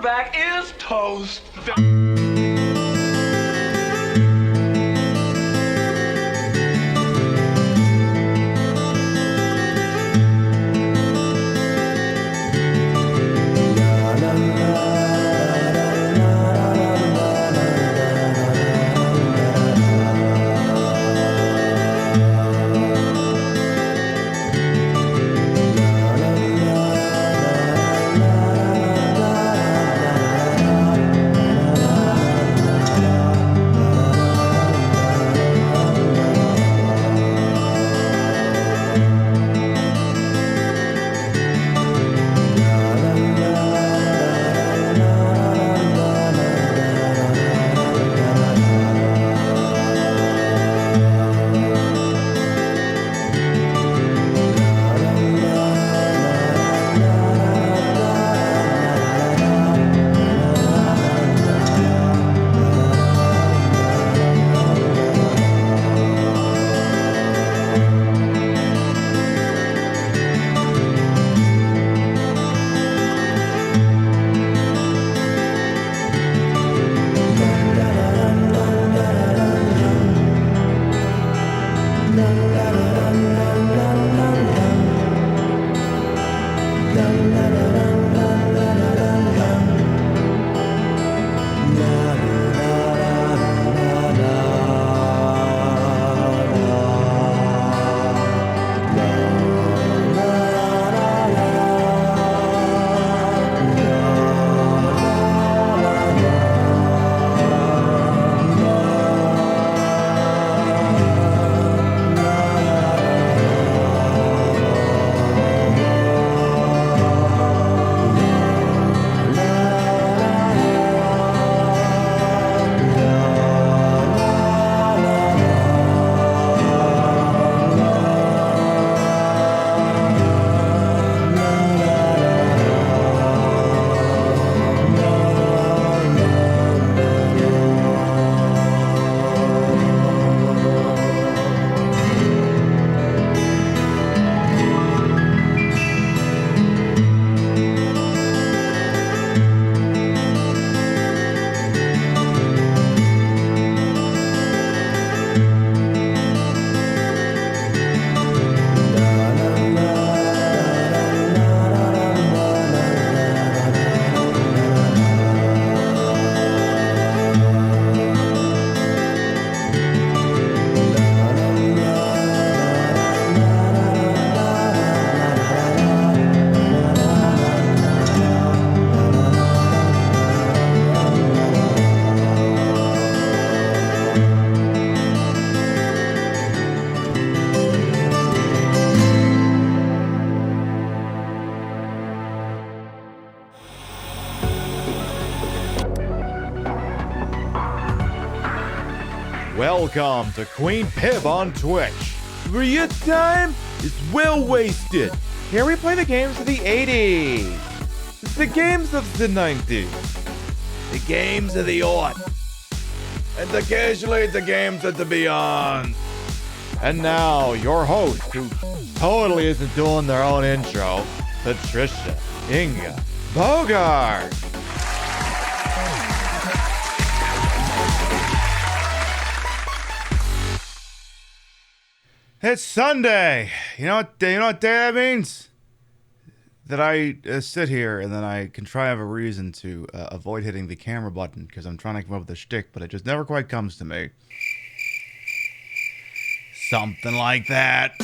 quarterback is toast. Welcome to Queen Pib on Twitch, where your time is well wasted. Here we play the games of the 80s, the games of the 90s, the games of the aughts, and occasionally the games of the beyond. And now, your host, who totally isn't doing their own intro, Patricia Inga Bogart. It's Sunday. You know what day that means? That I sit here and then I contrive a reason to avoid hitting the camera button because I'm trying to come up with a shtick, but it just never quite comes to me. Something like that.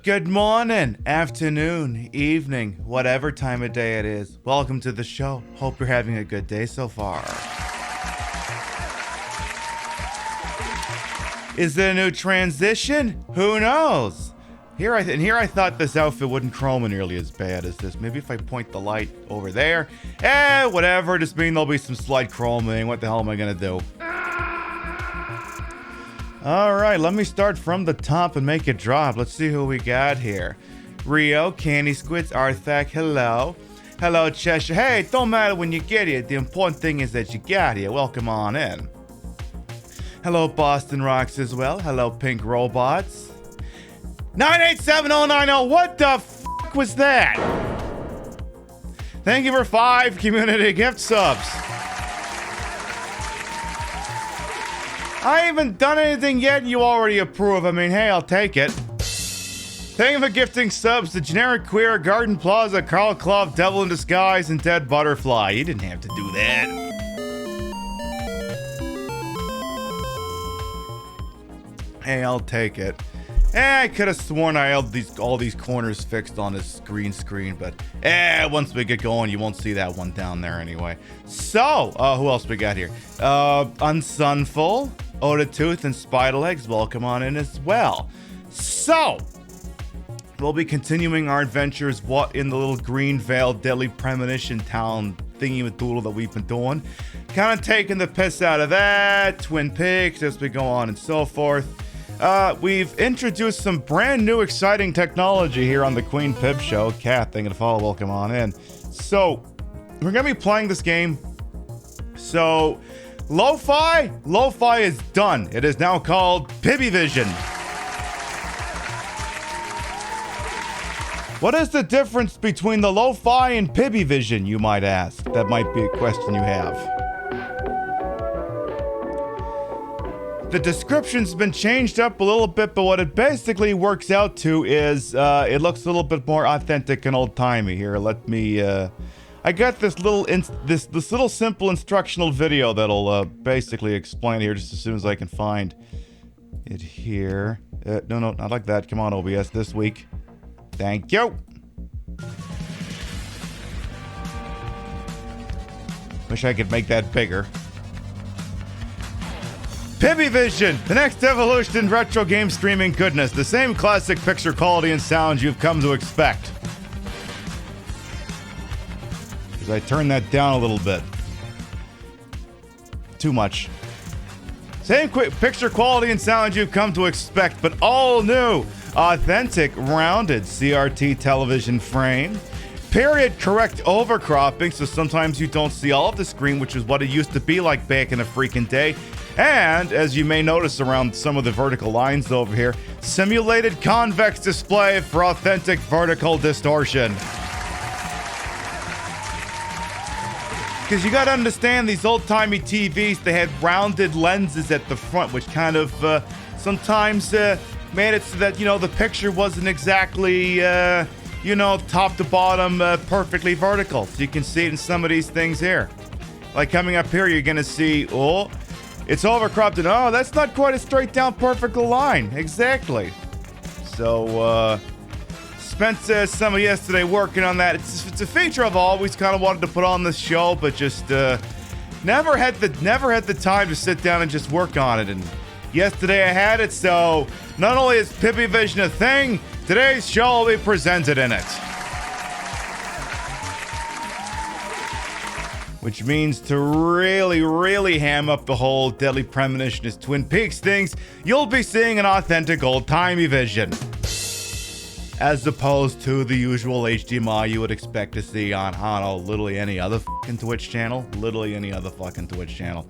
Good morning, afternoon, evening, whatever time of day it is. Welcome to the show. Hope you're having a good day so far. Is it a new transition? Who knows? Here I thought this outfit wouldn't chroma nearly as bad as this. Maybe if I point the light over there. Whatever. Just mean there'll be some slight chroming. What the hell am I gonna do? Alright, let me start from the top and make it drop. Let's see who we got here. Rio, Candy Squids, Arthak, hello. Hello, Cheshire. Hey, it don't matter when you get here. The important thing is that you got here. Welcome on in. Hello, Boston Rocks as well. Hello, Pink Robots. 987090, what the f*** was that? Thank you for 5 community gift subs. I haven't done anything yet and you already approve. I mean, hey, I'll take it. Thank you for gifting subs to Generic Queer, Garden Plaza, Carl Clough, Devil in Disguise, and Dead Butterfly. You didn't have to do that. Hey, I'll take it. I could have sworn I had all these corners fixed on this green screen, but once we get going, you won't see that one down there anyway. So, who else we got here? Unsunful, Oda Tooth, and Spider Legs, welcome on in as well. So, we'll be continuing our adventures in the little green veil deadly premonition town thingy with doodle that we've been doing. Kind of taking the piss out of that, Twin Peaks, as we go on and so forth. We've introduced some brand new exciting technology here on the Queen Pib Show. Kat, thank you to follow, welcome on in. So, we're gonna be playing this game. So, Lo-Fi is done. It is now called Pibbyvision. What is the difference between the Lo-Fi and Pibbyvision, you might ask? That might be a question you have. The description's been changed up a little bit, but what it basically works out to is it looks a little bit more authentic and old-timey. Here, let me... I got this little this little simple instructional video that'll basically explain here just as soon as I can find it here. No, not like that. Come on, OBS, this week. Thank you. Wish I could make that bigger. Pibbyvision, the next evolution in retro game streaming goodness. The same classic picture quality and sound you've come to expect. As I turn that down a little bit. Too much. Same quick picture quality and sound you've come to expect, but all new, authentic, rounded CRT television frame. Period correct overcropping, so sometimes you don't see all of the screen, which is what it used to be like back in the freaking day. And, as you may notice around some of the vertical lines over here, simulated convex display for authentic vertical distortion. Because you gotta understand, these old-timey TVs, they had rounded lenses at the front, which kind of sometimes made it so that, you know, the picture wasn't exactly, you know, top to bottom perfectly vertical. So you can see it in some of these things here. Like coming up here, you're gonna see, oh, it's overcropped, and oh, that's not quite a straight down perfect line. Exactly. So, spent some of yesterday working on that. It's a feature I've always kind of wanted to put on this show, but just never had the time to sit down and just work on it. And yesterday I had it, so not only is Pibbyvision a thing, today's show will be presented in it. Which means to really, really ham up the whole Deadly Premonition Twin Peaks things, you'll be seeing an authentic old-timey vision. As opposed to the usual HDMI you would expect to see on, I don't know, literally any other fucking Twitch channel. Literally any other fucking Twitch channel.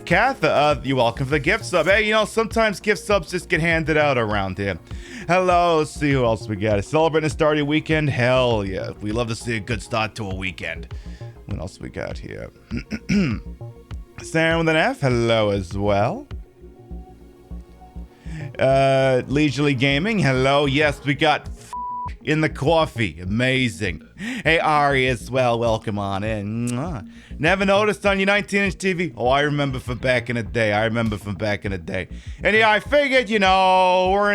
Kath, you're welcome for the gift sub. Hey, you know, sometimes gift subs just get handed out around here. Hello, let's see who else we got. Celebrating a start of your weekend? Hell yeah. We love to see a good start to a weekend. What else we got here? Sam with an F, hello as well. Leisurely Gaming, hello. Yes, we got in the coffee. Amazing. Hey, Ari as well. Welcome on in. Mwah. Never noticed on your 19-inch TV? Oh, I remember from back in the day. And yeah, I figured, you know, we're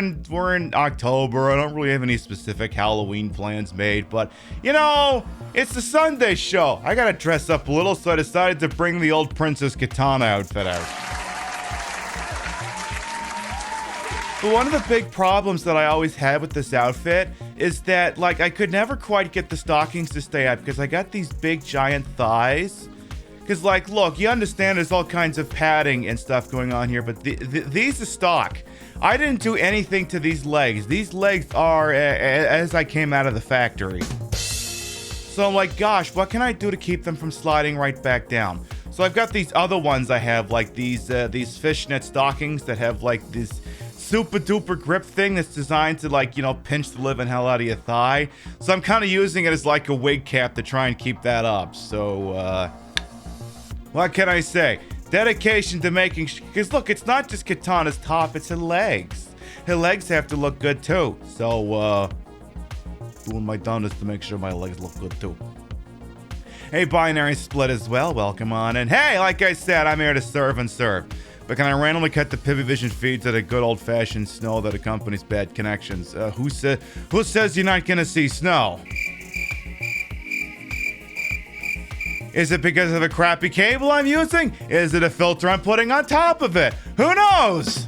in October. I don't really have any specific Halloween plans made, but you know, it's the Sunday show. I gotta dress up a little, so I decided to bring the old Princess Katana outfit out. But one of the big problems that I always had with this outfit is that, like, I could never quite get the stockings to stay up because I got these big giant thighs. Because, like, look, you understand there's all kinds of padding and stuff going on here, but these are stock. I didn't do anything to these legs. These legs are as I came out of the factory. So I'm like, gosh, what can I do to keep them from sliding right back down? So I've got these other ones I have, like these fishnet stockings that have, like, this super duper grip thing that's designed to, like, you know, pinch the living hell out of your thigh. So I'm kind of using it as like a wig cap to try and keep that up. So what can I say? Dedication to making because look, it's not just Katana's top, it's her legs. Her legs have to look good too. So doing my darndest to make sure my legs look good too. Hey, Binary Split as well, welcome on in. Hey, like I said, I'm here to serve and serve. But can I randomly cut the Pibbyvision feed to the good old-fashioned snow that accompanies bad connections? Who says you're not gonna see snow? Is it because of a crappy cable I'm using? Is it a filter I'm putting on top of it? Who knows?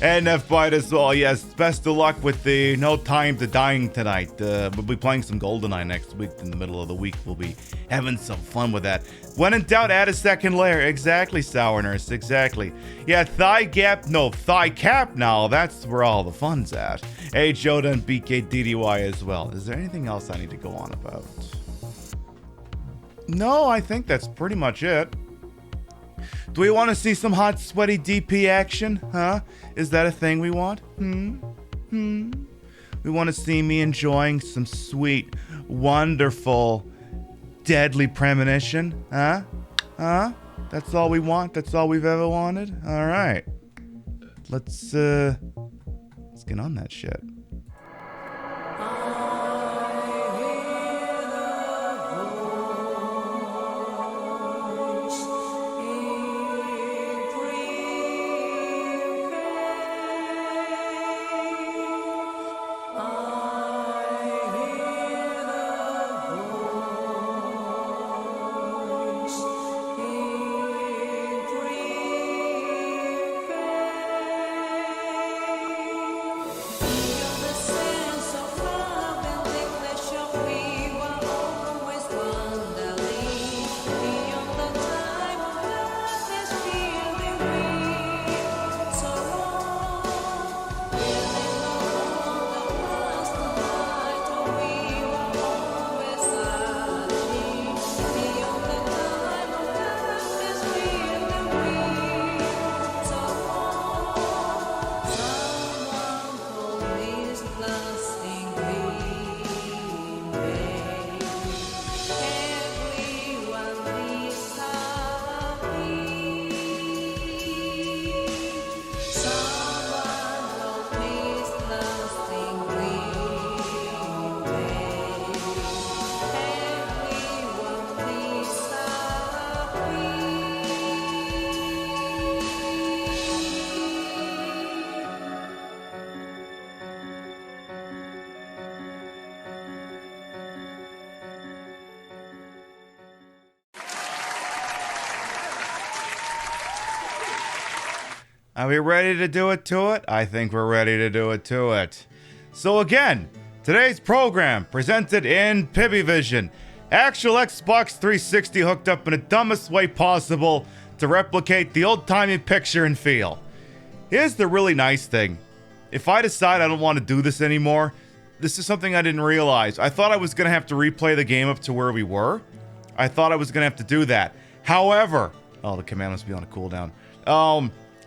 And F-Byte as well, yes, best of luck with the No Time to Dying tonight. We'll be playing some GoldenEye next week in the middle of the week. We'll be having some fun with that. When in doubt, add a second layer. Exactly, Sour Nurse, exactly. Yeah, thigh cap now, that's where all the fun's at. Hey, Joda and BKDDY as well. Is there anything else I need to go on about? No, I think that's pretty much it. Do we want to see some hot, sweaty DP action? Huh? Is that a thing we want? We want to see me enjoying some sweet, wonderful, deadly premonition? Huh? That's all we want? That's all we've ever wanted? All right. let's get on that shit. Are we ready to do it to it? I think we're ready to do it to it. So again, today's program presented in Pibbyvision. Actual Xbox 360 hooked up in the dumbest way possible to replicate the old-timey picture and feel. Here's the really nice thing. If I decide I don't want to do this anymore, this is something I didn't realize. I thought I was going to have to replay the game up to where we were. I thought I was going to have to do that. However, oh, the command must be on a cooldown.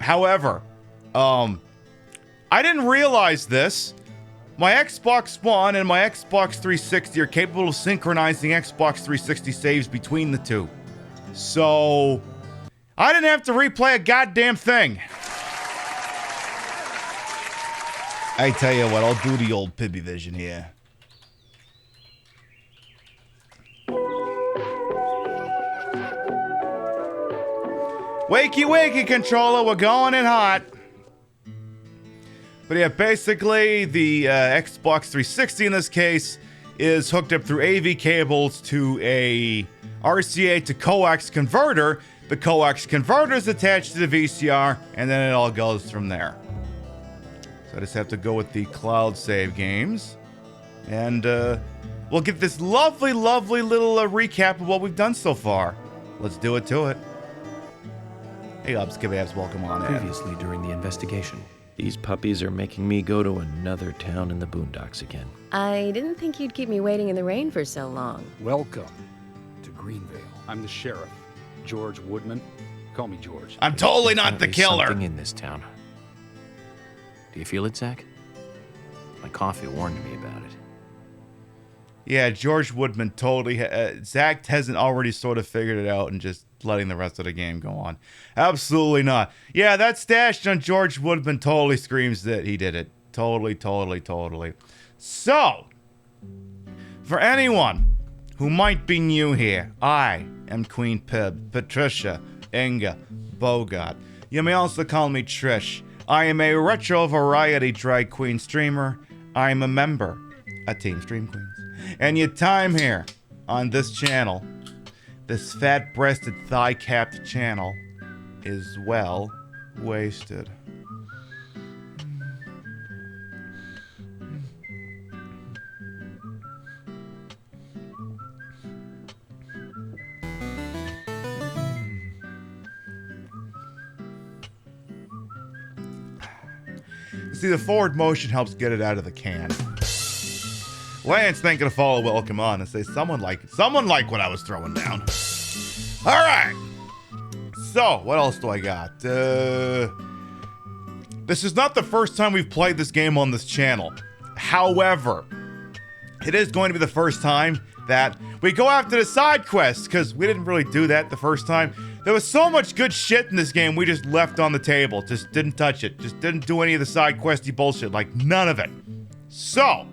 However, I didn't realize this. My Xbox One and my Xbox 360 are capable of synchronizing Xbox 360 saves between the two. So, I didn't have to replay a goddamn thing. I tell you what, I'll do the old Pibbyvision here. Wakey, wakey, controller, we're going in hot. But yeah, basically, the Xbox 360 in this case is hooked up through AV cables to a RCA to coax converter. The coax converter is attached to the VCR, and then it all goes from there. So I just have to go with the cloud save games. And we'll get this lovely, lovely little recap of what we've done so far. Let's do it to it. Hey, Skibabs, welcome on in. Previously, during the investigation, these puppies are making me go to another town in the boondocks again. I didn't think you'd keep me waiting in the rain for so long. Welcome to Greenvale. I'm the sheriff, George Woodman. Call me George. I'm totally not the killer. Something in this town. Do you feel it, Zach? My coffee warned me about it. Yeah, George Woodman totally... Zach hasn't already sort of figured it out and just letting the rest of the game go on. Absolutely not. Yeah, that stash on George Woodman totally screams that he did it. Totally, totally, totally. So, for anyone who might be new here, I am Queen Pib, Patricia, Inga, Bogart. You may also call me Trish. I am a retro variety drag queen streamer. I am a member of Team Stream Queens. And your time here on this channel, this fat-breasted, thigh-capped channel, is well wasted. See, the forward motion helps get it out of the can. Lance thinking to follow welcome on and say someone like what I was throwing down. All right. So what else do I got? This is not the first time we've played this game on this channel. However, it is going to be the first time that we go after the side quests, because we didn't really do that the first time. There was so much good shit in this game we just left on the table. Just didn't touch it. Just didn't do any of the side questy bullshit. Like, none of it. So,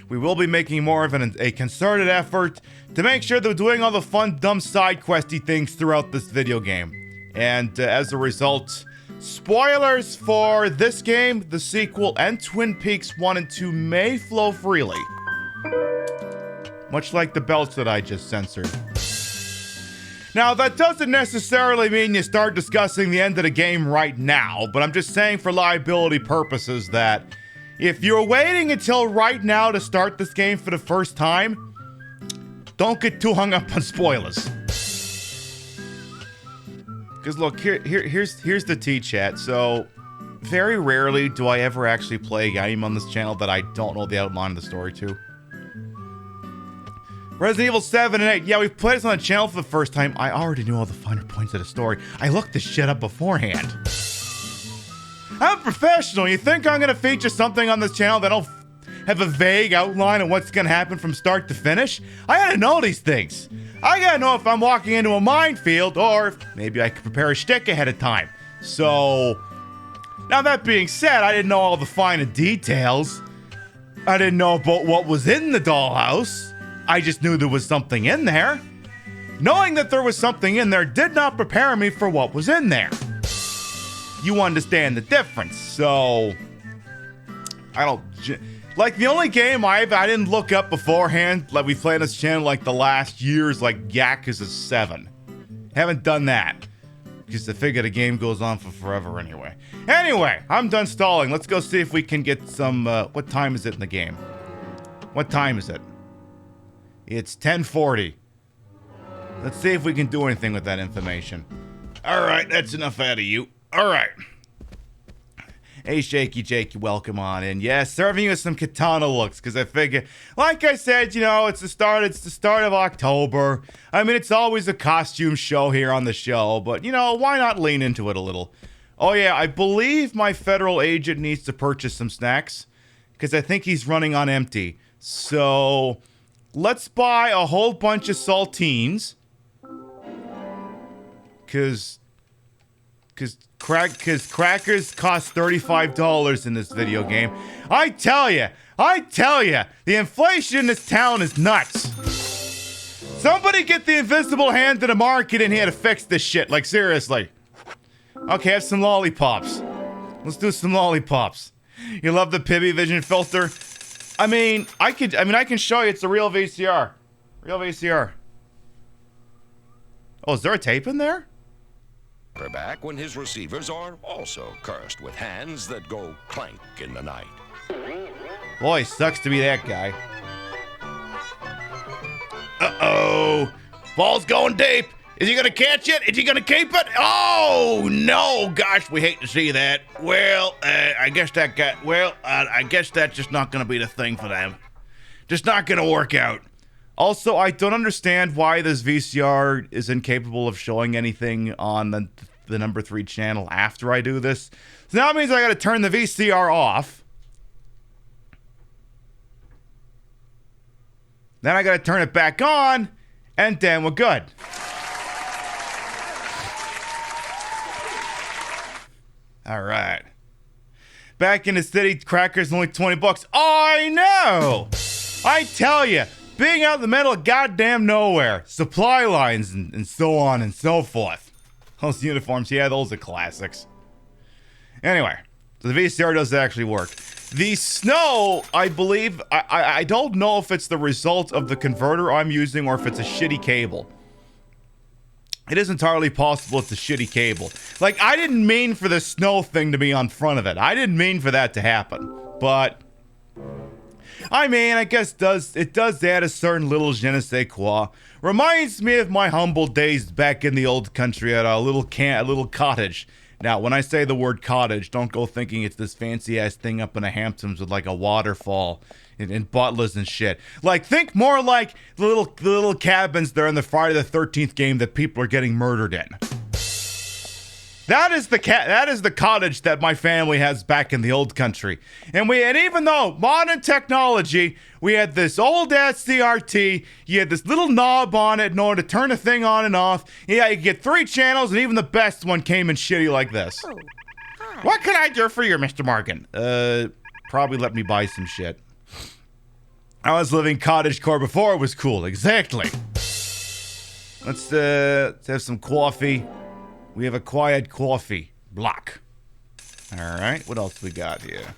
we will be making more of a concerted effort to make sure that we're doing all the fun, dumb side questy things throughout this video game. And as a result, spoilers for this game, the sequel, and Twin Peaks 1 and 2 may flow freely. Much like the belts that I just censored. Now, that doesn't necessarily mean you start discussing the end of the game right now, but I'm just saying for liability purposes that if you're waiting until right now to start this game for the first time, don't get too hung up on spoilers. Because look, here's the T-chat. So, very rarely do I ever actually play a game on this channel that I don't know the outline of the story to. Resident Evil 7 and 8. Yeah, we've played this on the channel for the first time. I already knew all the finer points of the story. I looked this shit up beforehand. I'm a professional. You think I'm gonna feature something on this channel that'll have a vague outline of what's gonna happen from start to finish? I gotta know these things. I gotta know if I'm walking into a minefield or if maybe I could prepare a shtick ahead of time. So, now that being said, I didn't know all the finer details. I didn't know about what was in the dollhouse. I just knew there was something in there. Knowing that there was something in there did not prepare me for what was in there. You understand the difference, so... I don't... Like, the only game I didn't look up beforehand, like we played on this channel like the last year's, like Yakuza 7. Haven't done that. Because I figure the game goes on for forever anyway. Anyway, I'm done stalling. Let's go see if we can get some... what time is it in the game? What time is it? It's 10:40. Let's see if we can do anything with that information. Alright, that's enough out of you. Alright. Hey, Shaky Jakey, welcome on in. Yeah, serving you with some katana looks, because I figure, like I said, you know, it's the start of October. I mean, it's always a costume show here on the show, but, you know, why not lean into it a little? Oh, yeah, I believe my federal agent needs to purchase some snacks, because I think he's running on empty. So... let's buy a whole bunch of saltines. Cause crackers cost $35 in this video game. I tell ya, the inflation in this town is nuts. Somebody get the invisible hand to the market in here to fix this shit, like seriously. Okay, have some lollipops. Let's do some lollipops. You love the Pibbyvision filter? I mean, I can show you it's a real VCR. Real VCR. Oh, is there a tape in there? Back when his receivers are also cursed with hands that go clank in the night. Boy, sucks to be that guy. Uh-oh. Ball's going deep. Is he gonna catch it? Is he gonna keep it? Oh, no. Gosh, we hate to see that. Well, I guess that's just not gonna be the thing for them. Just not gonna work out. Also, I don't understand why this VCR is incapable of showing anything on the number 3 channel after I do this. So now it means I gotta turn the VCR off. Then I gotta turn it back on, and then we're good. Alright. Back in the city, crackers only 20 bucks. I know! I tell you, being out in the middle of goddamn nowhere, supply lines and so on and so forth. Those uniforms, yeah, those are classics. Anyway, so the VCR does actually work. The snow, I believe, I don't know if it's the result of the converter I'm using or if it's a shitty cable. It is entirely possible it's a shitty cable. Like, I didn't mean for the snow thing to be on front of it. I didn't mean for that to happen. But, I mean, I guess it does add a certain little je ne sais quoi. Reminds me of my humble days back in the old country at a little cottage. Now, when I say the word cottage, don't go thinking it's this fancy-ass thing up in the Hamptons with, like, a waterfall and butlers and shit. Like, think more like the little cabins there in the Friday the 13th game that people are getting murdered in. That is the cottage that my family has back in the old country. And even though modern technology, we had this old ass CRT, you had this little knob on it in order to turn the thing on and off. Yeah, you could get 3 channels, and even the best one came in shitty like this. Oh, hi. What can I do for you, Mr. Morgan? Probably let me buy some shit. I was living cottagecore before it was cool. Exactly. Let's have some coffee. We have a quiet coffee block. All right, what else we got here?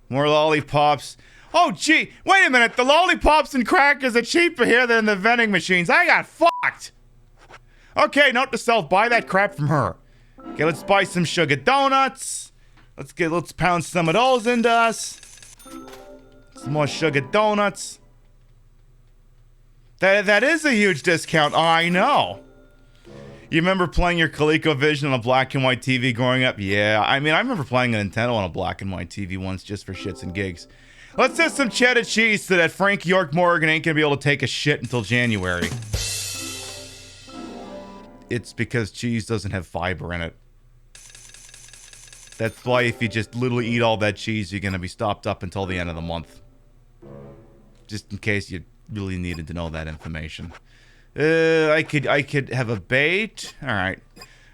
More lollipops. Oh, gee, wait a minute. The lollipops and crackers are cheaper here than the vending machines. I got fucked. Okay, note to self, buy that crap from her. Okay, let's buy some sugar donuts. Let's pound some of those into us. Some more sugar donuts. That is a huge discount. I know. You remember playing your ColecoVision on a black and white TV growing up? Yeah, I mean, I remember playing a Nintendo on a black and white TV once just for shits and gigs. Let's have some cheddar cheese so that Frank York Morgan ain't gonna be able to take a shit until January. It's because cheese doesn't have fiber in it. That's why if you just literally eat all that cheese, you're gonna be stopped up until the end of the month. Just in case you really needed to know that information. I could have a bait. All right,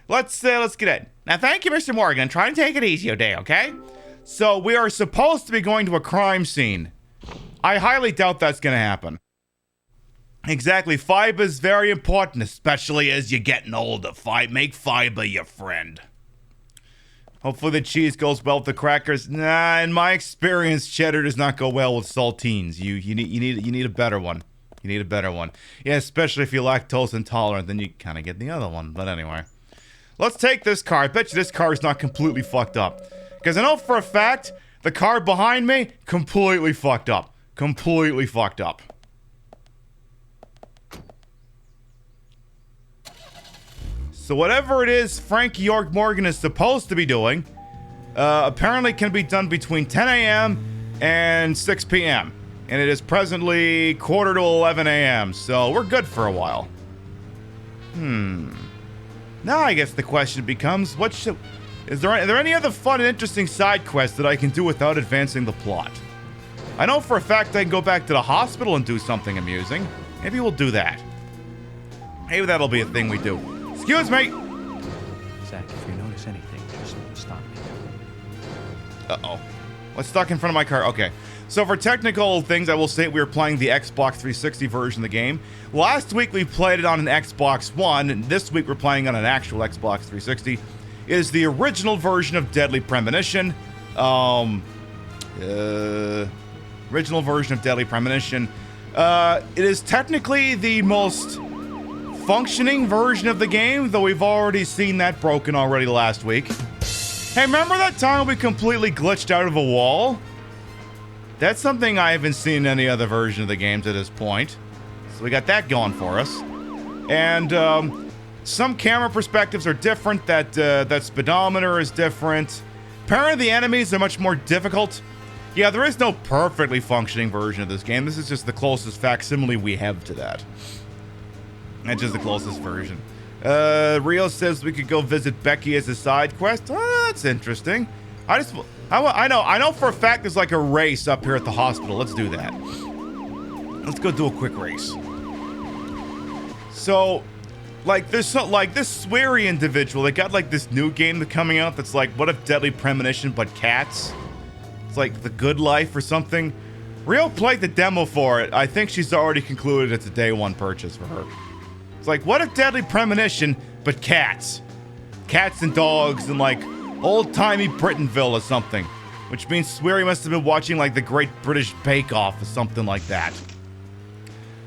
let's get it. Now, thank you, Mr. Morgan. Try and take it easy today, okay? So we are supposed to be going to a crime scene. I highly doubt that's gonna happen. Exactly, fiber is very important, especially as you're getting older. Make fiber your friend. Hopefully the cheese goes well with the crackers. Nah, in my experience, cheddar does not go well with saltines. You need a better one. You need a better one. Yeah, especially if you're lactose intolerant, then you kind of get the other one. But anyway, let's take this car. I bet you this car is not completely fucked up. Because I know for a fact, the car behind me, completely fucked up. Completely fucked up. So whatever it is Frank York Morgan is supposed to be doing, apparently can be done between 10 a.m. and 6 p.m. And it is presently quarter to 11 a.m. So we're good for a while. Now I guess the question becomes, are there any other fun and interesting side quests that I can do without advancing the plot? I know for a fact I can go back to the hospital and do something amusing. Maybe we'll do that. Maybe that'll be a thing we do. Excuse me! Zach, if you notice anything, just stop me. Uh-oh. What's stuck in front of my car? Okay. So for technical things, I will say we were playing the Xbox 360 version of the game. Last week we played it on an Xbox One, and this week we're playing on an actual Xbox 360. It is the original version of Deadly Premonition. Original version of Deadly Premonition. It is technically the most functioning version of the game, though we've already seen that broken already last week. Hey, remember that time we completely glitched out of a wall? That's something I haven't seen in any other version of the game to this point. So we got that going for us. And some camera perspectives are different. That speedometer is different. Apparently the enemies are much more difficult. Yeah, there is no perfectly functioning version of this game. This is just the closest facsimile we have to that. That's just the closest version. Rio says we could go visit Becky as a side quest. Oh, that's interesting. I know for a fact there's like a race up here at the hospital. Let's do that. Let's go do a quick race. So, like this sweary individual, they got like this new game that's coming out that's like, what if Deadly Premonition but cats? It's like The Good Life or something. Rio played the demo for it. I think she's already concluded it's a day one purchase for her. It's like, what if Deadly Premonition, but cats? Cats and dogs and like old-timey Britainville or something. Which means Sweary must have been watching like the Great British Bake Off or something like that.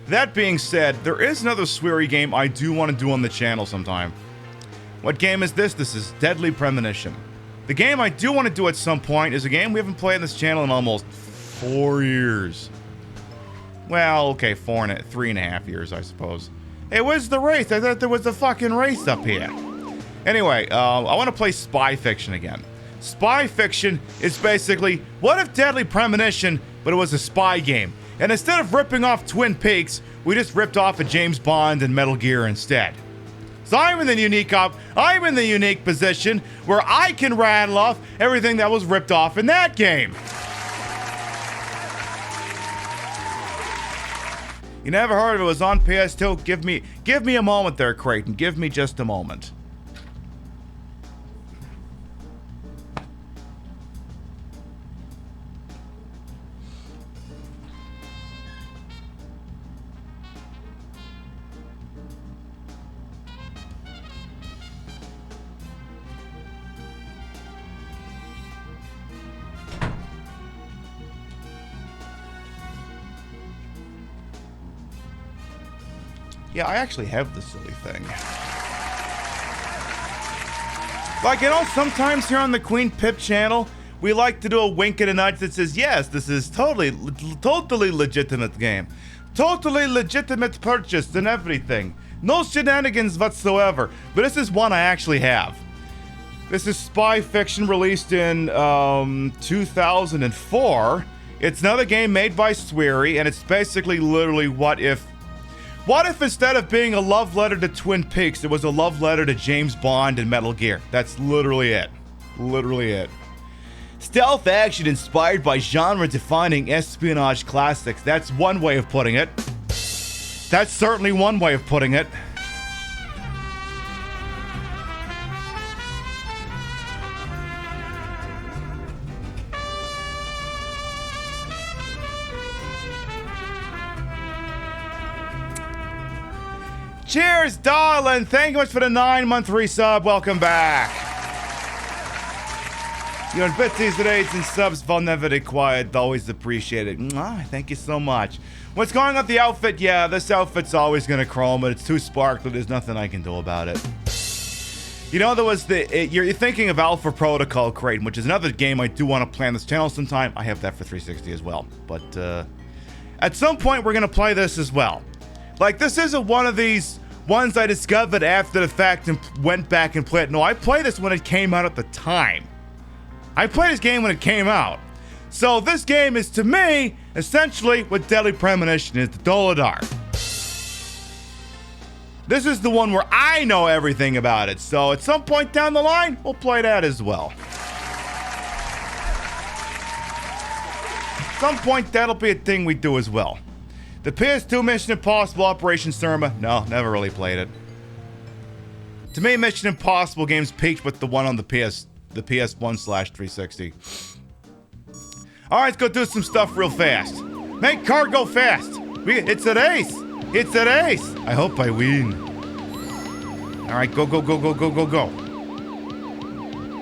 That being said, there is another Sweary game I do want to do on the channel sometime. What game is this? This is Deadly Premonition. The game I do want to do at some point is a game we haven't played on this channel in almost 4 years. Well, okay, 3.5 years, I suppose. Hey, where's the race? I thought there was a fucking race up here. Anyway, I want to play Spy Fiction again. Spy Fiction is basically, what if Deadly Premonition, but it was a spy game? And instead of ripping off Twin Peaks, we just ripped off a James Bond and Metal Gear instead. So I'm in the unique position where I can rattle off everything that was ripped off in that game. You never heard of it? It was on PS2. Give me a moment there, Creighton. Give me just a moment. Yeah, I actually have the silly thing. Like, you know, sometimes here on the Queen Pip channel, we like to do a wink and a nudge that says, yes, this is totally legitimate game. Totally legitimate purchase and everything. No shenanigans whatsoever. But this is one I actually have. This is spy fiction released in 2004. It's another game made by Swery, and it's basically literally what if instead of being a love letter to Twin Peaks, it was a love letter to James Bond and Metal Gear? That's literally it. Literally it. Stealth action inspired by genre-defining espionage classics. That's one way of putting it. That's certainly one way of putting it. Cheers, darling. Thank you much for the 9-month resub. Welcome back. You know, bitsy and aids and subs, vulnerability quiet, always appreciated. Thank you so much. What's going on with the outfit? Yeah, this outfit's always gonna chrome, but it's too sparkly. There's nothing I can do about it. You know, there was you're thinking of Alpha Protocol, Creighton, which is another game I do want to play on this channel sometime. I have that for 360 as well. But at some point, we're gonna play this as well. Like, this isn't one of these ones I discovered after the fact and went back and played. No, I played this when it came out at the time. I played this game when it came out. So this game is, to me, essentially what Deadly Premonition is to Doladar. This is the one where I know everything about it. So at some point down the line, we'll play that as well. At some point, that'll be a thing we do as well. The PS2 Mission Impossible Operation Surma, no, never really played it. To me, Mission Impossible games peaked with the one on the PS1/360. All right, let's go do some stuff real fast. Make car go fast. It's an ace. It's an ace. I hope I win. All right, go, go, go, go, go, go, go.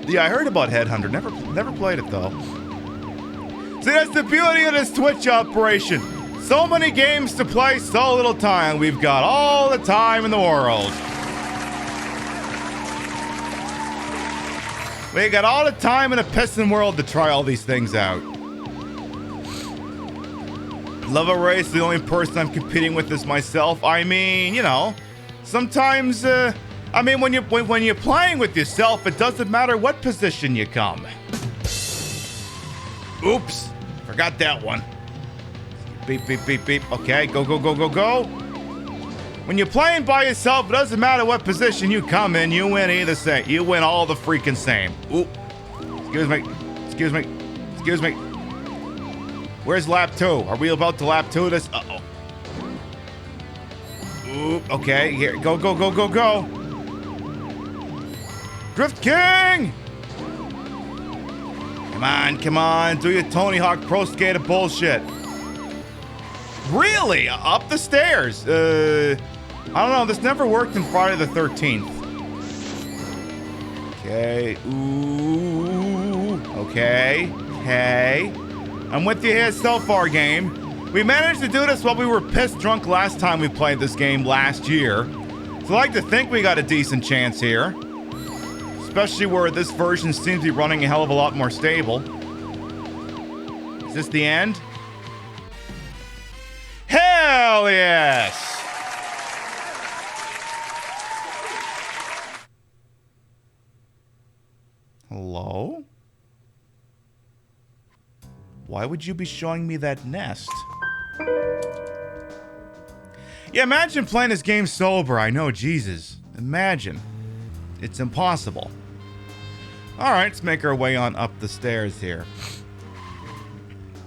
Yeah, I heard about Headhunter. Never played it though. See, that's the beauty of this Twitch operation. So many games to play, so little time. We've got all the time in the world. We got all the time in the pissing world to try all these things out. Love a race, the only person I'm competing with is myself. I mean, you know, sometimes, I mean, when you're playing with yourself, it doesn't matter what position you come. Oops, forgot that one. Beep, beep, beep, beep. Okay, go, go, go, go, go. When you're playing by yourself, it doesn't matter what position you come in, you win either same. You win all the freaking same. Oop. Excuse me. Excuse me. Excuse me. Where's lap 2? Are we about to lap 2 this? Uh-oh. Oop. Okay, here. Go, go, go, go, go. Drift King! Come on, come on. Do your Tony Hawk Pro Skater bullshit. Really? Up the stairs? I don't know. This never worked in Friday the 13th. Okay. Ooh. Okay. Hey. I'm with you here so far, game. We managed to do this while we were pissed drunk last time we played this game last year. So I like to think we got a decent chance here. Especially where this version seems to be running a hell of a lot more stable. Is this the end? Hell yes! Hello? Why would you be showing me that nest? Yeah, imagine playing this game sober. I know, Jesus. Imagine. It's impossible. All right, let's make our way on up the stairs here.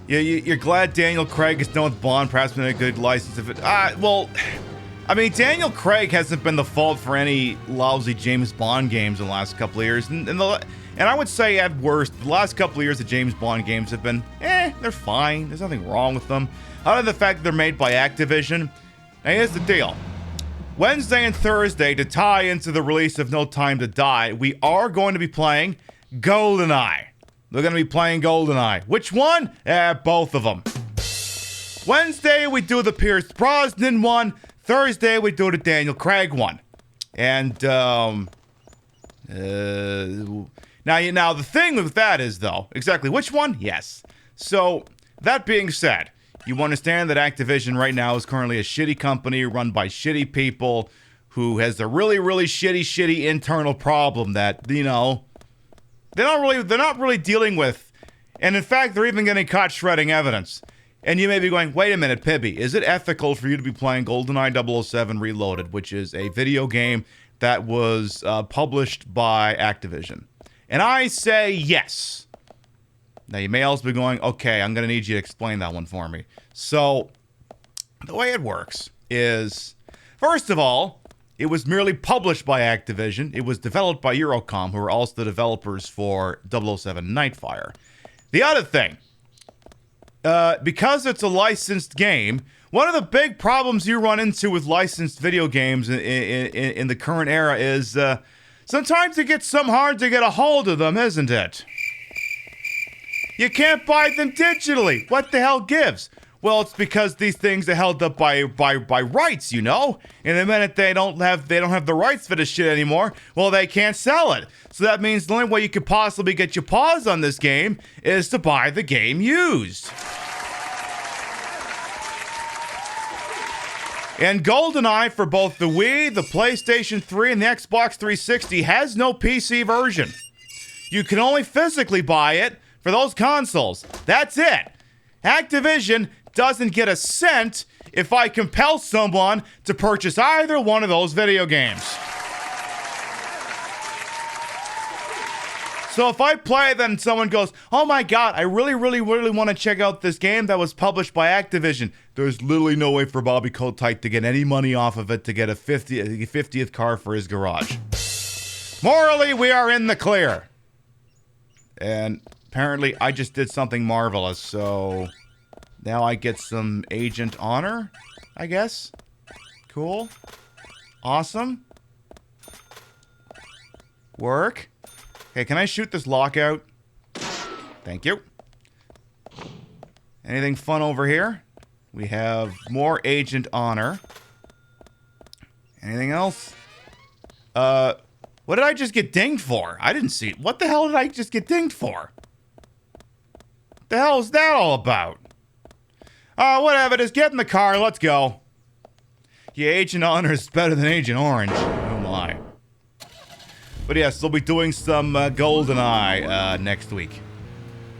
Yeah, you're glad Daniel Craig is done with Bond, perhaps been a good license of it. Well, I mean, Daniel Craig hasn't been the fault for any lousy James Bond games in the last couple of years. And I would say at worst, the last couple of years the James Bond games have been, they're fine. There's nothing wrong with them. Other than the fact that they're made by Activision. Now, here's the deal. Wednesday and Thursday, to tie into the release of No Time to Die, we are going to be playing GoldenEye. We're going to be playing GoldenEye. Which one? Both of them. Wednesday, we do the Pierce Brosnan one. Thursday, we do the Daniel Craig one. And, now, the thing with that is, though, exactly which one? Yes. So, that being said, you understand that Activision right now is currently a shitty company run by shitty people who has a really, really shitty internal problem that, they're not really dealing with. And in fact, they're even getting caught shredding evidence. And you may be going, wait a minute, Pibby, is it ethical for you to be playing GoldenEye 007 Reloaded, which is a video game that was published by Activision? And I say yes. Now, you may also be going, okay, I'm going to need you to explain that one for me. So, the way it works is, first of all, it was merely published by Activision. It was developed by Eurocom, who are also the developers for 007 Nightfire. The other thing, because it's a licensed game, one of the big problems you run into with licensed video games in the current era is sometimes it gets some hard to get a hold of them, isn't it? You can't buy them digitally. What the hell gives? Well, it's because these things are held up by rights, And the minute they don't have the rights for this shit anymore, well, they can't sell it. So that means the only way you could possibly get your paws on this game is to buy the game used. And GoldenEye for both the Wii, the PlayStation 3, and the Xbox 360 has no PC version. You can only physically buy it for those consoles. That's it. Activision doesn't get a cent if I compel someone to purchase either one of those video games. So if I play it and someone goes, oh my god, I really want to check out this game that was published by Activision, there's literally no way for Bobby Kotick to get any money off of it to get a 50th car for his garage. Morally, we are in the clear. And apparently I just did something marvelous, so now I get some agent honor, I guess. Cool. Awesome. Work. Okay, can I shoot this lockout? Thank you. Anything fun over here? We have more agent honor. Anything else? What did I just get dinged for? I didn't see it. What the hell did I just get dinged for? The hell is that all about? Whatever, just get in the car, let's go. Yeah, Agent Honor is better than Agent Orange. Oh my. But yes, we'll be doing some GoldenEye next week.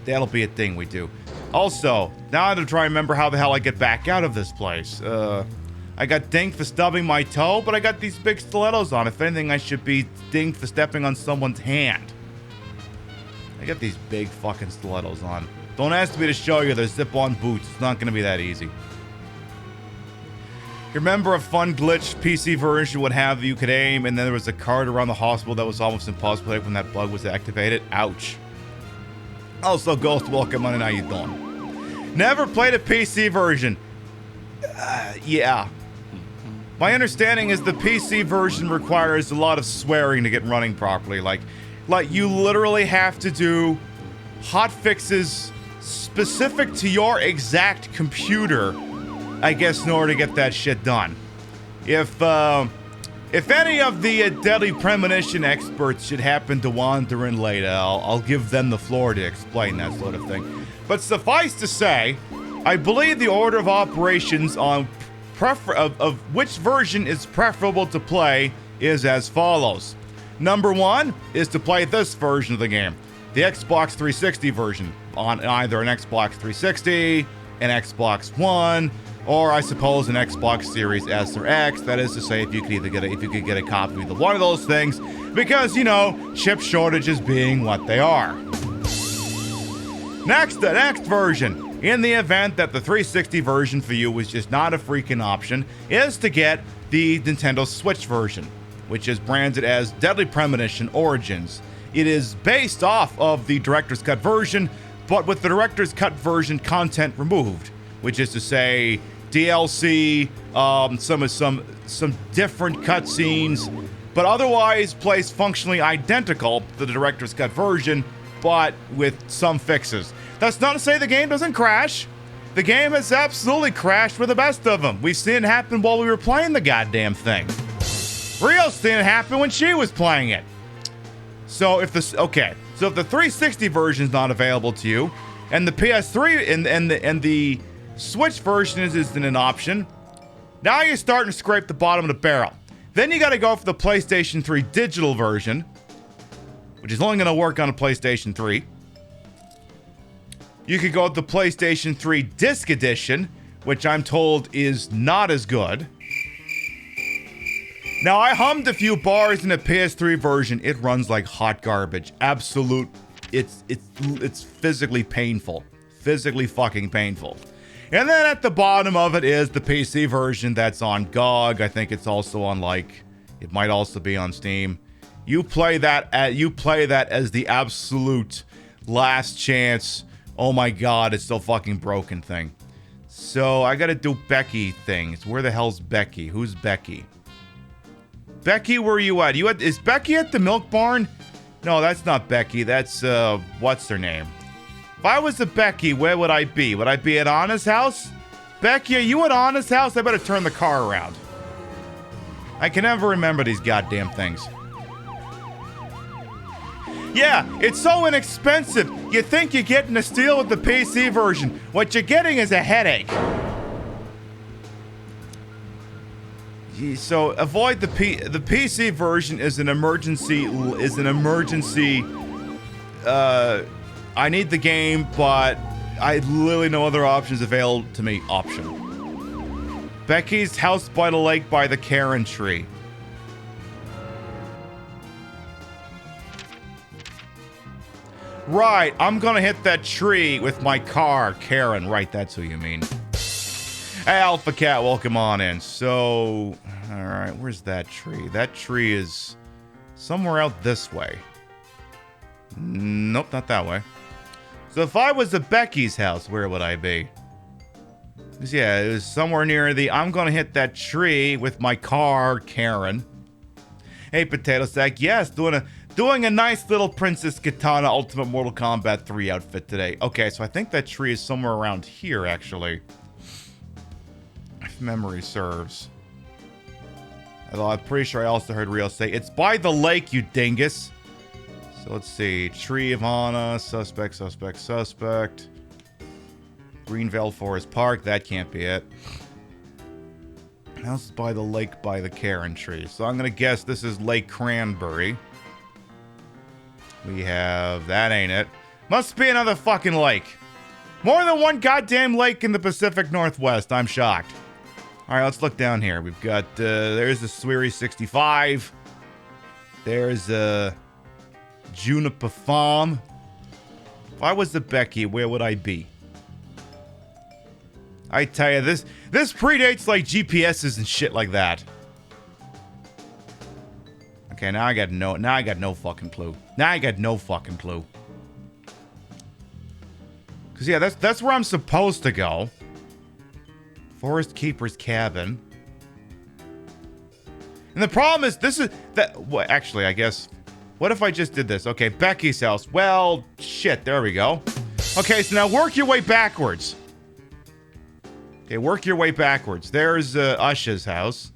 That'll be a thing we do. Also, now I have to try and remember how the hell I get back out of this place. I got dinged for stubbing my toe, but I got these big stilettos on. If anything, I should be dinged for stepping on someone's hand. I got these big fucking stilettos on. Don't ask me to show you, they're zip-on boots. It's not going to be that easy. You remember a fun glitch PC version would have you could aim, and then there was a card around the hospital that was almost impossible to hit when that bug was activated? Ouch. Also, Ghost, welcome on, and how you doing? Never played a PC version. Yeah. My understanding is the PC version requires a lot of swearing to get running properly. Like you literally have to do hot fixes specific to your exact computer, I guess, in order to get that shit done. If any of the Deadly Premonition experts should happen to wander in later, I'll give them the floor to explain that sort of thing. But suffice to say, I believe the order of operations on of which version is preferable to play is as follows. Number 1 is to play this version of the game, the Xbox 360 version, on either an Xbox 360, an Xbox One, or I suppose an Xbox Series S or X. That is to say, if you could get a copy of either one of those things, because you know, chip shortages being what they are. The next version, in the event that the 360 version for you was just not a freaking option, is to get the Nintendo Switch version, which is branded as Deadly Premonition Origins. It is based off of the Director's Cut version, but with the Director's Cut version content removed, which is to say DLC, some different cutscenes, but otherwise plays functionally identical to the Director's Cut version, but with some fixes. That's not to say the game doesn't crash. The game has absolutely crashed with the best of them. We've seen it happen while we were playing the goddamn thing. Rio's seen it happen when she was playing it. So if the 360 version is not available to you, and the PS3 and the Switch version isn't an option, now you're starting to scrape the bottom of the barrel. Then you got to go for the PlayStation 3 digital version, which is only going to work on a PlayStation 3. You could go with the PlayStation 3 Disc Edition, which I'm told is not as good. Now, I hummed a few bars in the PS3 version. It runs like hot garbage. Absolute. It's physically painful. Physically fucking painful. And then at the bottom of it is the PC version that's on GOG. I think it's also on it might also be on Steam. You play that as the absolute last chance. Oh my god, it's still fucking broken thing. So I gotta do Becky things. Where the hell's Becky? Who's Becky? Becky, where are you at? Is Becky at the milk barn? No, that's not Becky. That's what's her name? If I was a Becky, where would I be? Would I be at Anna's house? Becky, are you at Anna's house? I better turn the car around. I can never remember these goddamn things. Yeah, it's so inexpensive. You think you're getting a steal with the PC version. What you're getting is a headache. So avoid the PC version is an emergency. I need the game, but I literally no other options available to me. Option. Becky's house by the lake by the Karen tree. Right, I'm gonna hit that tree with my car, Karen. Right, that's who you mean. Hey, Alpha Cat, welcome on in. So, alright, where's that tree? That tree is somewhere out this way. Nope, not that way. So if I was at Becky's house, where would I be? Because yeah, it was somewhere near the I'm gonna hit that tree with my car, Karen. Hey, Potato Sack, yes, doing a nice little Princess Katana Ultimate Mortal Kombat 3 outfit today. Okay, so I think that tree is somewhere around here, actually. If memory serves. Although I'm pretty sure I also heard Rio say, it's by the lake, you dingus. So let's see. Tree of Anna, suspect. Greenvale Forest Park, that can't be it. House is by the lake by the Karen tree. So I'm gonna guess this is Lake Cranberry. We have... that ain't it. Must be another fucking lake. More than one goddamn lake in the Pacific Northwest. I'm shocked. Alright, let's look down here. We've got... there's the Sweary 65. There's Juniper Farm. If I was the Becky, where would I be? I tell you, this predates like GPSs and shit like that. Okay, now I got no fucking clue. Cause yeah, that's where I'm supposed to go. Forest Keeper's cabin. And the problem is, well, actually, I guess, what if I just did this? Okay, Becky's house. Well, shit, there we go. Okay, so now work your way backwards. Okay, work your way backwards. There's Usha's house.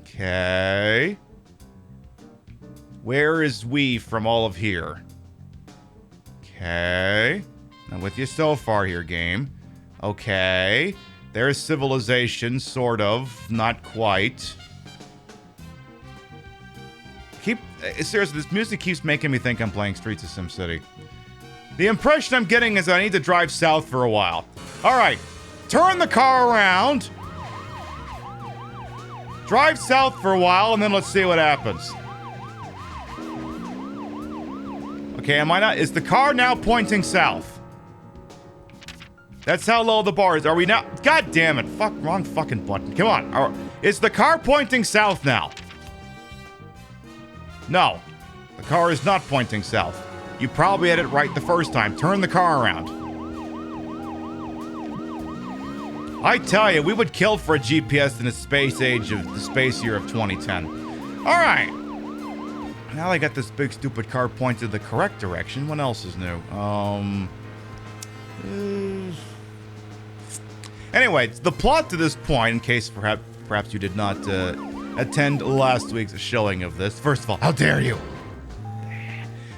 Okay. Where is we from all of here? Okay. I'm with you so far here, game. Okay. There's civilization, sort of. Not quite. Seriously, this music keeps making me think I'm playing Streets of SimCity. The impression I'm getting is I need to drive south for a while. Alright. turn the car around, drive south for a while, and then let's see what happens. Okay, am I not? Is the car now pointing south? That's how low the bar is. Are we now? God damn it. Fuck, wrong fucking button. Come on. Is the car pointing south now? No. The car is not pointing south. You probably had it right the first time. Turn the car around. I tell you, we would kill for a GPS in the space age of the space year of 2010. All right. Now I got this big stupid car pointed the correct direction. What else is new? Anyway, the plot to this point, in case perhaps you did not attend last week's showing of this. First of all, how dare you?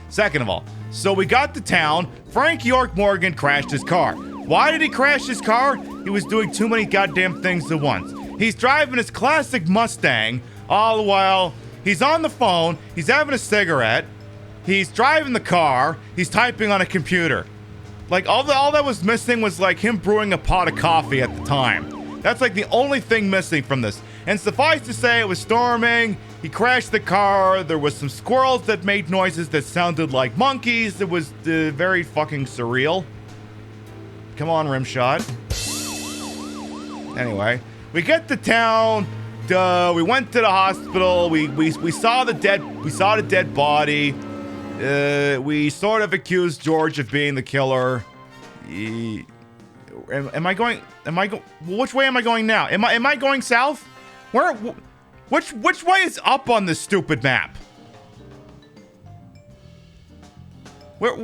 Second of all, so we got to town. Frank York Morgan crashed his car. Why did he crash his car? He was doing too many goddamn things at once. He's driving his classic Mustang, all the while he's on the phone, he's having a cigarette, he's driving the car, he's typing on a computer. Like, all that was missing was, like, him brewing a pot of coffee at the time. That's, like, the only thing missing from this. And suffice to say, it was storming, he crashed the car, there was some squirrels that made noises that sounded like monkeys. It was very fucking surreal. Come on, Rimshot. Anyway, we get to town, we went to the hospital, we saw the dead body. We sort of accused George of being the killer. Which way am I going now? Am I going south? Which way is up on this stupid map? What?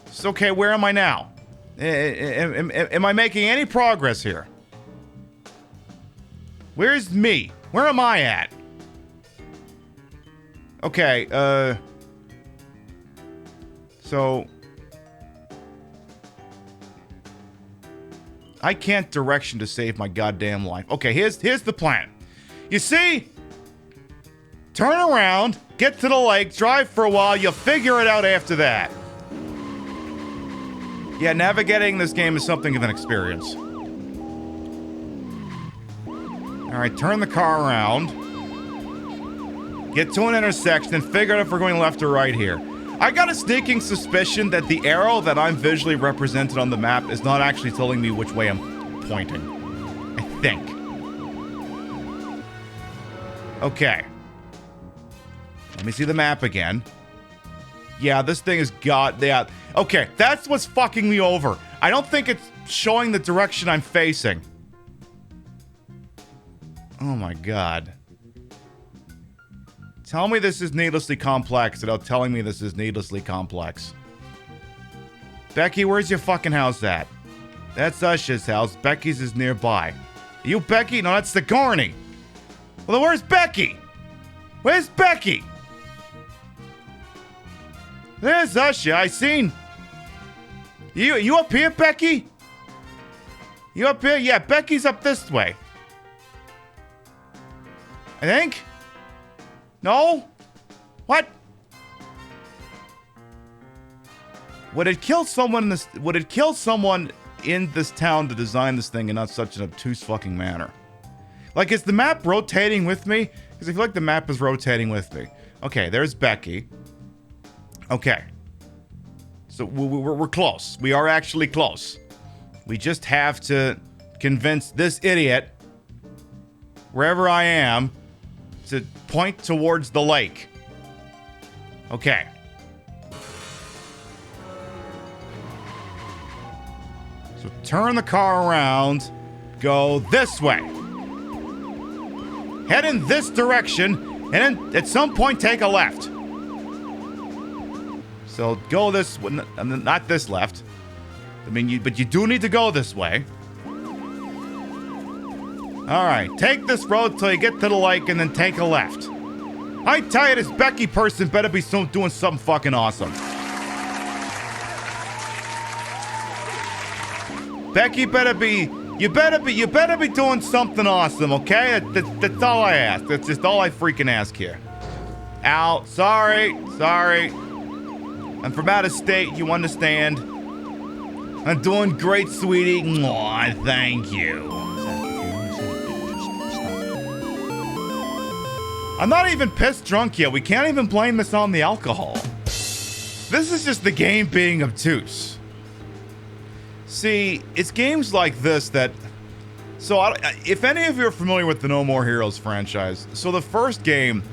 It's okay, where am I now? Am I making any progress here? Where's me? Where am I at? Okay, so I can't direction to save my goddamn life. Okay, here's the plan. You see? Turn around, get to the lake, drive for a while, you'll figure it out after that. Yeah, navigating this game is something of an experience. Alright, turn the car around. Get to an intersection and figure out if we're going left or right here. I got a sneaking suspicion that the arrow that I'm visually represented on the map is not actually telling me which way I'm pointing. I think. Okay. Let me see the map again. Yeah, this thing has got... Yeah. Okay, that's what's fucking me over. I don't think it's showing the direction I'm facing. Oh my god. Tell me this is needlessly complex without telling me this is needlessly complex. Becky, where's your fucking house at? That's Usha's house. Becky's is nearby. Are you Becky? No, that's Sigourney. Well, then where's Becky? Where's Becky? There's Usha. I seen. You up here, Becky? You up here? Yeah, Becky's up this way. I think? No? What? Would it kill someone in this? Would it kill someone in this town to design this thing in not such an obtuse fucking manner? Like, is the map rotating with me? Because I feel like the map is rotating with me. Okay, there's Becky. Okay. So we're close. We are actually close. We just have to convince this idiot, wherever I am, to point towards the lake. Okay. So turn the car around, go this way. Head in this direction, and then at some point take a left. So go this way, not this left. I mean, but you do need to go this way. Alright, take this road till you get to the lake and then take a left. I tell you, this Becky person better be doing something fucking awesome. Becky better be, you better be doing something awesome, okay? That's all I ask. That's just all I freaking ask here. Ow, sorry. I'm from out of state, you understand. I'm doing great, sweetie. Aw, thank you. I'm not even pissed drunk yet. We can't even blame this on the alcohol. This is just the game being obtuse. See, it's games like this that... So, if any of you are familiar with the No More Heroes franchise, so the first game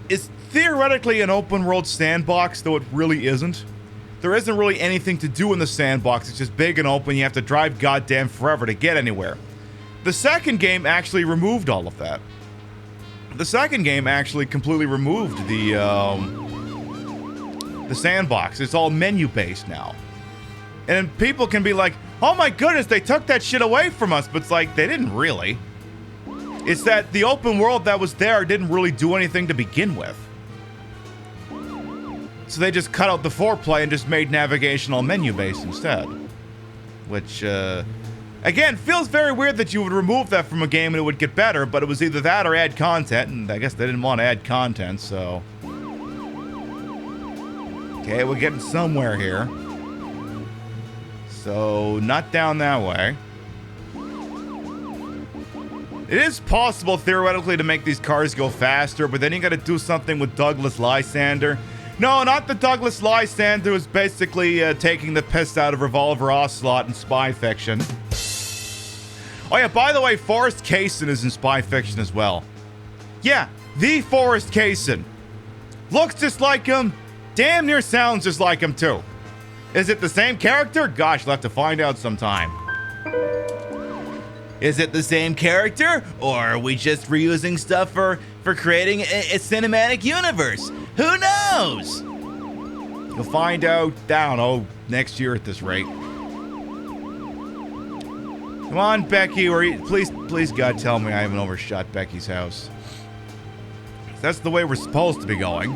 is theoretically an open world sandbox, though it really isn't. There isn't really anything to do in the sandbox. It's just big and open. You have to drive goddamn forever to get anywhere. The second game actually removed all of that. The second game actually completely removed the sandbox. It's all menu-based now. And people can be like, oh my goodness, they took that shit away from us. But it's like, they didn't really. It's that the open world that was there didn't really do anything to begin with. So they just cut out the foreplay and just made navigation all menu-based instead. Which, again, feels very weird that you would remove that from a game and it would get better, but it was either that or add content, and I guess they didn't want to add content, so... Okay, we're getting somewhere here. So, not down that way. It is possible, theoretically, to make these cars go faster, but then you gotta do something with Douglas Lysander. No, not the Douglas Lysander who's basically taking the piss out of Revolver Ocelot in Spy Fiction. Oh yeah, by the way, Forrest Kaysen is in Spy Fiction as well. Yeah, the Forrest Kaysen. Looks just like him, damn near sounds just like him too. Is it the same character? Gosh, we'll have to find out sometime. Is it the same character? Or are we just reusing stuff for creating a cinematic universe? Who knows? You'll find out, I don't know, next year at this rate. Come on, Becky, please God tell me I haven't overshot Becky's house. That's the way we're supposed to be going.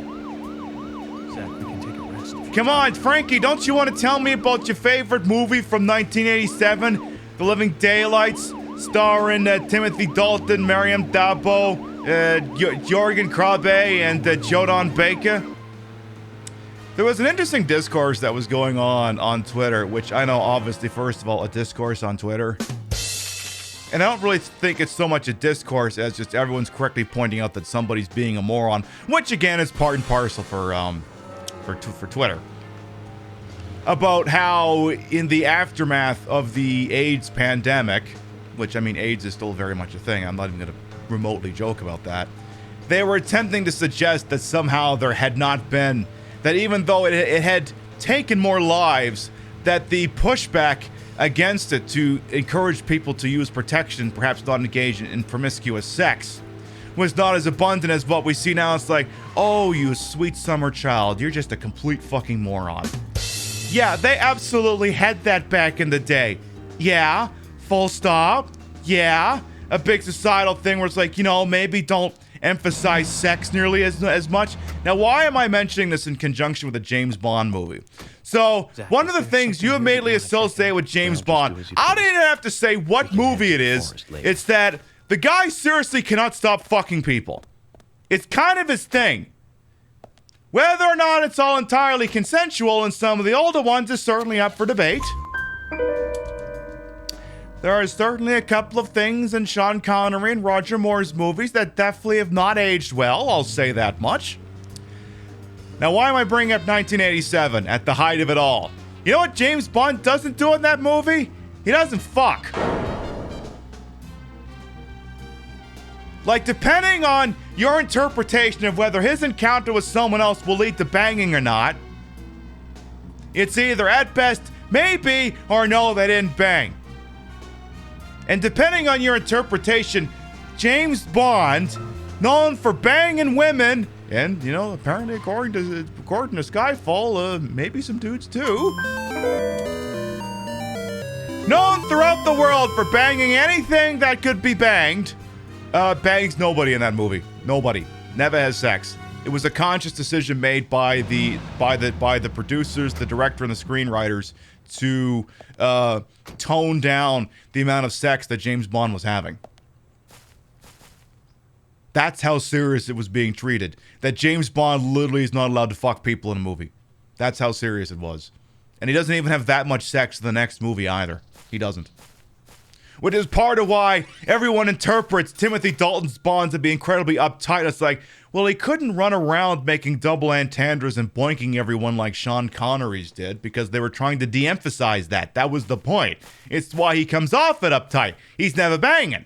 Zach, we can take a rest. Come on, Frankie, don't you want to tell me about your favorite movie from 1987? The Living Daylights, starring Timothy Dalton, Miriam Dabo, Jorgen Krabbe, and Jodan Baker. There was an interesting discourse that was going on Twitter, which I know, obviously, first of all, a discourse on Twitter. And I don't really think it's so much a discourse as just everyone's correctly pointing out that somebody's being a moron, which again is part and parcel for Twitter. About how in the aftermath of the AIDS pandemic, which I mean AIDS is still very much a thing, I'm not even going to remotely joke about that, they were attempting to suggest that somehow there had not been, that even though it had taken more lives, that the pushback against it to encourage people to use protection, perhaps not engage in promiscuous sex, was not as abundant as what we see now. It's like, oh, you sweet summer child, you're just a complete fucking moron. Yeah, they absolutely had that back in the day. Yeah, full stop. Yeah, a big societal thing where it's like, you know, maybe don't emphasize sex nearly as much. Now, why am I mentioning this in conjunction with a James Bond movie? So, one of the things you immediately associate with James Bond, I don't even have to say what movie it is. It's that the guy seriously cannot stop fucking people. It's kind of his thing. Whether or not it's all entirely consensual in some of the older ones is certainly up for debate. There are certainly a couple of things in Sean Connery and Roger Moore's movies that definitely have not aged well, I'll say that much. Now, why am I bringing up 1987 at the height of it all? You know what James Bond doesn't do in that movie? He doesn't fuck. Like, depending on your interpretation of whether his encounter with someone else will lead to banging or not, it's either at best, maybe, or no, they didn't bang. And depending on your interpretation, James Bond, known for banging women, and, you know, apparently according to Skyfall, maybe some dudes too, known throughout the world for banging anything that could be banged, bangs nobody in that movie. Nobody. Never has sex. It was a conscious decision made by the producers, the director, and the screenwriters to tone down the amount of sex that James Bond was having. That's how serious it was being treated. That James Bond literally is not allowed to fuck people in a movie. That's how serious it was. And he doesn't even have that much sex in the next movie either. He doesn't. Which is part of why everyone interprets Timothy Dalton's Bond to be incredibly uptight. It's like, well, he couldn't run around making double entendres and boinking everyone like Sean Connery's did because they were trying to de-emphasize that. That was the point. It's why he comes off it uptight. He's never banging.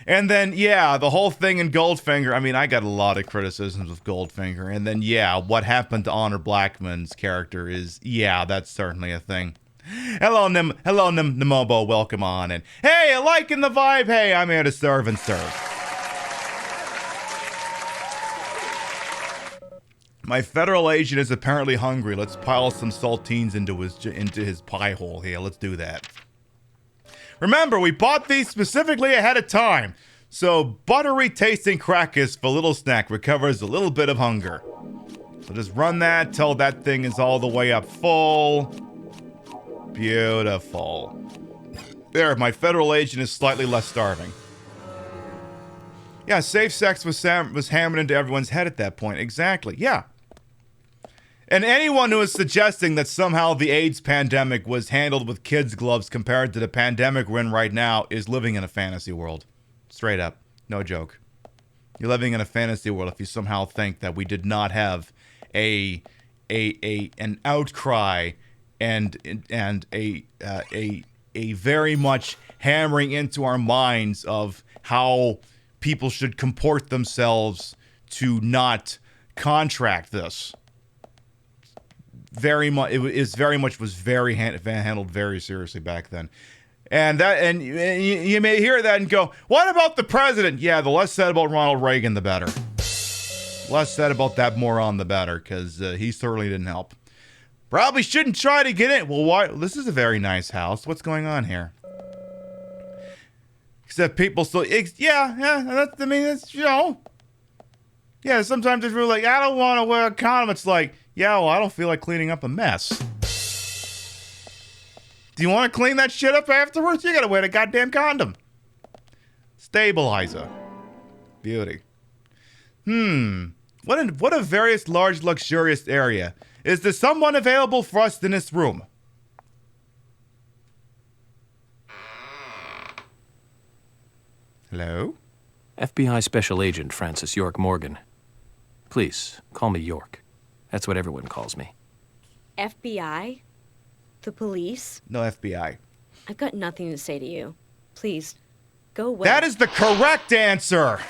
And then, yeah, the whole thing in Goldfinger. I mean, I got a lot of criticisms of Goldfinger. And then, yeah, what happened to Honor Blackman's character is, yeah, that's certainly a thing. Hello, Nemobo, welcome on. And, hey, liking the vibe. Hey, I'm here to serve and serve. My federal agent is apparently hungry. Let's pile some saltines into his pie hole here. Let's do that. Remember, we bought these specifically ahead of time. So, buttery tasting crackers for little snack recovers a little bit of hunger. So just run that till that thing is all the way up full. Beautiful. There, my federal agent is slightly less starving. Yeah, safe sex was hammered into everyone's head at that point. Exactly, yeah. And anyone who is suggesting that somehow the AIDS pandemic was handled with kids' gloves compared to the pandemic we're in right now is living in a fantasy world. Straight up. No joke. You're living in a fantasy world if you somehow think that we did not have an outcry and a very much hammering into our minds of how people should comport themselves to not contract this. Very much, was very handled very seriously back then, and you may hear that and go, "What about the president?" Yeah, the less said about Ronald Reagan, the better. Less said about that moron, the better, because he certainly didn't help. Probably shouldn't try to get in. Well, why? This is a very nice house. What's going on here? Except people still, yeah. I mean, it's, you know, yeah. Sometimes it's really like, I don't want to wear a condom. It's like, yeah, well, I don't feel like cleaning up a mess. Do you want to clean that shit up afterwards? You gotta wear the goddamn condom. Stabilizer. Beauty. What a various large luxurious area. Is there someone available for us in this room? Hello? FBI Special Agent Francis York Morgan. Please, call me York. That's what everyone calls me. FBI? The police? No FBI. I've got nothing to say to you. Please, go away. That is the correct answer!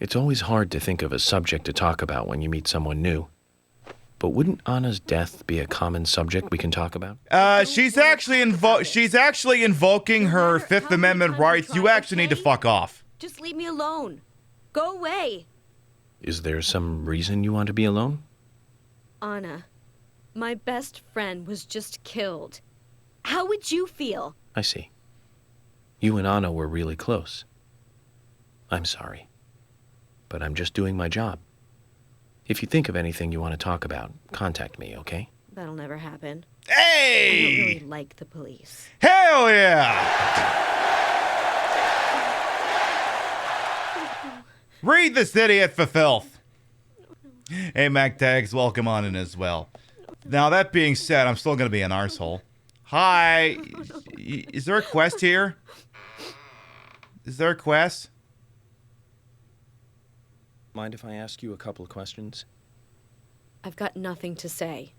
It's always hard to think of a subject to talk about when you meet someone new. But wouldn't Anna's death be a common subject we can talk about? She's actually invoking her Fifth Amendment rights. You actually need to fuck off. Just leave me alone. Go away. Is there some reason you want to be alone? Anna, my best friend was just killed. How would you feel? I see. You and Anna were really close. I'm sorry. But I'm just doing my job. If you think of anything you want to talk about, contact me, okay? That'll never happen. Hey! I don't really like the police. Hell yeah! Read this idiot for filth. Hey, Mac Tags, welcome on in as well. Now, that being said, I'm still going to be an arsehole. Hi. Is there a quest here? Is there a quest? Mind if I ask you a couple of questions? I've got nothing to say.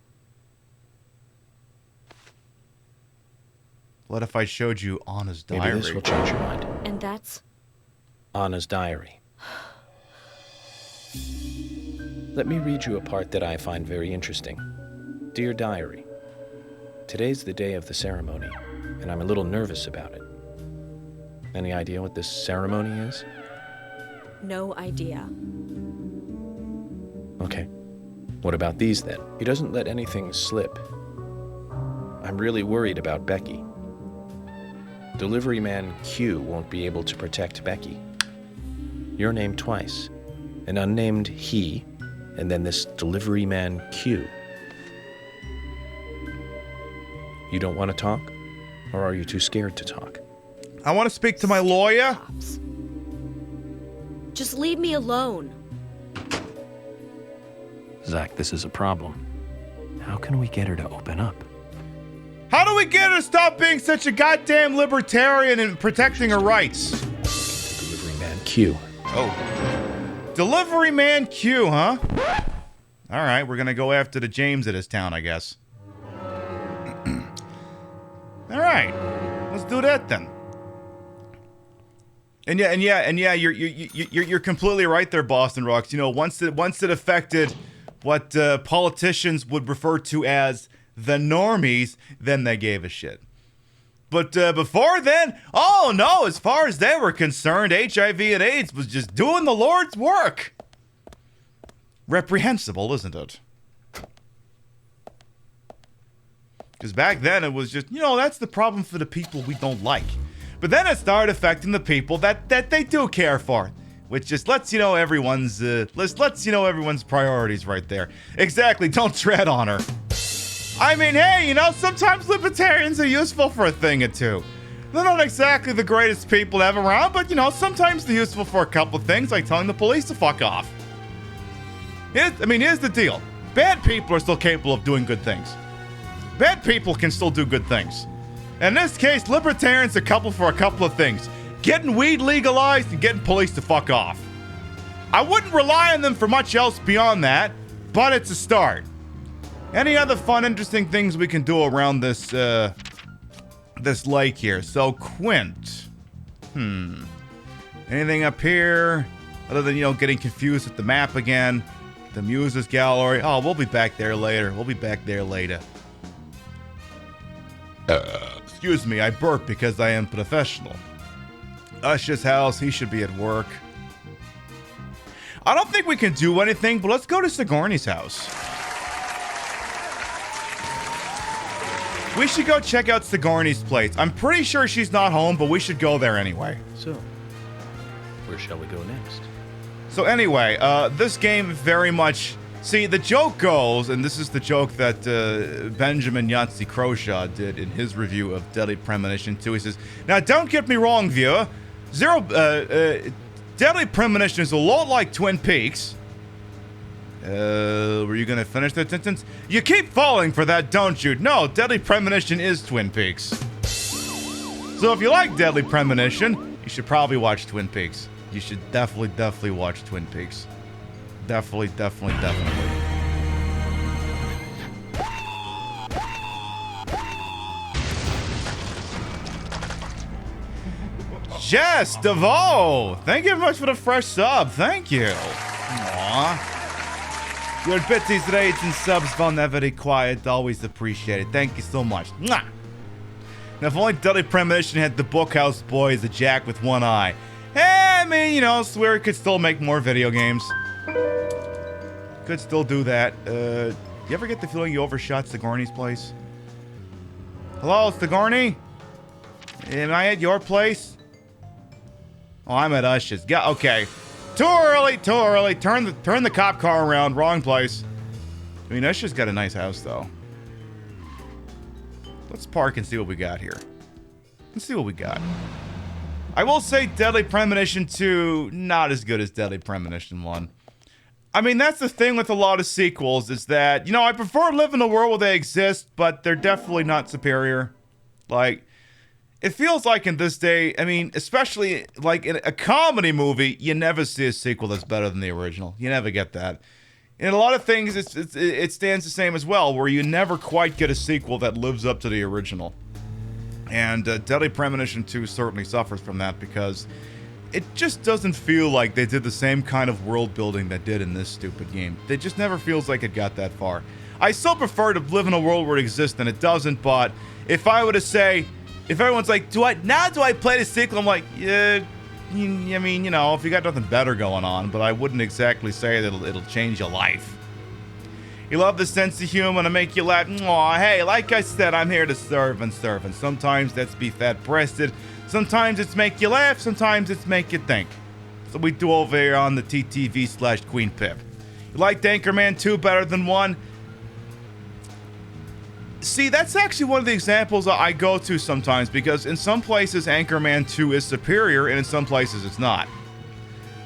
What if I showed you Anna's diary? Maybe this will change your mind. And that's? Anna's diary. Let me read you a part that I find very interesting. Dear Diary, today's the day of the ceremony, and I'm a little nervous about it. Any idea what this ceremony is? No idea. Okay. What about these then? He doesn't let anything slip. I'm really worried about Becky. Delivery man Q won't be able to protect Becky. Your name twice. An unnamed he, and then this delivery man Q. You don't want to talk? Or are you too scared to talk? I want to speak to my lawyer. Just leave me alone. Zach, this is a problem. How can we get her to open up? How do we get her to stop being such a goddamn libertarian and protecting her rights? Delivery man Q. Oh. Delivery man Q, huh? All right, we're going to go after the James of this town, I guess. All right. Let's do that then. And yeah, you're completely right there, Boston Rocks. You know, once it affected what politicians would refer to as the normies, then they gave a shit. But before then, oh no, as far as they were concerned, HIV and AIDS was just doing the Lord's work. Reprehensible, isn't it? Because back then it was just, you know, that's the problem for the people we don't like. But then it started affecting the people that they do care for, which just lets you know everyone's lets you know everyone's priorities right there. Exactly, don't tread on her. I mean, hey, you know, sometimes libertarians are useful for a thing or two. They're not exactly the greatest people to have around, but you know, sometimes they're useful for a couple of things, like telling the police to fuck off. Here's the deal. Bad people are still capable of doing good things. Bad people can still do good things. In this case, libertarians are coupled for a couple of things. Getting weed legalized and getting police to fuck off. I wouldn't rely on them for much else beyond that, but it's a start. Any other fun, interesting things we can do around this, this lake here? So, Quint. Anything up here? Other than, you know, getting confused with the map again. The Muses Gallery. Oh, we'll be back there later. Excuse me, I burp because I am professional. Usher's house, he should be at work. I don't think we can do anything, but let's go to Sigourney's house. We should go check out Sigourney's place. I'm pretty sure she's not home, but we should go there anyway. So, where shall we go next? So anyway, this game very much... See, the joke goes, and this is the joke that Benjamin Yancey Croshaw did in his review of Deadly Premonition 2. He says, now don't get me wrong, viewer. Deadly Premonition is a lot like Twin Peaks. Were you going to finish that sentence? You keep falling for that, don't you? No, Deadly Premonition is Twin Peaks. So if you like Deadly Premonition, you should probably watch Twin Peaks. You should definitely watch Twin Peaks. Definitely. Jess DeVoe, thank you very much for the fresh sub. Thank you. Aww. Your bitsy raids and subs will never required. Always appreciated. Thank you so much. Mwah. Now, if only Deadly Premonition had the Bookhouse Boy as a jack with one eye. Hey, I mean, you know, swear it could still make more video games. Could still do that. You ever get the feeling you overshot Sigourney's place? Hello, Sigourney? Am I at your place? Oh, I'm at Ush's. Okay. Too early. Turn the cop car around. Wrong place. I mean, Ush's got a nice house, though. Let's park and see what we got here. Let's see what we got. I will say Deadly Premonition 2, not as good as Deadly Premonition 1. I mean, that's the thing with a lot of sequels, is that, you know, I prefer to live in a world where they exist, but they're definitely not superior. Like, it feels like in this day, I mean, especially like in a comedy movie, you never see a sequel that's better than the original. You never get that. In a lot of things, it stands the same as well, where you never quite get a sequel that lives up to the original. And Deadly Premonition 2 certainly suffers from that, because it just doesn't feel like they did the same kind of world building that did in this stupid game. It just never feels like it got that far. I still prefer to live in a world where it exists than it doesn't, but if I were to say, if everyone's like, do I play the sequel? I'm like, yeah, I mean, you know, if you got nothing better going on, but I wouldn't exactly say that it'll change your life. You love the sense of humor to make you laugh. Aw, hey, like I said, I'm here to serve, and sometimes that's be fat-breasted. Sometimes it's make you laugh, sometimes it's make you think. So we do over here on the TTV/Queen Pip. You liked Anchorman 2 better than 1? See, that's actually one of the examples I go to sometimes, because in some places Anchorman 2 is superior, and in some places it's not.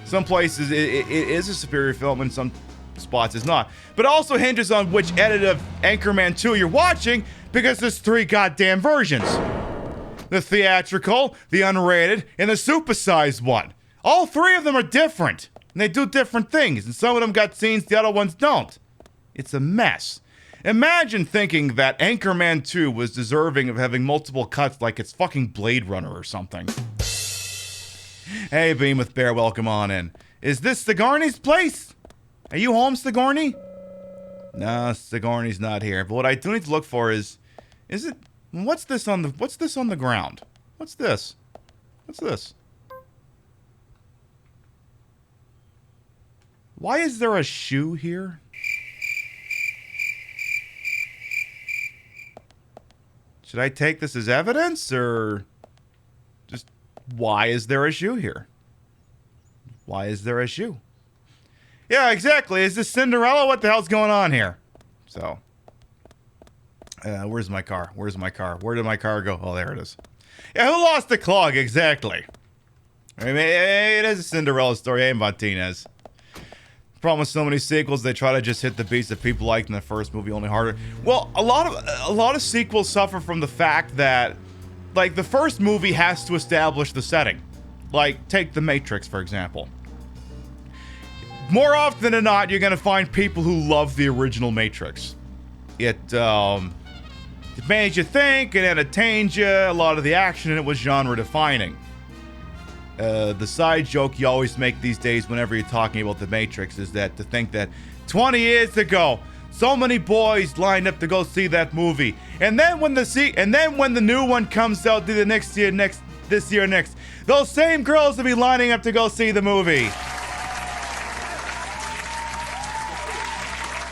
Some places it is a superior film, and some spots it's not. But it also hinges on which edit of Anchorman 2 you're watching, because there's 3 goddamn versions. The theatrical, the unrated, and the supersized one. All 3 of them are different, and they do different things, and some of them got scenes the other ones don't. It's a mess. Imagine thinking that Anchorman 2 was deserving of having multiple cuts like it's fucking Blade Runner or something. Hey, Beam with Bear, welcome on in. Is this Sigourney's place? Are you home, Sigourney? No, Sigourney's not here. But what I do need to look for is it... What's this on the ground? What's this? What's this? Why is there a shoe here? Should I take this as evidence, or just why is there a shoe here? Why is there a shoe? Yeah, exactly. Is this Cinderella? What the hell's going on here? So, where's my car? Where's my car? Where did my car go? Oh, there it is. Yeah, who lost the clog? Exactly. I mean, it is a Cinderella story. Hey, Martinez. Problem with so many sequels, they try to just hit the beats that people liked in the first movie, only harder. Well, a lot of sequels suffer from the fact that, like, the first movie has to establish the setting. Like, take The Matrix, for example. More often than not, you're gonna find people who love the original Matrix. It made you think, it entertained you, a lot of the action in it was genre defining. The side joke you always make these days whenever you're talking about The Matrix is that to think that 20 years ago, so many boys lined up to go see that movie, and then when the new one comes out this year next, those same girls will be lining up to go see the movie.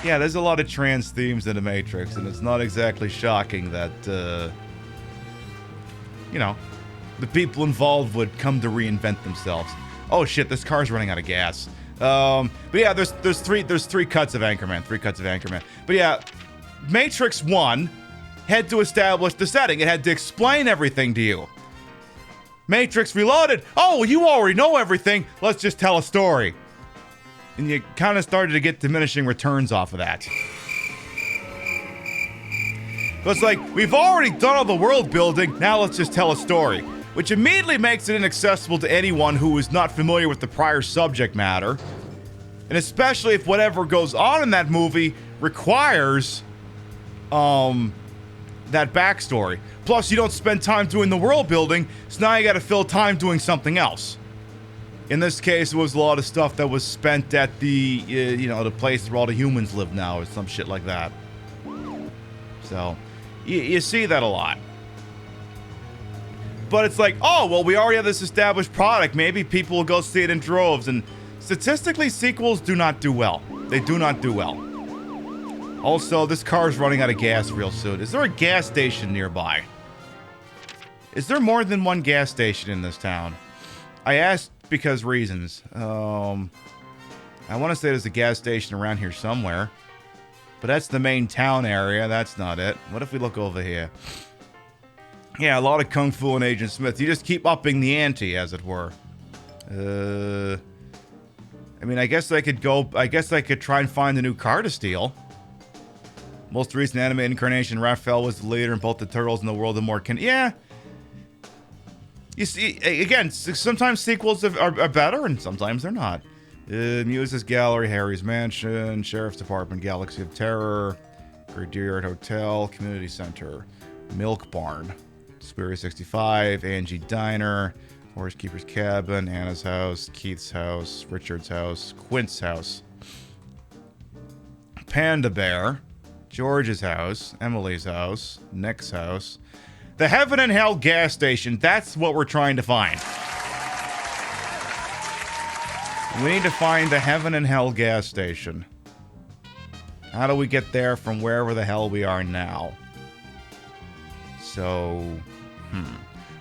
Yeah, there's a lot of trans themes in The Matrix, and it's not exactly shocking that, you know, the people involved would come to reinvent themselves. Oh shit, this car's running out of gas. But yeah, there's three cuts of Anchorman. But yeah, Matrix 1 had to establish the setting. It had to explain everything to you. Matrix Reloaded, oh, you already know everything, let's just tell a story. And you kind of started to get diminishing returns off of that. So it's like, we've already done all the world building, now let's just tell a story. Which immediately makes it inaccessible to anyone who is not familiar with the prior subject matter. And especially if whatever goes on in that movie requires that backstory. Plus, you don't spend time doing the world building, so now you gotta fill time doing something else. In this case, it was a lot of stuff that was spent at the, the place where all the humans live now, or some shit like that. So, you see that a lot. But it's like, oh, well, we already have this established product. Maybe people will go see it in droves. And statistically, sequels do not do well. They do not do well. Also, this car's running out of gas real soon. Is there a gas station nearby? Is there more than one gas station in this town? I asked because reasons. I want to say there's a gas station around here somewhere. But that's the main town area. That's not it. What if we look over here? Yeah, a lot of Kung Fu and Agent Smith. You just keep upping the ante, as it were. I mean, I guess I could try and find a new car to steal. Most recent anime incarnation, Raphael was the leader in both the Turtles and the World of More. Yeah. You see, again, sometimes sequels are better, and sometimes they're not. Muse's Gallery, Harry's Mansion, Sheriff's Department, Galaxy of Terror, Graveyard Hotel, Community Center, Milk Barn, Superior 65, Angie Diner, Horse Keeper's Cabin, Anna's House, Keith's House, Richard's House, Quint's House, Panda Bear, George's House, Emily's House, Nick's House, the Heaven and Hell gas station. That's what we're trying to find. We need to find the Heaven and Hell gas station. How do we get there from wherever the hell we are now? So,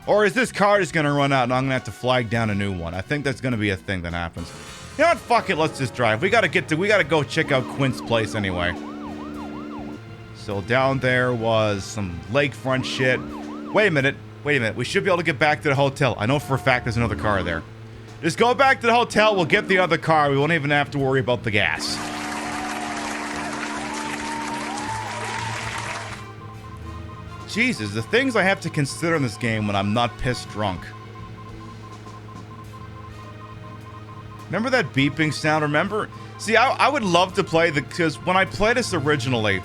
Or is this car just gonna run out and I'm gonna have to flag down a new one? I think that's gonna be a thing that happens. You know what? Fuck it, let's just drive. We gotta go check out Quint's place anyway. So down there was some lakefront shit. Wait a minute. We should be able to get back to the hotel. I know for a fact there's another car there. Just go back to the hotel. We'll get the other car. We won't even have to worry about the gas. Jesus, the things I have to consider in this game when I'm not pissed drunk. Remember that beeping sound? Remember? See, I would love to play because when I played this originally,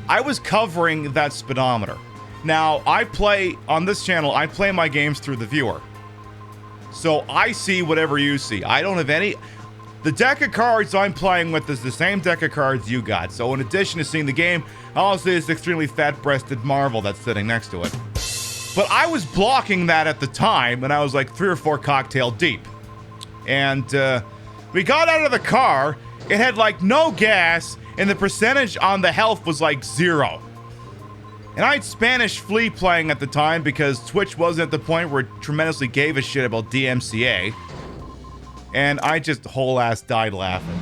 I was covering that speedometer. Now, I play, on this channel, I play my games through the viewer. So I see whatever you see. I don't have any... The deck of cards I'm playing with is the same deck of cards you got. So in addition to seeing the game, I'll see this extremely fat-breasted marvel that's sitting next to it. But I was blocking that at the time, and I was like 3 or 4 cocktail deep. And we got out of the car, it had like no gas, and the percentage on the health was like 0. And I had Spanish Flea playing at the time because Twitch wasn't at the point where it tremendously gave a shit about DMCA. And I just whole ass died laughing.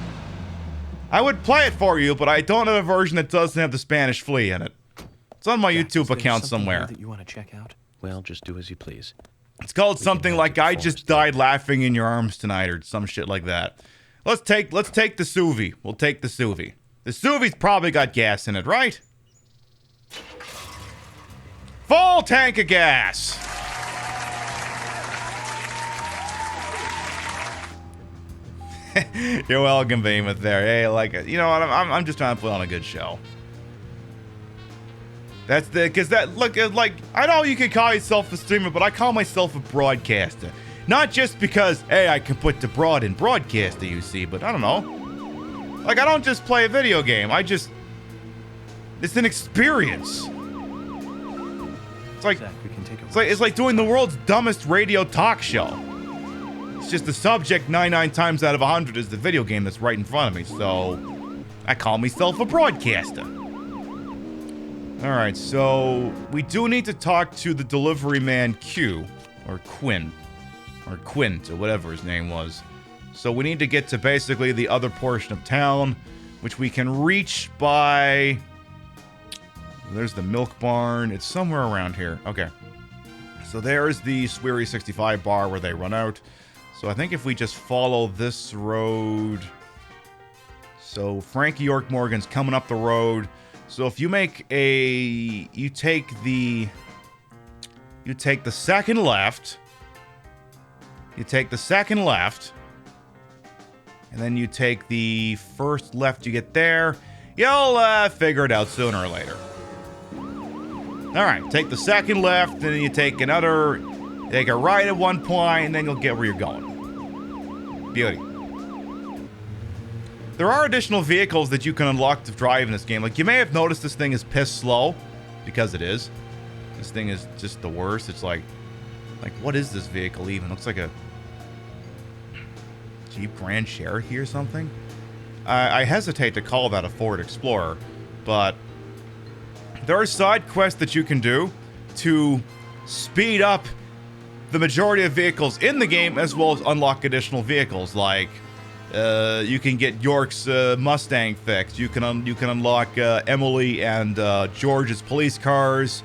I would play it for you, but I don't have a version that doesn't have the Spanish Flea in it. It's on my YouTube account somewhere. That you want to check out? Well, just do as you please. It's called something like "I just died laughing in your arms tonight" or some shit like that. Let's take the Suvi. We'll take the Suvi. The Suvi's probably got gas in it, right? Full tank of gas. You're welcome, Behemoth. There, hey, like, you know what? I'm just trying to put on a good show. That's because look, like, I know you can call yourself a streamer, but I call myself a broadcaster. Not just because, hey, I can put the broad in broadcaster, you see, but I don't know. Like, I don't just play a video game. It's an experience. It's like doing the world's dumbest radio talk show. It's just the subject 99 times out of 100 is the video game that's right in front of me, so I call myself a broadcaster. Alright, so we do need to talk to the delivery man Q, or Quinn, or Quint, or whatever his name was. So we need to get to basically the other portion of town, which we can reach by... There's the milk barn. It's somewhere around here. Okay. So there's the Sweary 65 bar where they run out. So I think if we just follow this road... So Frankie York Morgan's coming up the road. So if you make a... You take the second left. You take the second left. And then you take the first left you get there. You'll figure it out sooner or later. Alright, take the second left, and then you take another, take a right at one point, and then you'll get where you're going. Beauty. There are additional vehicles that you can unlock to drive in this game. Like, you may have noticed this thing is piss slow, because it is. This thing is just the worst. It's like, what is this vehicle even? Looks like a Jeep Grand Cherokee or something? I hesitate to call that a Ford Explorer, but... There are side quests that you can do to speed up the majority of vehicles in the game, as well as unlock additional vehicles. Like, you can get York's Mustang fixed. You can unlock Emily and George's police cars.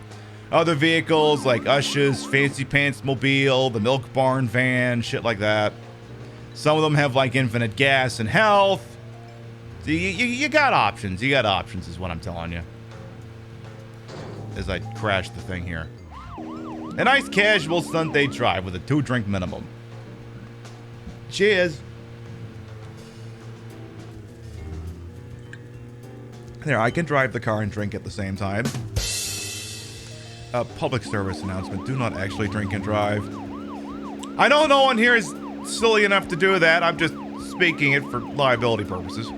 Other vehicles like Ush's Fancy Pants Mobile, the Milk Barn van, shit like that. Some of them have like infinite gas and health. So you got options. You got options, is what I'm telling you. As I crash the thing here. A nice casual Sunday drive with a 2-drink minimum. Cheers. There, I can drive the car and drink at the same time. Public service announcement. Do not actually drink and drive. I know no one here is silly enough to do that. I'm just speaking it for liability purposes.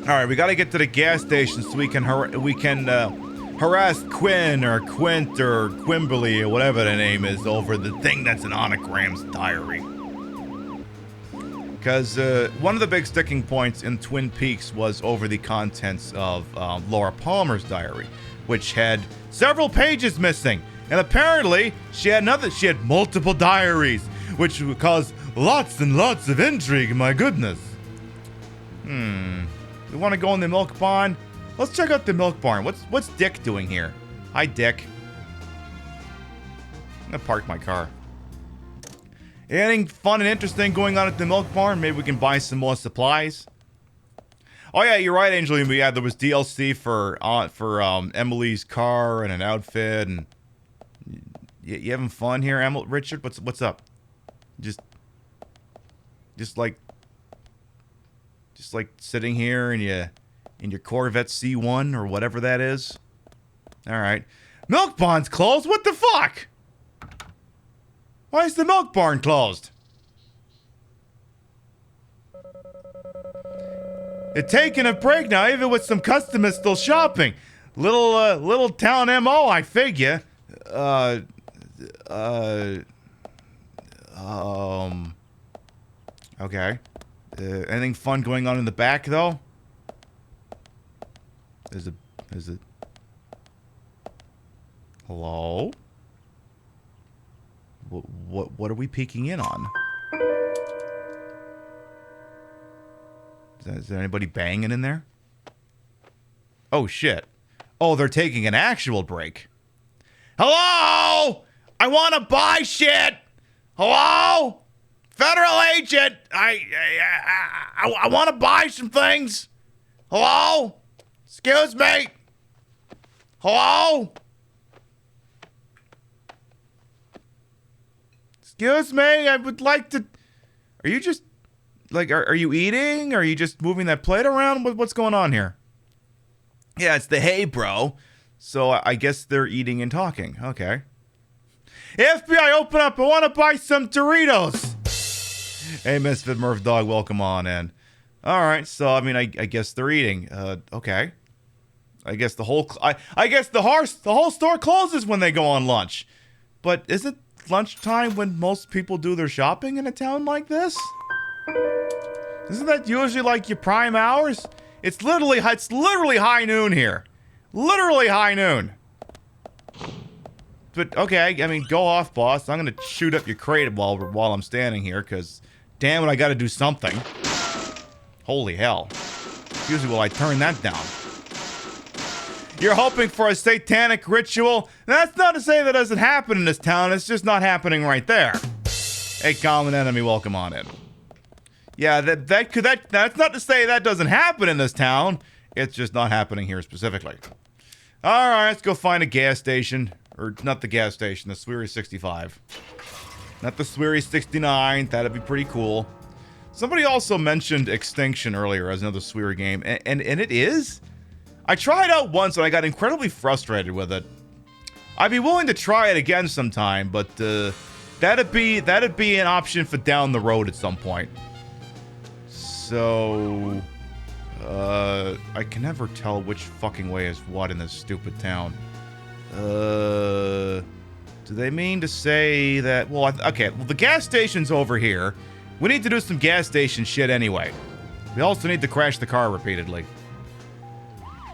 Alright, we gotta get to the gas station so we can harass Quinn or Quint or Quimberly or whatever the name is over the thing that's in Anagram's diary. Because one of the big sticking points in Twin Peaks was over the contents of Laura Palmer's diary, which had several pages missing. And apparently, she had multiple diaries, which would cause lots and lots of intrigue, my goodness. We want to go in the milk barn? Let's check out the milk barn. What's Dick doing here? Hi, Dick. I'm gonna park my car. Anything fun and interesting going on at the milk barn? Maybe we can buy some more supplies. Oh yeah, you're right, Angelina. Yeah, there was DLC for Emily's car and an outfit, and you having fun here, Richard? What's up? Just like sitting here in your Corvette C1 or whatever that is. All right, milk barn's closed. What the fuck? Why is the milk barn closed? They're taking a break now, even with some customers still shopping. Little town MO, I figure. Okay. Anything fun going on in the back, though? Is it? Hello? What are we peeking in on? Is there anybody banging in there? Oh, shit. Oh, they're taking an actual break. Hello? I want to buy shit. Hello? Federal agent. I want to buy some things. Hello? Excuse me. Hello? Excuse me. I would like to... Are you just... Like, are you eating? Are you just moving that plate around? What's going on here? Yeah, it's the hey, bro. So I guess they're eating and talking. Okay. FBI, open up. I want to buy some Doritos. Hey, Misfit Murph Dog, welcome on in. All right, so, I mean, I guess they're eating. Okay. I guess the whole store closes when they go on lunch. But is it lunchtime when most people do their shopping in a town like this? Isn't that usually like your prime hours? It's literally high noon here. Literally high noon. But okay, I mean, go off, boss. I'm gonna shoot up your crate while I'm standing here, cause damn it, I gotta do something. Holy hell! Usually, will I turn that down? You're hoping for a satanic ritual? That's not to say that doesn't happen in this town. It's just not happening right there. Hey, common enemy, welcome on in. Yeah, that's not to say that doesn't happen in this town. It's just not happening here specifically. All right, let's go find a gas station. Or not the gas station, the Sweary 65. Not the Sweary 69. That'd be pretty cool. Somebody also mentioned Extinction earlier as another Sweary game, and it is. I tried out once and I got incredibly frustrated with it. I'd be willing to try it again sometime, but that'd be an option for down the road at some point. So, I can never tell which fucking way is what in this stupid town. Do they mean to say that... Well, okay, well, the gas station's over here. We need to do some gas station shit anyway. We also need to crash the car repeatedly.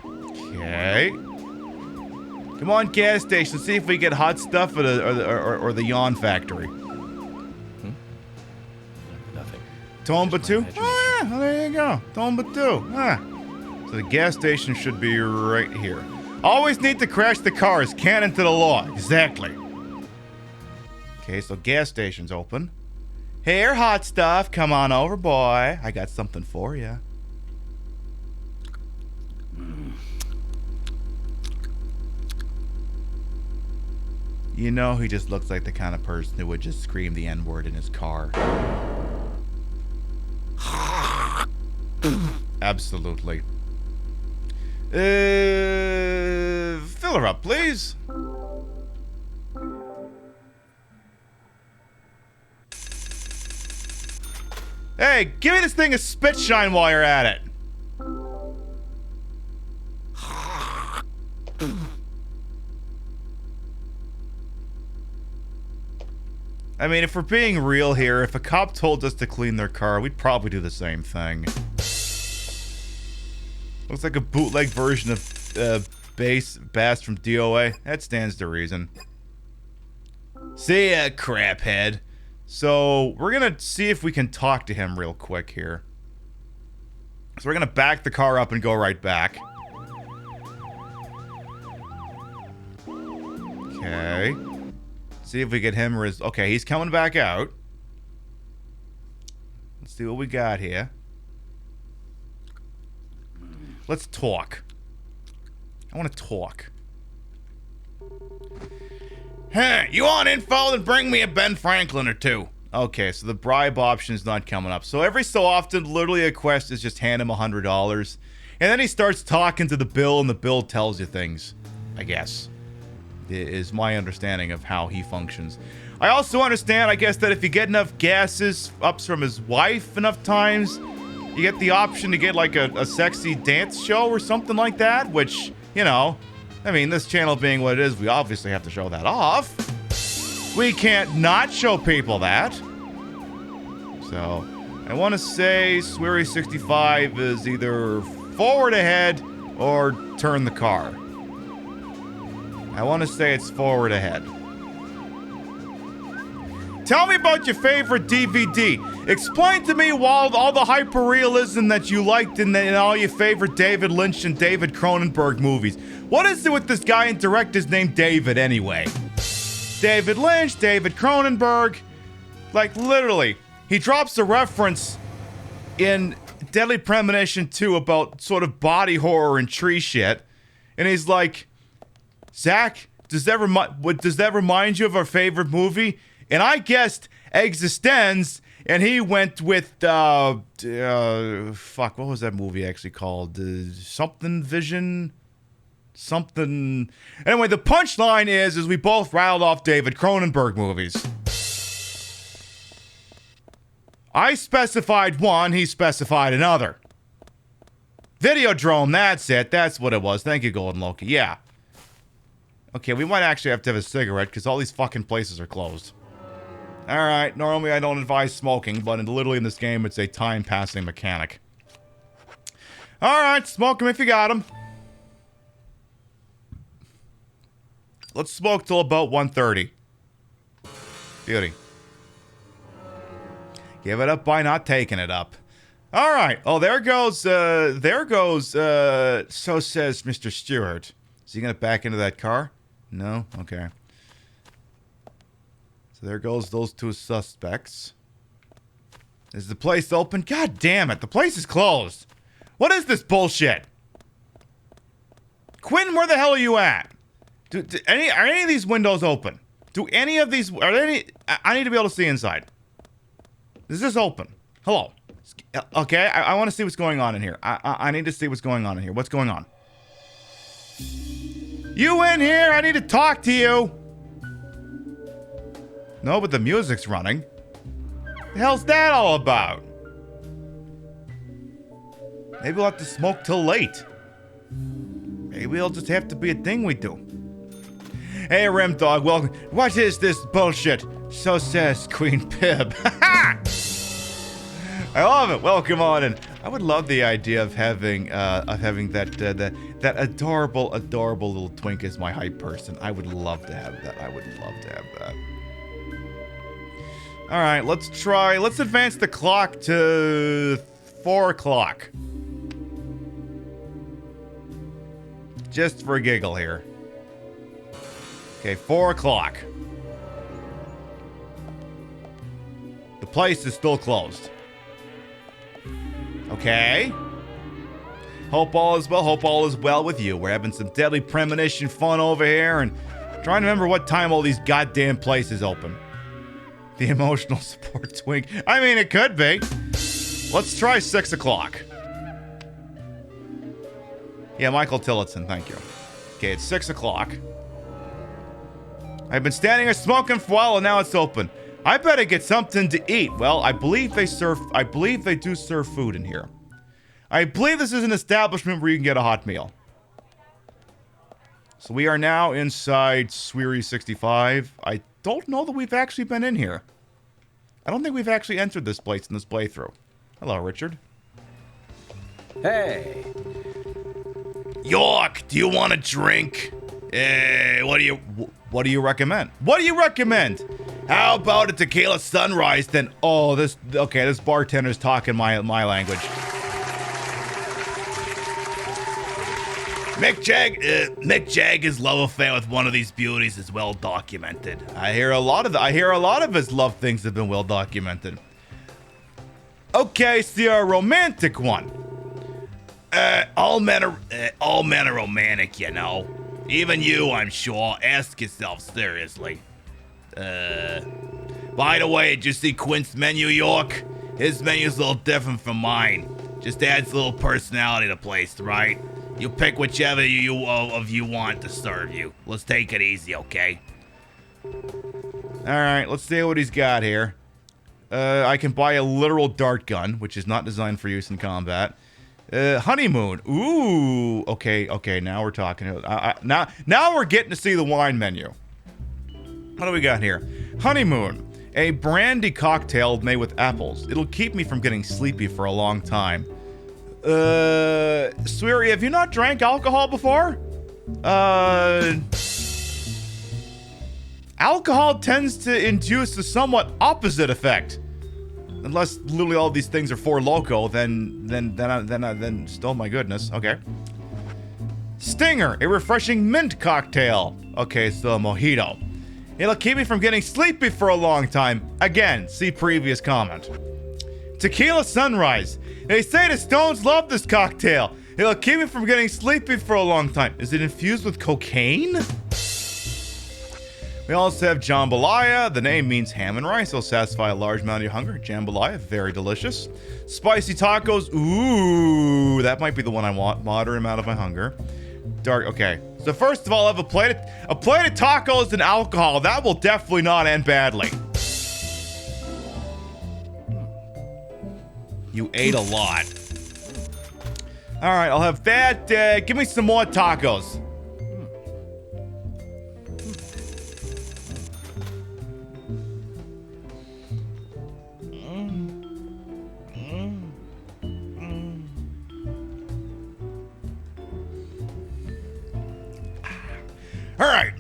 Okay. Come on, gas station. See if we get hot stuff or the yawn factory. Nothing. Tomba 2? Oh, yeah. Well, there you go. Tomba 2. Ah. So the gas station should be right here. Always need to crash the cars. Canon to the law. Exactly. Okay, so gas station's open. Here, hot stuff. Come on over, boy. I got something for you. You know, he just looks like the kind of person who would just scream the N-word in his car. Absolutely. Fill her up, please. Hey, give me this thing a spit shine while you're at it. I mean, if we're being real here, if a cop told us to clean their car, we'd probably do the same thing. Looks like a bootleg version of Bass from DOA. That stands to reason. See ya, craphead. So, we're gonna see if we can talk to him real quick here. So we're gonna back the car up and go right back. Okay. See if we get him or his... Okay, he's coming back out. Let's see what we got here. Let's talk. I want to talk. Hey, you want info? Then bring me a Ben Franklin or two. Okay, so the bribe option's not coming up. So every so often, literally a quest is just hand him $100. And then he starts talking to the bill, and the bill tells you things, I guess. Is my understanding of how he functions. I also understand, I guess, that if you get enough gases ups from his wife enough times, you get the option to get like a sexy dance show or something like that, which, you know, I mean, this channel being what it is, we obviously have to show that off. We can't not show people that. So, I want to say Sweary65 is either forward ahead or turn the car. I want to say it's forward ahead. Tell me about your favorite DVD. Explain to me all the hyperrealism that you liked in all your favorite David Lynch and David Cronenberg movies. What is it with this guy and directors named David anyway? David Lynch, David Cronenberg. Like, literally, he drops a reference in Deadly Premonition 2 about sort of body horror and tree shit. And he's like, Zach, does that remind you of our favorite movie? And I guessed Existenz, and he went with, fuck, what was that movie actually called? Something Vision? Something. Anyway, the punchline is we both rattled off David Cronenberg movies. I specified one, he specified another. Videodrome, that's it. That's what it was. Thank you, Golden Loki. Yeah. Okay, we might actually have to have a cigarette because all these fucking places are closed. Alright, normally I don't advise smoking, but literally in this game it's a time-passing mechanic. Alright, smoke them if you got them. Let's smoke till about 1:30. Beauty. Give it up by not taking it up. Alright, oh there goes, so says Mr. Stewart. Is he gonna back into that car? No? Okay. So there goes those two suspects. Is the place open? God damn it, the place is closed. What is this bullshit? Quinn, where the hell are you at? Are any of these windows open? Do any of these, are there any, I need to be able to see inside. Is this open? Hello? Okay, I want to see what's going on in here. I need to see what's going on in here. What's going on? You in here? I need to talk to you. No, but the music's running. The hell's that all about? Maybe we'll have to smoke till late. Maybe it'll just have to be a thing we do. Hey, Rim Dog, welcome. What is this bullshit? So says Queen Pib. I love it. Welcome on in. I would love the idea of having that adorable little twink as my hype person. I would love to have that. I would love to have that. All right, let's advance the clock to 4 o'clock. Just for a giggle here. Okay, 4 o'clock. The place is still closed. Okay. Hope all is well. Hope all is well with you. We're having some Deadly Premonition fun over here and trying to remember what time all these goddamn places open. The emotional support twink. I mean, it could be. Let's try 6 o'clock. Yeah, Michael Tillotson, thank you. Okay, it's 6 o'clock. I've been standing here smoking for a while and now it's open. I better get something to eat. Well, I believe they do serve food in here. I believe this is an establishment where you can get a hot meal. So we are now inside Sweary65. I don't know that we've actually been in here. I don't think we've actually entered this place in this playthrough. Hello, Richard. Hey. York, do you want a drink? What do you recommend? What do you recommend? How about a tequila sunrise then? Oh, this bartender's talking my language. Mick Jagger's love affair with one of these beauties is well documented. I hear a lot of his love things have been well documented. Okay, so you're a romantic one. All men are romantic, you know. Even you, I'm sure. Ask yourself seriously. By the way, did you see Quint's menu, York? His menu's a little different from mine. Just adds a little personality to the place, right? You pick whichever you want to serve you. Let's take it easy, okay? Alright, let's see what he's got here. I can buy a literal dart gun, which is not designed for use in combat. Honeymoon. Ooh. Okay, now we're talking. Now we're getting to see the wine menu. What do we got here? Honeymoon. A brandy cocktail made with apples. It'll keep me from getting sleepy for a long time. Sweary, have you not drank alcohol before? Alcohol tends to induce a somewhat opposite effect. Unless literally all these things are Four Loko, then oh my goodness. Okay. Stinger, a refreshing mint cocktail. Okay, so a mojito. It'll keep me from getting sleepy for a long time. Again, see previous comment. Tequila Sunrise. They say the Stones love this cocktail. It'll keep me from getting sleepy for a long time. Is it infused with cocaine? We also have jambalaya. The name means ham and rice. It'll satisfy a large amount of your hunger. Jambalaya, very delicious. Spicy tacos. Ooh, that might be the one I want. Moderate amount of my hunger. Dark. Okay. So first of all, I have a plate of tacos and alcohol. That will definitely not end badly. You ate a lot. All right, I'll have that. Give me some more tacos. All right,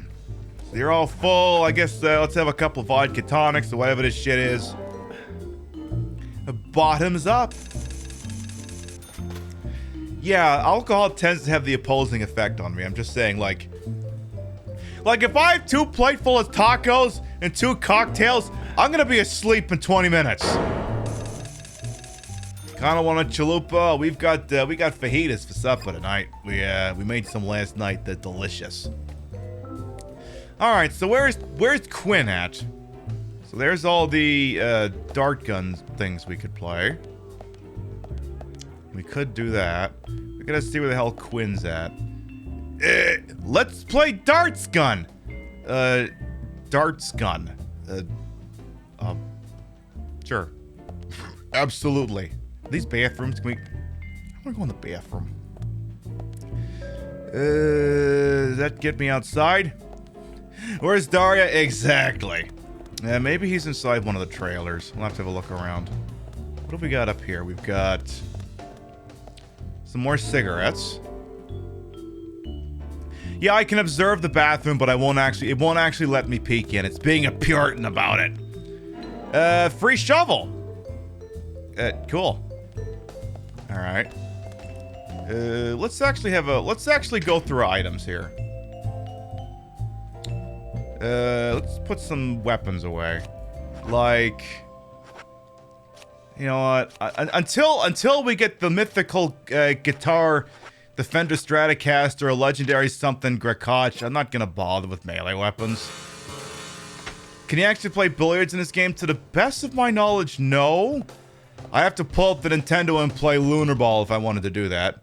so you're all full. I guess let's have a couple of vodka tonics or whatever this shit is. Bottoms up. Yeah, alcohol tends to have the opposing effect on me. I'm just saying, like if I have 2 platefuls of tacos and 2 cocktails, I'm gonna be asleep in 20 minutes. Kind of want a chalupa. We got fajitas for supper tonight. We made some last night. They're delicious. All right, so where's Quinn at? So there's all the dart gun things we could play. We could do that. We gotta see where the hell Quinn's at. Let's play darts gun. Darts gun. Sure. Absolutely. These bathrooms, can we? I wanna go in the bathroom. Does that get me outside? Where's Daria? Exactly. Maybe he's inside one of the trailers. We'll have to have a look around. What have we got up here? We've got some more cigarettes. Yeah, I can observe the bathroom, but it won't actually let me peek in. It's being a Puritan about it. Free shovel. Cool. All right. Let's actually go through items here. Let's put some weapons away. Like, you know what? Until we get the mythical guitar, the Fender Stratocaster, or legendary something Grakach, I'm not gonna bother with melee weapons. Can you actually play billiards in this game? To the best of my knowledge, no. I have to pull up the Nintendo and play Lunar Ball if I wanted to do that.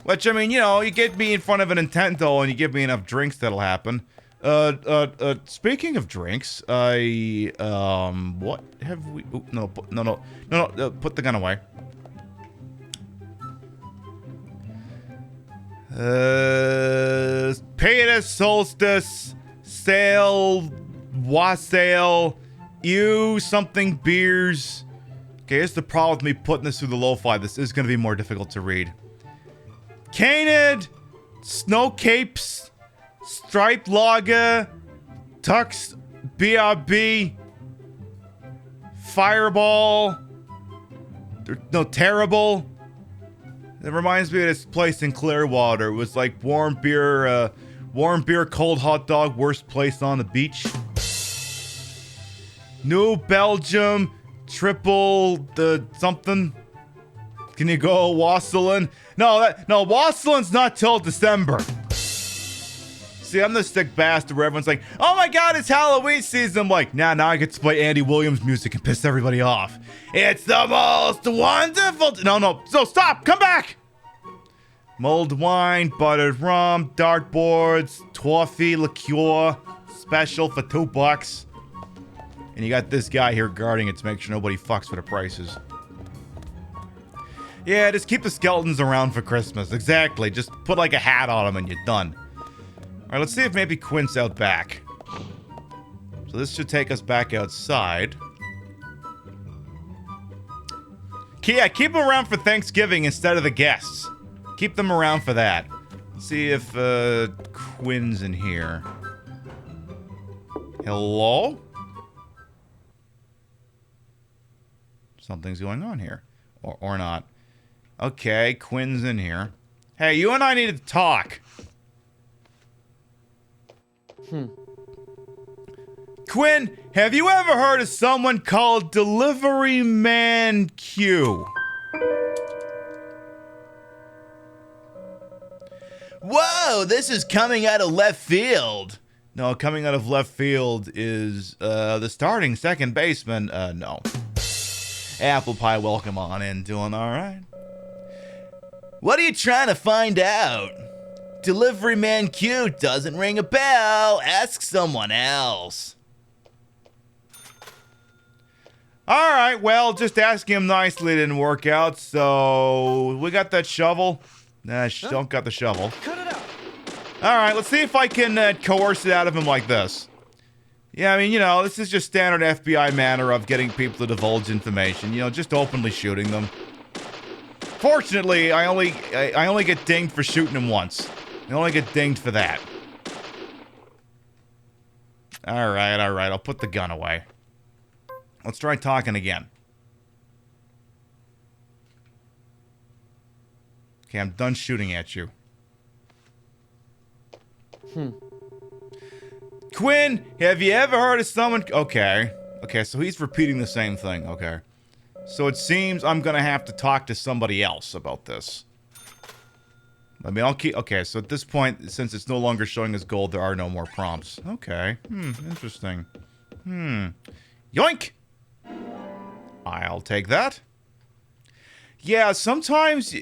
Which, I mean, you know, you get me in front of a Nintendo and you give me enough drinks, that'll happen. Speaking of drinks, what have we... Ooh, no, put the gun away. Peta Solstice, Sail, Wassail, Ew, something beers. Okay, here's the problem with me putting this through the lo-fi. This is going to be more difficult to read. Canid, Snow Capes, Striped Lager, Tux, BRB, Fireball, no, Terrible. It reminds me of this place in Clearwater. It was like warm beer, cold hot dog, worst place on the beach. New Belgium, triple the something? Can you go Wasselen? No, Wasselen's not till December. See, I'm the sick bastard where everyone's like, oh my god, it's Halloween season. I'm like, now I get to play Andy Williams music and piss everybody off. It's the most wonderful. No, stop, come back. Mulled wine, buttered rum, dartboards, toffee, liqueur, special for $2. And you got this guy here guarding it to make sure nobody fucks with the prices. Yeah, just keep the skeletons around for Christmas. Exactly, just put like a hat on them and you're done. Alright, let's see if maybe Quinn's out back. So this should take us back outside. Yeah, keep them around for Thanksgiving instead of the guests. Keep them around for that. See if Quinn's in here. Hello? Something's going on here. Or not. Okay, Quinn's in here. Hey, you and I need to talk. Quinn, have you ever heard of someone called Delivery Man Q? Whoa, this is coming out of left field. No, coming out of left field is the starting second baseman. No. Apple Pie, welcome on in. Doing all right? What are you trying to find out? Delivery Man Q doesn't ring a bell. Ask someone else. All right, well, just asking him nicely didn't work out, so we got that shovel. Nah, don't got the shovel. Cut it out. All right, let's see if I can coerce it out of him like this. Yeah, I mean, you know, this is just standard FBI manner of getting people to divulge information. You know, just openly shooting them. Fortunately, I only get dinged for shooting him once. I only get dinged for that. All right, I'll put the gun away. Let's try talking again. Okay, I'm done shooting at you. Quinn, have you ever heard of someone... Okay, so he's repeating the same thing, okay. So it seems I'm gonna have to talk to somebody else about this. I mean, I'll keep... Okay, so at this point, since it's no longer showing as gold, there are no more prompts. Okay, interesting. Yoink! I'll take that. Yeah, sometimes...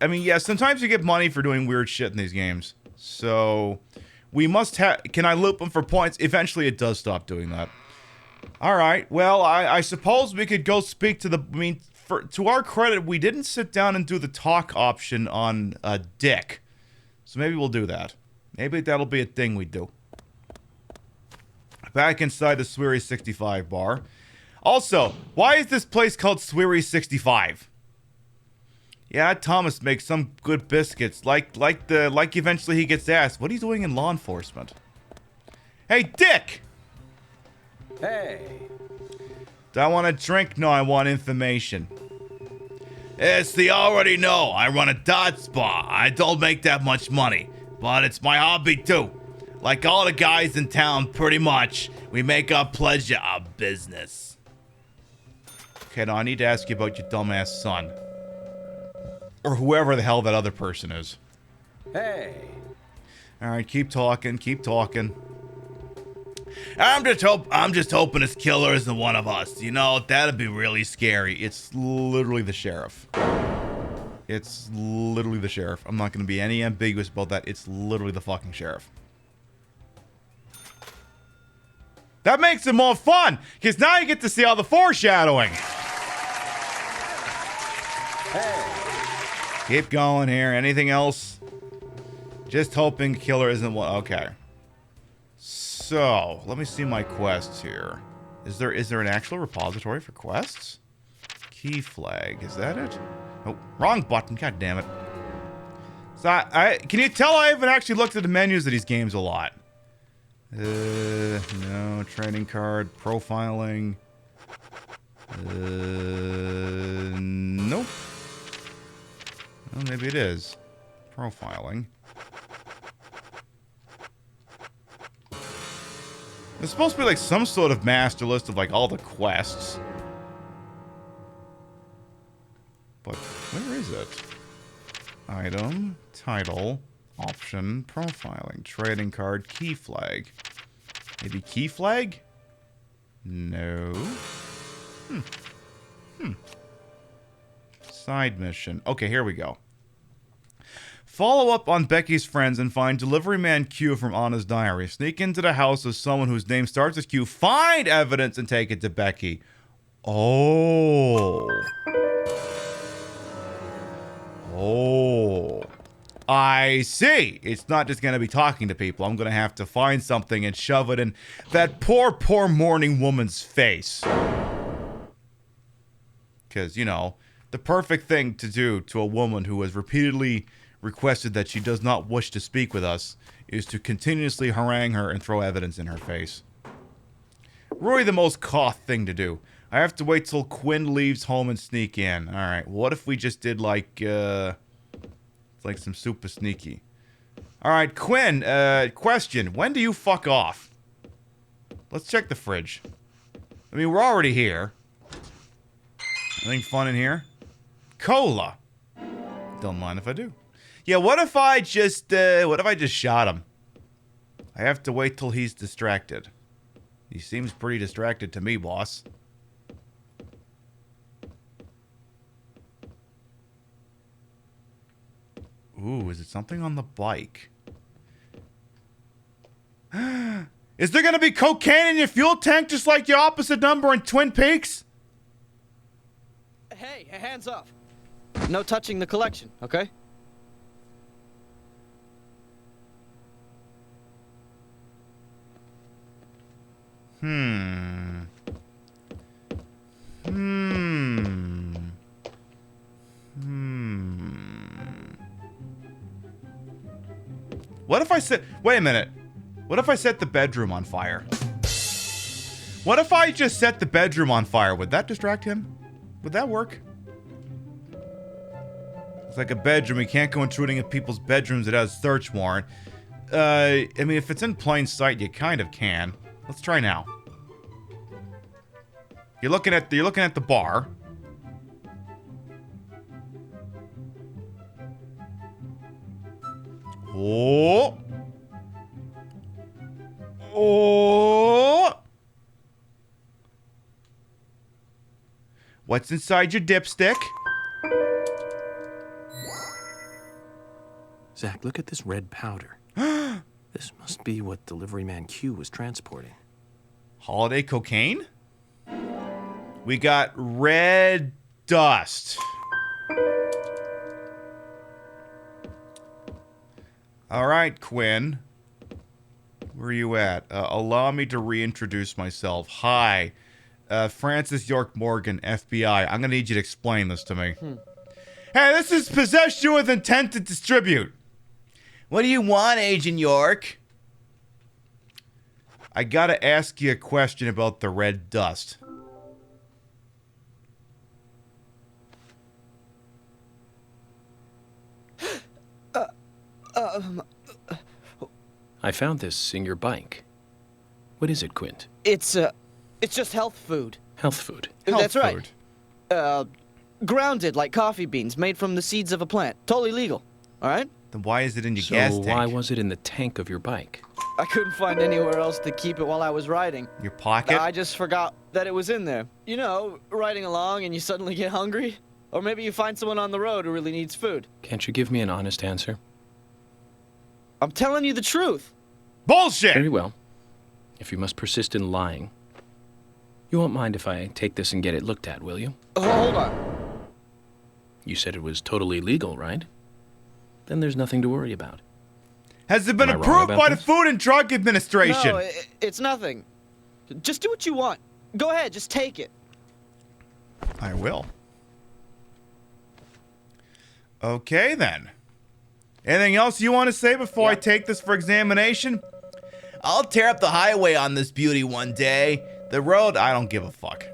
I mean, yeah, sometimes you get money for doing weird shit in these games. So... We must have... Can I loop them for points? Eventually it does stop doing that. Alright, well, I suppose we could go speak to the... I mean, to our credit, we didn't sit down and do the talk option on Dick. So maybe we'll do that. Maybe that'll be a thing we do. Back inside the Sweary 65 bar. Also, why is this place called Sweary 65? Yeah, Thomas makes some good biscuits. Like eventually he gets asked, what are you doing in law enforcement? Hey, Dick! Hey. Do I want a drink? No, I want information. It's the already know. I run a dot spa. I don't make that much money, but it's my hobby too. Like all the guys in town, pretty much. We make our pleasure our business. Okay, now I need to ask you about your dumbass son. Or whoever the hell that other person is. Hey. Alright, keep talking, keep talking. I'm just hoping this killer isn't one of us. You know, that'd be really scary. It's literally the sheriff. It's literally the sheriff. I'm not going to be any ambiguous about that. It's literally the fucking sheriff. That makes it more fun, because now you get to see all the foreshadowing. Hey. Keep going here. Anything else? Just hoping killer isn't one. Okay. So, let me see my quests here. Is there an actual repository for quests? Key flag. Is that it? Oh, wrong button. God damn it. So, can you tell I haven't actually looked at the menus of these games a lot? No. Training card. Profiling. Nope. Well, maybe it is. Profiling. There's supposed to be like some sort of master list of like all the quests. But where is it? Item, title, option, profiling, trading card, key flag. Maybe key flag? No. Side mission. Okay, here we go. Follow up on Becky's friends and find delivery man Q from Anna's diary. Sneak into the house of someone whose name starts with Q. Find evidence and take it to Becky. Oh. I see. It's not just going to be talking to people. I'm going to have to find something and shove it in that poor, poor mourning woman's face. Because, you know, the perfect thing to do to a woman who has repeatedly requested that she does not wish to speak with us is to continuously harangue her and throw evidence in her face. Really the most Koth thing to do. I have to wait till Quinn leaves home and sneak in. Alright, what if we just did like some super sneaky. Alright, Quinn, question. When do you fuck off? Let's check the fridge. I mean, we're already here. Anything fun in here? Cola. Don't mind if I do. Yeah, what if I just shot him? I have to wait till he's distracted. He seems pretty distracted to me, boss. Ooh, is it something on the bike? Is there gonna be cocaine in your fuel tank just like your opposite number in Twin Peaks? Hey, hands off. No touching the collection, okay? What if I set... Wait a minute. What if I set the bedroom on fire? What if I just set the bedroom on fire? Would that distract him? Would that work? It's like a bedroom. You can't go intruding in people's bedrooms. It has a search warrant. I mean, if it's in plain sight, you kind of can. Let's try now. You're looking at the bar. Oh. Oh. What's inside your dipstick? Zach, look at this red powder. This must be what delivery man Q was transporting. Holiday cocaine? We got red dust. All right, Quinn. Where are you at? Allow me to reintroduce myself. Hi. Francis York Morgan, FBI. I'm going to need you to explain this to me. Hey, this is possession with intent to distribute. What do you want, Agent York? I got to ask you a question about the red dust. I found this in your bike. What is it, Quint? It's just health food. Health food. That's Health right. food. Grounded like coffee beans, made from the seeds of a plant. Totally legal. All right? Then why is it in your So gas tank? why was it in the tank of your bike? I couldn't find anywhere else to keep it while I was riding. Your pocket? I just forgot that it was in there. You know, riding along and you suddenly get hungry. Or maybe you find someone on the road who really needs food. Can't you give me an honest answer? I'm telling you the truth. Bullshit! Very well. If you must persist in lying, you won't mind if I take this and get it looked at, will you? Hold on. You said it was totally legal, right? Then there's nothing to worry about. Has it been Am I wrong approved about by the this? Food and Drug Administration? No, it's nothing. Just do what you want. Go ahead, just take it. I will. Okay, then. Anything else you want to say before I take this for examination? I'll tear up the highway on this beauty one day. The road, I don't give a fuck.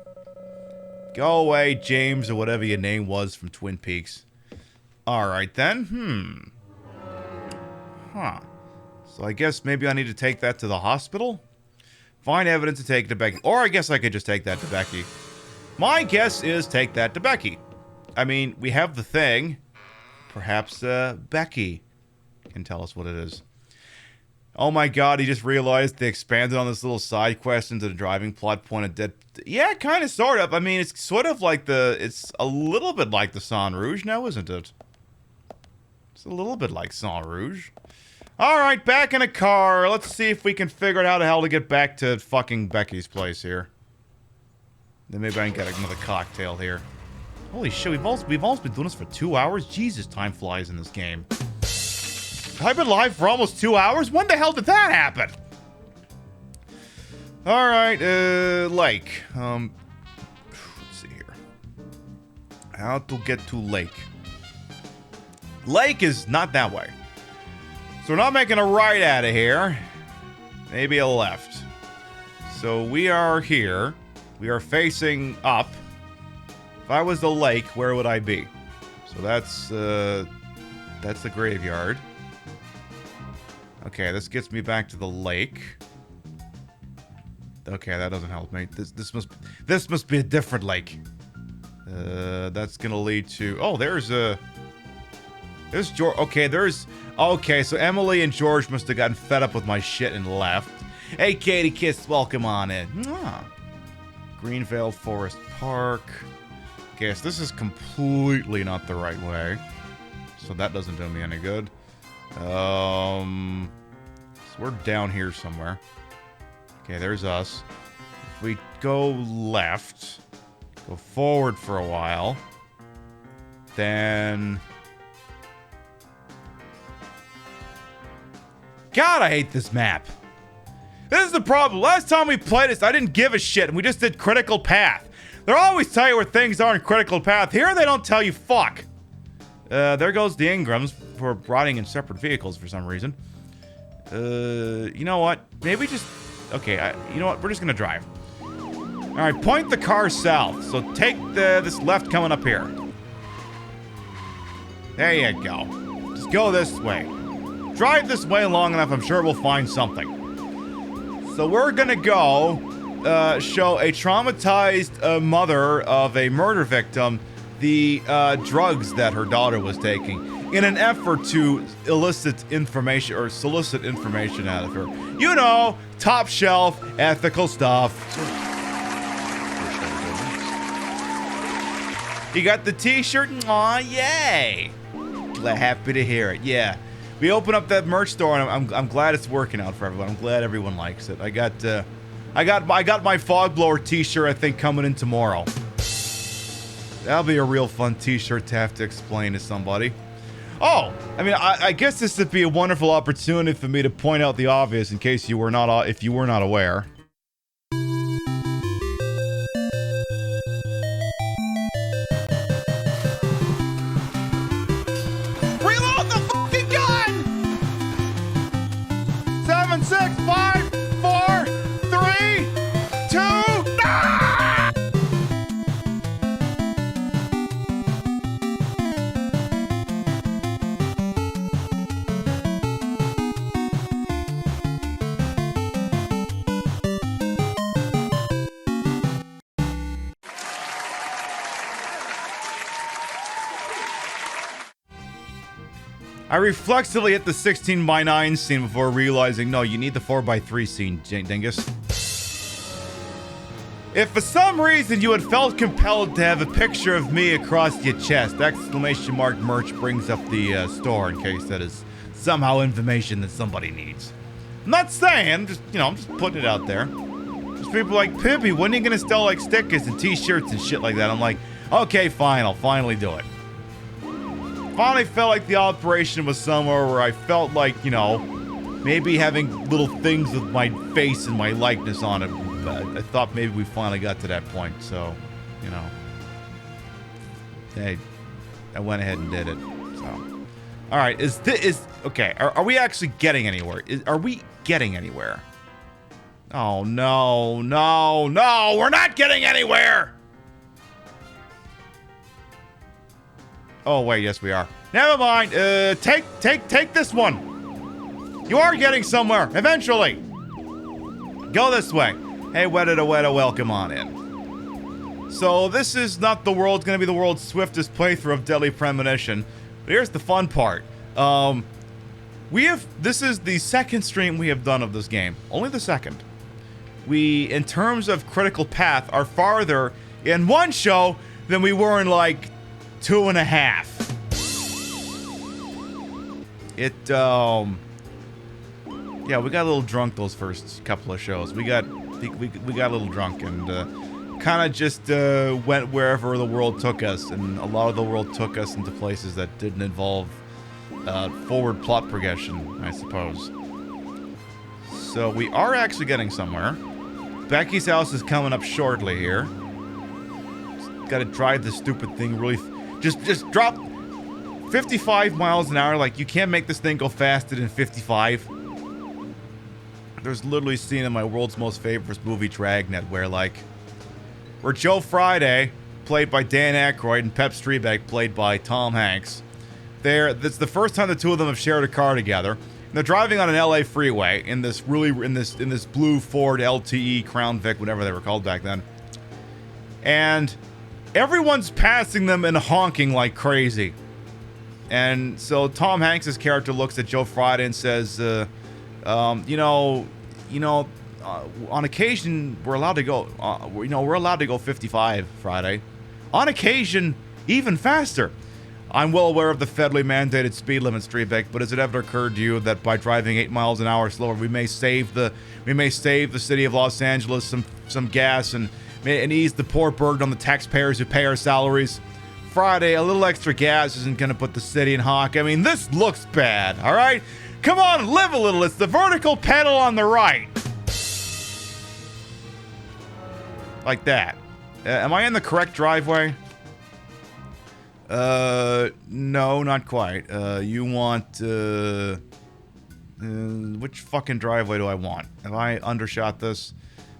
Go away, James, or whatever your name was from Twin Peaks. Alright then, Huh. So I guess maybe I need to take that to the hospital? Find evidence to take to Becky. Or I guess I could just take that to Becky. My guess is take that to Becky. I mean, we have the thing. Perhaps Becky can tell us what it is. Oh my god, he just realized they expanded on this little side quest into the driving plot point of Dead... Yeah, kind of, sort of. I mean, it's sort of like the... It's a little bit like the Sang Rouge now, isn't it? It's a little bit like Sang Rouge. Alright, back in a car. Let's see if we can figure out how the hell to get back to fucking Becky's place here. Then maybe I can get another cocktail here. Holy shit, we've almost been doing this for 2 hours? Jesus, time flies in this game. I've been live for almost 2 hours? When the hell did that happen? Alright, lake. Let's see here. How to get to lake. Lake is not that way. So we're not making a right out of here. Maybe a left. So we are here. We are facing up. If I was the lake, where would I be? So that's the graveyard. Okay, this gets me back to the lake. Okay, that doesn't help me. This must be a different lake. That's gonna lead to... Oh, there's George. Okay, okay, so Emily and George must have gotten fed up with my shit and left. Hey, Katie Kiss, welcome on in. Mwah. Greenvale Forest Park. Okay, so this is completely not the right way. So that doesn't do me any good. So we're down here somewhere. Okay, there's us. If we go left, go forward for a while, then... God, I hate this map. This is the problem. Last time we played this, I didn't give a shit, and we just did critical path. They'll always tell you where things are in critical path. Here, they don't tell you fuck. There goes the Ingrams for riding in separate vehicles for some reason. You know what? Maybe just... Okay, you know what? We're just gonna drive. Alright, point the car south. So take this left coming up here. There you go. Just go this way. Drive this way long enough, I'm sure we'll find something. So we're gonna go show a traumatized mother of a murder victim the drugs that her daughter was taking in an effort to elicit information or solicit information out of her. You know, top shelf, ethical stuff. You got the t-shirt? Aw, yay! Happy to hear it, yeah. We open up that merch store and I'm glad it's working out for everyone. I'm glad everyone likes it. I got my fog blower t-shirt I think coming in tomorrow. That'll be a real fun t-shirt to have to explain to somebody. Oh, I mean, I guess this would be a wonderful opportunity for me to point out the obvious in case you were not, if you were not aware. Reload the fucking gun! 7, 6, 5, 4, 3, 2, ah! I reflexively hit the 16:9 scene before realizing, no, you need the 4:3 scene, dingus. If for some reason you had felt compelled to have a picture of me across your chest, exclamation mark merch brings up the store in case that is somehow information that somebody needs. I'm not saying, just, you know, I'm just putting it out there. There's people like, Pibby, when are you gonna sell like stickers and t-shirts and shit like that? I'm like, okay, fine, I'll finally do it. Finally felt like the operation was somewhere where I felt like, you know, maybe having little things with my face and my likeness on it. I thought maybe we finally got to that point, so, you know. Hey, I went ahead and did it, so. Alright, okay, are we actually getting anywhere? Are we getting anywhere? Oh, no, no, no, we're not getting anywhere! Oh, wait, yes, we are. Never mind. Take this one. You are getting somewhere, eventually. Go this way. Hey, Weta to Weta, welcome on in. So this is not going to be the world's swiftest playthrough of Deadly Premonition. But here's the fun part. This is the second stream we have done of this game. Only the second. We, in terms of critical path, are farther in one show than we were in like 2.5. Yeah, we got a little drunk those first couple of shows. We got a little drunk and kind of just went wherever the world took us, and a lot of the world took us into places that didn't involve forward plot progression, I suppose. So we are actually getting somewhere. Becky's house is coming up shortly here. Got to drive this stupid thing really. Just drop 55 miles an hour. Like, you can't make this thing go faster than 55. There's literally a scene in my world's most favorite movie, Dragnet, where Joe Friday, played by Dan Aykroyd, and Pep Streebek, played by Tom Hanks. That's the first time the two of them have shared a car together. And they're driving on an LA freeway in this blue Ford LTE Crown Vic, whatever they were called back then. And everyone's passing them and honking like crazy. And so Tom Hanks' character looks at Joe Friday and says, on occasion we're allowed to go, we're allowed to go 55, Friday. On occasion, even faster. I'm well aware of the federally mandated speed limit, Streetbeck, but has it ever occurred to you that by driving 8 miles an hour slower, we may save the city of Los Angeles some gas and ease the poor burden on the taxpayers who pay our salaries? Friday, a little extra gas isn't going to put the city in hock. I mean, this looks bad, all right? Come on, live a little. It's the vertical pedal on the right. Like that. Am I in the correct driveway? No, not quite. You want, which fucking driveway do I want? Have I undershot this?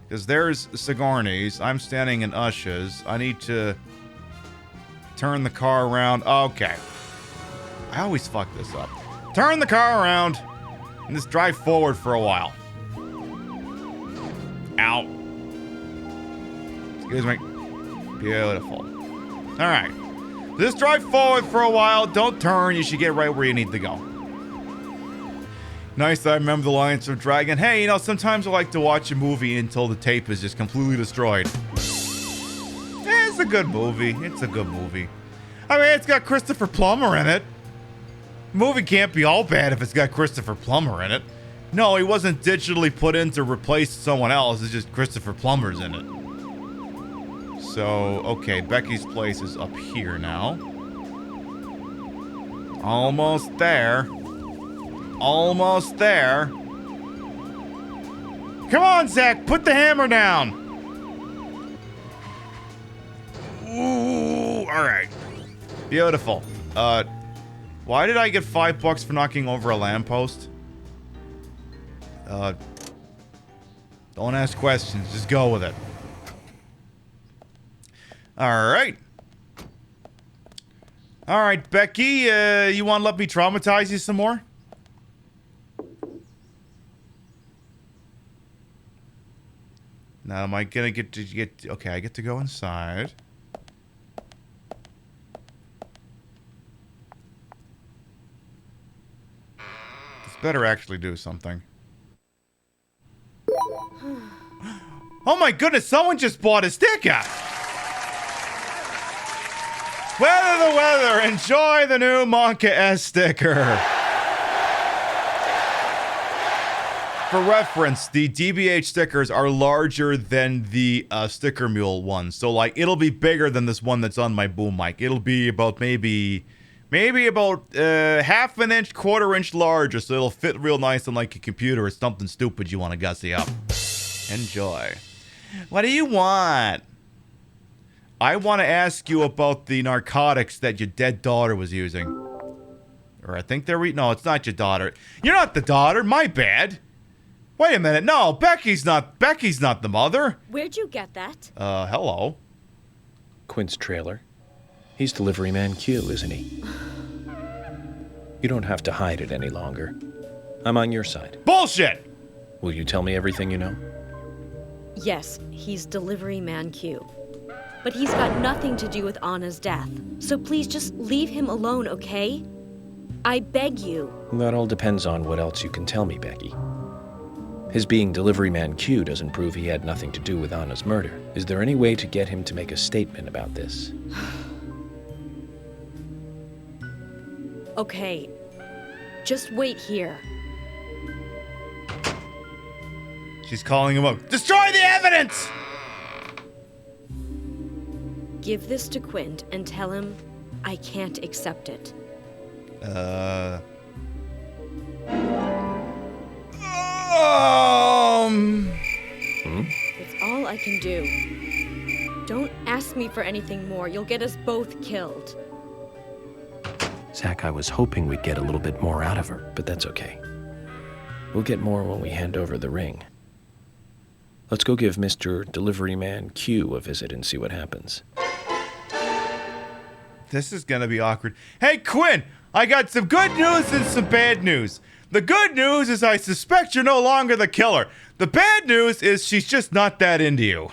Because there's Sigourney's. I'm standing in Ush's. I need to turn the car around. Okay. I always fuck this up. Turn the car around and just drive forward for a while. Ow. Excuse me. Beautiful. Alright. Just drive forward for a while. Don't turn. You should get right where you need to go. Nice that I remember the lines from Dragon. Hey, sometimes I like to watch a movie until the tape is just completely destroyed. It's a good movie. It's a good movie. I mean, it's got Christopher Plummer in it. The movie can't be all bad if it's got Christopher Plummer in it. No, he wasn't digitally put in to replace someone else. It's just Christopher Plummer's in it. So, okay, Becky's place is up here now. Almost there. Almost there. Come on, Zach, put the hammer down. Ooh, all right. Beautiful. Why did I get $5 for knocking over a lamppost? Don't ask questions, just go with it. Alright. Alright, Becky, you want to let me traumatize you some more? Now, am I gonna get... Okay, I get to go inside. This better actually do something. Oh my goodness, someone just bought a sticker! Weather the weather, enjoy the new Monka S sticker. For reference, the DBH stickers are larger than the Sticker Mule ones. So, like, it'll be bigger than this one that's on my boom mic. It'll be about maybe about half an inch, quarter-inch larger, so it'll fit real nice on, like, a computer or something stupid you want to gussy up. Enjoy. What do you want? I want to ask you about the narcotics that your dead daughter was using. Or I think they're no, it's not your daughter. You're not the daughter, my bad. Wait a minute, no, Becky's not the mother. Where'd you get that? Hello. Quint's trailer. He's delivery man Q, isn't he? You don't have to hide it any longer. I'm on your side. Bullshit! Will you tell me everything you know? Yes, he's delivery man Q. but he's got nothing to do with Anna's death. So please just leave him alone, okay? I beg you. That all depends on what else you can tell me, Becky. His being delivery man Q doesn't prove he had nothing to do with Anna's murder. Is there any way to get him to make a statement about this? Okay, just wait here. She's calling him up. Destroy the evidence! Give this to Quint and tell him I can't accept it. It's all I can do. Don't ask me for anything more. You'll get us both killed. Zach, I was hoping we'd get a little bit more out of her, but that's okay. We'll get more when we hand over the ring. Let's go give Mr. Delivery Man Q a visit and see what happens. This is gonna be awkward. Hey, Quinn! I got some good news and some bad news. The good news is I suspect you're no longer the killer. The bad news is she's just not that into you.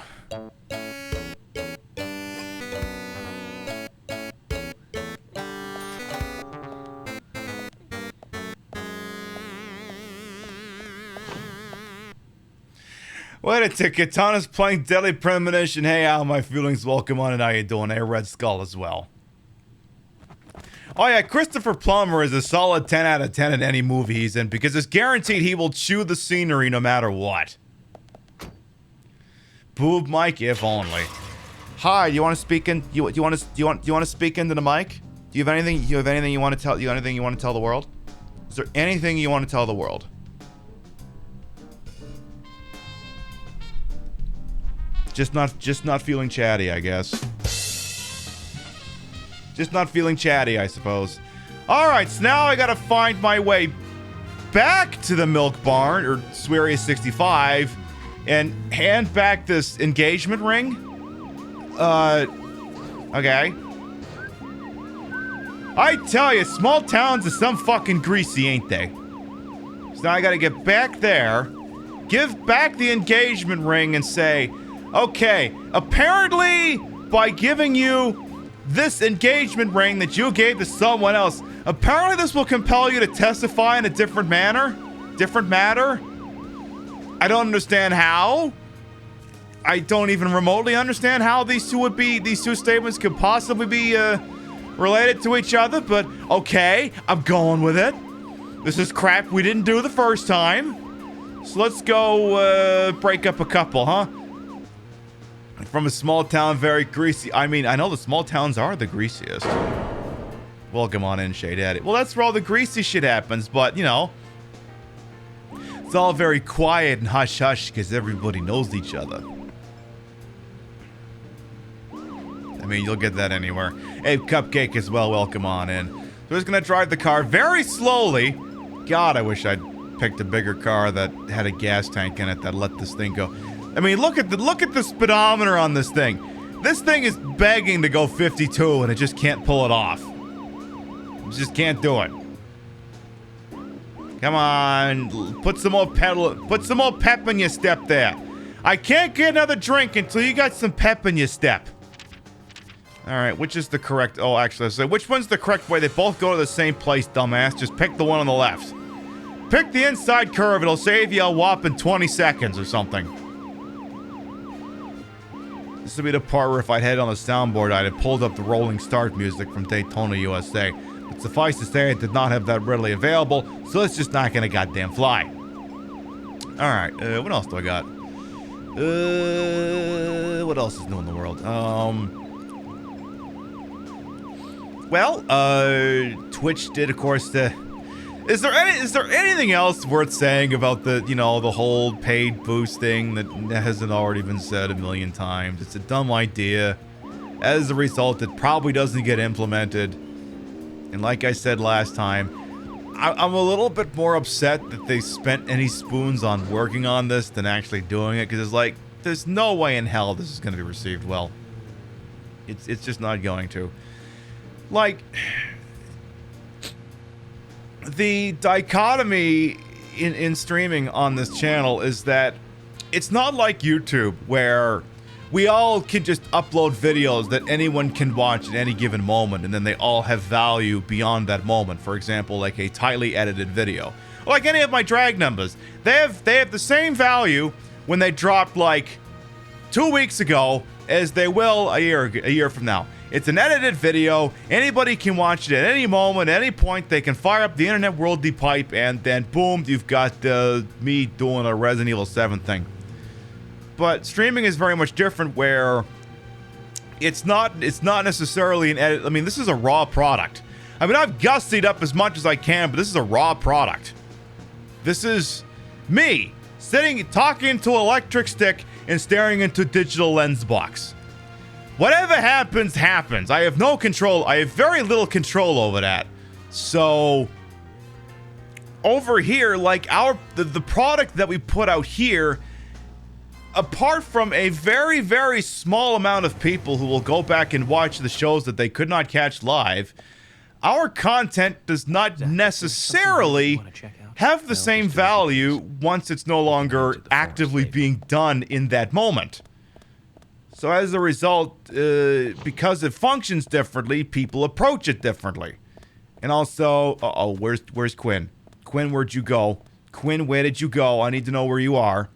Wait a ticket. Tana's playing Deadly Premonition. Hey, how my feelings? Welcome on, and how you doing? Hey, Red Skull as well. Oh yeah, Christopher Plummer is a solid 10 out of 10 in any movie he's in because it's guaranteed he will chew the scenery no matter what. Boob mic, if only. Hi, do you want to speak in? You want to speak into the mic? Do you have anything? You have anything you want to tell? You have anything you want to tell the world? Is there anything you want to tell the world? Just not feeling chatty, I guess. Just not feeling chatty, I suppose. Alright, so now I gotta find my way back to the milk barn, or Swearius 65, and hand back this engagement ring. Okay. I tell you, small towns are some fucking greasy, ain't they? So now I gotta get back there, give back the engagement ring, and say, okay, apparently, by giving you this engagement ring that you gave to someone else, apparently this will compel you to testify in a different manner? Different matter? I don't understand how. I don't even remotely understand how these two statements could possibly be, related to each other, but okay, I'm going with it. This is crap we didn't do the first time. So let's go, break up a couple, huh? From a small town, very greasy. I mean, I know the small towns are the greasiest. Welcome on in, Shade Daddy. Well, that's where all the greasy shit happens, but, you know, it's all very quiet and hush-hush because everybody knows each other. I mean, you'll get that anywhere. Hey, Cupcake as well, welcome on in. So we're just gonna drive the car very slowly. God, I wish I'd picked a bigger car that had a gas tank in it that let this thing go. I mean, look at the speedometer on this thing. This thing is begging to go 52 and it just can't pull it off. It just can't do it. Come on, put some more pep in your step there. I can't get another drink until you got some pep in your step. All right, which is the correct? Oh, actually, let's say which one's the correct way? They both go to the same place, dumbass. Just pick the one on the left. Pick the inside curve. It'll save you a whopping 20 seconds or something. This would be the part where if I'd had on the soundboard, I'd have pulled up the Rolling Start music from Daytona, USA. But suffice to say, I did not have that readily available, so it's just not gonna goddamn fly. Alright, what else do I got? What else is new in the world? Well, Twitch did, of course, Is there anything else worth saying about the, you know, the whole paid boost thing that hasn't already been said a million times? It's a dumb idea. As a result, it probably doesn't get implemented. And like I said last time, I'm a little bit more upset that they spent any spoons on working on this than actually doing it, because it's like, there's no way in hell this is going to be received well. It's just not going to. Like, the dichotomy in streaming on this channel is that it's not like YouTube where we all can just upload videos that anyone can watch at any given moment, and then they all have value beyond that moment. For example, like a tightly edited video. Like any of my drag numbers. They have the same value when they dropped like 2 weeks ago as they will a year from now. It's an edited video. Anybody can watch it at any moment, at any point. They can fire up the internet worldly pipe, and then boom, you've got me doing a Resident Evil 7 thing. But streaming is very much different, where it's not necessarily an edit. I mean, this is a raw product. I mean, I've gussied up as much as I can, but this is a raw product. This is me sitting, talking to an electric stick and staring into a digital lens box. Whatever happens, happens. I have no control. I have very little control over that. So over here, like the product that we put out here, apart from a very, very small amount of people who will go back and watch the shows that they could not catch live, our content does not necessarily have the same value once it's no longer actively being done in that moment. So as a result, because it functions differently, people approach it differently. And also, where's Quinn? Quinn, where'd you go? Quinn, where did you go? I need to know where you are.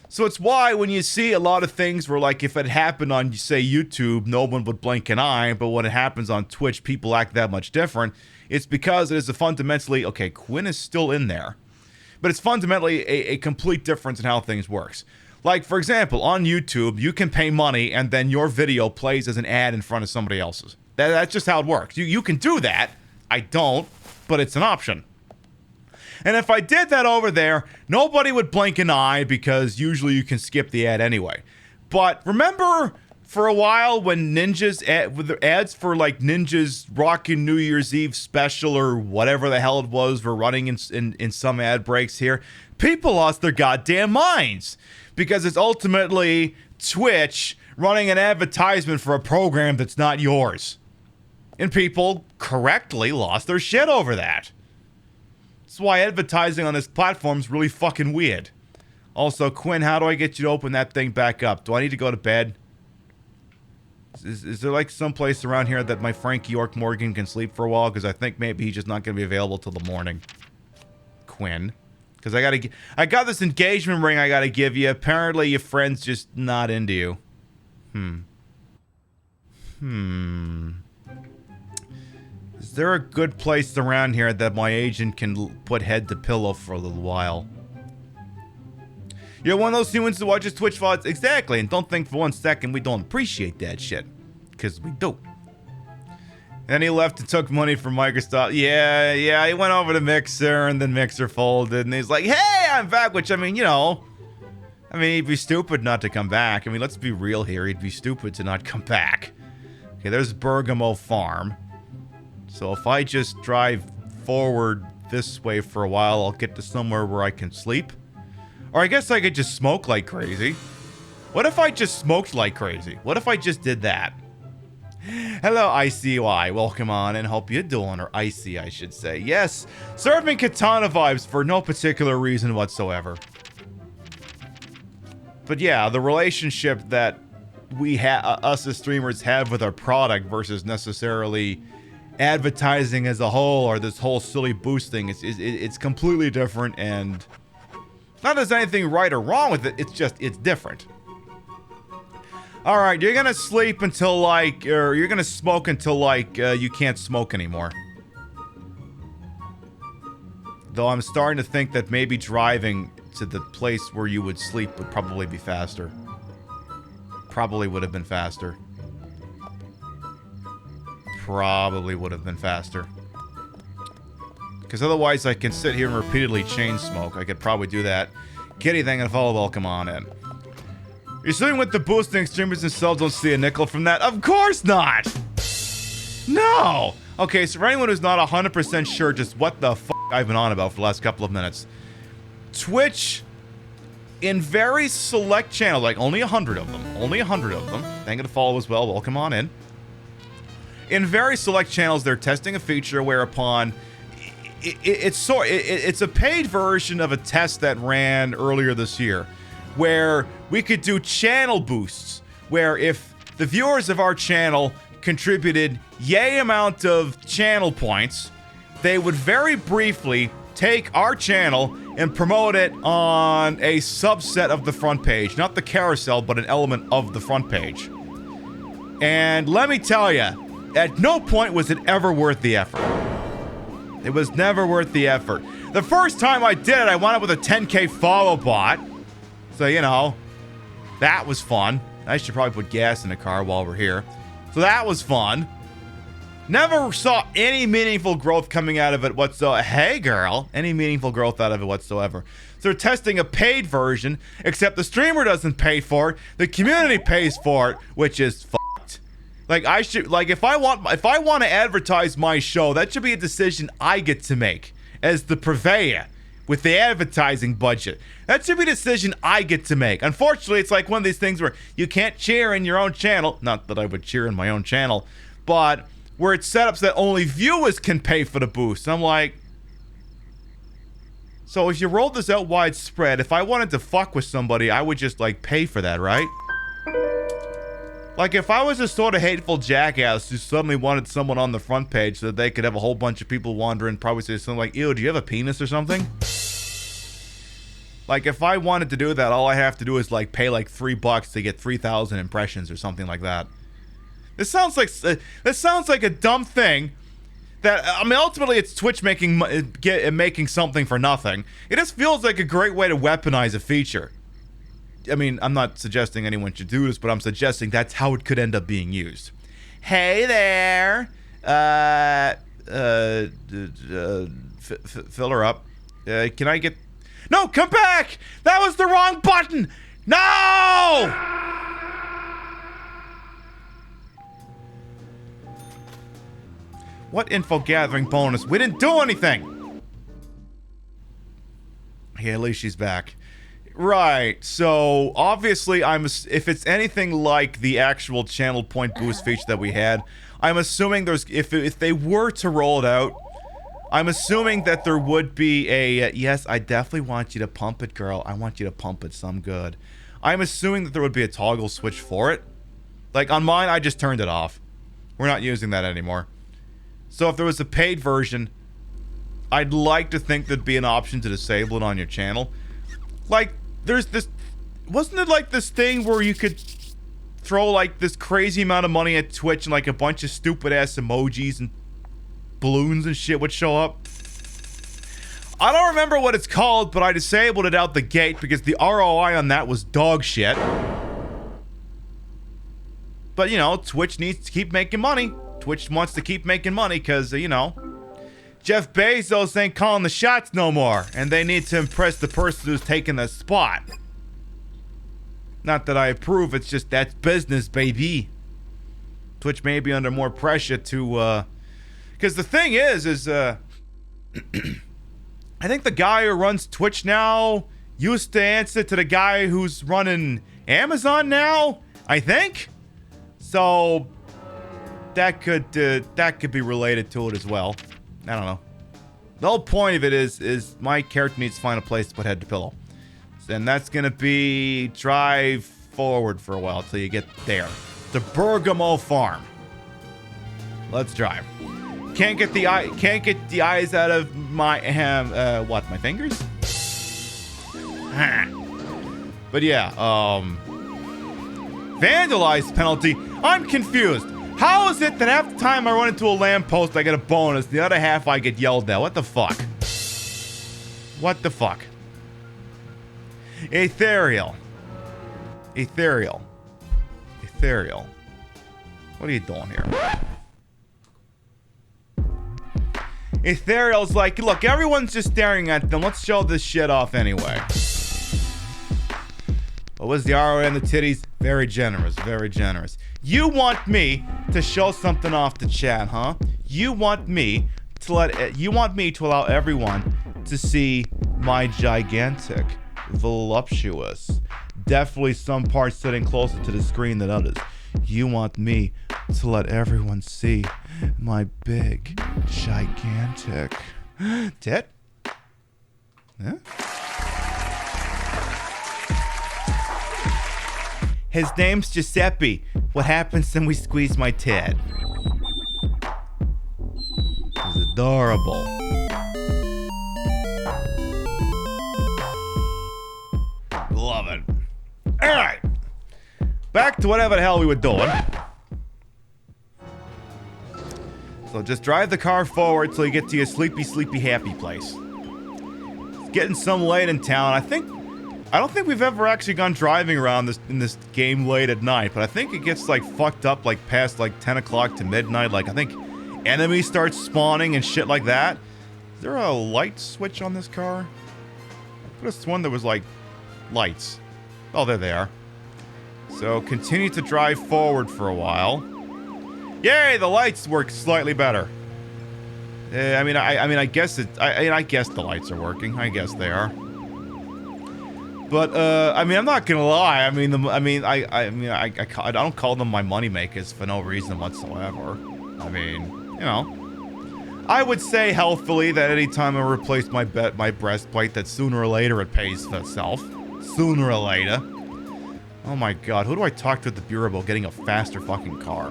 So it's why when you see a lot of things where, like, if it happened on, say, YouTube, no one would blink an eye, but when it happens on Twitch, people act that much different. It's because it is a fundamentally, okay, Quinn is still in there, but it's fundamentally a complete difference in how things works. Like, for example, on YouTube, you can pay money and then your video plays as an ad in front of somebody else's. That's just how it works. You can do that. I don't, but it's an option. And if I did that over there, nobody would blink an eye because usually you can skip the ad anyway. But remember for a while when ads for like Ninja's Rockin' New Year's Eve special or whatever the hell it was were running in some ad breaks here, people lost their goddamn minds because it's ultimately Twitch running an advertisement for a program that's not yours. And people correctly lost their shit over that. That's why advertising on this platform is really fucking weird. Also, Quinn, how do I get you to open that thing back up? Do I need to go to bed? Is there like some place around here that my Frank York Morgan can sleep for a while? Because I think maybe he's just not going to be available till the morning. Quinn. Because I got this engagement ring I got to give you. Apparently your friend's just not into you. Is there a good place around here that my agent can put head to pillow for a little while? You're one of those humans who watches Twitch VODs? Exactly, and don't think for 1 second we don't appreciate that shit. Because we do. And he left and took money from Microsoft. Yeah, he went over to Mixer, and then Mixer folded, and he's like, hey, I'm back, which, I mean, you know, he'd be stupid not to come back. I mean, let's be real here. He'd be stupid to not come back. Okay, there's Bergamo Farm. So if I just drive forward this way for a while, I'll get to somewhere where I can sleep. Or I guess I could just smoke like crazy. What if I just smoked like crazy? What if I just did that? Hello, ICY. Welcome on and hope you're doing, or Icy, I should say. Yes, serving Katana vibes for no particular reason whatsoever. But yeah, the relationship that us as streamers have with our product versus necessarily advertising as a whole, or this whole silly boost thing, it's completely different, and not that there's anything right or wrong with it, it's different. Alright, you're gonna sleep until like, or you're gonna smoke until like, you can't smoke anymore. Though I'm starting to think that maybe driving to the place where you would sleep would probably be faster. Probably would have been faster. Probably would have been faster. Because otherwise I can sit here and repeatedly chain smoke. I could probably do that. Kitty, thank you for follow. Welcome on in. You're assuming with the boosting, streamers themselves don't see a nickel from that? Of course not! No! Okay, so for anyone who's not 100% sure just what the fuck I've been on about for the last couple of minutes. Twitch, in very select channels, like only 100 of them. Only 100 of them. Thank you to follow as well. Welcome on in. In very select channels, they're testing a feature whereupon it's a paid version of a test that ran earlier this year, where we could do channel boosts, where if the viewers of our channel contributed yay amount of channel points, they would very briefly take our channel and promote it on a subset of the front page. Not the carousel, but an element of the front page. And let me tell you, at no point was it ever worth the effort. It was never worth the effort. The first time I did it, I wound up with a 10k follow bot. So, you know, that was fun. I should probably put gas in the car while we're here. So that was fun. Never saw any meaningful growth coming out of it whatsoever. Hey, girl. Any meaningful growth out of it whatsoever. So they're testing a paid version, except the streamer doesn't pay for it. The community pays for it, which is fucked. Like, I should, like, if I want to advertise my show, that should be a decision I get to make as the purveyor with the advertising budget. That should be a decision I get to make. Unfortunately, it's like one of these things where you can't cheer in your own channel. Not that I would cheer in my own channel, but where it's set up so that only viewers can pay for the boost. I'm like, so if you rolled this out widespread, if I wanted to fuck with somebody, I would just, like, pay for that, right? Like, if I was a sort of hateful jackass who suddenly wanted someone on the front page so that they could have a whole bunch of people wandering, probably say something like, ew, do you have a penis or something? Like, if I wanted to do that, all I have to do is, like, pay, like, $3 to get 3,000 impressions or something like that. This sounds like a dumb thing that, I mean, ultimately it's Twitch making something for nothing. It just feels like a great way to weaponize a feature. I mean, I'm not suggesting anyone should do this, but I'm suggesting that's how it could end up being used. Hey there. Fill her up. Can I get... No, come back! That was the wrong button! No! What info gathering bonus? We didn't do anything! Okay, at least she's back. Right, so obviously if it's anything like the actual channel point boost feature that we had, I'm assuming there's, if they were to roll it out, I'm assuming that there would be a, yes, I definitely want you to pump it, girl. I want you to pump it some good. I'm assuming that there would be a toggle switch for it. Like, on mine, I just turned it off. We're not using that anymore. So if there was a paid version, I'd like to think there'd be an option to disable it on your channel. Like, there's this... Wasn't it like this thing where you could throw, like, this crazy amount of money at Twitch and, like, a bunch of stupid-ass emojis and balloons and shit would show up? I don't remember what it's called, but I disabled it out the gate because the ROI on that was dog shit. But, you know, Twitch needs to keep making money. Twitch wants to keep making money because, you know, Jeff Bezos ain't calling the shots no more, and they need to impress the person who's taking the spot. Not that I approve, it's just that's business, baby. Twitch may be under more pressure to, because the thing is, I think the guy who runs Twitch now used to answer to the guy who's running Amazon now, I think? So that could be related to it as well. I don't know. The whole point of it is my character needs to find a place to put head to pillow. And that's gonna be drive forward for a while till you get there. The Bergamo Farm. Let's drive. Can't get the eyes out of my my fingers? But yeah, vandalize penalty. I'm confused. How is it that half the time I run into a lamppost I get a bonus, the other half I get yelled at? What the fuck? What the fuck? Ethereal. Ethereal. Ethereal. What are you doing here? Ethereal's like, look, everyone's just staring at them. Let's show this shit off anyway. What was the ROI and the titties? Very generous, very generous. You want me to show something off to chat, huh? You want me to allow everyone to see my gigantic, voluptuous, definitely some parts sitting closer to the screen than others. You want me to let everyone see my big, gigantic tit? Huh? His name's Giuseppe. What happens when we squeeze my tit? He's adorable. Love it. Alright. Back to whatever the hell we were doing. So just drive the car forward till you get to your sleepy, sleepy, happy place. It's getting some late in town. I don't think we've ever actually gone driving around in this game late at night, but I think it gets like fucked up like past like 10 o'clock to midnight. Like I think enemies start spawning and shit like that. Is there a light switch on this car? I could have sworn there was like lights. Oh, there they are. So continue to drive forward for a while. Yay, the lights work slightly better. I guess the lights are working. I guess they are. But I'm not gonna lie. I don't call them my money makers for no reason whatsoever. I mean, you know, I would say healthfully that anytime I replace my breastplate, that sooner or later it pays for itself. Sooner or later. Oh my god, who do I talk to at the bureau about getting a faster fucking car?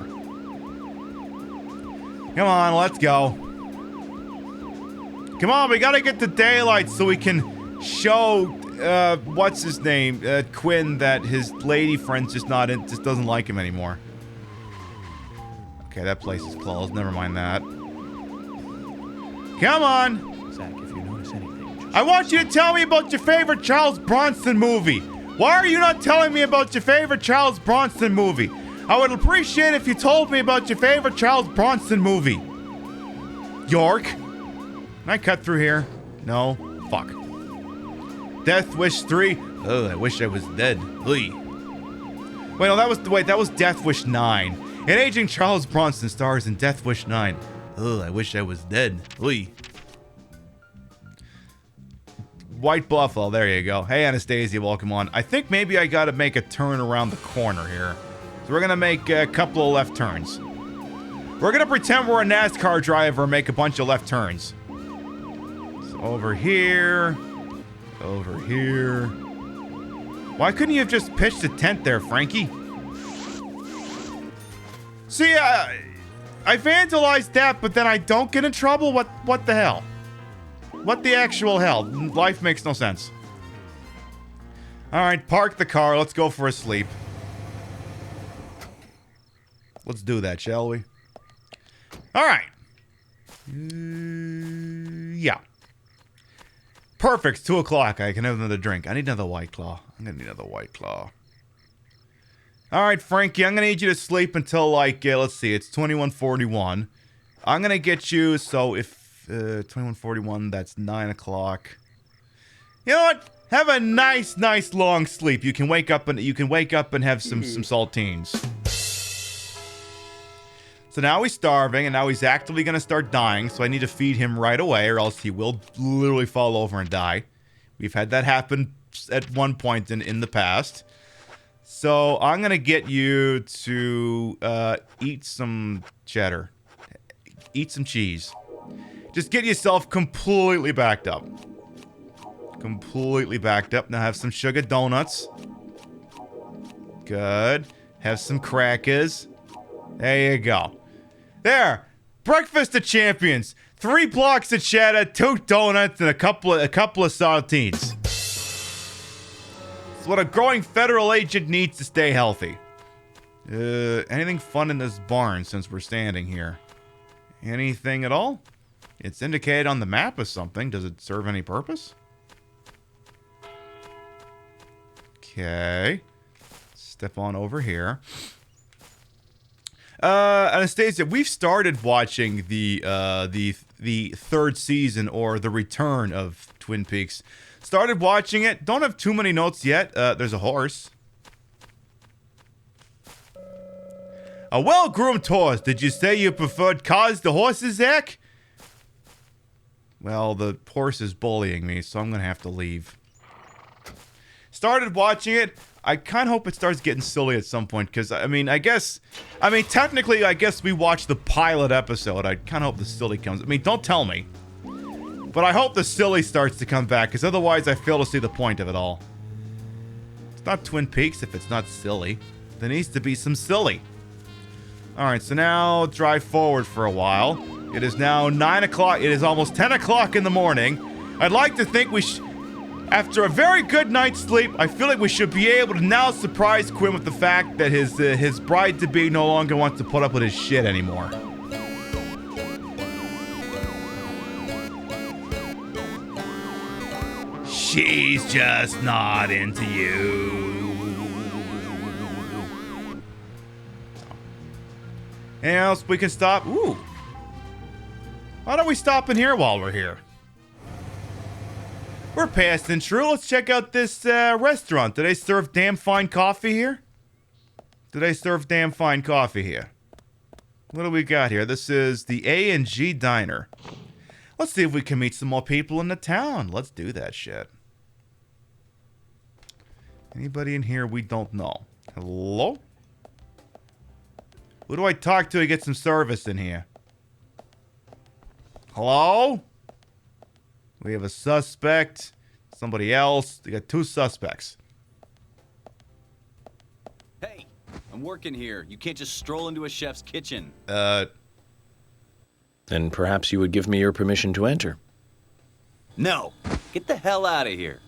Come on, let's go. Come on, we gotta get to daylight so we can show, what's his name? Quinn, that his lady friend just doesn't like him anymore. Okay, that place is closed. Never mind that. Come on! Zach, if you notice anything, I want you to tell me about your favorite Charles Bronson movie. Why are you not telling me about your favorite Charles Bronson movie? I would appreciate if you told me about your favorite Charles Bronson movie. York? Can I cut through here? No? Fuck. Death Wish 3? Oh, I wish I was dead. Wait, no, that was Death Wish 9. An aging Charles Bronson stars in Death Wish 9. Oh, I wish I was dead. Wait. White Buffalo, there you go. Hey, Anastasia, welcome on. I think maybe I gotta make a turn around the corner here. So we're gonna make a couple of left turns. We're gonna pretend we're a NASCAR driver and make a bunch of left turns. So over here. Over here. Why couldn't you have just pitched a tent there, Frankie? See, I vandalized that, but then I don't get in trouble? What the hell? What the actual hell? Life makes no sense. Alright, park the car. Let's go for a sleep. Let's do that, shall we? Alright. Yeah. Perfect. 2 o'clock. I can have another drink. I need another White Claw. I'm gonna need another White Claw. Alright, Frankie. I'm gonna need you to sleep until, like, let's see. It's 21:41. I'm gonna get you, so if 21:41, that's 9 o'clock. You know what? Have a nice long sleep. You can wake up and have some saltines. So now he's starving, and now he's actively gonna start dying, so I need to feed him right away, or else he will literally fall over and die. We've had that happen at one point in the past. So I'm gonna get you to eat some cheddar. Eat some cheese. Just get yourself completely backed up. Completely backed up. Now have some sugar donuts. Good. Have some crackers. There you go. There. Breakfast of champions. 3 blocks of cheddar, 2 donuts, and a couple of saltines. It's what a growing federal agent needs to stay healthy. Anything fun in this barn since we're standing here? Anything at all? It's indicated on the map as something. Does it serve any purpose? Okay. Step on over here. Anastasia, we've started watching the 3rd season, or the return of Twin Peaks. Started watching it. Don't have too many notes yet. There's a horse. A well-groomed horse. Did you say you preferred cars to horses, Zach? Well, the horse is bullying me, so I'm going to have to leave. Started watching it. I kind of hope it starts getting silly at some point, because, technically, I guess we watched the pilot episode. I kind of hope the silly comes. Don't tell me. But I hope the silly starts to come back, because otherwise I fail to see the point of it all. It's not Twin Peaks if it's not silly. There needs to be some silly. Alright, so now drive forward for a while. It is now 9 o'clock. It is almost 10 o'clock in the morning. I'd like to think after a very good night's sleep, I feel like we should be able to now surprise Quinn with the fact that his bride-to-be no longer wants to put up with his shit anymore. She's just not into you. Anything else we can stop? Ooh. Why don't we stop in here while we're here? We're past Intro. Let's check out this restaurant. Do they serve damn fine coffee here? What do we got here? This is the A&G Diner. Let's see if we can meet some more people in the town. Let's do that shit. Anybody in here we don't know? Hello? Who do I talk to to get some service in here? Hello? We have a suspect. Somebody else. We got 2 suspects. Hey, I'm working here. You can't just stroll into a chef's kitchen. Then perhaps you would give me your permission to enter. No. Get the hell out of here.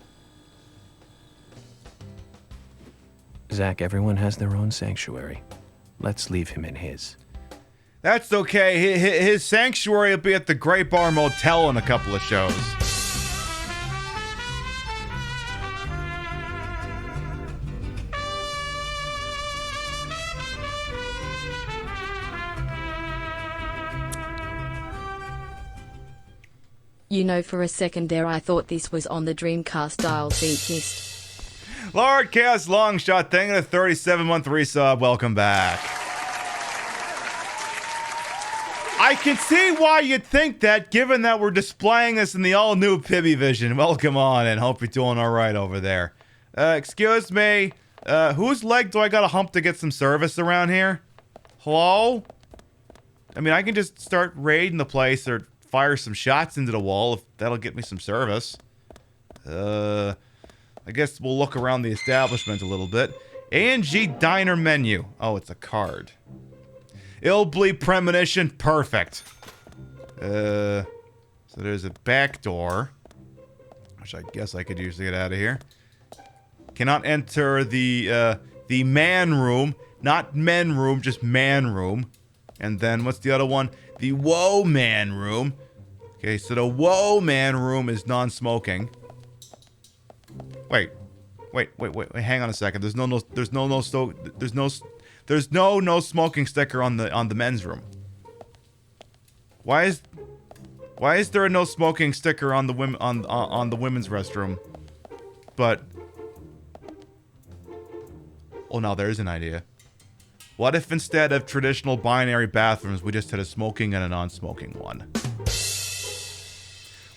Zach, everyone has their own sanctuary. Let's leave him in his. That's okay. His sanctuary will be at the Great Bar Motel in a couple of shows. You know, for a second there I thought this was on the Dreamcast dial being kissed. Lord Chaos Longshot, thank you for the 37-month resub. Welcome back. I can see why you'd think that, given that we're displaying this in the all-new Pibbyvision. Welcome on, and hope you're doing all right over there. Excuse me. Whose leg do I gotta hump to get some service around here? Hello? I mean, I can just start raiding the place or fire some shots into the wall if that'll get me some service. I guess we'll look around the establishment a little bit. A&G Diner menu. Oh, it's a card. Illbly Premonition. Perfect. So there's a back door, which I guess I could use to get out of here. Cannot enter the man room. Not men room, just man room. And then what's the other one? The Whoa Man room. Okay, so the Whoa Man room is non-smoking. Wait, hang on a second. There's no smoking sticker on the men's room. Why is there a no smoking sticker on the the women's restroom? But oh, now there's an idea. What if instead of traditional binary bathrooms, we just had a smoking and a non-smoking one?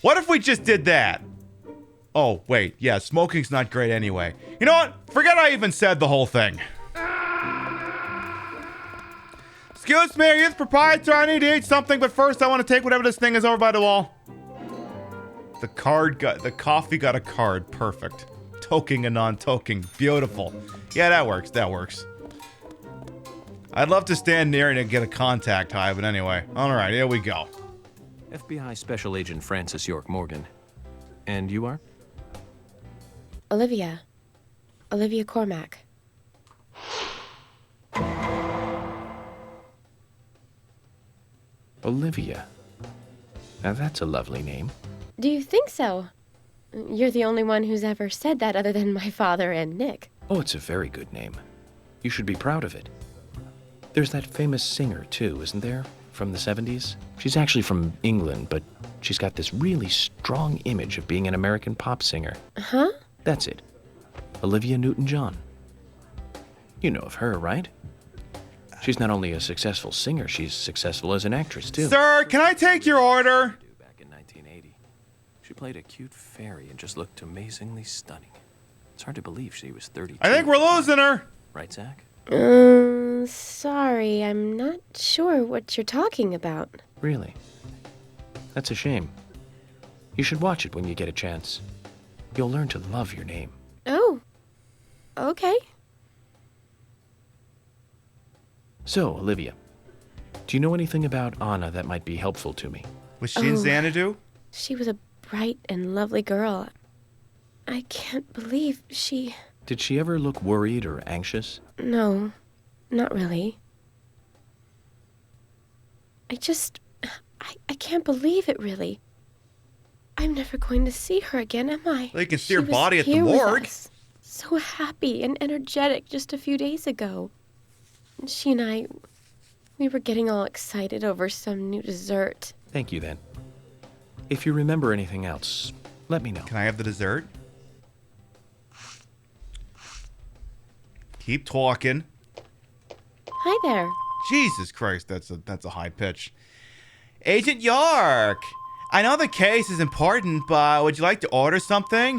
What if we just did that? Oh, wait, yeah, smoking's not great anyway. You know what? Forget I even said the whole thing. Excuse me, are you the proprietor? I need to eat something, but first I want to take whatever this thing is over by the wall. The coffee got a card. Perfect. Toking and non-toking. Beautiful. Yeah, that works. I'd love to stand near and get a contact high, but anyway. Alright, here we go. FBI Special Agent Francis York Morgan. And you are? Olivia Cormack. Olivia. Now that's a lovely name. Do you think so? You're the only one who's ever said that other than my father and Nick. Oh, it's a very good name. You should be proud of it. There's that famous singer, too, isn't there? From the 70s? She's actually from England, but she's got this really strong image of being an American pop singer. Huh? That's it. Olivia Newton-John. You know of her, right? She's not only a successful singer, she's successful as an actress, too. Sir, can I take your order? Back in 1980. She played a cute fairy and just looked amazingly stunning. It's hard to believe she was 32. I think we're losing her. Right, Zach? Sorry, I'm not sure what you're talking about. Really? That's a shame. You should watch it when you get a chance. You'll learn to love your name. Oh. So, Olivia, do you know anything about Anna that might be helpful to me? Was she in Xanadu? She was a bright and lovely girl. I can't believe she... Did she ever look worried or anxious? No, not really. I can't believe it, really. I'm never going to see her again, am I? Well, you can see her She was body at the here with morgue. us, so happy and energetic just a few days ago. And she and I, we were getting all excited over some new dessert. Thank you, then. If you remember anything else, let me know. Can I have the dessert? Keep talking. Hi there. Jesus Christ, that's a high pitch. Agent York, I know the case is important, but would you like to order something?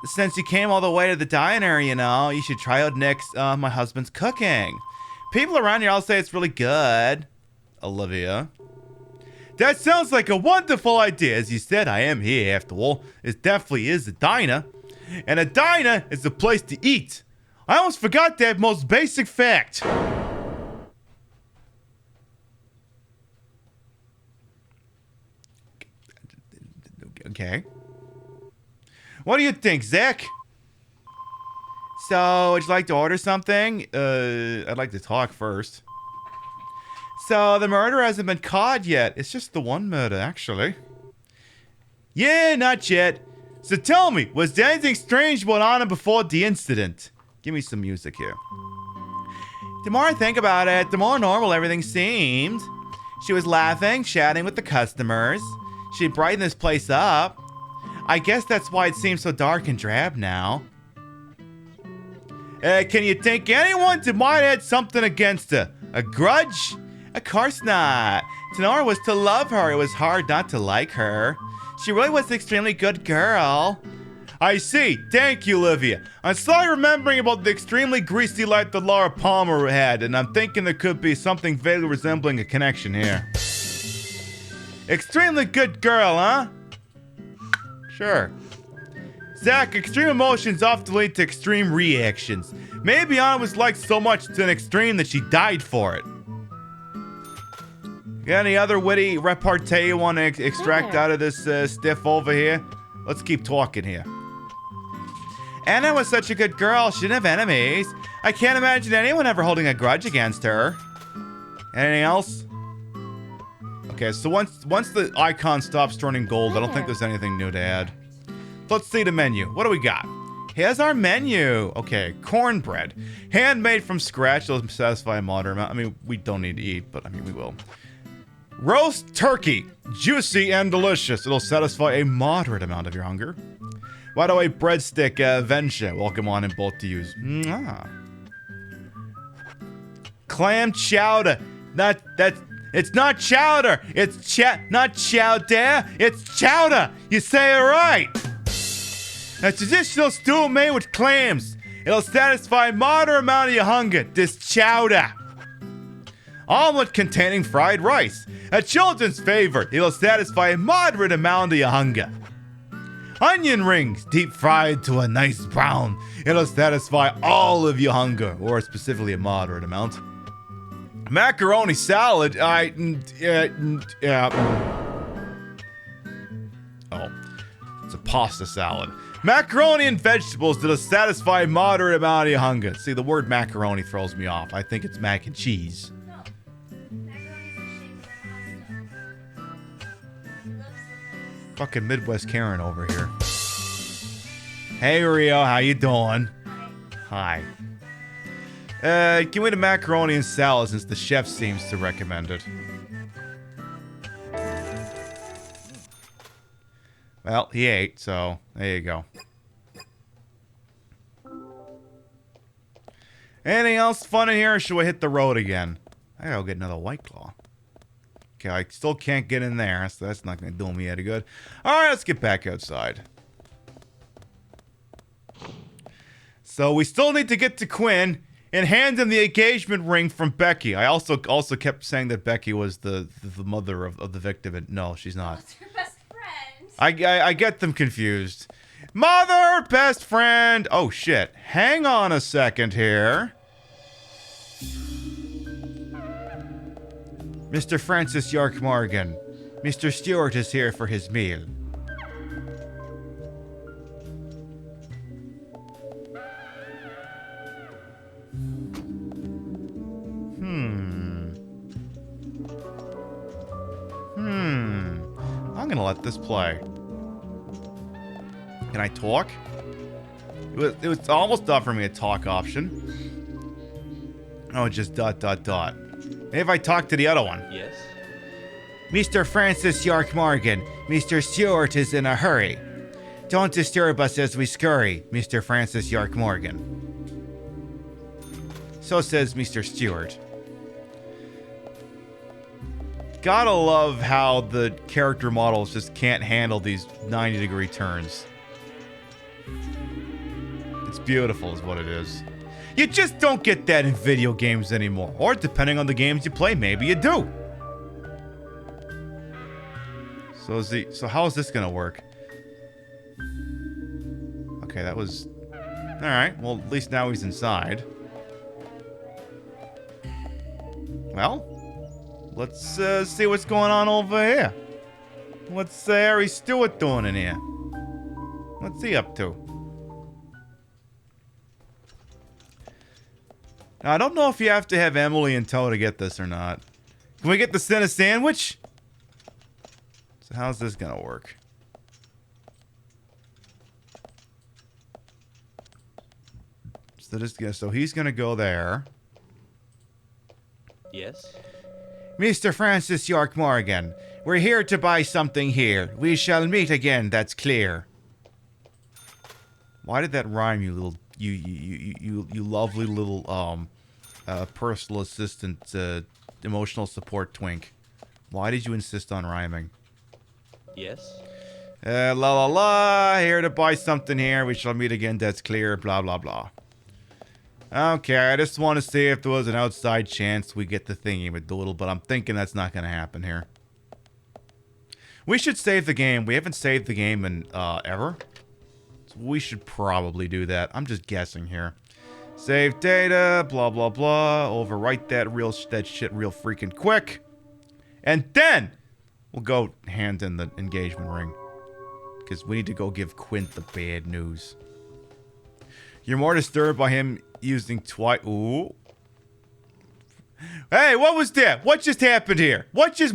Since you came all the way to the diner, you know, you should try out Nick's, my husband's cooking. People around here all say it's really good. Olivia. That sounds like a wonderful idea. As you said, I am here after all. It definitely is a diner. And a diner is a place to eat. I almost forgot that most basic fact. Okay. What do you think, Zach? So, would you like to order something? I'd like to talk first. So, the murder hasn't been caught yet. It's just the one murder, actually. Yeah, not yet. So tell me, was there anything strange going on before the incident? Give me some music here. The more I think about it, the more normal everything seemed. She was laughing, chatting with the customers. She'd brighten this place up. I guess that's why it seems so dark and drab now. Can you think anyone might have had something against her? A grudge? Of course not. Tenora was to love her. It was hard not to like her. She really was an extremely good girl. I see. Thank you, Olivia. I'm slowly remembering about the extremely greasy life that Laura Palmer had, and I'm thinking there could be something vaguely resembling a connection here. Extremely good girl, huh? Sure. Zach, extreme emotions often lead to extreme reactions. Maybe Anna was liked so much to an extreme that she died for it. Got any other witty repartee you want to extract out of this stiff over here? Let's keep talking here. Anna was such a good girl. She didn't have enemies. I can't imagine anyone ever holding a grudge against her. Anything else? Okay, so once the icon stops turning gold, I don't think there's anything new to add. Let's see the menu. What do we got? Here's our menu. Okay, cornbread. Handmade from scratch. It'll satisfy a moderate amount. I mean, we don't need to eat, but I mean, we will. Roast turkey. Juicy and delicious. It'll satisfy a moderate amount of your hunger. By the way, breadstick, Venture. Welcome on in both to use. Mwah. Clam chowder. It's not chowder. It's not chowder. It's chowder. You say it right. A traditional stew made with clams. It'll satisfy a moderate amount of your hunger. This chowder. Omelet containing fried rice. A children's favorite. It'll satisfy a moderate amount of your hunger. Onion rings, deep fried to a nice brown. It'll satisfy all of your hunger, or specifically a moderate amount. Macaroni salad. Oh, it's a pasta salad. Macaroni and vegetables that'll satisfy a moderate amount of your hunger. See, the word macaroni throws me off. I think it's mac and cheese. Fucking Midwest Karen over here. Hey Rio, how you doing? Hi. Give me the macaroni and salad since the chef seems to recommend it. Well, he ate, so there you go. Anything else fun in here, or should we hit the road again? I gotta go get another White Claw. Okay, I still can't get in there, so that's not gonna do me any good. Alright, let's get back outside. So we still need to get to Quinn and hand him the engagement ring from Becky. I also kept saying that Becky was the mother of the victim, and no, she's not. It's her best friend. I get them confused. Mother, best friend. Oh shit. Hang on a second here. Mr. Francis York Morgan, Mr. Stewart is here for his meal. I'm gonna let this play. Can I talk? It was almost offering me a talk option. Oh, just ... Maybe if I talk to the other one. Yes? Mr. Francis York Morgan, Mr. Stewart is in a hurry. Don't disturb us as we scurry, Mr. Francis York Morgan. So says Mr. Stewart. Gotta love how the character models just can't handle these 90-degree turns. It's beautiful is what it is. You just don't get that in video games anymore. Or depending on the games you play, maybe you do. So how is this gonna work? Okay, that was... Alright, well at least now he's inside. Well, let's see what's going on over here. What's Harry Stewart doing in here? What's he up to? Now, I don't know if you have to have Emily in tow to get this or not. Can we get the Senna sandwich? So how's this gonna work? So he's gonna go there. Yes? Mr. Francis York Morgan, we're here to buy something here. We shall meet again, that's clear. Why did that rhyme, you little, you lovely little, personal assistant, emotional support twink? Why did you insist on rhyming? Yes? La la la, here to buy something here. We shall meet again, that's clear, blah blah blah. Okay, I just want to see if there was an outside chance we get the thingy with Doodle, but I'm thinking that's not going to happen here. We should save the game. We haven't saved the game in, ever. So we should probably do that. I'm just guessing here. Save data, blah, blah, blah. Overwrite that shit real freaking quick. And then we'll go hand in the engagement ring. Because we need to go give Quint the bad news. You're more disturbed by him using twice. Ooh. Hey, what was that? What just happened here? What just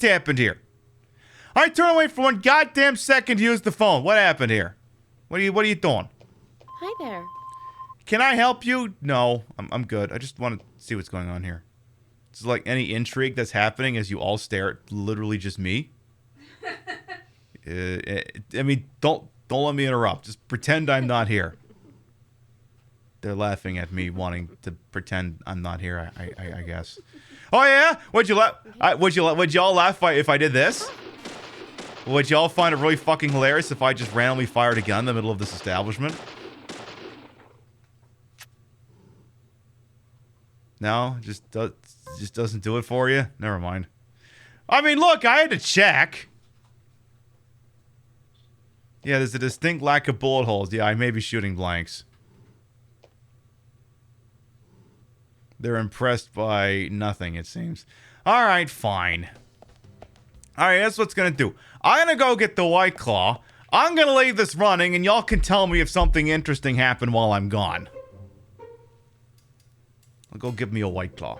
happened here? I turned away for one goddamn second to use the phone. What happened here? What are you doing? Hi there. Can I help you? No, I'm good. I just want to see what's going on here. Is like any intrigue that's happening as you all stare at literally just me? I mean, don't let me interrupt. Just pretend I'm not here. They're laughing at me wanting to pretend I'm not here, I guess. Oh yeah? Would y'all laugh if I did this? Would y'all find it really fucking hilarious if I just randomly fired a gun in the middle of this establishment? No? Just doesn't do it for you? Never mind. I mean, look, I had to check. Yeah, there's a distinct lack of bullet holes. Yeah, I may be shooting blanks. They're impressed by nothing, it seems. Alright, fine. Alright, that's what's gonna do. I'm gonna go get the White Claw. I'm gonna leave this running, and y'all can tell me if something interesting happened while I'm gone. I'll go give me a White Claw.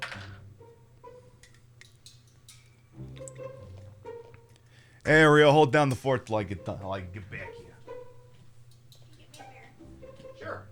Hey, Ariel, hold down the fort till I get done. Till I get back here. Sure.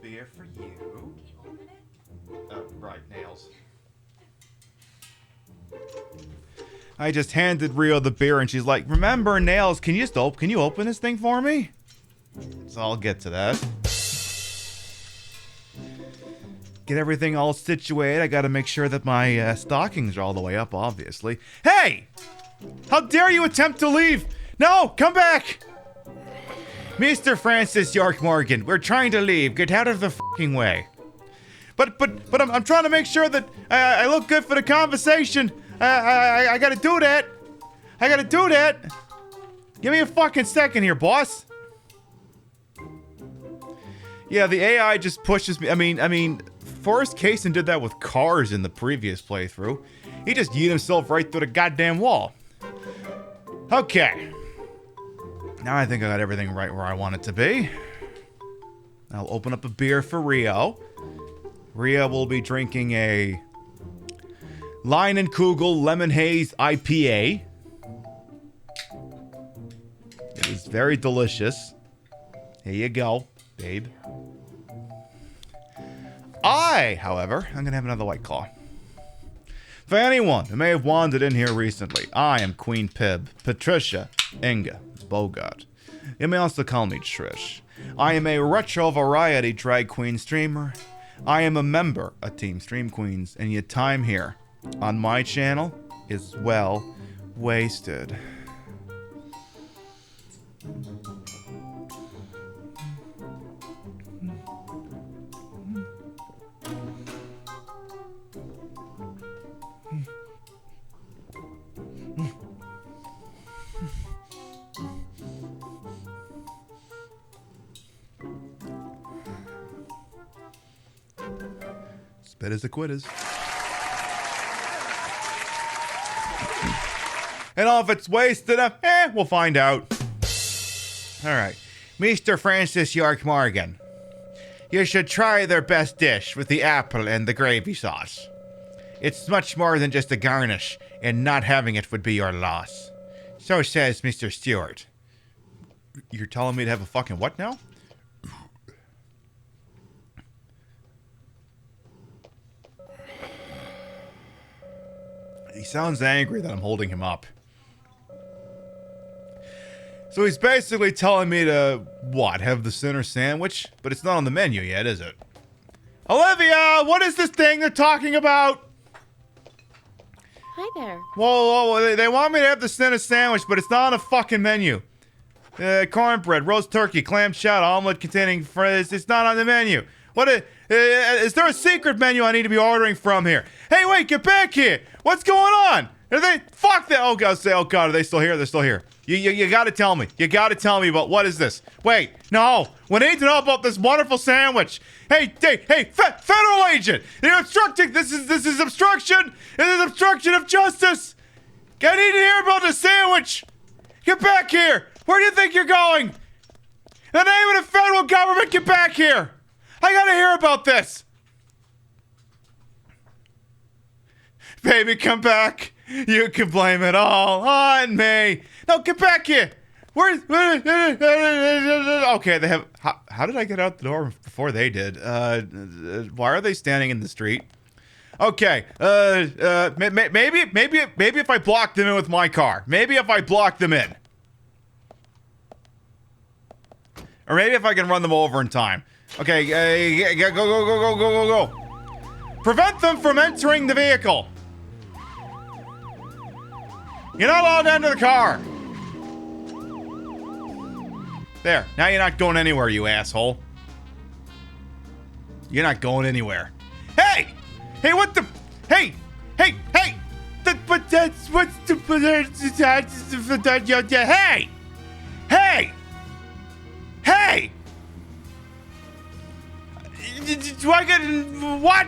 Beer for you. Oh, right, nails. I just handed Rio the beer and she's like, remember, Nails, can you open this thing for me? So I'll get to that. Get everything all situated. I gotta make sure that my stockings are all the way up, obviously. Hey! How dare you attempt to leave? No, come back! Mr. Francis York Morgan, we're trying to leave. Get out of the fucking way. But I'm trying to make sure that I look good for the conversation. I gotta do that. I gotta do that. Give me a fucking second here, boss. Yeah, the AI just pushes me. I mean, Forrest Kaysen did that with cars in the previous playthrough. He just yeeted himself right through the goddamn wall. Okay. Now I think I got everything right where I want it to be. I'll open up a beer for Rio. Rio will be drinking a Line and Kugel Lemon Haze IPA. It is very delicious. Here you go, babe. However, I'm going to have another White Claw. For anyone who may have wandered in here recently, I am Queen Pib, Patricia Inga Bogart. You may also call me Trish. I am a retro variety drag queen streamer. I am a member of Team Stream Queens, and your time here on my channel is well wasted. Spit as the quitters. And all if it's wasted up, we'll find out. Alright. Mr. Francis York Morgan. You should try their best dish with the apple and the gravy sauce. It's much more than just a garnish, and not having it would be your loss. So says Mr. Stewart. You're telling me to have a fucking what now? He sounds angry that I'm holding him up. So he's basically telling me to, what, have the center sandwich? But it's not on the menu yet, is it? Olivia, what is this thing they're talking about? Hi there. Whoa, they want me to have the center sandwich, but it's not on the fucking menu. Cornbread, roast turkey, clam chowder, omelet containing fries. It's not on the menu. What is there a secret menu I need to be ordering from here? Hey, wait, get back here. What's going on? Are they, fuck that. Oh God, are they still here? They're still here. You gotta tell me. You gotta tell me about, what is this? Wait, no. We need to know about this wonderful sandwich. Hey, federal agent. You're obstructing, this is obstruction. It is obstruction of justice. I need to hear about the sandwich. Get back here. Where do you think you're going? In the name of the federal government, get back here. I gotta hear about this. Baby, come back. You can blame it all on me. No, get back here. Where okay, they have... How did I get out the door before they did? Why are they standing in the street? Okay, maybe if I block them in with my car. Maybe if I block them in. Or maybe if I can run them over in time. Okay, go. Prevent them from entering the vehicle. You're not allowed to enter the car. There, now you're not going anywhere, you asshole. You're not going anywhere. Hey! Hey, what the... Hey! But that's... What's the... Hey! Do I get... What?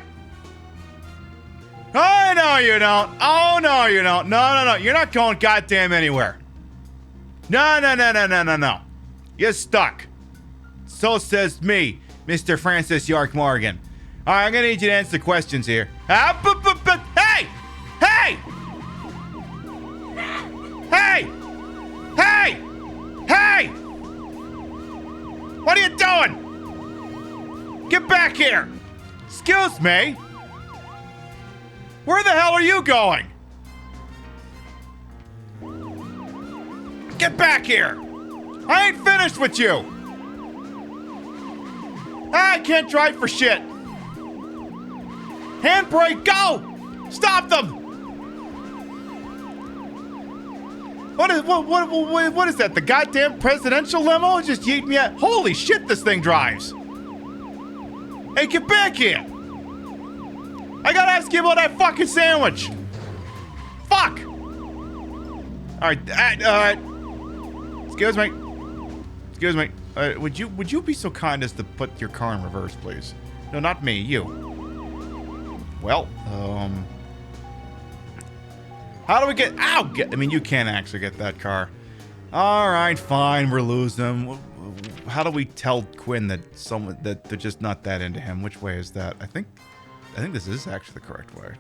Oh, no, you don't. Oh, no, you don't. No. You're not going goddamn anywhere. No. You're stuck. So says me, Mr. Francis York Morgan. All right, I'm going to need you to answer questions here. Hey! What are you doing? Get back here. Excuse me. Where the hell are you going? Get back here. I ain't finished with you. I can't drive for shit. Handbrake, go! Stop them! What is that? The goddamn presidential limo just yeet me out. Holy shit, this thing drives. Hey, get back here. I gotta ask you about that fucking sandwich. Fuck. All right. Excuse me. Excuse me. Would you be so kind as to put your car in reverse, please? No, not me. You. Well, how do we get... Ow! I mean, you can't actually get that car. All right, fine. We're losing. How do we tell Quinn that they're just not that into him? Which way is that? I think this is actually the correct way.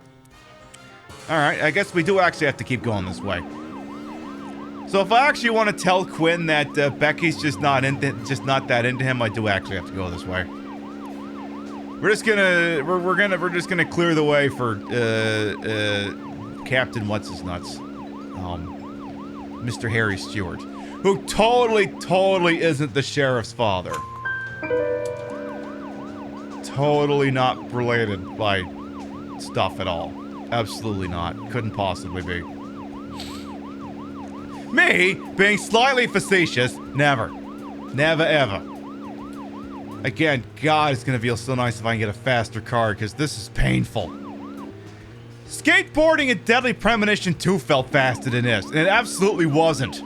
All right, I guess we do actually have to keep going this way. So if I actually want to tell Quinn that Becky's just not that into him, I do actually have to go this way. We're just gonna clear the way for Captain What's-His-Nuts, Mr. Harry Stewart, who totally isn't the sheriff's father. Totally not related by stuff at all. Absolutely not. Couldn't possibly be. Me being slightly facetious, never. Never ever. Again, God, it's gonna feel so nice if I can get a faster car, because this is painful. Skateboarding in Deadly Premonition 2 felt faster than this, and it absolutely wasn't.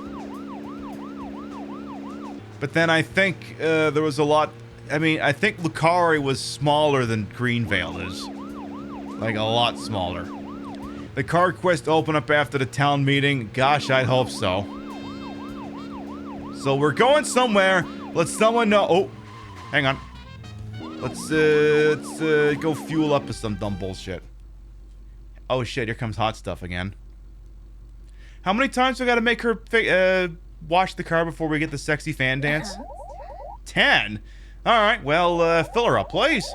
But then I think there was a lot... I mean, I think Lucari was smaller than Greenvale is. Like, a lot smaller. The card quest open up after the town meeting? Gosh, I'd hope so. So we're going somewhere. Let someone know... Oh, hang on. Let's go fuel up with some dumb bullshit. Oh shit, here comes hot stuff again. How many times do I gotta make her wash the car before we get the sexy fan dance? 10? Alright, well, fill her up, please.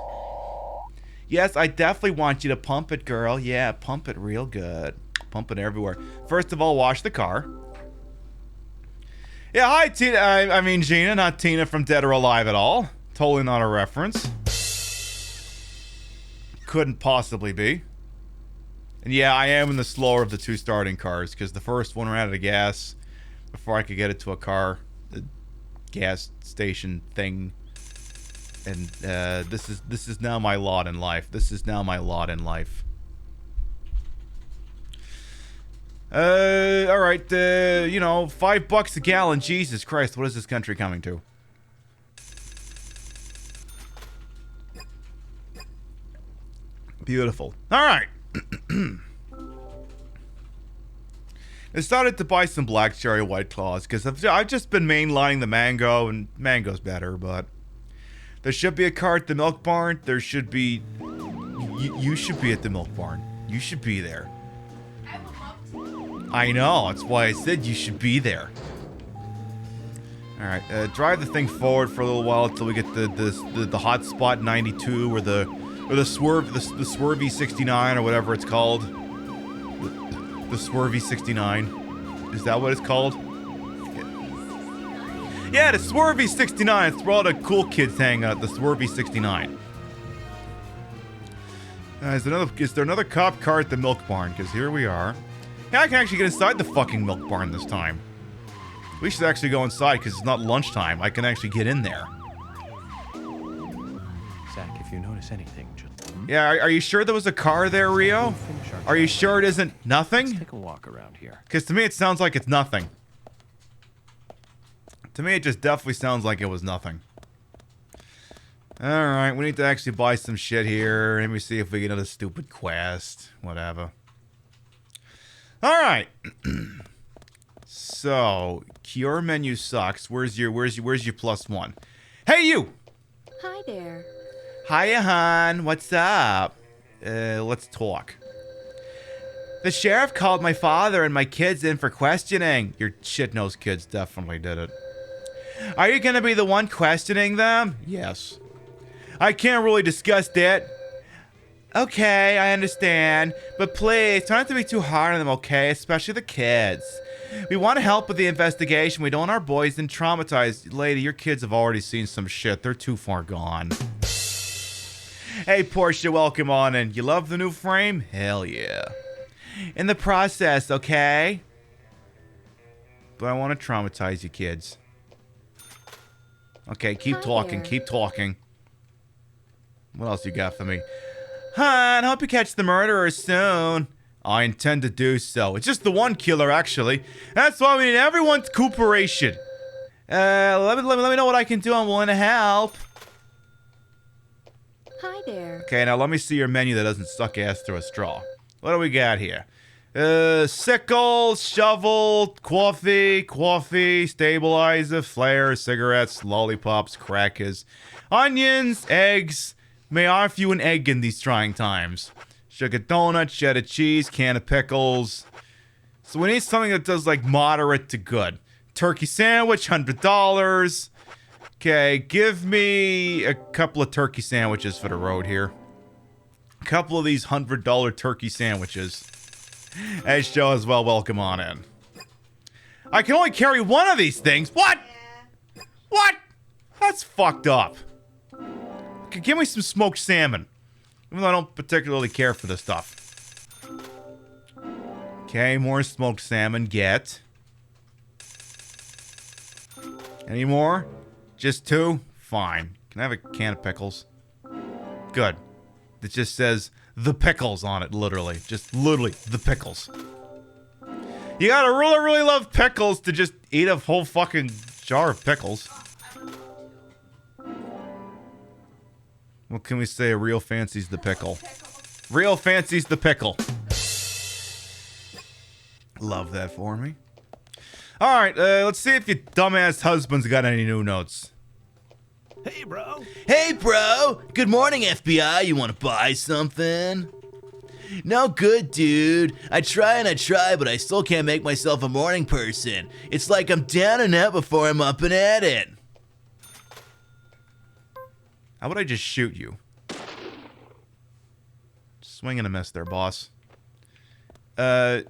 Yes, I definitely want you to pump it, girl. Yeah, pump it real good. Pump it everywhere. First of all, wash the car. Yeah, hi, Tina. I mean, Gina, not Tina from Dead or Alive at all. Totally not a reference. Couldn't possibly be. And yeah, I am in the slower of the two starting cars, because the first one ran out of gas before I could get it to a car, the gas station thing. And this is now my lot in life. This is now my lot in life. All right, you know, $5 a gallon. Jesus Christ, what is this country coming to? Beautiful. All right. I started to buy some black cherry White Claws because I've just been mainlining the mango, and mango's better, but there should be a car at the milk barn. There should be... You should be at the milk barn. You should be there. I know, that's why I said you should be there. Alright, drive the thing forward for a little while until we get the hot spot 92 or the swervy 69 or whatever it's called. The swervy 69. Is that what it's called? Yeah, the swervy 69. It's where all the cool kids hang out. The swervy 69. Is there another cop car at the milk barn? Because here we are. Yeah, I can actually get inside the fucking milk barn this time. We should actually go inside because it's not lunchtime. I can actually get in there. Zach, if you notice anything, just... Yeah, are you sure there was a car there, Rio? Are you sure it isn't nothing? Let's take a walk around here. Because to me it sounds like it's nothing. To me it just definitely sounds like it was nothing. Alright, we need to actually buy some shit here. Let me see if we get another stupid quest. Whatever. Alright. So, your menu sucks. Where's your +1? Hey, you! Hi there. Hiya, hon. What's up? Let's talk. The sheriff called my father and my kids in for questioning. Your shit-nosed kids definitely did it. Are you gonna be the one questioning them? Yes. I can't really discuss that. Okay, I understand. But please, try not to be too hard on them, okay? Especially the kids. We want to help with the investigation. We don't want our boys then traumatized. Lady, your kids have already seen some shit. They're too far gone. Hey, Portia, welcome on in. You love the new frame? Hell yeah. In the process, okay? but I want to traumatize you kids. Okay, keep Hi talking, there. keep talking. What else you got for me? Hon, hope you catch the murderer soon. I intend to do so. It's just the one killer, actually. That's why we need everyone's cooperation. Let me know what I can do. I'm willing to help. Hi there. Okay, now let me see your menu that doesn't suck ass through a straw. What do we got here? Sickle, shovel, coffee, stabilizer, flare, cigarettes, lollipops, crackers, onions, eggs. May I offer you an egg in these trying times? Sugar donut, cheddar cheese, can of pickles. So we need something that does like moderate to good. Turkey sandwich, $100. Okay, give me a couple of turkey sandwiches for the road here. A couple of these $100 turkey sandwiches. Hey, show as well. Welcome on in. I can only carry one of these things. What? What? That's fucked up. Okay, give me some smoked salmon. Even though I don't particularly care for this stuff. Okay, more smoked salmon. Get. Any more? Just 2? Fine. Can I have a can of pickles? Good. It just says the pickles on it, literally. Just literally the pickles. You gotta really, really love pickles to just eat a whole fucking jar of pickles. What can we say? Real fancy's the pickle. Real fancy's the pickle. Love that for me. Alright, let's see if your dumbass husband's got any new notes. Hey, bro. Hey, bro. Good morning, FBI. You want to buy something? No good, dude. I try and I try, but I still can't make myself a morning person. It's like I'm down and out before I'm up and at it. How would I just shoot you? Swing and a miss there, boss. Hello,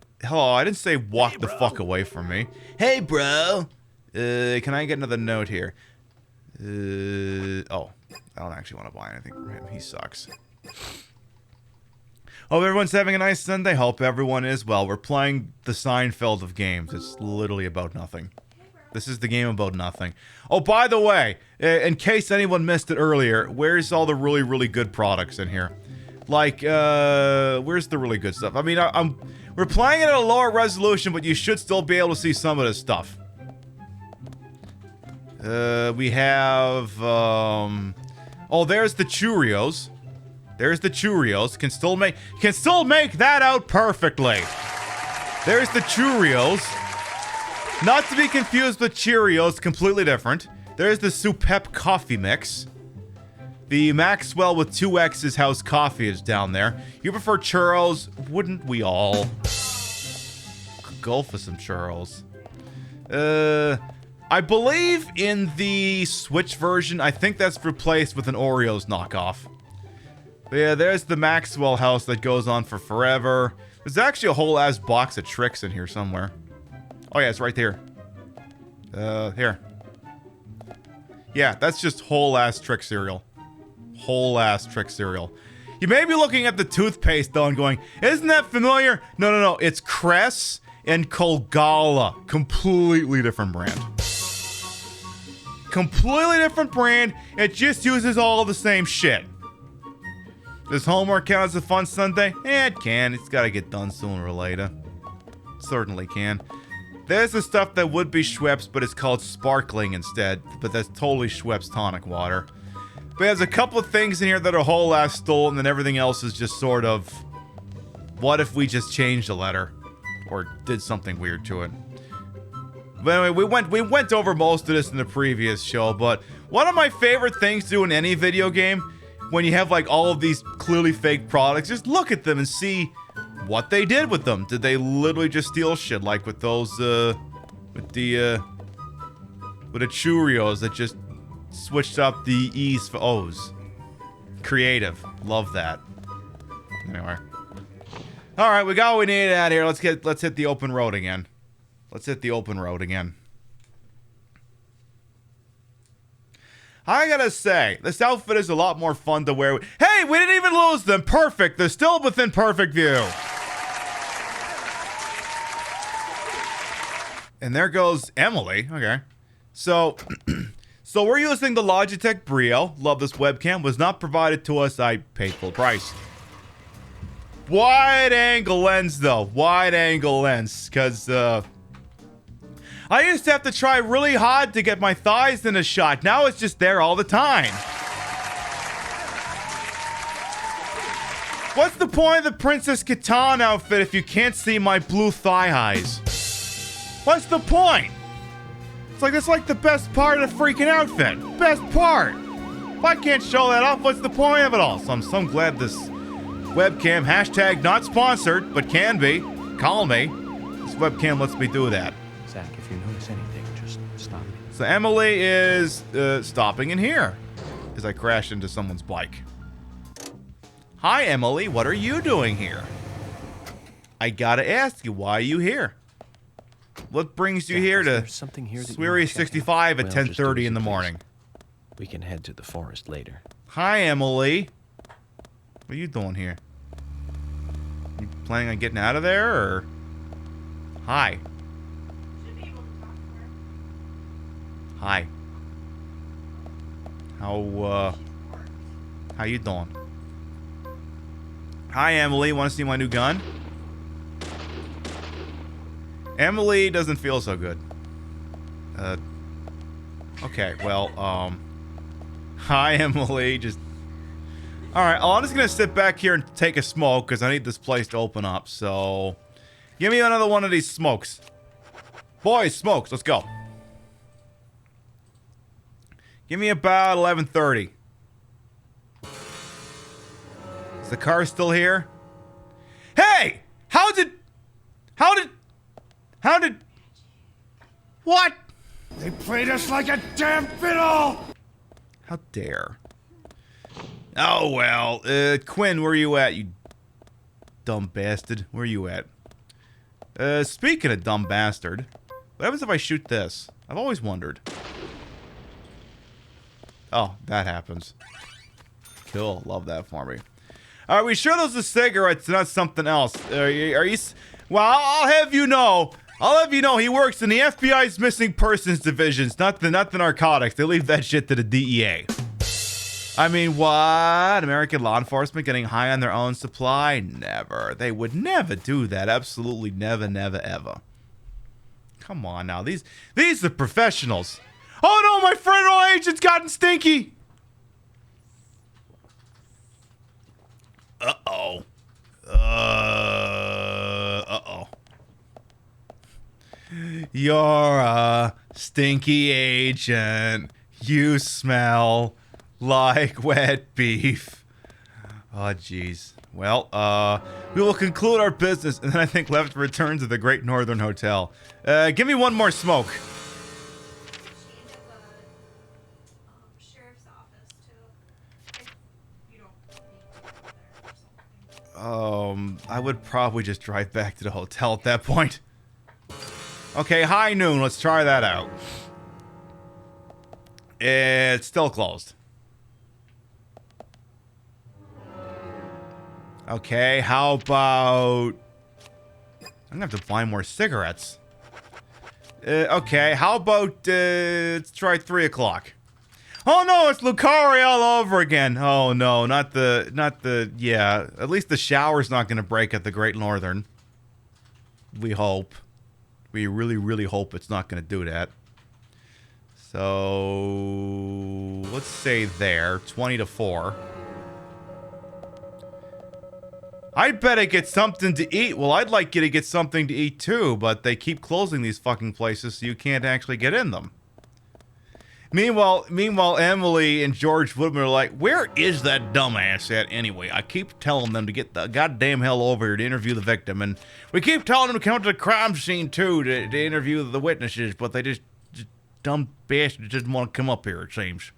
I didn't say walk the fuck away from me. Hey, bro. Can I get another note here? Oh, I don't actually want to buy anything from him. He sucks. Hope everyone's having a nice Sunday. Hope everyone is well. We're playing the Seinfeld of games. It's literally about nothing. This is the game about nothing. Oh, by the way, in case anyone missed it earlier, where's all the really, really good products in here? Like, where's the really good stuff? I mean, we're playing it at a lower resolution, but you should still be able to see some of this stuff. We have, oh, there's the Cheerios. There's the Cheerios. Can still make that out perfectly. There's the Cheerios. Not to be confused with Cheerios, completely different. There's the Supep coffee mix. The Maxwell with 2 X's house coffee is down there. You prefer churros? Wouldn't we all? Could go for some churros. I believe in the Switch version, I think that's replaced with an Oreos knockoff. But yeah, there's the Maxwell house that goes on for forever. There's actually a whole ass box of tricks in here somewhere. Oh yeah, it's right there. Here. Yeah, that's just whole ass trick cereal. Whole ass trick cereal. You may be looking at the toothpaste though and going, isn't that familiar? No. It's Cress and Colgala. Completely different brand. Completely different brand. It just uses all the same shit. Does homework count as a fun Sunday? It can. It's got to get done sooner or later. Certainly can. There's the stuff that would be Schweppes, but it's called sparkling instead. But that's totally Schweppes tonic water. But there's a couple of things in here that are whole ass stolen, and everything else is just sort of, what if we just changed a letter? Or did something weird to it. But anyway, we went over most of this in the previous show, but one of my favorite things to do in any video game, when you have like all of these clearly fake products, just look at them and see what they did with them. Did they literally just steal shit, like with those, with the Cheerios that just switched up the E's for O's. Creative. Love that. Anyway. Alright, we got what we needed out here. Let's hit the open road again. Let's hit the open road again. I gotta say, this outfit is a lot more fun to wear. Hey, we didn't even lose them. Perfect. They're still within perfect view. And there goes Emily. Okay. So, so we're using the Logitech Brio. Love this webcam. Was not provided to us. I paid full price. Wide angle lens, though. Wide angle lens. Because, I used to have to try really hard to get my thighs in a shot. Now it's just there all the time. What's the point of the Princess Catan outfit if you can't see my blue thigh highs? What's the point? It's like the best part of the freaking outfit. Best part. If I can't show that off, what's the point of it all? So I'm so glad this webcam, hashtag not sponsored, but can be. Call me. This webcam lets me do that. Zach, if you notice anything, just stop me. So Emily is stopping in here as I crash into someone's bike. Hi, Emily. What are you doing here? I gotta ask you, why are you here? What brings you here to Sweary 65 at 10:30 in the morning? We can head to the forest later. Hi, Emily. What are you doing here? You planning on getting out of there, or? Hi. Hi. How you doing? Hi, Emily. Want to see my new gun? Emily doesn't feel so good. Okay, well, hi, Emily. Just... Alright, I'm just gonna sit back here and take a smoke, because I need this place to open up, so... Give me another one of these smokes. Boys, smokes. Let's go. Give me about 11:30. Is the car still here? Hey! How did... What? They played us like a damn fiddle! How dare. Oh, well. Quinn, where you at, you dumb bastard? Where you at? Speaking of dumb bastard, what happens if I shoot this? I've always wondered. Oh, that happens. Cool. Love that for me. Are we sure those are cigarettes, not something else? Are you... Well, I'll have you know he works in the FBI's missing persons divisions, not the narcotics. They leave that shit to the DEA. I mean, what? American law enforcement getting high on their own supply? Never. They would never do that. Absolutely never, never, ever. Come on now. These are professionals. Oh no, my federal agent's gotten stinky. Uh-oh. Uh-oh. You're a stinky agent. You smell like wet beef. Oh, jeez. Well, we will conclude our business, and then I think left to return to the Great Northern Hotel. Give me one more smoke. I would probably just drive back to the hotel at that point. Okay, high noon. Let's try that out. It's still closed. Okay, how about... I'm gonna have to buy more cigarettes. Okay, how about, let's try 3 o'clock. Oh no, it's Lucari all over again. Oh no, not the, yeah. At least the shower's not gonna break at the Great Northern. We hope. We really, really hope it's not gonna do that. So, let's say there, 20 to 4. I better get something to eat. Well, I'd like you to get something to eat too, but they keep closing these fucking places so you can't actually get in them. Meanwhile, Emily and George Woodman are like, where is that dumbass at anyway? I keep telling them to get the goddamn hell over here to interview the victim, and we keep telling them to come to the crime scene too to interview the witnesses, but they just dumb bastards didn't want to come up here, it seems.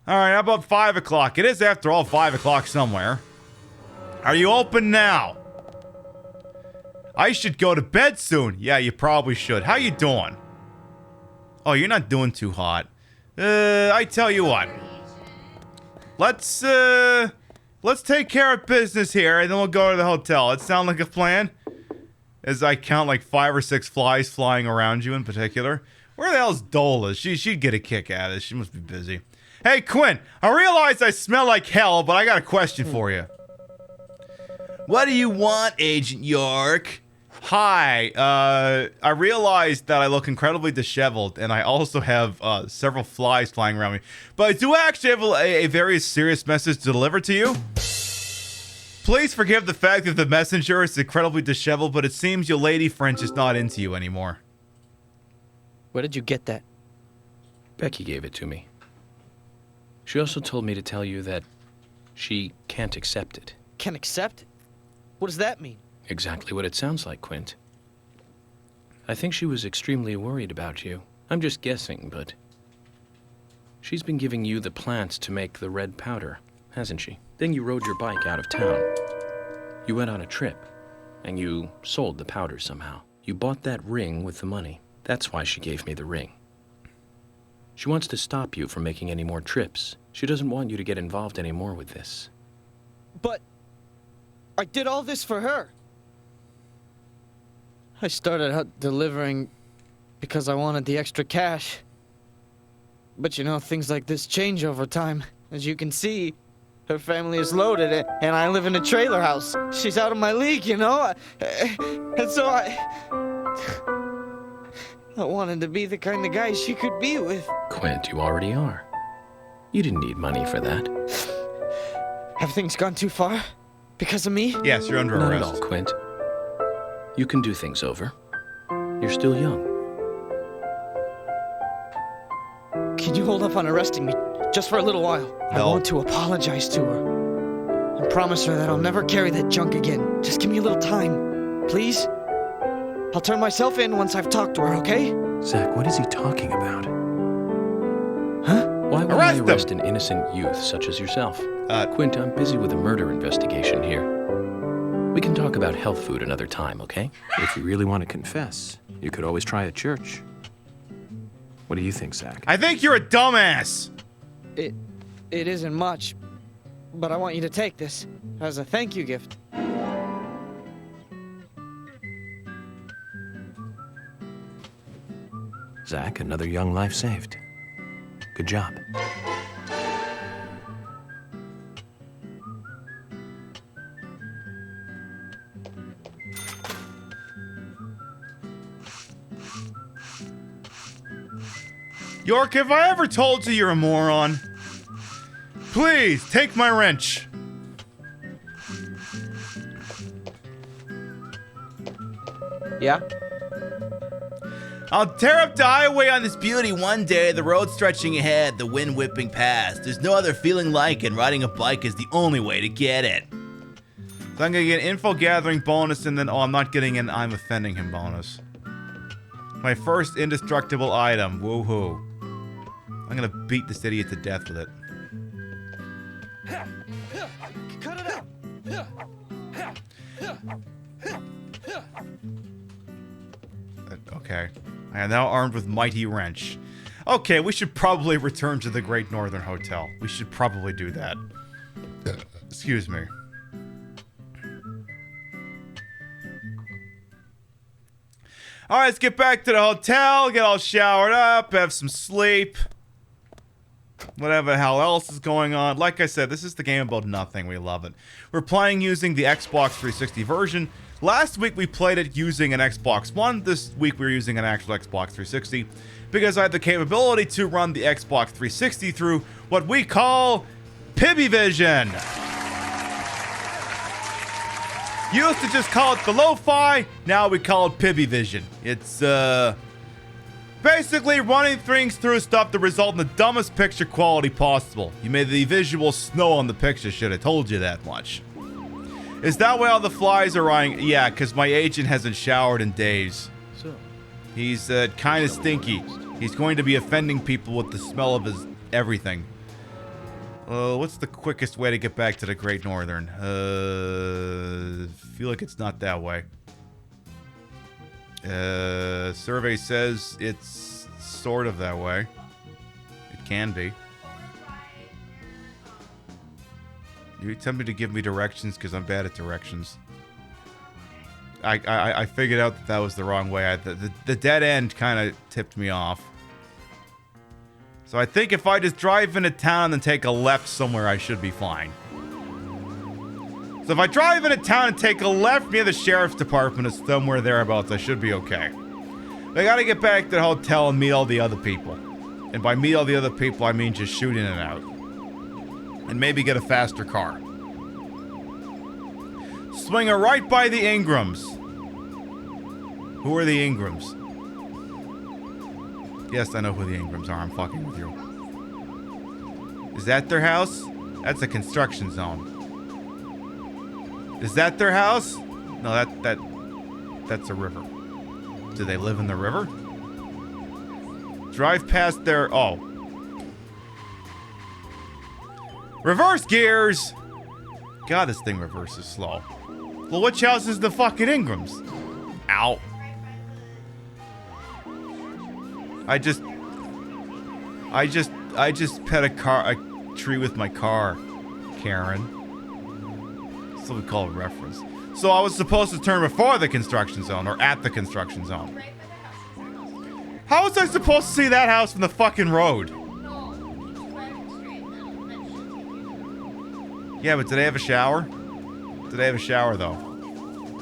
Alright, how about 5 o'clock? It is, after all, 5 o'clock somewhere. Are you open now? I should go to bed soon. Yeah, you probably should. How you doing? Oh, you're not doing too hot. I tell you what. Let's take care of business here, and then we'll go to the hotel. It sound like a plan? as I count like 5 or 6 flies flying around you in particular. Where the hell's Dola? She'd get a kick out of it. She must be busy. Hey, Quinn, I realize I smell like hell, but I got a question for you. What do you want, Agent York? Hi, I realized that I look incredibly disheveled, and I also have several flies flying around me. But I do actually have a very serious message to deliver to you. Please forgive the fact that the messenger is incredibly disheveled, but it seems your lady friend is not into you anymore. Where did you get that? Becky gave it to me. She also told me to tell you that she can't accept it. Can't accept? What does that mean? Exactly what it sounds like, Quint. I think she was extremely worried about you. I'm just guessing, but she's been giving you the plants to make the red powder, hasn't she? Then you rode your bike out of town. You went on a trip, and you sold the powder somehow. You bought that ring with the money. That's why she gave me the ring. She wants to stop you from making any more trips. She doesn't want you to get involved anymore with this. But I did all this for her. I started out delivering because I wanted the extra cash. But you know, things like this change over time. As you can see, her family is loaded, and I live in a trailer house. She's out of my league, you know? And so I wanted to be the kind of guy she could be with. Quint, you already are. You didn't need money for that. Have things gone too far? Because of me? Yes, you're under Not arrest. at all, Quint. You can do things over. You're still young. Can you hold up on arresting me just for a little while? No. I want to apologize to her and promise her that I'll never carry that junk again. Just give me a little time, please. I'll turn myself in once I've talked to her, okay? Zach, what is he talking about? Huh? Why would I arrest an innocent youth such as yourself? Quint, I'm busy with a murder investigation here. We can talk about health food another time, okay? If you really want to confess, you could always try at church. What do you think, Zach? I think you're a dumbass. It isn't much, but I want you to take this as a thank you gift. Zach, another young life saved. Good job. York, have I ever told you you're a moron? Please, take my wrench. Yeah? I'll tear up the highway on this beauty one day, the road stretching ahead, the wind whipping past. There's no other feeling like it. Riding a bike is the only way to get it. So I'm gonna get an info gathering bonus and then, I'm not getting an I'm offending him bonus. My first indestructible item, woohoo. I'm gonna beat this idiot to death with it. Cut it out! Okay. I am now armed with Mighty Wrench. Okay, we should probably return to the Great Northern Hotel. We should probably do that. Excuse me. Alright, let's get back to the hotel, get all showered up, have some sleep. Whatever the hell else is going on. Like I said, this is the game about nothing. We love it. We're playing using the Xbox 360 version. Last week we played it using an Xbox One. This week we're using an actual Xbox 360 because I have the capability to run the Xbox 360 through what we call Pibbyvision. Used to just call it the Lo-Fi, now we call it Pibbyvision. It's basically running things through stuff to result in the dumbest picture quality possible. You made the visual snow on the picture, should have told you that much. Is that why all the flies are eyeing? Yeah, because my agent hasn't showered in days. So, he's kind of stinky. He's going to be offending people with the smell of his everything. What's the quickest way to get back to the Great Northern? Feel like it's not that way. Survey says it's sort of that way. It can be. You tempted to give me directions because I'm bad at directions. I figured out that was the wrong way. The dead end kind of tipped me off. So I think if I just drive into town and take a left somewhere, I should be fine. So if I drive into town and take a left near the sheriff's department or somewhere thereabouts, I should be okay. I gotta get back to the hotel and meet all the other people. And by meet all the other people, I mean just shoot in and out. And maybe get a faster car. Swing her right by the Ingrams. Who are the Ingrams? Yes, I know who the Ingrams are. I'm fucking with you. Is that their house? That's a construction zone. Is that their house? No, that's a river. Do they live in the river? Drive past their... Oh. Reverse gears! God, this thing reverses slow. Well, which house is the fucking Ingrams? Ow. I just pet a tree with my car, Karen. That's what we call a reference. So I was supposed to turn before the construction zone, or at the construction zone. How was I supposed to see that house from the fucking road? Yeah, but do they have a shower? Do they have a shower though?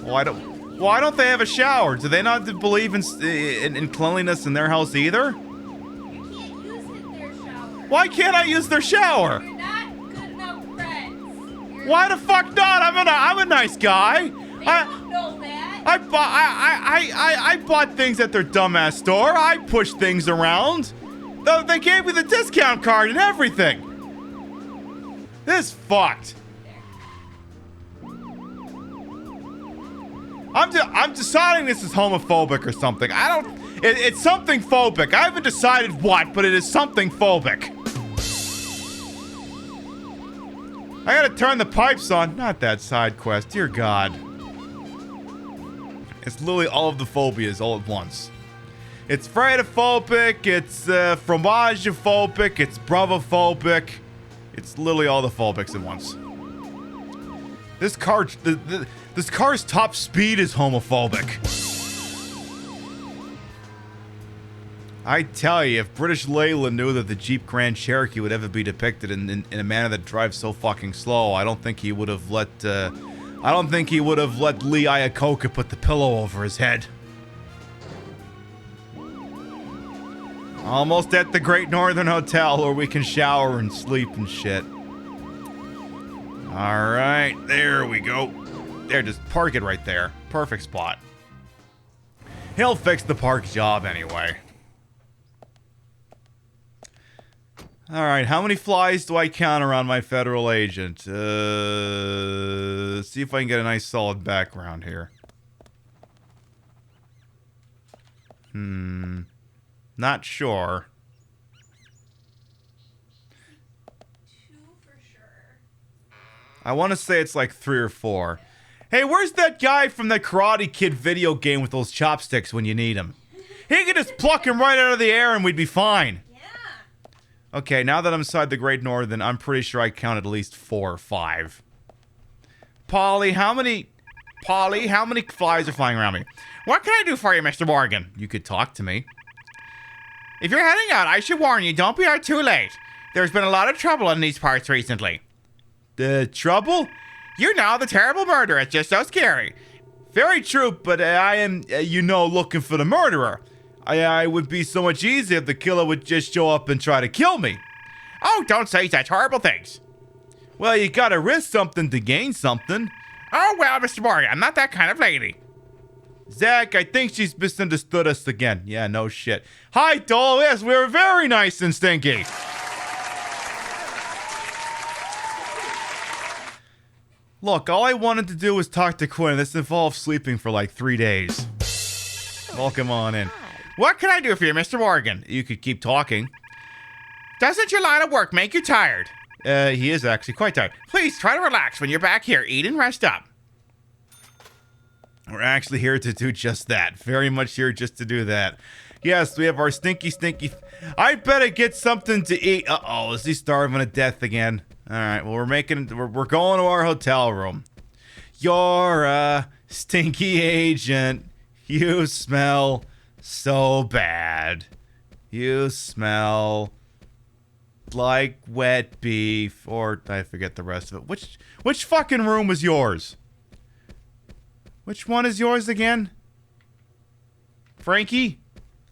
Why don't they have a shower? Do they not believe in cleanliness in their house either? Why can't I use their shower? You're not good enough friends. Why the fuck not? I'm a nice guy. They don't know that. I bought things at their dumbass store. I pushed things around. They gave me the discount card and everything. This fucked. I'm deciding this is homophobic or something. It's something phobic. I haven't decided what, but it is something phobic. I gotta turn the pipes on. Not that side quest. Dear God. It's literally all of the phobias all at once. It's frightophobic. It's fromagephobic. It's bravophobic. It's literally all the phobics at once. This car's top speed is homophobic. I tell you, if British Layla knew that the Jeep Grand Cherokee would ever be depicted in a manner that drives so fucking slow, I don't think he would have let Lee Iacocca put the pillow over his head. Almost at the Great Northern Hotel where we can shower and sleep and shit. Alright, there we go. There, just park it right there. Perfect spot. He'll fix the park job anyway. Alright, how many flies do I count around my federal agent? Let's see if I can get a nice solid background here. Not sure. 2 for sure. I want to say it's like 3 or 4. Hey, where's that guy from the Karate Kid video game with those chopsticks when you need him? He could just pluck him right out of the air and we'd be fine. Yeah. Okay, now that I'm inside the Great Northern, I'm pretty sure I counted at least 4 or 5. Polly, how many flies are flying around me? What can I do for you, Mr. Morgan? You could talk to me. If you're heading out, I should warn you, don't be out too late. There's been a lot of trouble in these parts recently. Trouble? You know, the terrible murder. It's just so scary. Very true, but I am, looking for the murderer. I would be so much easier if the killer would just show up and try to kill me. Oh, don't say such horrible things. Well, you gotta risk something to gain something. Oh, well, Mr. Morgan, I'm not that kind of lady. Zach, I think she's misunderstood us again. Yeah, no shit. Hi, Dole. Yes, we were very nice and stinky. Look, all I wanted to do was talk to Quinn. This involved sleeping for like 3 days. Welcome on in. What can I do for you, Mr. Morgan? You could keep talking. Doesn't your line of work make you tired? He is actually quite tired. Please try to relax when you're back here. Eat and rest up. We're actually here to do just that. Very much here just to do that. Yes, we have our stinky. I better get something to eat. Uh-oh, is he starving to death again? All right, well, we're going to our hotel room. You're a stinky agent. You smell so bad. You smell like wet beef, or I forget the rest of it. Which fucking room was yours? Which one is yours again? Frankie?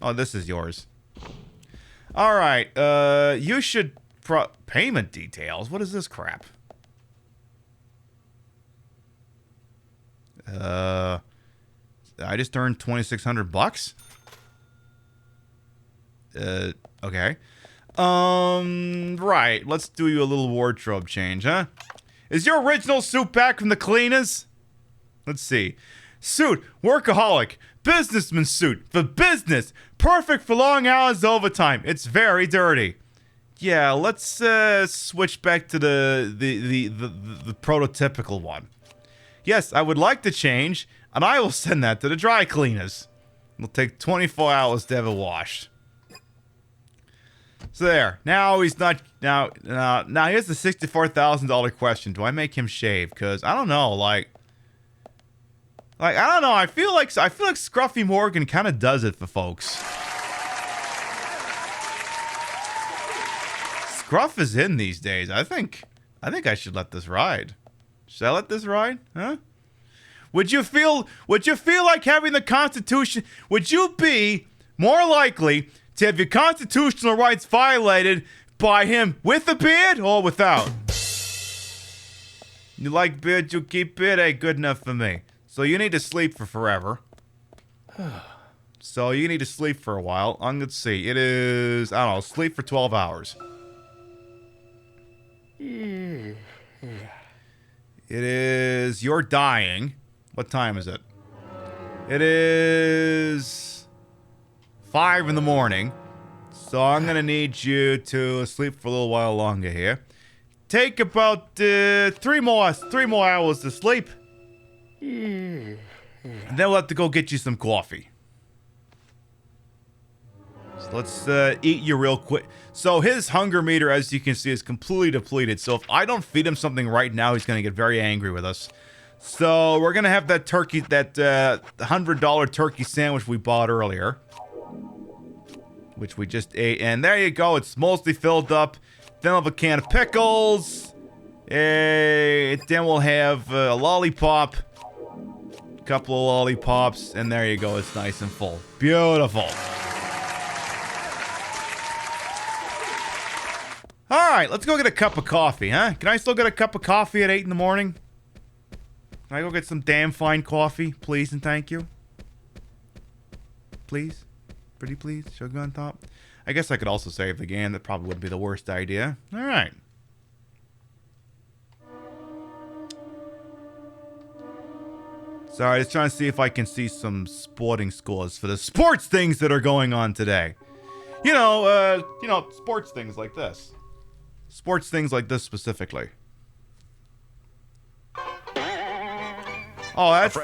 Oh, this is yours. All right. You should payment details. What is this crap? I just earned $2,600. Okay. Right. Let's do you a little wardrobe change, huh? Is your original suit back from the cleaners? Let's see. Suit, workaholic, businessman suit, for business, perfect for long hours overtime. It's very dirty. Yeah, let's switch back to the prototypical one. Yes, I would like to change, and I will send that to the dry cleaners. It'll take 24 hours to have it washed. So there. Now he's not. Now here's the $64,000 question. Do I make him shave? Because I don't know. Like I don't know. I feel like Scruffy Morgan kind of does it for folks. Scruff is in these days. I think I should let this ride. Should I let this ride? Huh? Would you feel like having the Constitution? Would you be more likely to have your constitutional rights violated by him with a beard or without? You like beard, you keep beard, ain't good enough for me. So you need to sleep for forever. So you need to sleep for a while. Let's see. It is, I don't know, sleep for 12 hours. It is, you're dying. What time is it? It is 5 in the morning. So I'm going to need you to sleep for a little while longer here. Take about 3 more hours to sleep. And then we'll have to go get you some coffee. So let's eat you real quick. So his hunger meter, as you can see, is completely depleted. So if I don't feed him something right now, he's going to get very angry with us. So we're going to have that turkey, that $100 turkey sandwich we bought earlier. Which we just ate. And there you go. It's mostly filled up. Then we'll have a can of pickles. Then we'll have a lollipop. A couple of lollipops. And there you go. It's nice and full. Beautiful. Alright, let's go get a cup of coffee, huh? Can I still get a cup of coffee at 8 in the morning? Can I go get some damn fine coffee, please and thank you? Please? Pretty please? Sugar on top? I guess I could also save the game. That probably wouldn't be the worst idea. Alright. Sorry, just trying to see if I can see some sporting scores for the sports things that are going on today. You know, sports things like this. Sports things like this specifically. Oh, that's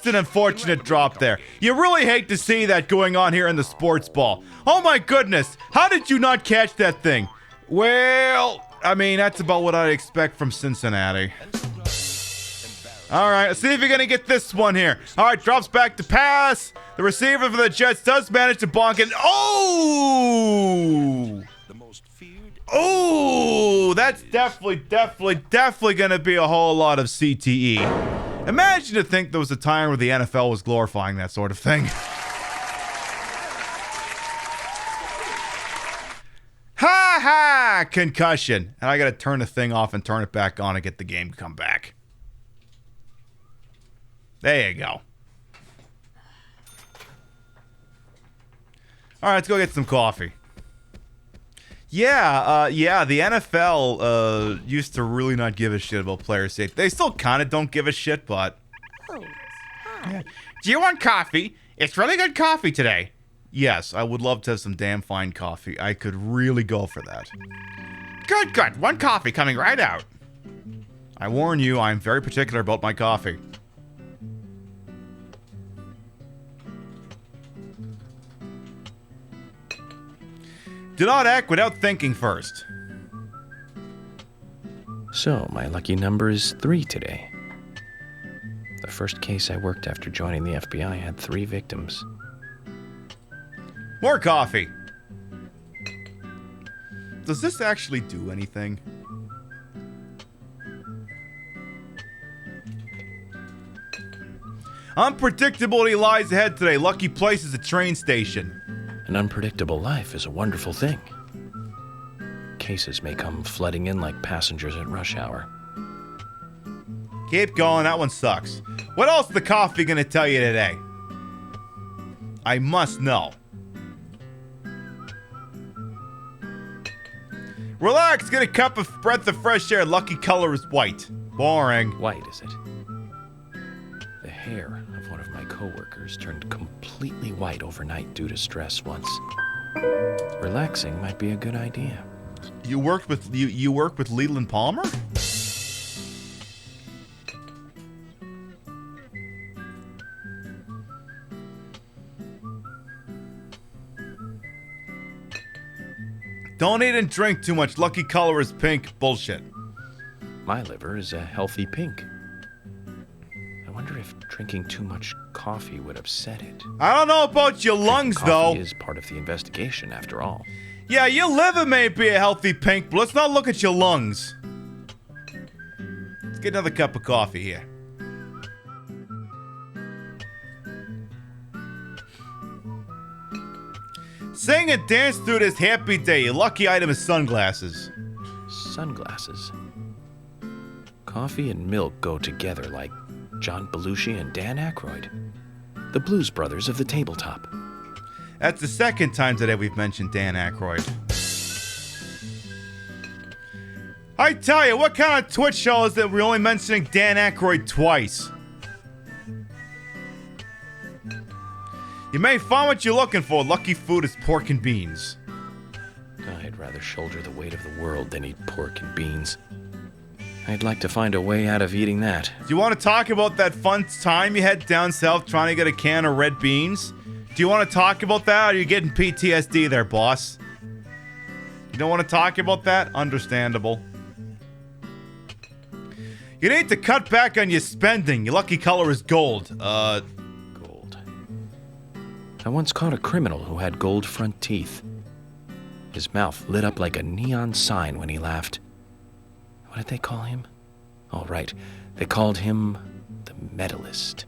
an unfortunate drop there. You really hate to see that going on here in the sports ball. Oh my goodness, how did you not catch that thing? Well, I mean, that's about what I'd expect from Cincinnati. All right, let's see if you're gonna get this one here. All right, drops back to pass. The receiver for the Jets does manage to bonk it. Oh! Oh, that's definitely gonna be a whole lot of CTE. Imagine to think there was a time where the NFL was glorifying that sort of thing. Ha ha! Concussion. And I gotta turn the thing off and turn it back on and get the game to come back. There you go. Alright, let's go get some coffee. Yeah, the NFL used to really not give a shit about player safety. They still kind of don't give a shit, but... Oh, hi. Yeah. Do you want coffee? It's really good coffee today. Yes, I would love to have some damn fine coffee. I could really go for that. Good, good. One coffee coming right out. I warn you, I'm very particular about my coffee. Do not act without thinking first. So, my lucky number is 3 today. The first case I worked after joining the FBI had 3 victims. More coffee. Does this actually do anything? Unpredictability lies ahead today. Lucky place is a train station. An unpredictable life is a wonderful thing. Cases may come flooding in like passengers at rush hour. Keep going, that one sucks. What else is the coffee gonna tell you today? I must know. Relax, get a cup of breath of fresh air. Lucky color is white. Boring. White, is it? The hair of one of my coworkers turned completely white overnight due to stress once. Relaxing might be a good idea. You work with Leland Palmer? Don't eat and drink too much. Lucky color is pink. Bullshit. My liver is a healthy pink. I wonder if drinking too much coffee would upset it. I don't know about your lungs, though. Coffee is part of the investigation, after all. Yeah, your liver may be a healthy pink, but let's not look at your lungs. Let's get another cup of coffee here. Sing and dance through this happy day. Your lucky item is sunglasses. Sunglasses? Coffee and milk go together like John Belushi and Dan Aykroyd. The Blues Brothers of the tabletop. That's the second time today we've mentioned Dan Aykroyd. I tell you, what kind of Twitch show is that we're only mentioning Dan Aykroyd twice? You may find what you're looking for. Lucky food is pork and beans. I'd rather shoulder the weight of the world than eat pork and beans. I'd like to find a way out of eating that. Do you want to talk about that fun time you had down south trying to get a can of red beans? Do you want to talk about that, or are you getting PTSD there, boss? You don't want to talk about that? Understandable. You need to cut back on your spending. Your lucky color is gold. Gold. I once caught a criminal who had gold front teeth. His mouth lit up like a neon sign when he laughed. What did they call him? Oh, right. They called him the Medalist.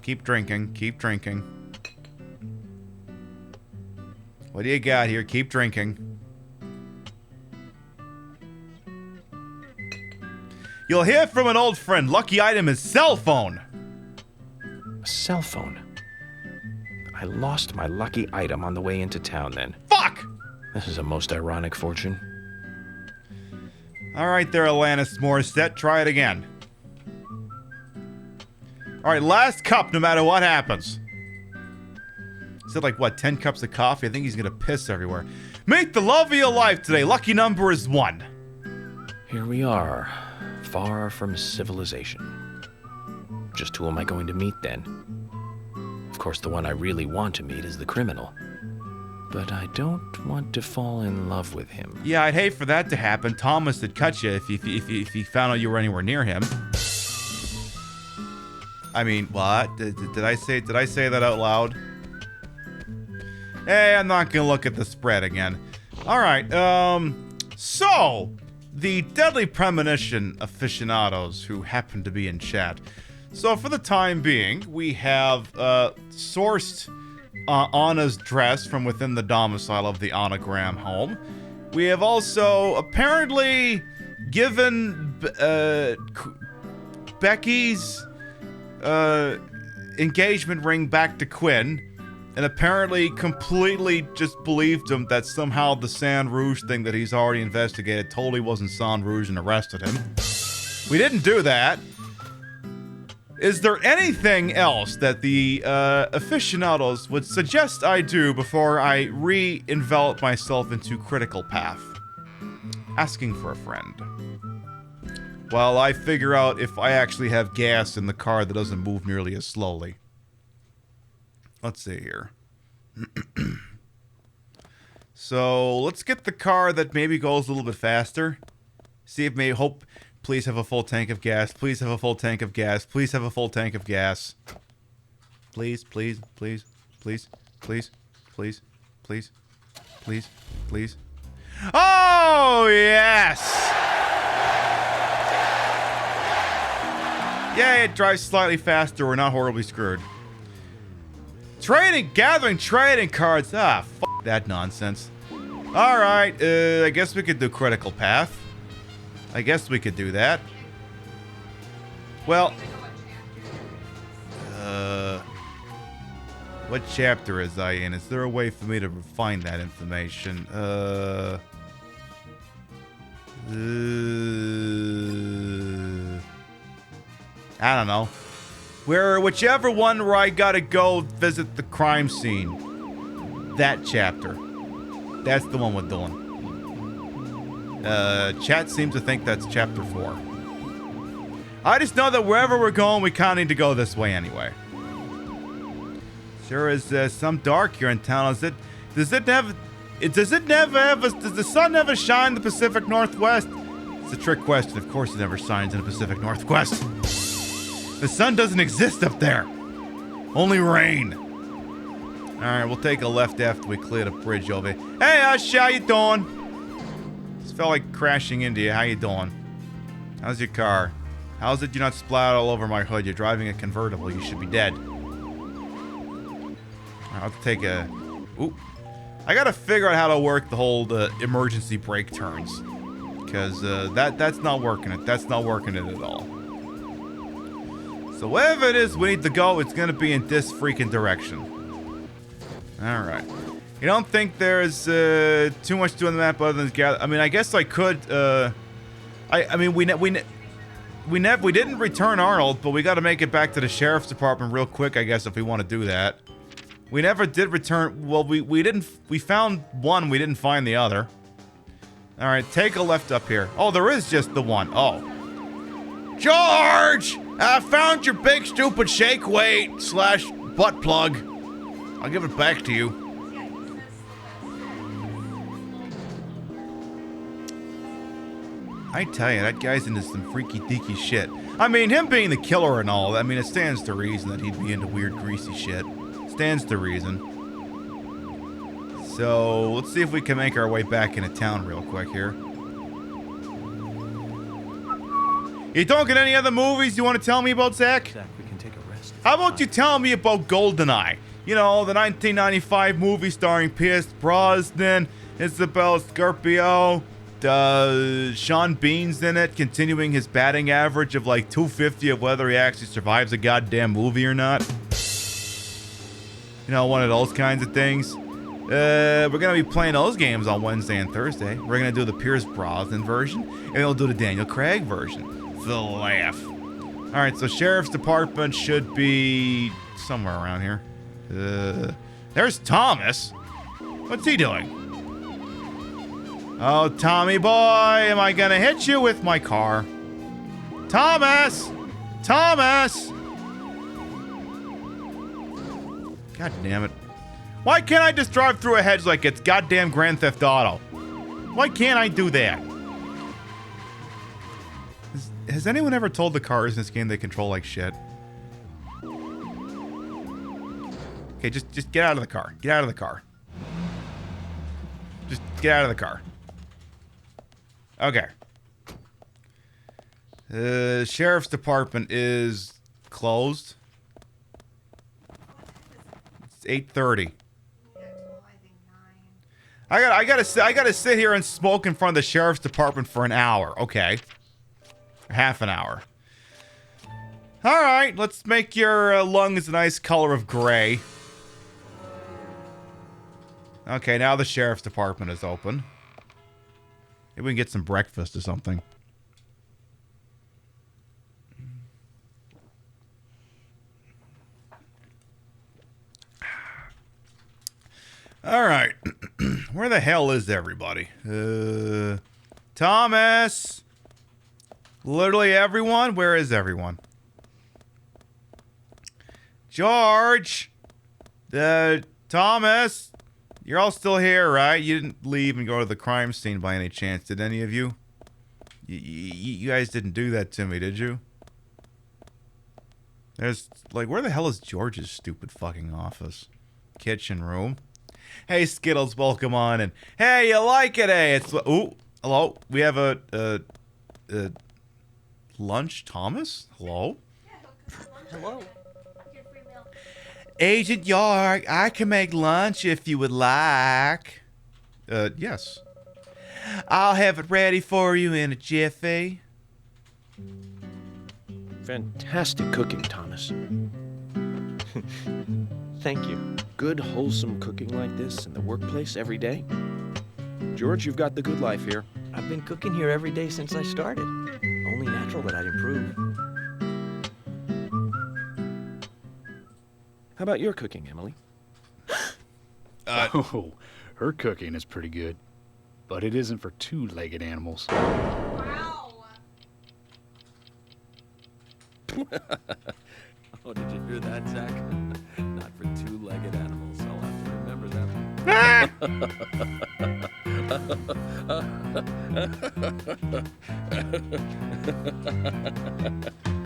Keep drinking. Keep drinking. What do you got here? Keep drinking. You'll hear from an old friend. Lucky item is cell phone. A cell phone? I lost my lucky item on the way into town then. Fuck! This is a most ironic fortune. All right there, Alanis Morissette. Try it again. All right, last cup no matter what happens. Is it like, what, 10 cups of coffee? I think he's going to piss everywhere. Meet the love of your life today. Lucky number is 1. Here we are, far from civilization. Just who am I going to meet then? Of course, the one I really want to meet is the criminal. But I don't want to fall in love with him. Yeah, I'd hate for that to happen. Thomas would cut you if he found out you were anywhere near him. I mean, what? Did I say that out loud? Hey, I'm not gonna look at the spread again. All right. So the Deadly Premonition aficionados who happen to be in chat. So for the time being, we have sourced Anna's dress from within the domicile of the Anagram home. We have also apparently given Becky's engagement ring back to Quinn, and apparently completely just believed him that somehow the San Rouge thing that he's already investigated totally wasn't San Rouge and arrested him. We didn't do that. Is there anything else that the aficionados would suggest I do before I re-envelop myself into critical path? Asking for a friend. While I figure out if I actually have gas in the car that doesn't move nearly as slowly. Let's see here. So let's get the car that maybe goes a little bit faster. See if Please have a full tank of gas. Please have a full tank of gas. Please have a full tank of gas. Please, please, please, please, please, please, please, please, please. Oh, yes! Yeah, it drives slightly faster. We're not horribly screwed. Gathering trading cards. Ah, f that nonsense. Alright, I guess we could do critical path. I guess we could do that. Well, what chapter is I in? Is there a way for me to find that information? I don't know. Whichever one where I gotta go visit the crime scene. That chapter. That's the one we're doing. Chat seems to think that's chapter 4. I just know that wherever we're going, we kind of need to go this way anyway. Sure is some dark here in town. Does the sun never shine in the Pacific Northwest? It's a trick question. Of course it never shines in the Pacific Northwest. The sun doesn't exist up there. Only rain. Alright, we'll take a left after we clear the bridge over here. Hey, Hush, how you doing? Just felt like crashing into you. How you doing? How's your car? How's it you're not splattered all over my hood? You're driving a convertible. You should be dead. I'll take a... Oop. I gotta figure out how to work the whole emergency brake turns. Because that's not working it. That's not working it at all. So wherever it is we need to go, it's gonna be in this freaking direction. Alright. You don't think there's too much to do on the map other than gather... I mean, I guess I could... I mean, we didn't return Arnold, but we gotta make it back to the sheriff's department real quick, I guess, if we want to do that. We never did return... Well, we found one, we didn't find the other. Alright, take a left up here. Oh, there is just the one. Oh. George! I found your big stupid shake weight / butt plug. I'll give it back to you. I tell you, that guy's into some freaky deaky shit. I mean, him being the killer and all, I mean, it stands to reason that he'd be into weird greasy shit. Stands to reason. So, let's see if we can make our way back into town real quick here. You don't get any other movies you want to tell me about, Zach? Zach, we can take a rest. How about you tell me about GoldenEye? You know, the 1995 movie starring Pierce Brosnan, Isabel Scarpio, Sean Bean's in it, continuing his batting average of like 250 of whether he actually survives a goddamn movie or not. You know, one of those kinds of things. We're gonna be playing those games on Wednesday and Thursday. We're gonna do the Pierce Brosnan version, and we'll do the Daniel Craig version. The laugh. Alright, so Sheriff's Department should be somewhere around here. There's Thomas. What's he doing? Oh, Tommy boy, am I gonna hit you with my car? Thomas! Thomas! God damn it. Why can't I just drive through a hedge like it's goddamn Grand Theft Auto? Why can't I do that? Has anyone ever told the cars in this game they control like shit? Okay, just get out of the car. Get out of the car. Just get out of the car. Okay. The sheriff's department is closed. It's 8:30. I gotta sit here and smoke in front of the sheriff's department for an hour. Okay. Half an hour. Alright, let's make your lungs a nice color of gray. Okay, now the sheriff's department is open. Maybe we can get some breakfast or something. Alright. Where the hell is everybody? Thomas! Literally everyone? Where is everyone? George! Thomas! You're all still here, right? You didn't leave and go to the crime scene by any chance, did any of you? You guys didn't do that to me, did you? There's, like, where the hell is George's stupid fucking office? Kitchen room. Hey, Skittles, welcome on. And hey, you like it, eh? It's, ooh, hello. We have a lunch, Thomas? Hello? Hello. Agent York, I can make lunch if you would like. Yes. I'll have it ready for you in a jiffy. Fantastic cooking, Thomas. Thank you. Good, wholesome cooking like this in the workplace every day. George, you've got the good life here. I've been cooking here every day since I started. Only natural that I'd improve. How about your cooking, Emily? Oh, her cooking is pretty good. But it isn't for two-legged animals. Oh, did you hear that, Zach? Not for two-legged animals. I'll have to remember that.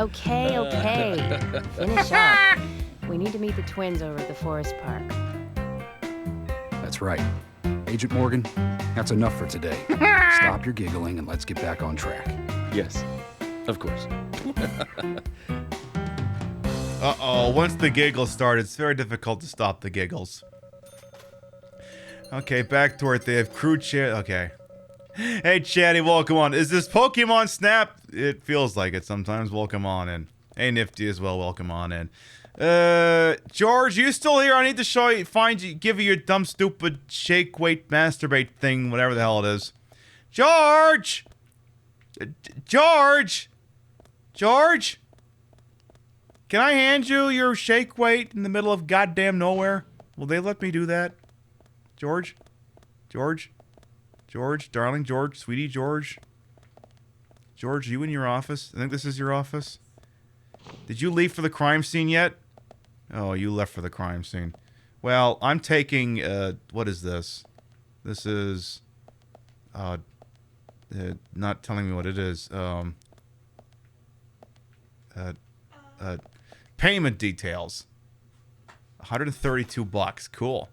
Okay. Finish up. We need to meet the twins over at the forest park. That's right. Agent Morgan, that's enough for today. Stop your giggling and let's get back on track. Yes, of course. Uh-oh, once the giggles start, it's very difficult to stop the giggles. Okay, back to it. They have crew chat. Okay. Hey, Chatty, welcome on. Is this Pokemon Snap? It feels like it sometimes. Welcome on in. Hey, Nifty as well. Welcome on in. George, you still here? I need to show you, give you your dumb, stupid shake, weight, masturbate thing, whatever the hell it is. George! George! George? Can I hand you your shake weight in the middle of goddamn nowhere? Will they let me do that? George? George? George? Darling George? Sweetie George? George, you in your office? I think this is your office. Did you leave for the crime scene yet? Oh, you left for the crime scene. Well, I'm taking, what is this? This is, not telling me what it is. Payment details. $132. Cool.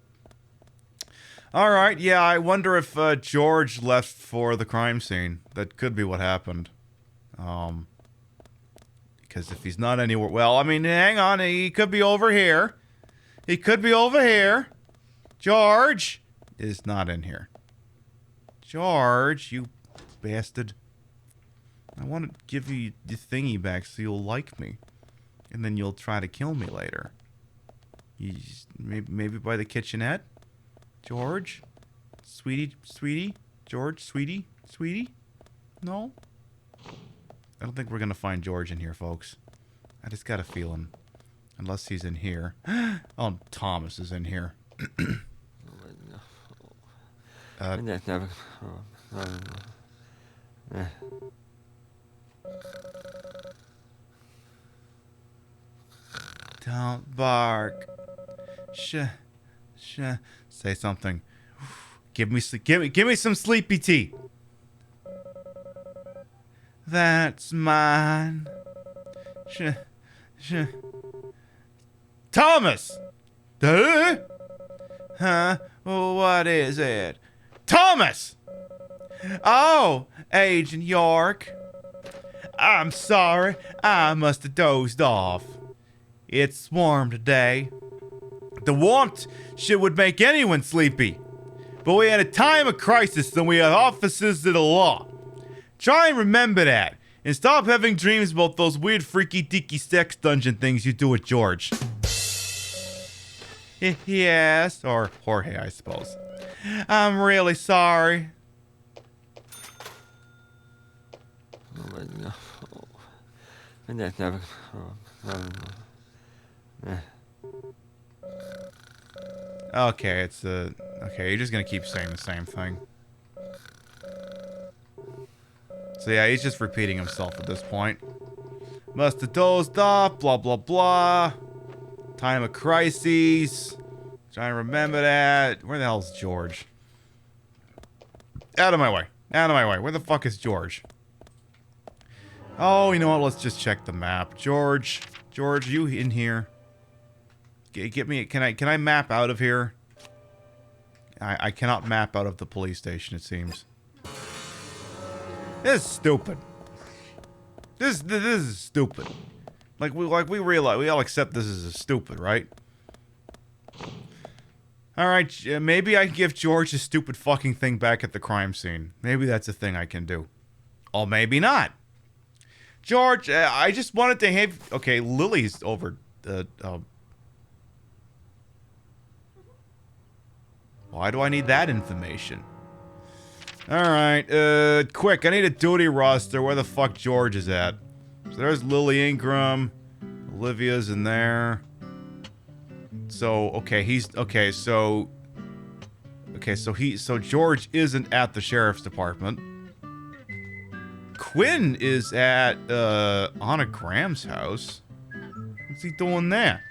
All right. Yeah, I wonder if George left for the crime scene. That could be what happened. Because if he's not anywhere, well, I mean, hang on. He could be over here. He could be over here. George is not in here. George, you bastard. I want to give you the thingy back so you'll like me. And then you'll try to kill me later. You just, maybe by the kitchenette? George? Sweetie? George? Sweetie? No? I don't think we're going to find George in here, folks. I just got a feeling. Unless he's in here. Oh, Thomas is in here. Don't bark. Say something. Give me some sleepy tea. That's mine. Thomas! Huh? What is it? Thomas! Oh, Agent York. I'm sorry. I must have dozed off. It's warm today. The warmth would make anyone sleepy. But we're in a time of crisis and we are officers of the law. Try and remember that. And stop having dreams about those weird freaky deaky sex dungeon things you do with George. Yes, or Jorge, I suppose. I'm really sorry. Okay, it's okay, you're just gonna keep saying the same thing. So yeah, he's just repeating himself at this point. Must have dozed off, blah blah blah. Time of crises. Trying to remember that. Where the hell's George? Out of my way. Out of my way. Where the fuck is George? Oh, you know what? Let's just check the map. George, you in here? Get me. Can I map out of here? I cannot map out of the police station. It seems. This is stupid. This is stupid. Like we realize, we all accept this is stupid, right? All right, maybe I can give George his stupid fucking thing back at the crime scene. Maybe that's a thing I can do. Or maybe not. George, I just wanted to have... Okay, Lily's over... Why do I need that information? Alright, quick, I need a duty roster. Where the fuck George is at? So there's Lily Ingram. Olivia's in there. So, okay, so George isn't at the sheriff's department. Quinn is at, Anna Graham's house. What's he doing there?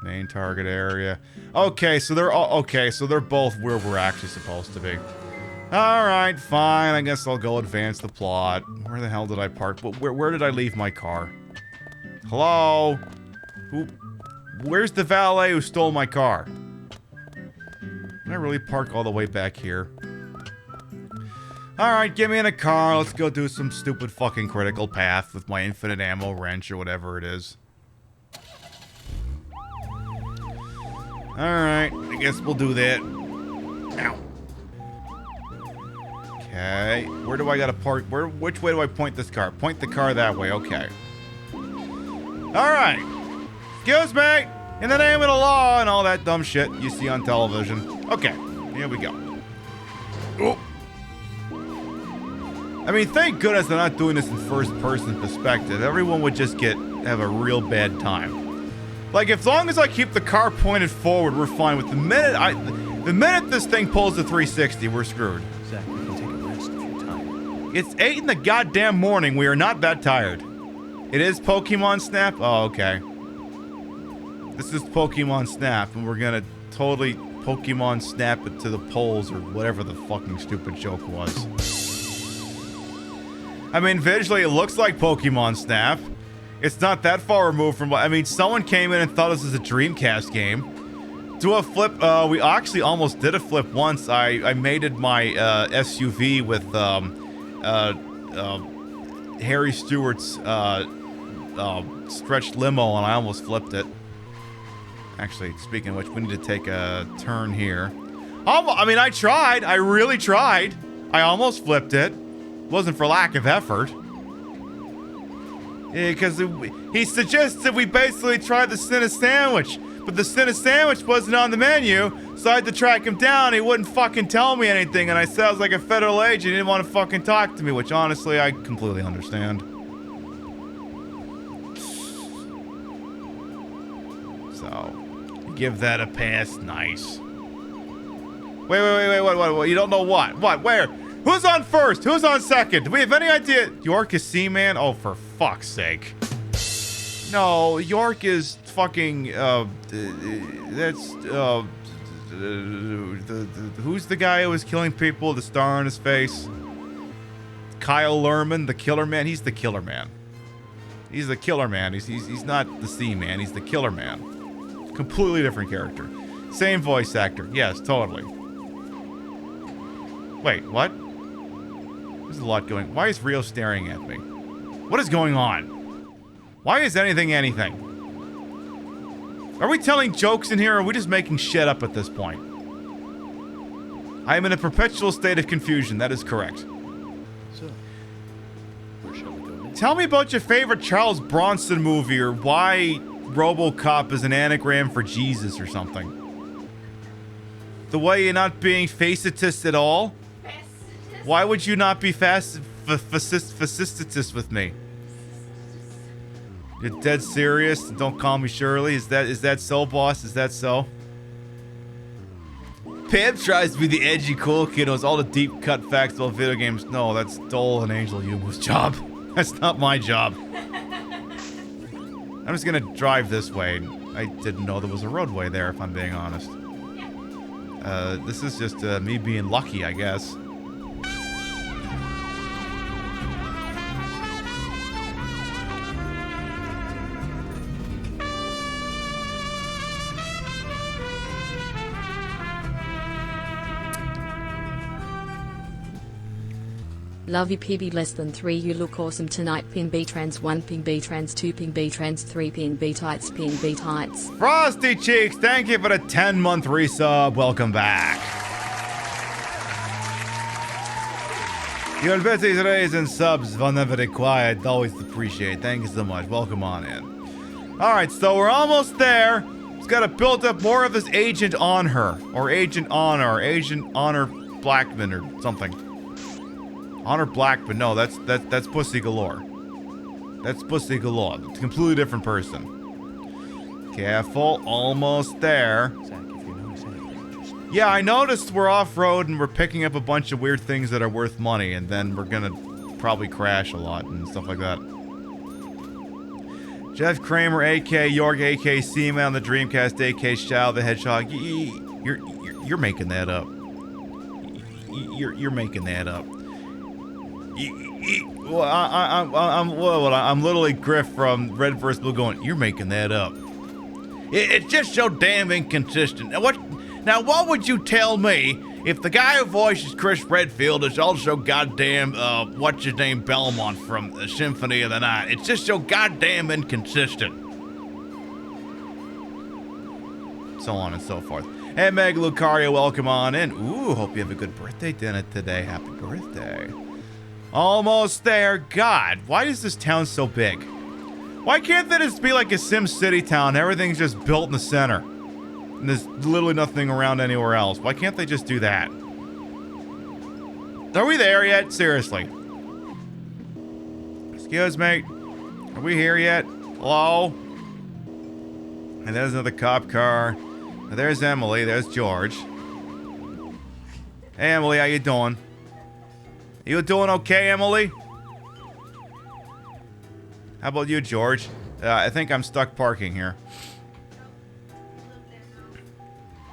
Main target area. Okay, so they're all, so they're both where we're actually supposed to be. Alright, fine, I guess I'll go advance the plot. Where the hell did I park? Where did I leave my car? Hello? Where's the valet who stole my car? Can I really park all the way back here? Alright, get me in a car. Let's go do some stupid fucking critical path with my infinite ammo wrench or whatever it is. Alright, I guess we'll do that. Ow. Okay, where do I gotta park? Which way do I point this car? Point the car that way, okay. Alright. Excuse me! In the name of the law and all that dumb shit you see on television. Okay, here we go. Oh. I mean, thank goodness they're not doing this in first-person perspective. Everyone would just have a real bad time. Like, as long as I keep the car pointed forward, we're fine. With the minute this thing pulls the 360, we're screwed. Zach, we can take a rest if you're tired. It's 8 in the goddamn morning. We are not that tired. It is Pokemon Snap? Oh, okay. This is Pokemon Snap, and we're gonna totally Pokemon Snap it to the poles or whatever the fucking stupid joke was. I mean, visually, it looks like Pokemon Snap. It's not that far removed from what... I mean, someone came in and thought this was a Dreamcast game. Do a flip... we actually almost did a flip once. I mated my SUV with Harry Stewart's stretched limo, and I almost flipped it. Actually, speaking of which, we need to take a turn here. I mean, I tried. I really tried. I almost flipped it. Wasn't for lack of effort. Yeah, because he suggested we basically try the Cinna Sandwich. But the Cinna Sandwich wasn't on the menu, so I had to track him down. He wouldn't fucking tell me anything, and I said I was like a federal agent. He didn't want to fucking talk to me, which honestly, I completely understand. So, give that a pass. Nice. Wait, what? You don't know what? What? Where? Who's on first? Who's on second? Do we have any idea? York is C-Man? Oh, for fuck's sake. No, York is fucking, who's the guy who was killing people with the star on his face? Kyle Lerman, the Killer Man? He's the Killer Man. He's the Killer Man. He's not the C-Man. He's the Killer Man. Completely different character. Same voice actor. Yes, totally. Wait, what? There's a lot going... Why is Rio staring at me? What is going on? Why is anything? Are we telling jokes in here, or are we just making shit up at this point? I am in a perpetual state of confusion. That is correct. So, where shall we go next? Tell me about your favorite Charles Bronson movie, or why RoboCop is an anagram for Jesus or something. The way you're not being facetist at all? Why would you not be facetist with me? You're dead serious? Don't call me Shirley. Is that so, boss? Is that so? Pam tries to be the edgy cool kid who knows all the deep cut facts about video games. No, that's Dole and Angel Yubu's job. That's not my job. I'm just gonna drive this way. I didn't know there was a roadway there, if I'm being honest. This is just me being lucky, I guess. Love you Pibby less than 3. You look awesome tonight. Pin B trans 1, Pin B trans 2, Pin B trans 3, Pin B tights, Pin B tights. Frosty Cheeks, thank you for the 10-month resub. Welcome back. Your Betsy's raise and subs whenever required. Always appreciate. Thank you so much. Welcome on in. Alright, so we're almost there. He's got to build up more of his agent on her. Or agent on her. Agent Honor Blackman or something. Honor Blackman. No, that's Pussy Galore. That's Pussy Galore. It's a completely different person. Careful. Almost there. Yeah, I noticed we're off-road and we're picking up a bunch of weird things that are worth money, and then we're gonna probably crash a lot and stuff like that. Jeff Kramer, A.K. York, A.K. Seaman on the Dreamcast, A.K. Shao the Hedgehog. You're making that up. You're making that up. Well, I'm literally Griff from Red vs. Blue going, you're making that up. It's just so damn inconsistent. Now, what would you tell me if the guy who voices Chris Redfield is also goddamn, what's-his-name Belmont from the Symphony of the Night? It's just so goddamn inconsistent. So on and so forth. Hey, Meg Lucario, welcome on in. Ooh, hope you have a good birthday dinner today. Happy birthday. Almost there. God, why is this town so big? Why can't that just be like a Sim City town? Everything's just built in the center. And there's literally nothing around anywhere else. Why can't they just do that? Are we there yet? Seriously. Excuse me. Are we here yet? Hello? And there's another cop car. And there's Emily. There's George. Hey, Emily. How you doing? You doing okay, Emily? How about you, George? I think I'm stuck parking here.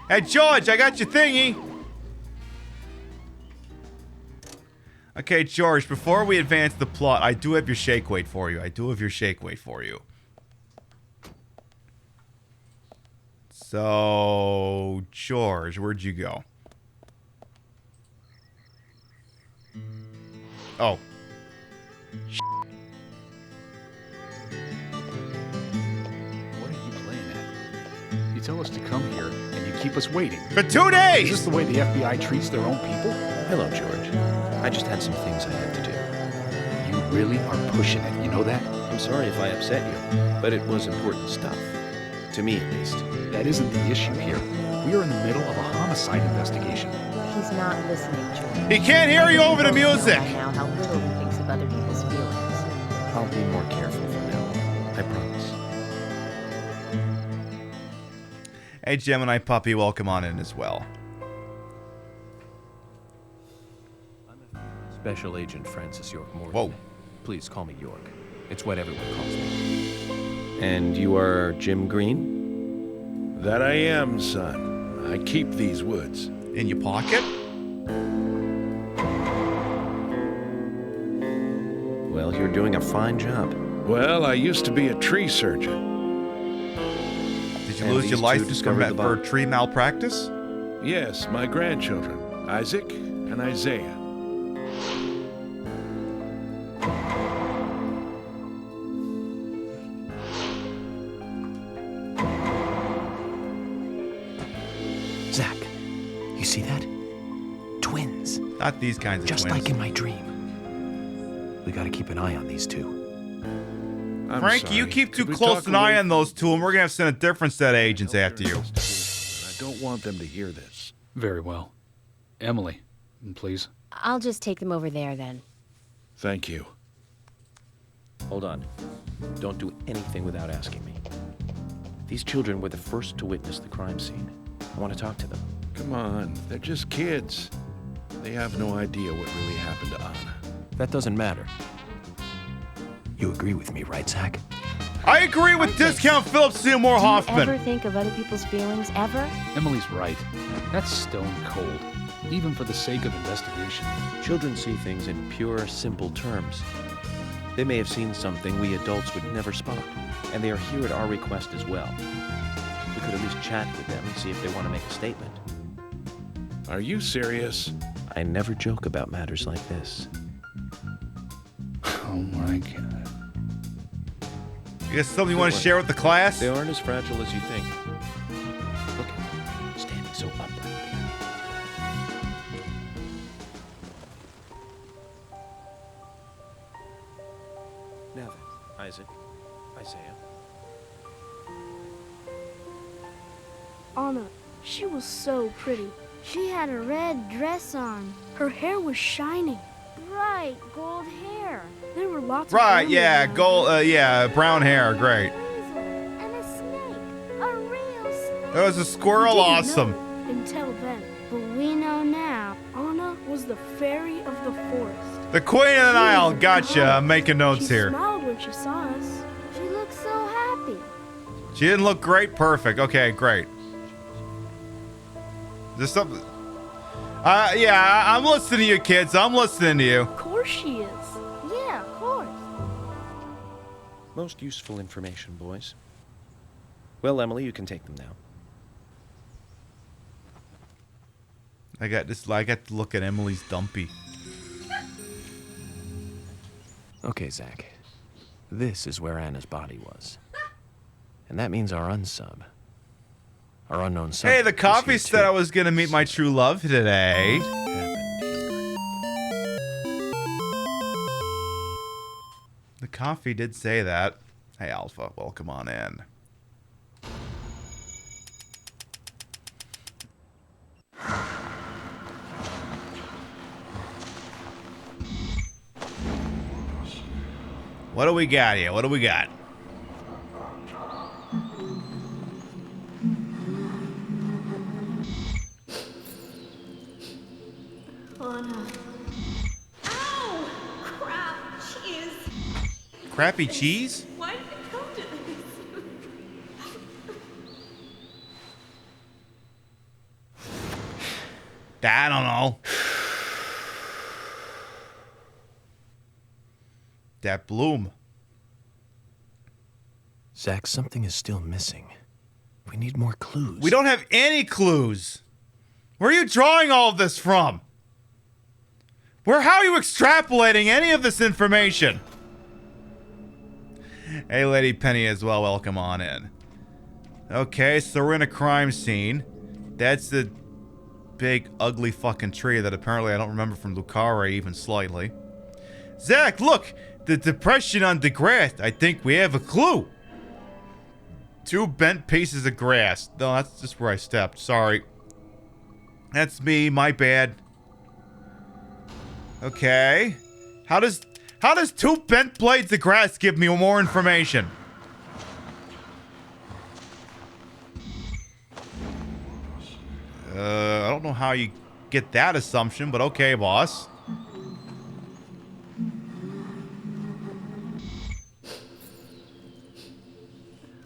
Hey, George, I got your thingy. Okay, George, before we advance the plot, I do have your shake weight for you. So, George, where'd you go? Oh. What are you playing at? You tell us to come here, and you keep us waiting. For 2 days! Is this the way the FBI treats their own people? Hello, George. I just had some things I had to do. You really are pushing it, you know that? I'm sorry if I upset you, but it was important stuff. To me, at least. That isn't the issue here. We are in the middle of a homicide investigation. He's not listening, George. He can't hear you over the music! By now how little he thinks of other people's feelings. I'll be more careful from now on. I promise. Hey, Gemini Puppy, welcome on in as well. Special Agent Francis York Morgan. Whoa. Please call me York. It's what everyone calls me. And you are Jim Green? That I am, son. I keep these woods. In your pocket? Well, you're doing a fine job. Well, I used to be a tree surgeon. Did you lose your license for tree malpractice? Yes, my grandchildren, Isaac and Isaiah. Zach, you see that? Twins. Not these kinds of Just twins. like in my dream. We gotta keep an eye on these two. Frankie, you keep too close an eye on those two, and we're gonna have to send a different set of agents after you. I don't want them to hear this. Very well. Emily, please. I'll just take them over there then. Thank you. Hold on. Don't do anything without asking me. These children were the first to witness the crime scene. I want to talk to them. Come on, they're just kids. They have no idea what really happened to Anna. That doesn't matter. You agree with me, right, Zach? I agree with Discount Philip Seymour Hoffman. Do you ever think of other people's feelings, ever? Emily's right. That's stone cold, even for the sake of investigation. Children see things in pure, simple terms. They may have seen something we adults would never spot, and they are here at our request as well. We could at least chat with them and see if they want to make a statement. Are you serious? I never joke about matters like this. my god. You got something you want to share with the class? They aren't as fragile as you think. Look at them, standing so upright there. Now then, Isaac, Isaiah. Anna, she was so pretty. She had a red dress on. Her hair was shining. Bright gold hair. There were lots of Right, animals yeah, around gold, her. yeah, brown hair, great. And a snake. A real snake. That was a squirrel, We didn't awesome. know until then. But we know now. Anna was the fairy of the forest. The Queen of the Nile, was a gotcha. goddess. I'm making notes She here. smiled when she saw us. She looked so happy. She didn't look great, perfect. Okay, great. There's something. Yeah, I'm listening to you, kids. I'm listening to you. Of course she is. Yeah, of course. Most useful information, boys. Well, Emily, you can take them now. I got to look at Emily's dumpy. Okay, Zach. This is where Anna's body was. And that means our unsub. Our unknown subject. Hey, the was coffee here said too. I was gonna meet my true love today. The coffee did say that. Hey, Alpha, welcome on in. What do we got here? What do we got? Anna. Ow! Crap! Cheese! Crappy cheese? Why did it come to this? I don't know. That bloom. Zach, something is still missing. We need more clues. We don't have any clues. Where are you drawing all of this from? How are you extrapolating any of this information? Hey, Lady Penny as well, welcome on in. Okay, so we're in a crime scene. That's the big, ugly fucking tree that apparently I don't remember from Lucara even slightly. Zach, look! The depression on the grass. I think we have a clue. 2 bent pieces of grass. No, that's just where I stepped. Sorry. That's me. My bad. Okay. How does 2 bent blades of grass give me more information? I don't know how you get that assumption, but okay, boss.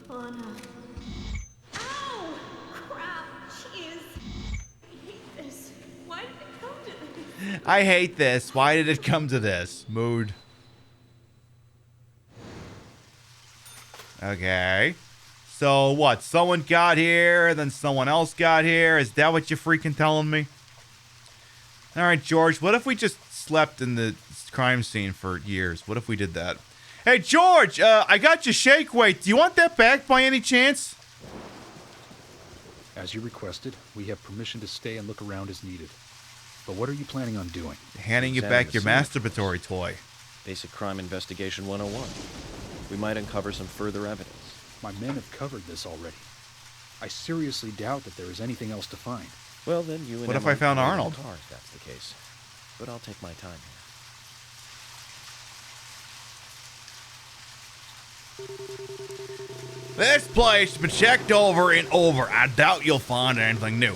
Anna. Ow! Crap! Cheese! I hate this. Why did it come to this? I hate this. Why did it come to this? Mood. Okay. So what? Someone got here, then someone else got here. Is that what you're freaking telling me? All right, George. What if we just slept in the crime scene for years? What if we did that? Hey, George. I got your shake weight. Do you want that back by any chance? As you requested, we have permission to stay and look around as needed. But what are you planning on doing? Handing you back your masturbatory toy. Basic Crime Investigation 101. We might uncover some further evidence. My men have covered this already. I seriously doubt that there is anything else to find. Well, then you and What if Emily I found can go Arnold? to the car if that's the case. But I'll take my time here. This place has been checked over and over. I doubt you'll find anything new.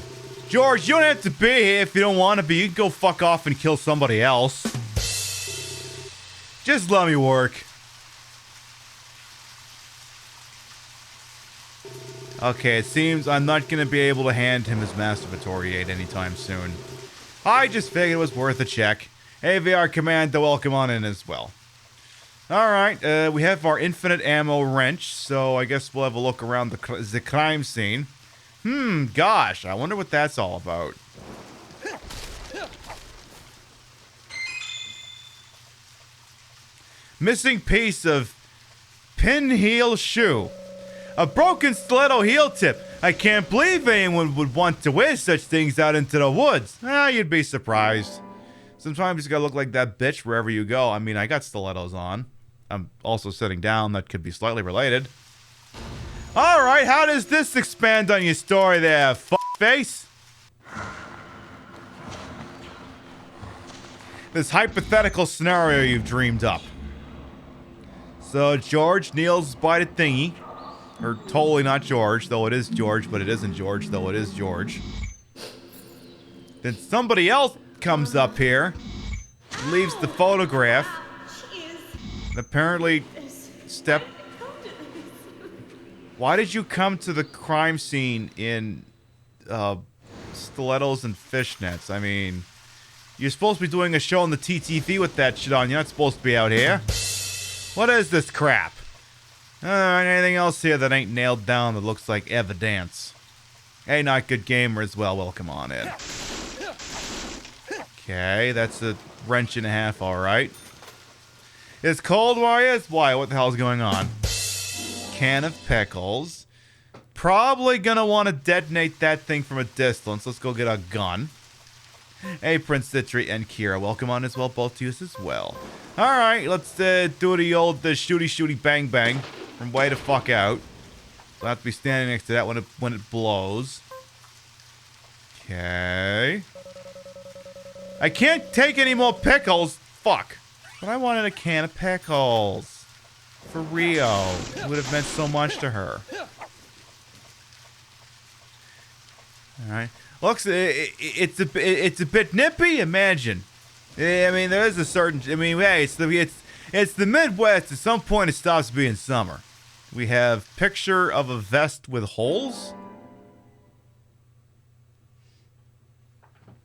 George, you don't have to be here if you don't want to be. You can go fuck off and kill somebody else. Just let me work. Okay, it seems I'm not going to be able to hand him his masturbatory aid anytime soon. I just figured it was worth a check. Hey, VR Commando, welcome on in as well. Alright, we have our infinite ammo wrench, so I guess we'll have a look around the crime scene. Gosh, I wonder what that's all about. Missing piece of pin heel shoe. A broken stiletto heel tip. I can't believe anyone would want to wear such things out into the woods. You'd be surprised. Sometimes you gotta look like that bitch wherever you go. I mean, I got stilettos on. I'm also sitting down. That could be slightly related. Alright, how does this expand on your story there, face? This hypothetical scenario you've dreamed up. So George kneels by the thingy. Or totally not George, though it is George, but it isn't George, though it is George. Then somebody else comes up here, leaves the photograph, and apparently Why did you come to the crime scene in stilettos and fishnets? I mean, you're supposed to be doing a show on the TTV with that shit on. You're not supposed to be out here. What is this crap? Anything else here that ain't nailed down that looks like evidence? Hey, not good gamer as well. Welcome on in. Okay, that's a wrench and a half, alright. It's cold, Warriors? Why? What the hell's going on? Can of pickles. Probably gonna want to detonate that thing from a distance. Let's go get a gun. Hey, Prince Citri and Kira. Welcome on as well. Both to you as well. Alright, let's do the old shooty bang bang from way the fuck out. I'll have to be standing next to that when it blows. Okay. I can't take any more pickles. Fuck. But I wanted a can of pickles. For Rio. It would have meant so much to her. Alright. Looks, it's a bit nippy. Imagine. I mean, there is a certain. I mean, hey, it's the Midwest. At some point, it stops being summer. We have picture of a vest with holes.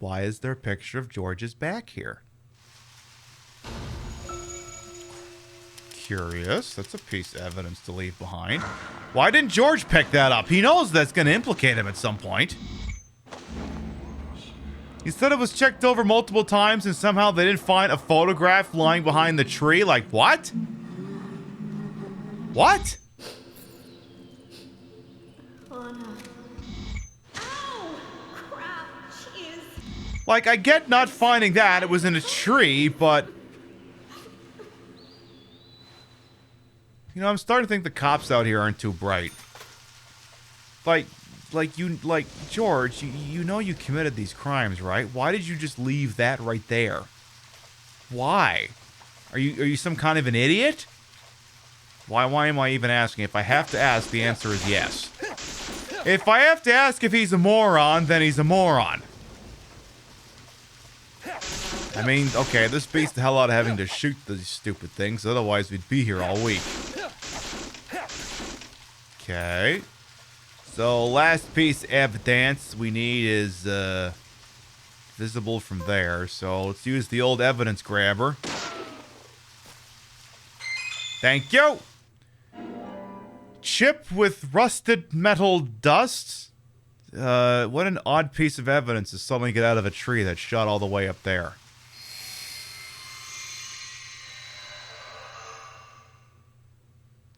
Why is there a picture of George's back here? Curious. That's a piece of evidence to leave behind. Why didn't George pick that up? He knows that's going to implicate him at some point. He said it was checked over multiple times and somehow they didn't find a photograph lying behind the tree. Like, what? What? Like, I get not finding that. It was in a tree, but... You know, I'm starting to think the cops out here aren't too bright. Like, George, you know you committed these crimes, right? Why did you just leave that right there? Why? Are you some kind of an idiot? Why am I even asking? If I have to ask, the answer is yes. If I have to ask if he's a moron, then he's a moron. I mean, okay, this beats the hell out of having to shoot these stupid things, otherwise we'd be here all week. Okay. So, last piece of evidence we need is, visible from there. So, let's use the old evidence grabber. Thank you! Chip with rusted metal dust? What an odd piece of evidence to suddenly get out of a tree that shot all the way up there.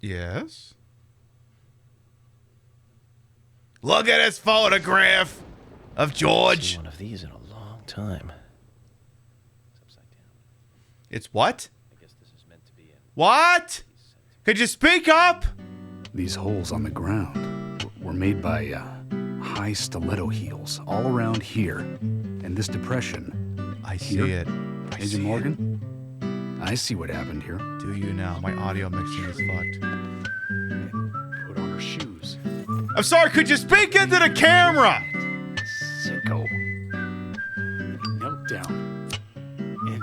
Yes? Look at this photograph of George. One of these in a long time. It's what? What? Could you speak up? These holes on the ground were made by high stiletto heels all around here. And this depression. I see it. Agent Morgan? I see what happened here. Do you now? My audio mixing is fucked. Put on her shoes. I'm sorry, could you speak into the camera? Sicko. Knelt down. And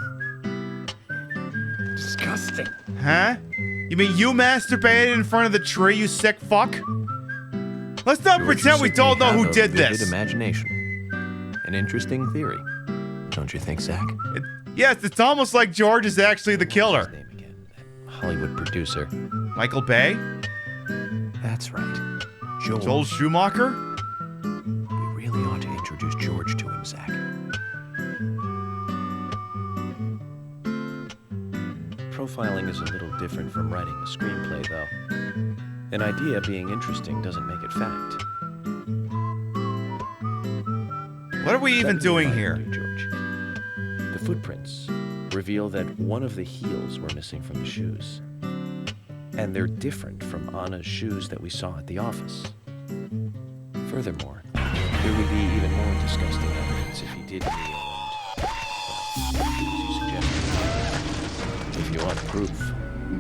disgusting. Huh? You mean you masturbated in front of the tree, you sick fuck? Let's not pretend we don't know who did this. Imagination. An interesting theory. Don't you think, Zach? Yes, it's almost like George is actually the killer. Hollywood producer. Michael Bay? That's right. Joel Schumacher? We really ought to introduce George to him, Zach. Profiling is a little different from writing a screenplay, though. An idea being interesting doesn't make it fact. What are we even doing here? George. The footprints reveal that one of the heels were missing from the shoes. And they're different from Anna's shoes that we saw at the office. Furthermore, there would be even more disgusting evidence if he did kneel and, as you suggested. If you want proof,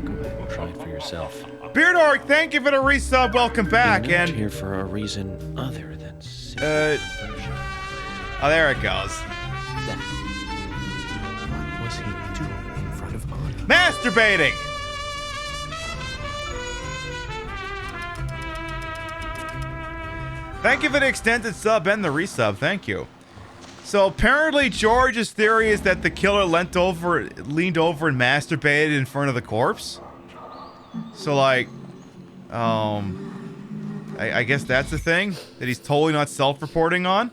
go ahead and try it for yourself. Beardork, thank you for the resub. Welcome back. You're not And here for a reason other than oh, there it goes. What was he doing in front of Anna? Masturbating. Thank you for the extended sub and the resub. Thank you. So apparently George's theory is that the killer leaned over and masturbated in front of the corpse. So like, I guess that's the thing that he's totally not self-reporting on.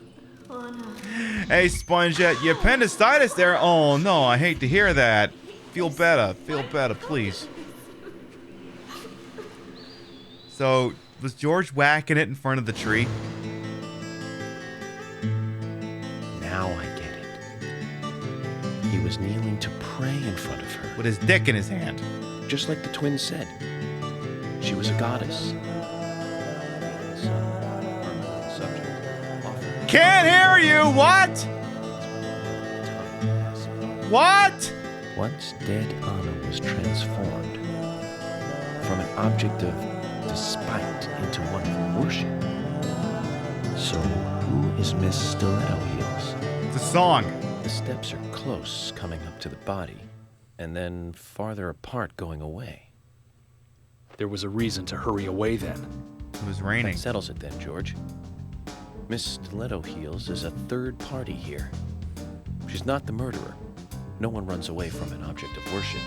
Hey Spongeette, your appendicitis there? Oh no, I hate to hear that. Feel better, please. So, was George whacking it in front of the tree? Now I get it. He was kneeling to pray in front of her. With his dick in his hand. Just like the twins said. She was a goddess. Can't hear you! What? What? Once dead Anna was transformed from an object of despite into one of worship. So, who is Miss Stiletto Heels? It's a song. The steps are close coming up to the body, and then farther apart going away. There was a reason to hurry away then. It was raining. That settles it then, George. Miss Stiletto Heels is a third party here. She's not the murderer. No one runs away from an object of worship.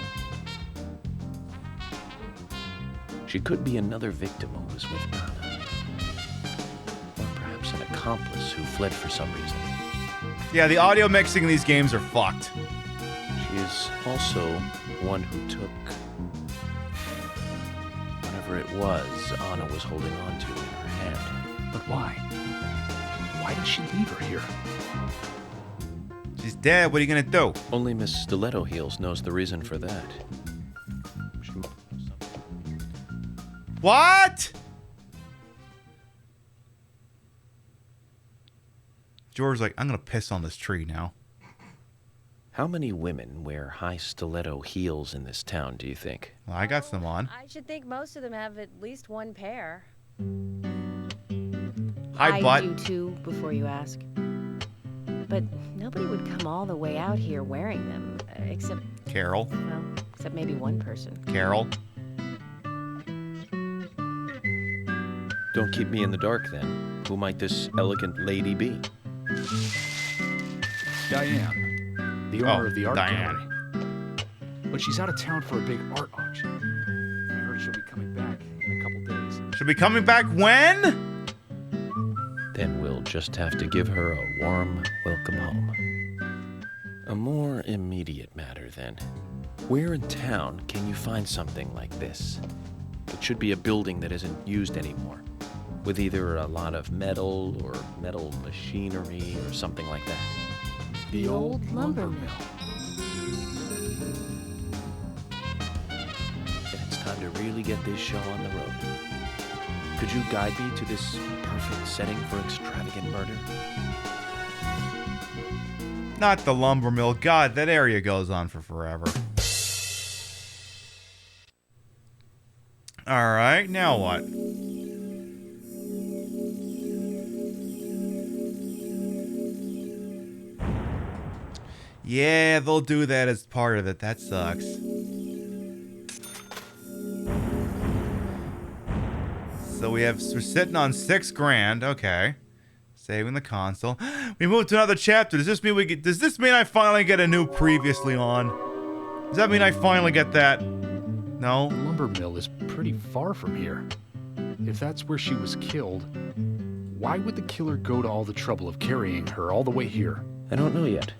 She could be another victim who was with Anna. Or perhaps an accomplice who fled for some reason. Yeah, the audio mixing in these games are fucked. She is also one who took whatever it was Anna was holding on to in her hand. But why? Why did she leave her here? She's dead. What are you gonna do? Only Miss Stiletto Heels knows the reason for that. She must know something. What? George's like, I'm gonna piss on this tree now. How many women wear high stiletto heels in this town, do you think? Well, I got some on. I should think most of them have at least one pair. Hi, butt. I do too, before you ask. But nobody would come all the way out here wearing them, except... Carol. Well, except maybe one person. Carol. Don't keep me in the dark, then. Who might this elegant lady be? Diane, the owner of the art Diane. gallery. But she's out of town for a big art auction. I heard she'll be coming back in a couple days. She'll be coming back when? Then we'll just have to give her a warm welcome home. A more immediate matter, then. Where in town can you find something like this? It should be a building that isn't used anymore, with either a lot of metal or metal machinery or something like that. The old lumber mill. Then it's time to really get this show on the road. Could you guide me to this perfect setting for extravagant murder? Not the lumber mill. God, that area goes on for forever. Alright, now what? Yeah, they'll do that as part of it. That sucks. So we're sitting on $6,000. Okay. Saving the console. We moved to another chapter. Does this mean I finally get a new previously on? Does that mean I finally get that? No? The lumber mill is pretty far from here. If that's where she was killed, why would the killer go to all the trouble of carrying her all the way here? I don't know yet.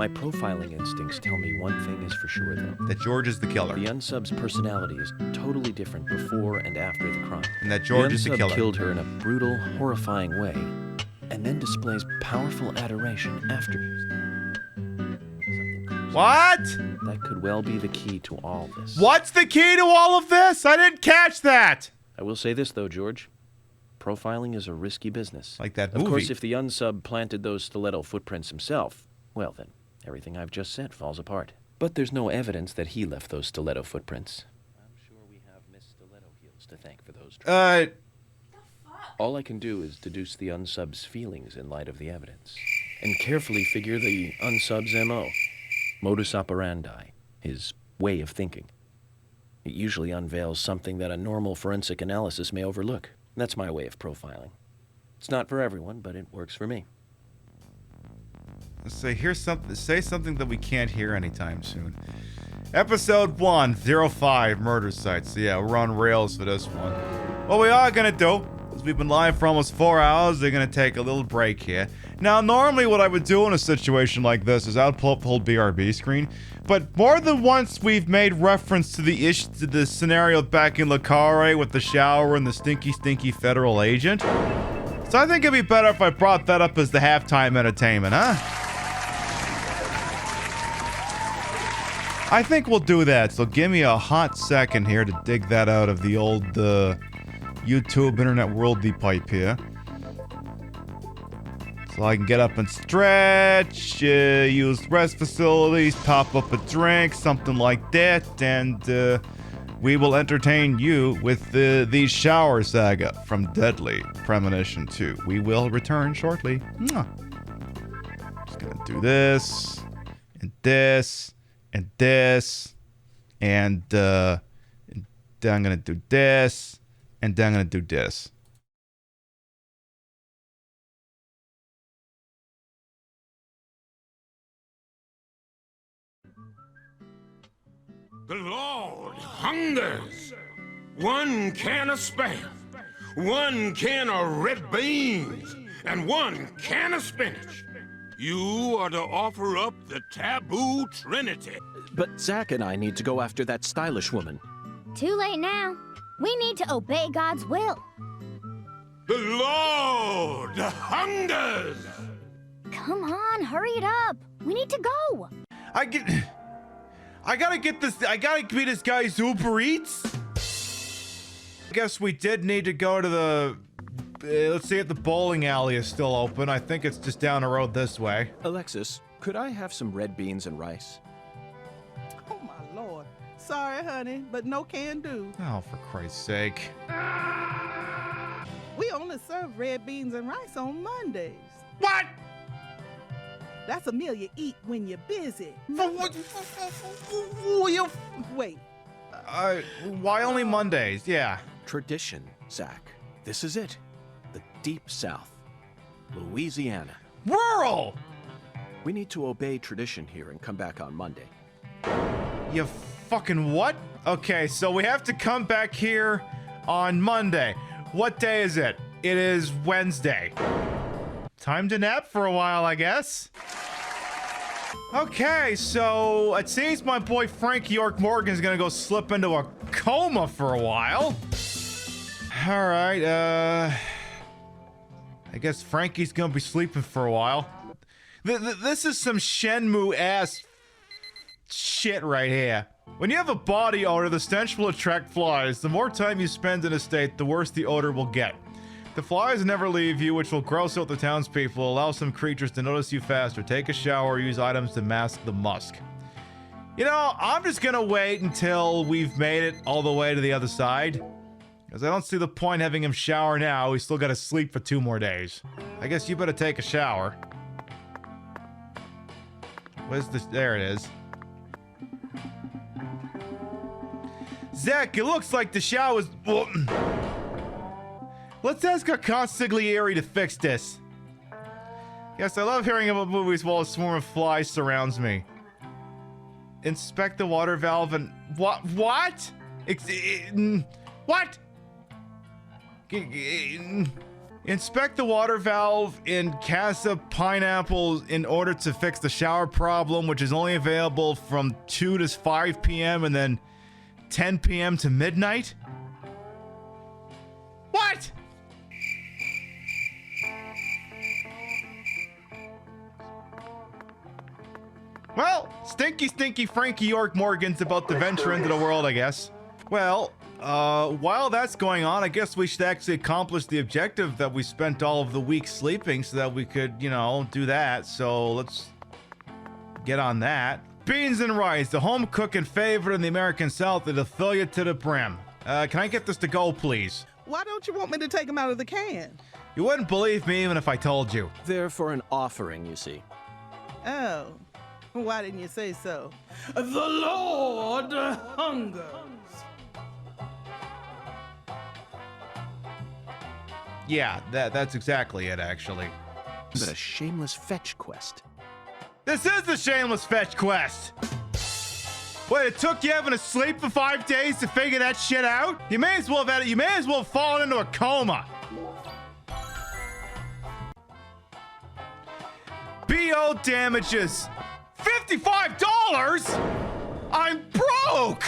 My profiling instincts tell me one thing is for sure, though. That George is the killer. The unsub's personality is totally different before and after the crime. And that George is the unsub killer. Killed her in a brutal, horrifying way, and then displays powerful adoration after. What? That could well be the key to all this. What's the key to all of this? I didn't catch that. I will say this, though, George. Profiling is a risky business. Like that Of movie. course, if the unsub planted those stiletto footprints himself, well then, everything I've just said falls apart. But there's no evidence that he left those stiletto footprints. I'm sure we have Miss Stiletto Heels to thank for those. All I can do is deduce the unsub's feelings in light of the evidence, and carefully figure the unsub's MO, modus operandi, his way of thinking. It usually unveils something that a normal forensic analysis may overlook. That's my way of profiling. It's not for everyone, but it works for me. Let's say something that we can't hear anytime soon. Episode 105, Murder Sites. So yeah, we're on rails for this one. What we are gonna do is we've been live for almost 4 hours. They're gonna take a little break here. Now, normally what I would do in a situation like this is I'd pull up the whole BRB screen. But more than once we've made reference to the scenario back in Le Carre with the shower and the stinky federal agent. So I think it'd be better if I brought that up as the halftime entertainment, huh? I think we'll do that, so give me a hot second here to dig that out of the old YouTube internet worldly pipe here. So I can get up and stretch, use rest facilities, pop up a drink, something like that, and we will entertain you with the shower saga from Deadly Premonition 2. We will return shortly. Mwah. Just gonna do this, and this, and this, and then I'm gonna do this, and then I'm gonna do this. The Lord hungers. 1 can of Spam, 1 can of red beans, and 1 can of spinach. You are to offer up the taboo trinity. But Zach and I need to go after that stylish woman. Too late now. We need to obey God's will. The Lord hungers. Come on, hurry it up. We need to go. I gotta be this guy's Uber Eats. I guess we did need to go to the, let's see if the bowling alley is still open. I think it's just down the road this way. Alexis, could I have some red beans and rice? Oh my Lord. Sorry, honey, but no can do. Oh, for Christ's sake. We only serve red beans and rice on Mondays. What? That's a meal you eat when you're busy. Wait. Why only Mondays? Yeah. Tradition, Zach. This is it. The Deep South. Louisiana. Rural! We need to obey tradition here and come back on Monday. You fucking what? Okay, so we have to come back here on Monday. What day is it? It is Wednesday. Time to nap for a while, I guess. Okay, so it seems my boy Frank York Morgan is gonna go slip into a coma for a while. All right, I guess Frankie's gonna be sleeping for a while. This is some Shenmue ass shit right here. When you have a body odor, the stench will attract flies. The more time you spend in a state, the worse the odor will get. The flies never leave you, which will gross out the townspeople, allow some creatures to notice you faster. Take a shower, use items to mask the musk. You know, I'm just gonna wait until we've made it all the way to the other side. Because I don't see the point having him shower now. He's still gotta sleep for 2 more days. I guess you better take a shower. Where's this? There it is. Zach, it looks like the shower's... Let's ask our consigliere to fix this. Yes, I love hearing about movies while a swarm of flies surrounds me. Inspect the water valve and... What? What? What? Inspect the water valve in Casa Pineapple in order to fix the shower problem, which is only available from 2 to 5 p.m. and then 10 p.m. to midnight? What? Well, stinky Frankie York Morgan's about to venture into the world, I guess. Well, while that's going on, I guess we should actually accomplish the objective that we spent all of the week sleeping so that we could, you know, do that. So let's get on that. Beans and rice, the home cooking favorite in the American South, and affiliate to the brim. Can I get this to go, please? Why don't you want me to take them out of the can? You wouldn't believe me even if I told you. They're for an offering, you see. Oh, why didn't you say so? The Lord hungers. Yeah, that's exactly it, actually. But a shameless fetch quest. This is the shameless fetch quest! Wait, it took you having to sleep for 5 days to figure that shit out? You may as well have fallen into a coma. BO damages. $55? I'm broke!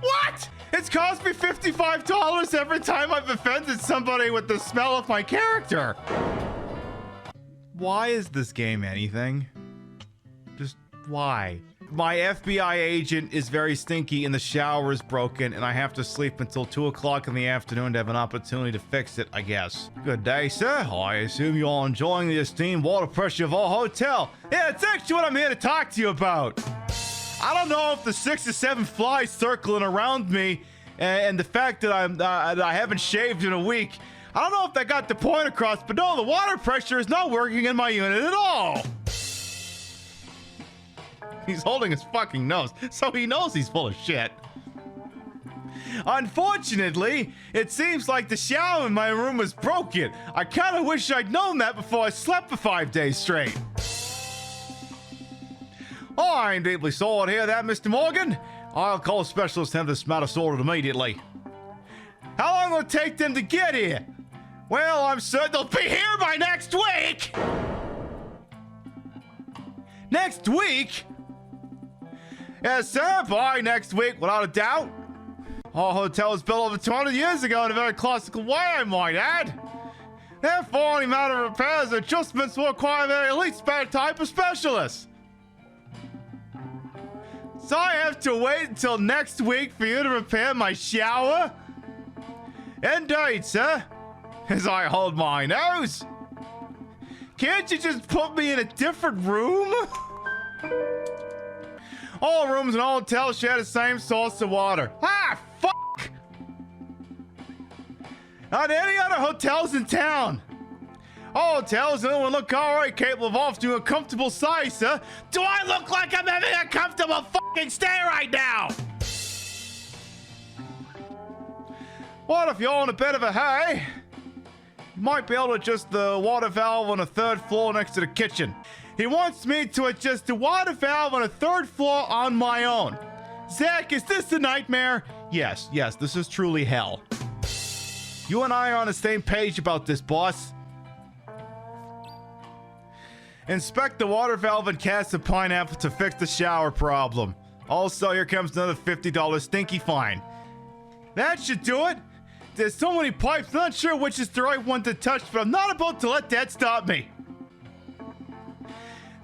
What? It's cost me $55 every time I've offended somebody with the smell of my character. Why is this game anything? Just why? My FBI agent is very stinky and the shower is broken and I have to sleep until 2 o'clock in the afternoon to have an opportunity to fix it, I guess. Good day, sir. I assume you're all enjoying the esteemed water pressure of our hotel. Yeah, it's actually what I'm here to talk to you about. I don't know if the 6 or 7 flies circling around me and the fact that I haven't shaved in a week, I don't know if that got the point across, but no, the water pressure is not working in my unit at all. He's holding his fucking nose, so he knows he's full of shit. Unfortunately, it seems like the shower in my room is broken. I kind of wish I'd known that before I slept for 5 days straight. Oh, I ain't deeply sorry to hear that, Mr. Morgan. I'll call a specialist to have this matter sorted immediately. How long will it take them to get here? Well, I'm certain they'll be here by next week! Next week? Yes, sir, by next week, without a doubt. Our hotel was built over 200 years ago in a very classical way, I might add. Therefore, any matter of repairs or adjustments will require a very elite type of specialist. So I have to wait until next week for you to repair my shower? Indeed, sir. As I hold my nose. Can't you just put me in a different room? All rooms in all hotels share the same source of water. Ah, fuck! Are there any other hotels in town? All hotels in Illinois look alright, capable of offering a comfortable size, sir. Do I look like I'm having a comfortable fucking stay right now? What if you're in a bit of a hurry? You might be able to adjust the water valve on the 3rd floor next to the kitchen. He wants me to adjust the water valve on the 3rd floor on my own. Zach, is this a nightmare? Yes, this is truly hell. You and I are on the same page about this, boss. Inspect the water valve and cast a pineapple to fix the shower problem. Also, here comes another $50 stinky fine. That should do it. There's so many pipes, I'm not sure which is the right one to touch, but I'm not about to let that stop me.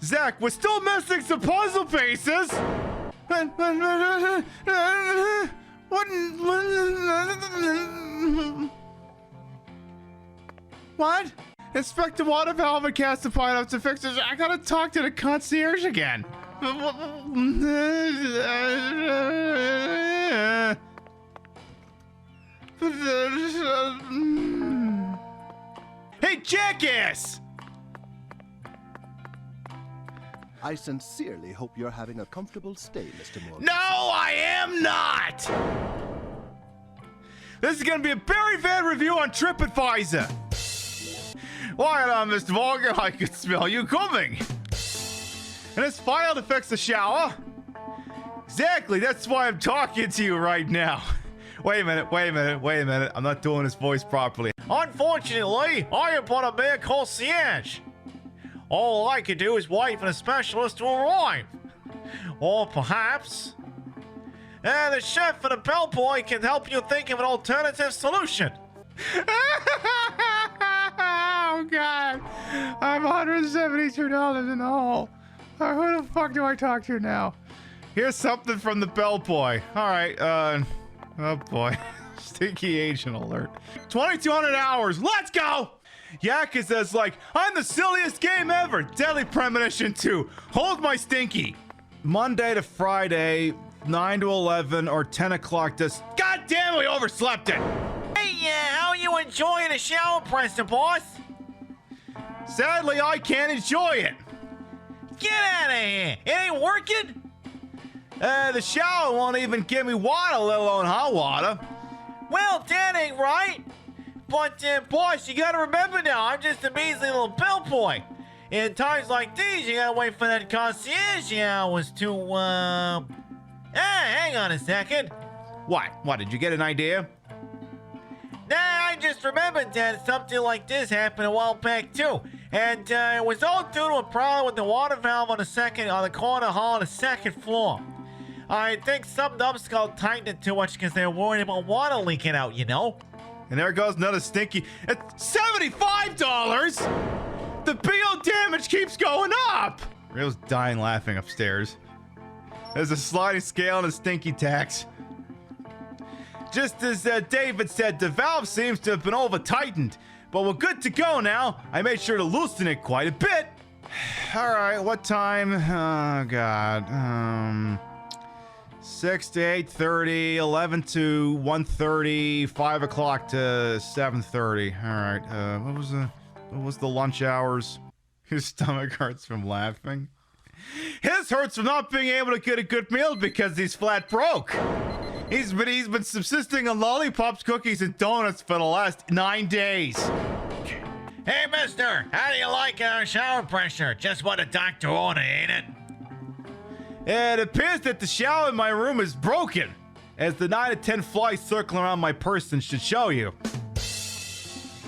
Zach, we're still missing some puzzle pieces. What? Inspect the water valve and cast the pineapple to fix it. I gotta talk to the concierge again. Hey, jackass! I sincerely hope you're having a comfortable stay, Mr. Morgan. No, I am not! This is gonna be a very bad review on TripAdvisor. Why not, Mr. Morgan? I could smell you coming. And it's file to fix the shower. Exactly, that's why I'm talking to you right now. Wait a minute. I'm not doing his voice properly. Unfortunately, I am but a mere concierge. All I can do is wait for the specialist to arrive. Or perhaps... the chef and the bellboy can help you think of an alternative solution. Oh, God. I'm $172 in the hole. Who the fuck do I talk to now? Here's something from the bellboy. All right, oh, boy. Stinky agent alert. 2,200 hours. Let's go! Yaka says, like, I'm the silliest game ever. Deadly Premonition 2. Hold my stinky. Monday to Friday, 9 to 11, or 10 o'clock to... God damn, we overslept it. Hey, how are you enjoying the shower, Preston, boss? Sadly, I can't enjoy it. Get out of here. It ain't working? The shower won't even give me water, let alone hot water. Well, that ain't right. But, boss, you gotta remember now, I'm just a measly little bellboy. In times like these, you gotta wait for that concierge hours to, hang on a second. What? What, did you get an idea? Nah, I just remembered that something like this happened a while back, too. And, it was all due to a problem with the water valve on the corner hall on the second floor. I think some numbskull tightened it too much because they were worried about water leaking out, you know? And there goes another stinky. It's $75! The BO damage keeps going up! Real's dying laughing upstairs. There's a sliding scale and a stinky tax. Just as David said, the valve seems to have been over-tightened. But we're good to go now. I made sure to loosen it quite a bit. Alright, what time? Oh, God. 6 to 8:30, 11 to 1:30, 5 o'clock to 7:30. All right. What was the lunch hours? His stomach hurts from laughing. His hurts from not being able to get a good meal because he's flat broke. He's been subsisting on lollipops, cookies, and donuts for the last 9 days. Hey, mister, how do you like our shower pressure? Just what the doctor ordered, ain't it? It appears that the shower in my room is broken, as the 9 to 10 flies circling around my person should show you.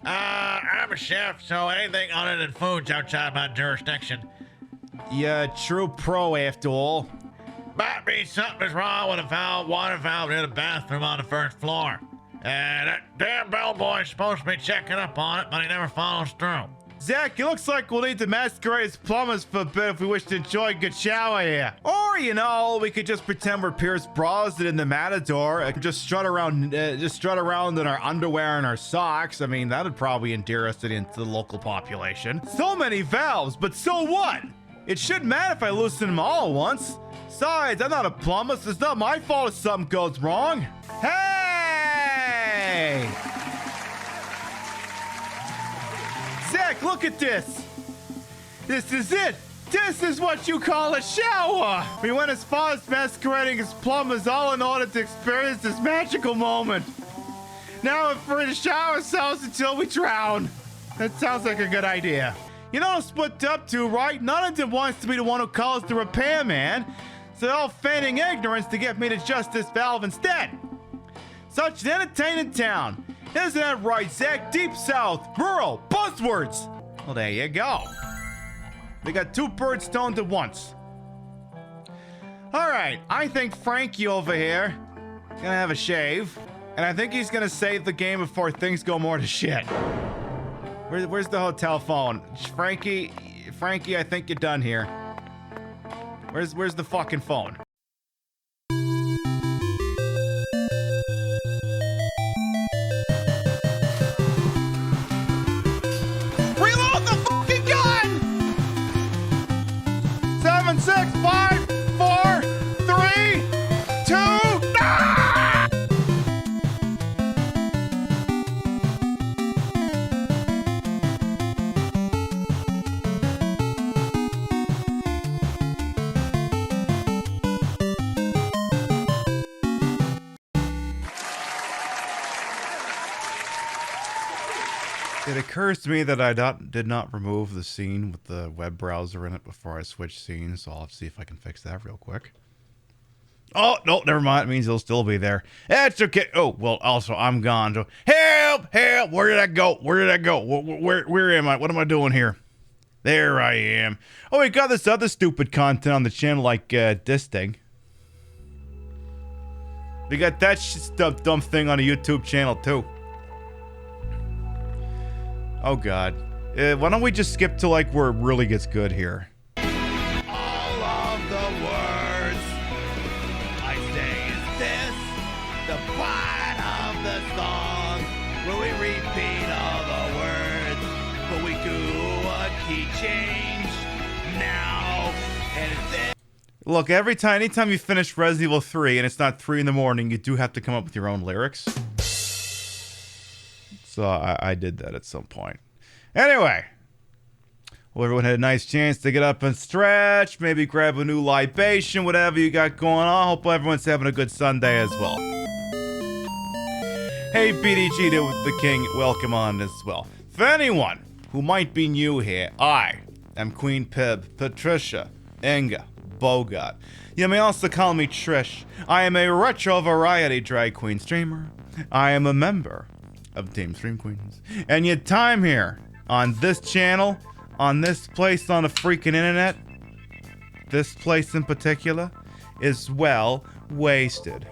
I'm a chef, so anything other than food's outside my jurisdiction. Yeah, true pro after all. Might be something's wrong with the water valve near the bathroom on the first floor. And that damn bellboy's supposed to be checking up on it, but he never follows through. Zach, it looks like we'll need to masquerade as plumbers for a bit if we wish to enjoy a good shower here. Or, you know, we could just pretend we're Pierce Brosnan in the Matador and just strut around in our underwear and our socks. I mean, that'd probably endear us into the local population. So many valves, but so what? It shouldn't matter if I loosen them all at once. Besides, I'm not a plumber, so it's not my fault if something goes wrong. Hey! Zach, look at this. This is it. This is what you call a shower. We went as far as masquerading as plumbers all in order to experience this magical moment. Now we're free to shower ourselves until we drown. That sounds like a good idea. You know what I'm split up to, right? None of them wants to be the one who calls the repairman, so they're all feigning ignorance to get me to adjust this valve instead. Such an entertaining town. Isn't that right, Zach? Deep South, rural, buzzwords. Well, there you go. They got two birds stoned at once. All right, I think Frankie over here is gonna have a shave, and I think he's gonna save the game before things go more to shit. Where's the hotel phone? Frankie, I think you're done here. Where's the fucking phone? Reload the fucking gun! 7, 6, 5, 4, 3, 2. Ah! It occurs to me that I did not remove the scene with the web browser in it before I switched scenes, so I'll have to see if I can fix that real quick. Oh, no, never mind. It means he'll still be there. That's okay. Oh, well, also, I'm gone. So, help! Help! Where did I go? Where did I go? Where am I? What am I doing here? There I am. Oh, we got this other stupid content on the channel, like this thing. We got that dumb thing on a YouTube channel, too. Oh, God. Why don't we just skip to, like, where it really gets good here? All of the words I say is this, the part of the song where we repeat all the words, but we do a key change now, and it's this. Look, anytime you finish Resident Evil 3 and it's not 3 in the morning, you do have to come up with your own lyrics. So I did that at some point. Anyway, well, everyone had a nice chance to get up and stretch, maybe grab a new libation, whatever you got going on. Hope everyone's having a good Sunday as well. Hey, BDG the King, welcome on as well. For anyone who might be new here, I am Queen Pib, Patricia, Inga, Bogart. You may also call me Trish. I am a retro variety drag queen streamer. I am a member of Team Stream Queens. And your time here on this channel, on this place on the freaking internet, this place in particular, is well wasted.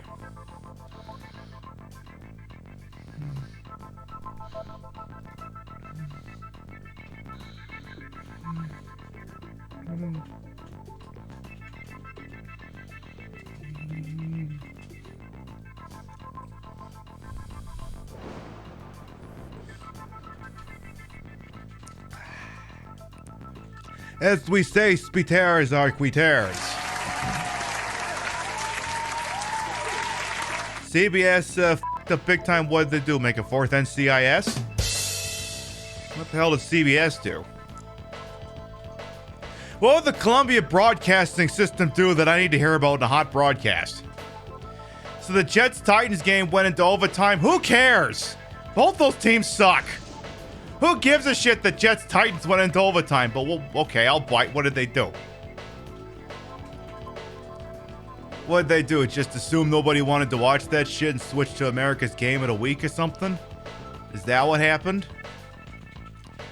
As we say, spiters are quitters. CBS f***ed up big time. What did they do? Make a fourth NCIS? What the hell did CBS do? What would the Columbia Broadcasting System do that I need to hear about in a hot broadcast? So the Jets-Titans game went into overtime. Who cares? Both those teams suck. Who gives a shit that Jets-Titans went into overtime? But, well, okay, I'll bite. What did they do? What did they do? Just assume nobody wanted to watch that shit and switch to America's Game of the Week or something? Is that what happened?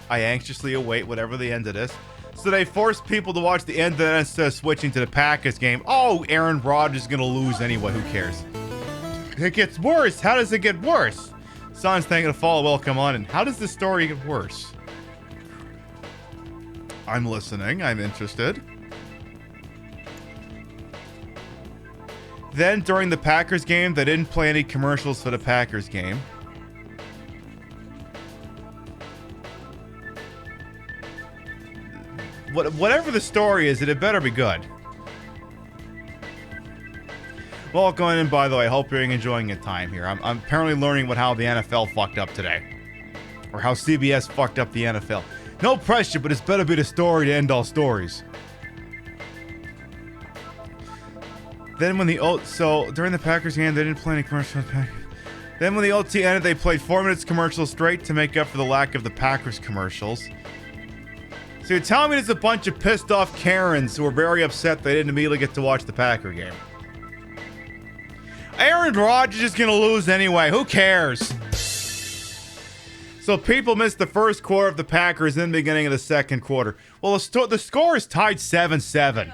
I anxiously await whatever the end of this. So they forced people to watch the end of that instead of switching to the Packers game. Oh, Aaron Rodgers is going to lose anyway. Who cares? It gets worse. How does it get worse? Son's thanking to follow. Welcome on. And how does this story get worse? I'm listening. I'm interested. Then during the Packers game, they didn't play any commercials for the Packers game. Whatever the story is, it better be good. Welcome in, by the way. I hope you're enjoying your time here. I'm apparently learning how the NFL fucked up today. Or how CBS fucked up the NFL. No pressure, but it's better be the story to end all stories. Then when during the Packers game, they didn't play any commercials. Then when the OT ended, they played 4 minutes commercials straight to make up for the lack of the Packers commercials. So you're telling me there's a bunch of pissed off Karens who were very upset they didn't immediately get to watch the Packer game. Aaron Rodgers is going to lose anyway. Who cares? So people missed the first quarter of the Packers and the beginning of the second quarter. Well, the score is tied 7-7.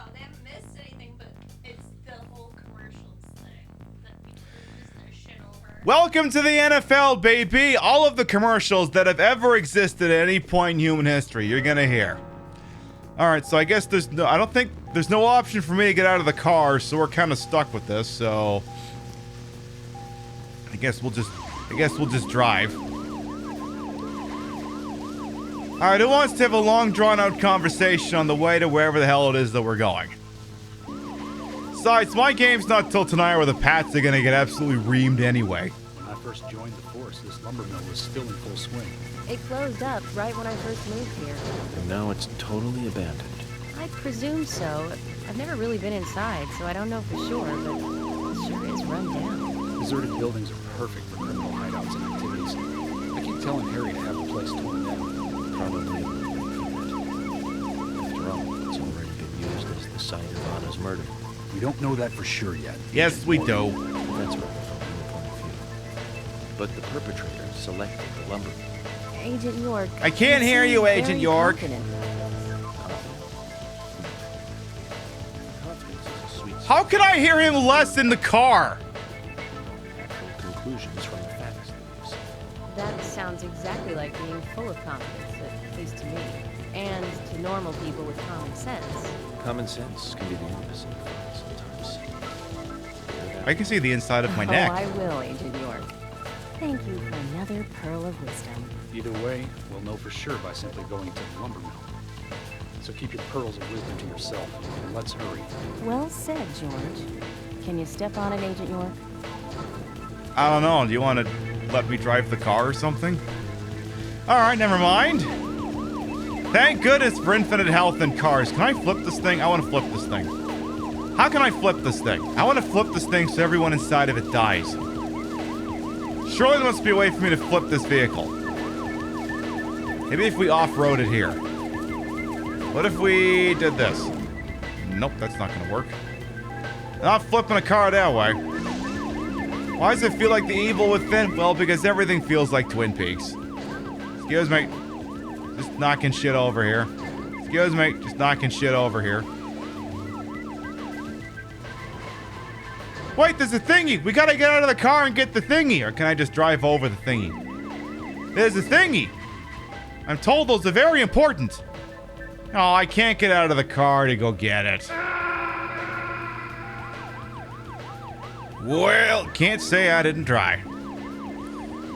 Welcome to the NFL, baby. All of the commercials that have ever existed at any point in human history, you're gonna hear. All right, so I guess there's no option for me to get out of the car, so we're kind of stuck with this. So I guess we'll just drive. All right, who wants to have a long, drawn-out conversation on the way to wherever the hell it is that we're going? Besides, my game's not till tonight where the Pats are gonna get absolutely reamed anyway. When I first joined the force, this lumber mill was still in full swing. It closed up right when I first moved here. And now it's totally abandoned. I presume so. I've never really been inside, so I don't know for sure, but it sure is run down. Deserted buildings are perfect for criminal hideouts and activities. I keep telling Harry to have the place torn down. Probably. After all, it's already been used as the site of Anna's murder. We don't know that for sure yet. Yes, we do. That's right from your point of view. But the perpetrator selected the lumber. Agent York. I can't hear you, seem Agent very York. confident. How can I hear him less in the car? Conclusions from the facts that we've seen. That sounds exactly like being full of confidence, at least to me. And to normal people with common sense. Common sense can be the opposite of fun sometimes. I can see the inside of my neck. Oh, I will, Agent York. Thank you for another pearl of wisdom. Either way, we'll know for sure by simply going to the lumber mill. So keep your pearls of wisdom to yourself, and let's hurry. Well said, George. Can you step on it, Agent York? I don't know. Do you want to let me drive the car or something? All right, never mind. Thank goodness for infinite health in cars. Can I flip this thing? I want to flip this thing. How can I flip this thing? I want to flip this thing so everyone inside of it dies. Surely there must be a way for me to flip this vehicle. Maybe if we off-road it here. What if we did this? Nope, that's not going to work. Not flipping a car that way. Why does it feel like the evil within? Well, because everything feels like Twin Peaks. Excuse me. Just knocking shit over here. Excuse me. Just knocking shit over here. Wait, there's a thingy. We gotta get out of the car and get the thingy. Or can I just drive over the thingy? There's a thingy. I'm told those are very important. Oh, I can't get out of the car to go get it. Well, can't say I didn't try.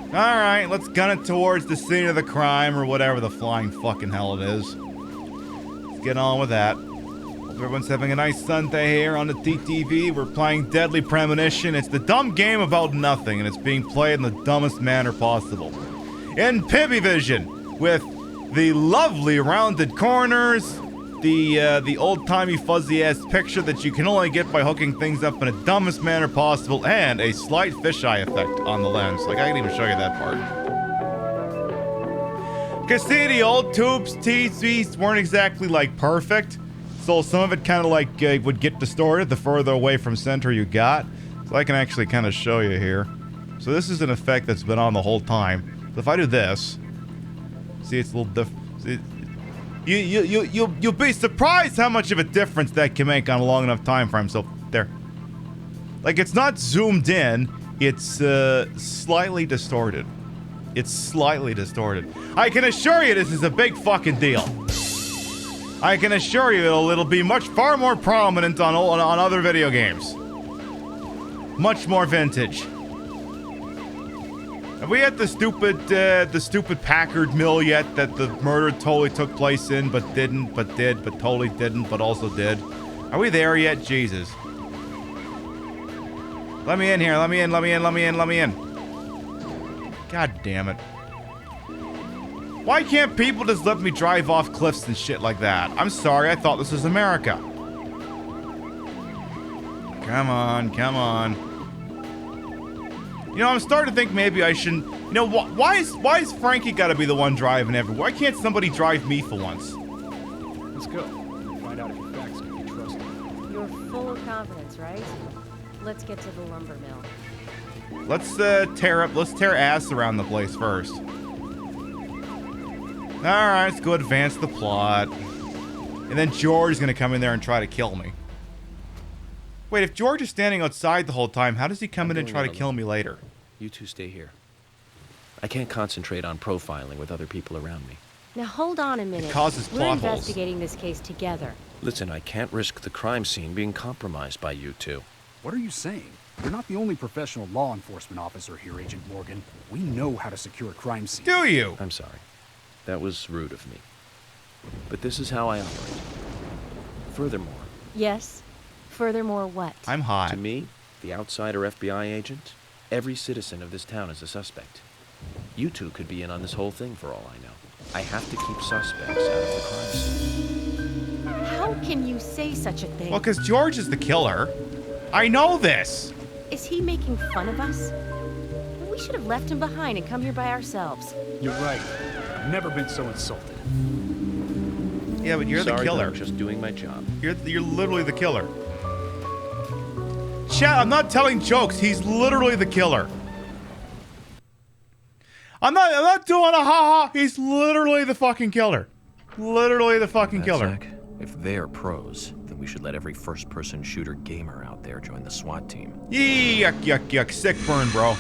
Alright, let's gun it towards the scene of the crime or whatever the flying fucking hell it is. Let's get on with that. Hope everyone's having a nice Sunday here on the TTV. We're playing Deadly Premonition. It's the dumb game about nothing, and it's being played in the dumbest manner possible. In Pibbyvision, with the lovely rounded corners, the old-timey fuzzy-ass picture that you can only get by hooking things up in the dumbest manner possible, and a slight fisheye effect on the lens. Like, I can even show you that part. Because see, the old tubes TVs weren't exactly, like, perfect. So some of it kind of, like, would get distorted the further away from center you got. So I can actually kind of show you here. So this is an effect that's been on the whole time. So if I do this, see, it's a little different. You'll be surprised how much of a difference that can make on a long enough time frame. So there, like, it's not zoomed in, it's slightly distorted. It's slightly distorted. I can assure you this is a big fucking deal. I can assure you it'll be far more prominent on other video games. Much more vintage. Have we had the stupid Packard mill yet that the murder totally took place in, but didn't, but did, but totally didn't, but also did? Are we there yet? Jesus. Let me in here. Let me in. Let me in. Let me in. Let me in. God damn it. Why can't people just let me drive off cliffs and shit like that? I'm sorry. I thought this was America. Come on. Come on. You know, I'm starting to think maybe I shouldn't. You know, why is Frankie got to be the one driving everywhere? Why can't somebody drive me for once? Let's go. Find out if your facts can be trusted. You're full of confidence, right? Let's get to the lumber mill. Let's tear ass around the place first. All right, let's go advance the plot. And then George is gonna come in there and try to kill me. Wait, if George is standing outside the whole time, how does he come in and try to kill me later? You two stay here. I can't concentrate on profiling with other people around me. Now hold on a minute. It causes We're plot holes. investigating this case together. Listen, I can't risk the crime scene being compromised by you two. What are you saying? You're not the only professional law enforcement officer here, Agent Morgan. We know how to secure a crime scene. Do you? I'm sorry. That was rude of me. But this is how I operate. Furthermore... Yes? Furthermore what? I'm hot. To me, the outsider FBI agent, every citizen of this town is a suspect. You two could be in on this whole thing for all I know. I have to keep suspects out of the crime scene. How can you say such a thing? Well, because George is the killer. I know this. Is he making fun of us? We should have left him behind and come here by ourselves. You're right. I've never been so insulted. Yeah, but you're Sorry, the killer. I'm just doing my job. You're literally the killer. chat. I'm not telling jokes. He's literally the killer. I'm not doing a ha-ha. He's literally the fucking killer. Literally the fucking killer. Zach, if they're pros, then we should let every first-person shooter gamer out there join the SWAT team. Yuck, yuck, yuck. Sick burn, bro.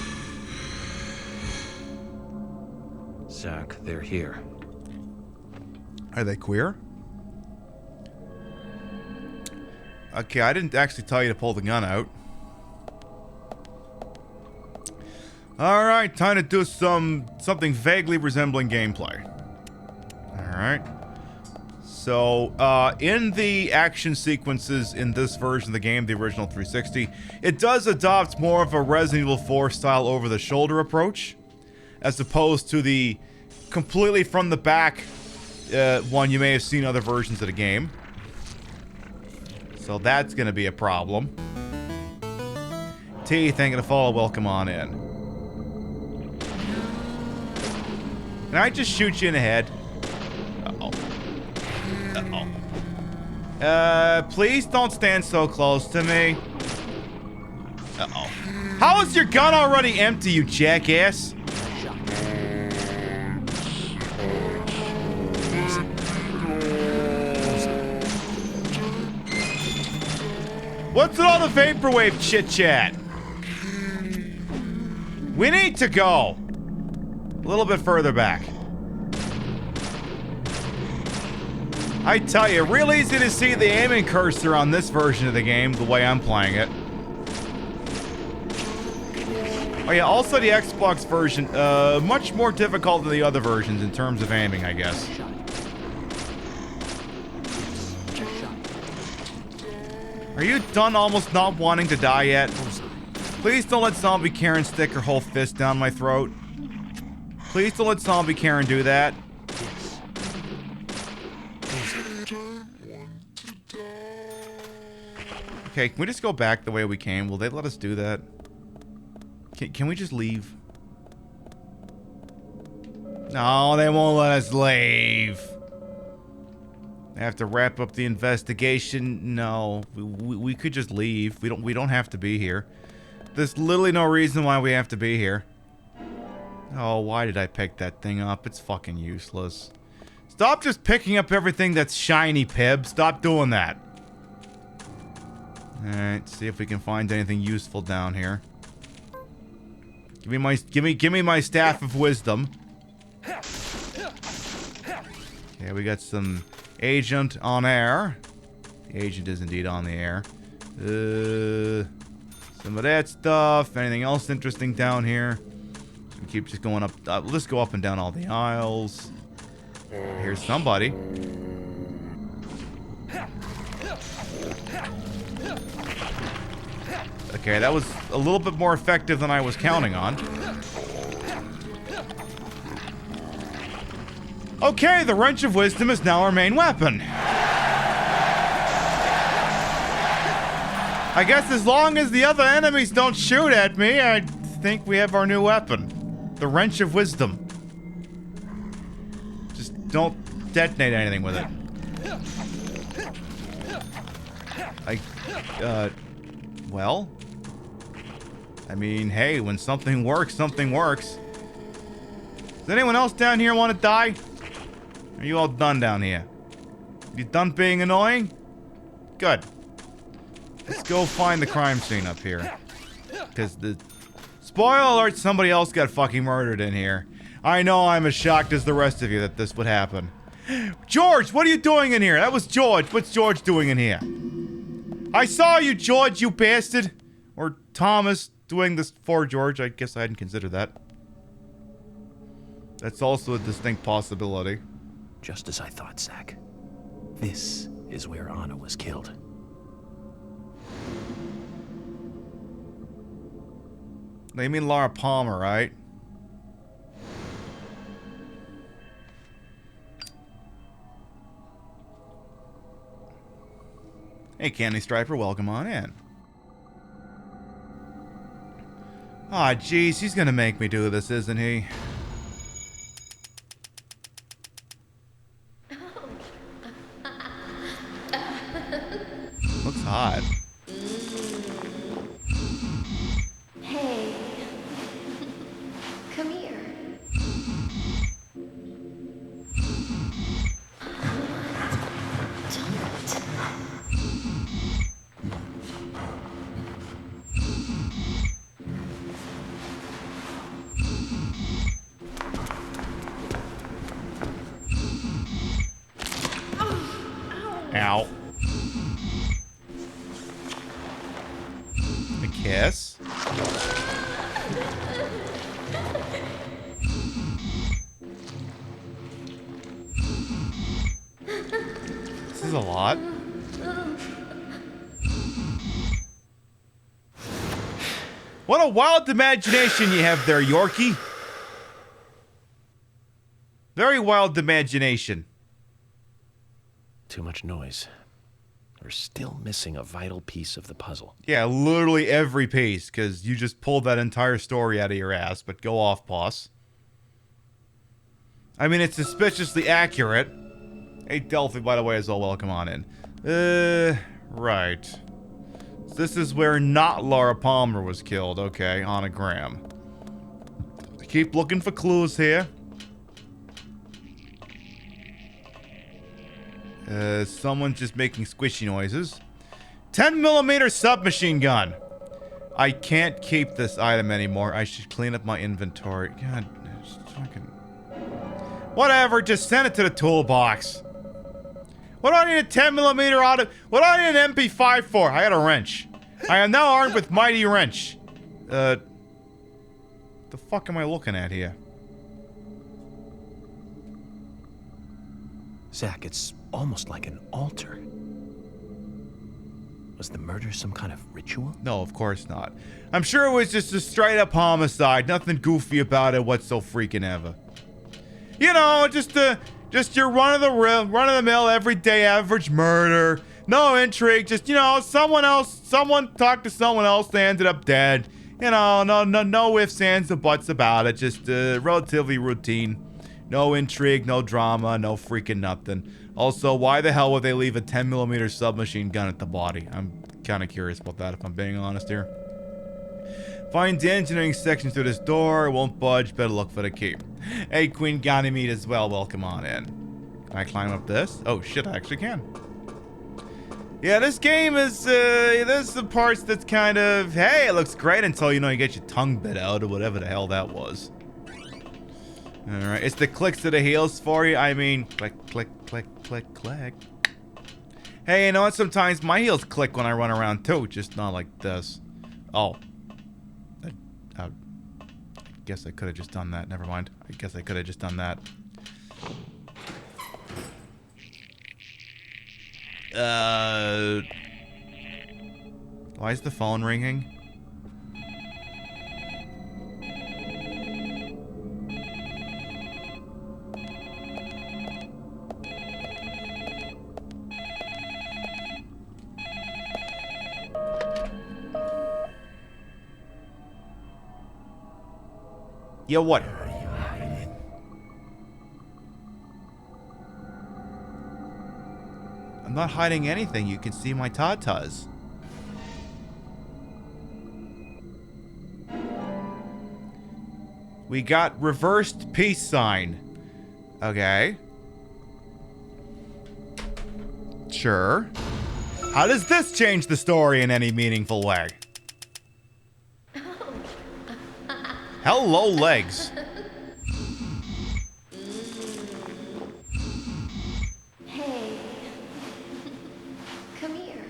Zach, they're here. Are they queer? Okay, I didn't actually tell you to pull the gun out. Alright, time to do something vaguely resembling gameplay. Alright. So, in the action sequences in this version of the game, the original 360, it does adopt more of a Resident Evil 4 style over-the-shoulder approach, as opposed to the completely from the back one you may have seen in other versions of the game. So that's gonna be a problem. T, thank you to follow, welcome on in. Can I just shoot you in the head? Uh-oh. Uh-oh. Please don't stand so close to me. Uh-oh. How is your gun already empty, you jackass? What's with all the vaporwave chit-chat? We need to go a little bit further back. I tell you, real easy to see the aiming cursor on this version of the game, the way I'm playing it. Oh yeah, also the Xbox version, much more difficult than the other versions in terms of aiming, I guess. Are you done almost not wanting to die yet? Please don't let Zombie Karen stick her whole fist down my throat. Please don't let Zombie Karen do that. Okay, can we just go back the way we came? Will they let us do that? Can we just leave? No, they won't let us leave. I have to wrap up the investigation. No, we could just leave. We don't have to be here. There's literally no reason why we have to be here. Oh, why did I pick that thing up? It's fucking useless. Stop just picking up everything that's shiny, Pib. Stop doing that. Alright, see if we can find anything useful down here. Give me my staff of wisdom. Okay, we got some agent on air. The agent is indeed on the air. Some of that stuff. Anything else interesting down here? So we keep just going up. Let's go up and down all the aisles. Here's somebody. Okay, that was a little bit more effective than I was counting on. Okay, the Wrench of Wisdom is now our main weapon. I guess as long as the other enemies don't shoot at me, I think we have our new weapon. The Wrench of Wisdom. Just don't detonate anything with it. Well? I mean, hey, when something works, something works. Does anyone else down here want to die? Are you all done down here? You done being annoying? Good. Let's go find the crime scene up here. Because the... Spoiler alert, somebody else got fucking murdered in here. I know I'm as shocked as the rest of you that this would happen. George, what are you doing in here? That was George. What's George doing in here? I saw you, George, you bastard. Or Thomas doing this for George. I guess I hadn't considered that. That's also a distinct possibility. Just as I thought, Zach. This is where Anna was killed. You mean Laura Palmer, right? Hey, Candy Striper, welcome on in. Aw, jeez, he's gonna make me do this, isn't he? Looks hot. Ow. A kiss. This is a lot. What a wild imagination you have there, Yorkie. Very wild imagination. Too much noise. We're still missing a vital piece of the puzzle. Yeah, literally every piece, because you just pulled that entire story out of your ass, but go off, boss. I mean, it's suspiciously accurate. Hey, Delphi, by the way, as well, welcome on in. Right. This is where not Laura Palmer was killed. Okay, Anagram. Keep looking for clues here. Someone's just making squishy noises. 10mm submachine gun. I can't keep this item anymore. I should clean up my inventory. God, just fucking... Whatever, just send it to the toolbox. What do I need a 10mm auto? What do I need an MP5 for? I got a wrench. I am now armed with mighty wrench. The fuck am I looking at here? Zach, it's almost like an altar. Was the murder some kind of ritual? No, of course not. I'm sure it was just a straight up homicide. Nothing goofy about it whatsoever freaking ever. You know, just your run-of-the-mill, everyday average murder. No intrigue, just, you know, someone talked to someone else, they ended up dead. You know, no ifs, ands, or buts about it. Just relatively routine. No intrigue, no drama, no freaking nothing. Also, why the hell would they leave a 10mm submachine gun at the body? I'm kind of curious about that, if I'm being honest here. Find the engineering section through this door. Won't budge. Better look for the key. Hey, Queen Ganymede as well. Welcome on in. Can I climb up this? Oh, shit, I actually can. Yeah, this game is, there's some parts that's kind of, hey, it looks great until, you know, you get your tongue bit out or whatever the hell that was. Alright, it's the clicks to the heels for you. I mean, click, click, click, click, click. Hey, you know what? Sometimes my heels click when I run around too, just not like this. Oh. I guess I could have just done that. Never mind. I guess I could have just done that. Why is the phone ringing? Yeah, what? I'm not hiding anything. You can see my tatas. We got reversed peace sign. Okay. Sure. How does this change the story in any meaningful way? Hello, legs. Hey. Come here.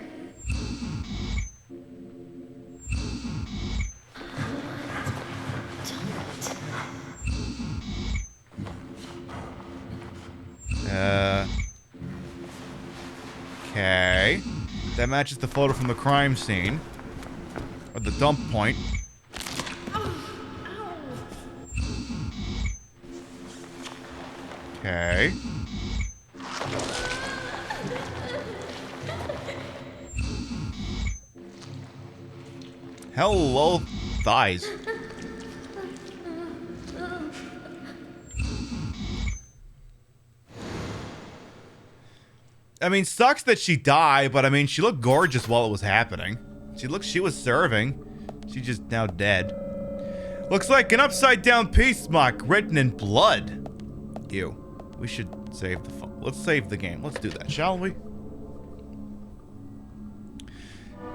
Okay. That matches the photo from the crime scene. Or the dump point. Okay. Hello, thighs. I mean, sucks that she died, but I mean, she looked gorgeous while it was happening. She was serving. She's just now dead. Looks like an upside down peace mark written in blood. Ew. We should save the phone. Let's save the game. Let's do that, shall we?